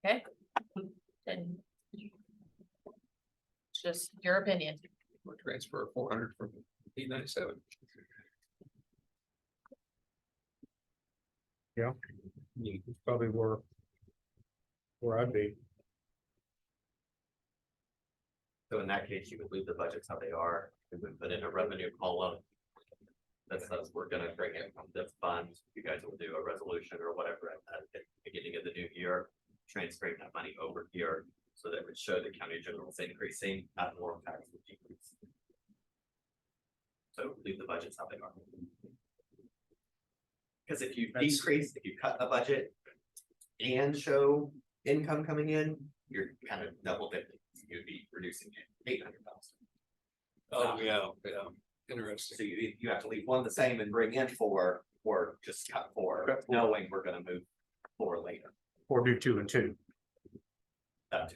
Okay. And it's just your opinion. We'll transfer 400 from 897. Yeah. Probably where I'd be. So in that case, you would leave the budgets how they are, we would put in a revenue column. That says we're gonna bring it from this fund, you guys will do a resolution or whatever at the beginning of the new year. Transferring that money over here, so that would show the county general is increasing, not more tax would decrease. So leave the budgets how they are. Because if you decrease, if you cut a budget and show income coming in, you're kind of double dipping. You'd be reducing it 800,000. Oh, yeah, interesting. So you have to leave one the same and bring in 4, or just cut 4, knowing we're gonna move 4 later. Or do 2 and 2. Cut 2.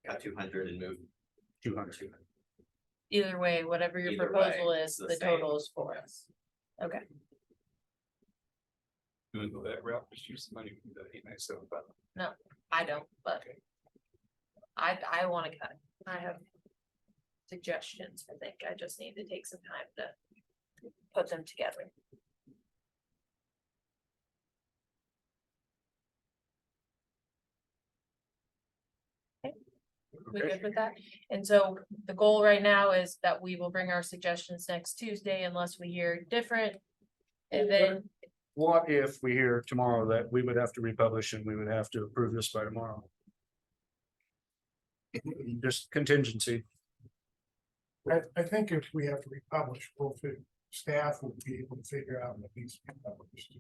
Cut 200 and move 200. Either way, whatever your Either proposal way, is, it's the the total same. is 4. Okay. You wanna go that route, just use the money from the 897 fund. No, I don't, but I want to cut. I have suggestions. I think I just need to take some time to put them together. Okay, we good with that? And so the goal right now is that we will bring our suggestions next Tuesday unless we hear different. And then, What if we hear tomorrow that we would have to republish and we would have to approve this by tomorrow? Just contingency. I think if we have to republish, both the staff will be able to figure out what needs to be published.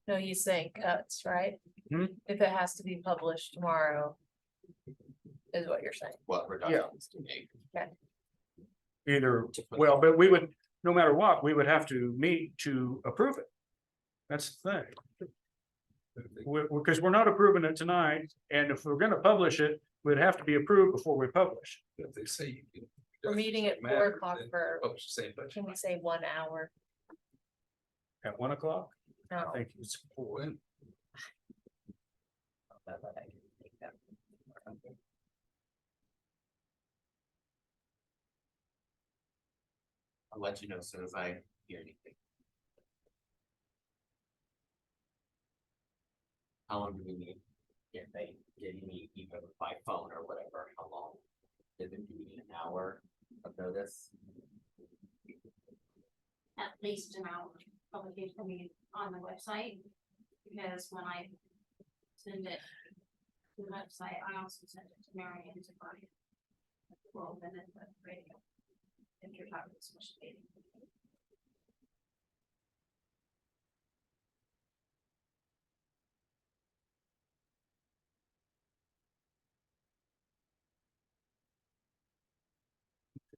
no, he's saying cuts, right? Hmm? If it has to be published tomorrow. Is what you're saying. What reductions to make. Okay. Either, well, but we would, no matter what, we would have to meet to approve it. That's the thing. Because we're not approving it tonight, and if we're gonna publish it, we'd have to be approved before we publish. If they say you can. We're meeting at 4 o'clock for, Publish the same budget. can we say 1 hour? At 1 o'clock, No. I think it's When? but I can take that. I'll let you know as soon as I hear anything. How long do we need? If they give me either by phone or whatever, how long? Did it give me an hour of notice? At least an hour publication, I mean, on the website, because when I send it to the website, I also send it to Mary and to Brian. Well, then at the radio, if you're talking special meeting.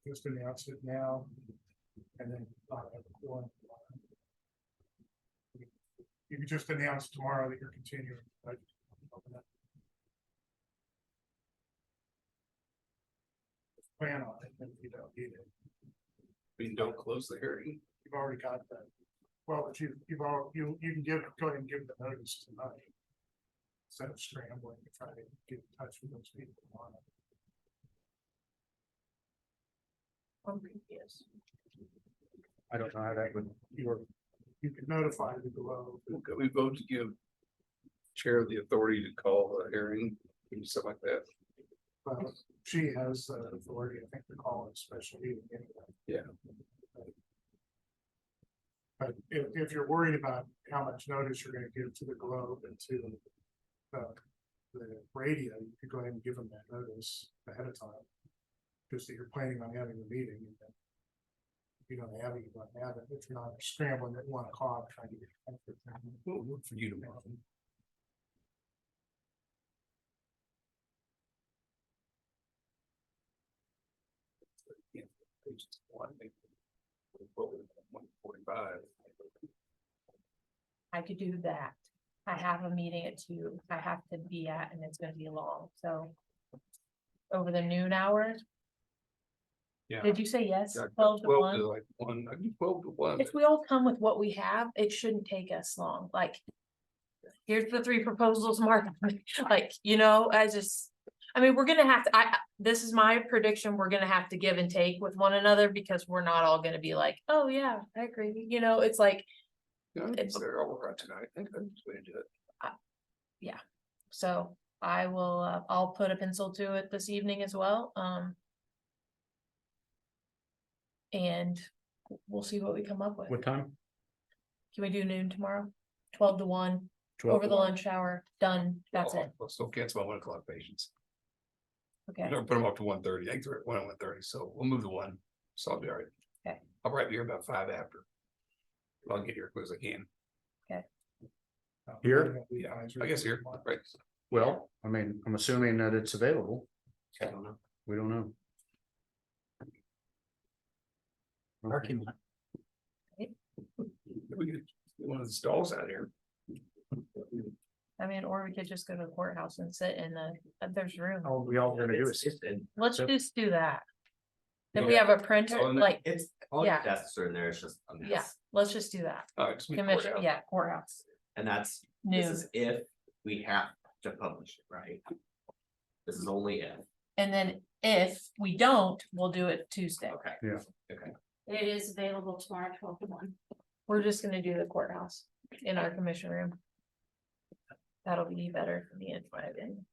Just announce it now. And then. You could just announce tomorrow that you're continuing. Right? Plan on it, if you don't need it. We don't close the hearing. You've already got that. Well, but you've all, you can go ahead and give the notice tonight. Instead of scrambling to try to get in touch with those people on it. Yes. I don't know how that would work. You can notify the below. Okay, we vote to give chair the authority to call a hearing and stuff like that. She has the authority, I think, to call a special meeting anyway. Yeah. But if you're worried about how much notice you're gonna give to the Globe and to the radio, you could go ahead and give them that notice ahead of time. Just that you're planning on having a meeting. And then if you don't have it, you don't have it. If you're not scrambling at 1 o'clock trying to get. We'll work for you tomorrow. $1.45. I could do that. I have a meeting at 2. I have to be at, and it's gonna be long, so. Over the noon hours, Yeah. did you say yes? Yeah, 12 to 1? like 1, I do 12 to 1. If we all come with what we have, it shouldn't take us long, like. Here's the 3 proposals, Mark, like, I mean, we're gonna have to, this is my prediction, we're gonna have to give and take with one another, because we're not all gonna be like, oh yeah, I agree, it's like. Yeah, it's there all right tonight. I think that's the way to do it. Yeah, so I will, I'll put a pencil to it this evening as well, and we'll see what we come up with. What time? Can we do noon tomorrow? 12 to 1, 12 over to the 1. lunch hour, done, that's it, Let's still cancel my 1 o'clock patients. okay, Don't put them up to 1:30. I think they're at 1 and 1:30, so we'll move to 1. So I'll be all right. Okay. I'll probably be here about 5 after. I'll get here as quick as I can. Here? Yeah, I guess here, right? Well, I mean, I'm assuming that it's available. I don't know. We don't know. Parking lot. We could get one of the stalls out here. I mean, or we could just go to the courthouse and sit in there's room. All we all gonna do is. Let's so- just do that. If Yeah. we have a printer, Oh, and like, It's, all yeah. the desks are in there, it's just a mess. yeah, let's just do that. All right, just meet Commission, courthouse. yeah, courthouse, And this noon, is if we have to publish it, right? This is only if, and then if we don't, we'll do it Tuesday. okay. Yeah. Okay. It is available tomorrow, 12 to 1. We're just gonna do the courthouse in our commission room. That'll be better for me and driving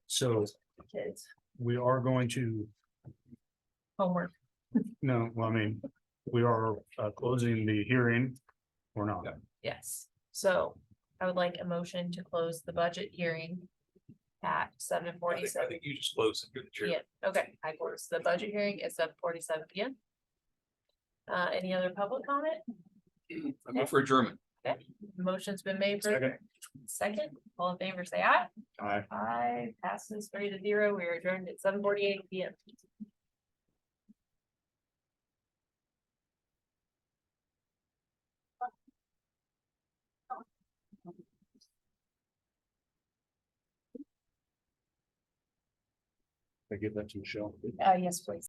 So kids, we are going to, homework. no, well, I mean, we are closing the hearing or not. Yes, so I would like a motion to close the budget hearing at I think 7:47. you just close it. You're the chair. Yeah, okay, I close the budget hearing at 7:47 PM. Any other public comment? I'm going for adjournment. Okay, motion's been made for Second. second, all in favor, say aye. Aye. Aye, passes 3-0, we are adjourned at 7:48 PM. I give that to Michelle. Yes, please.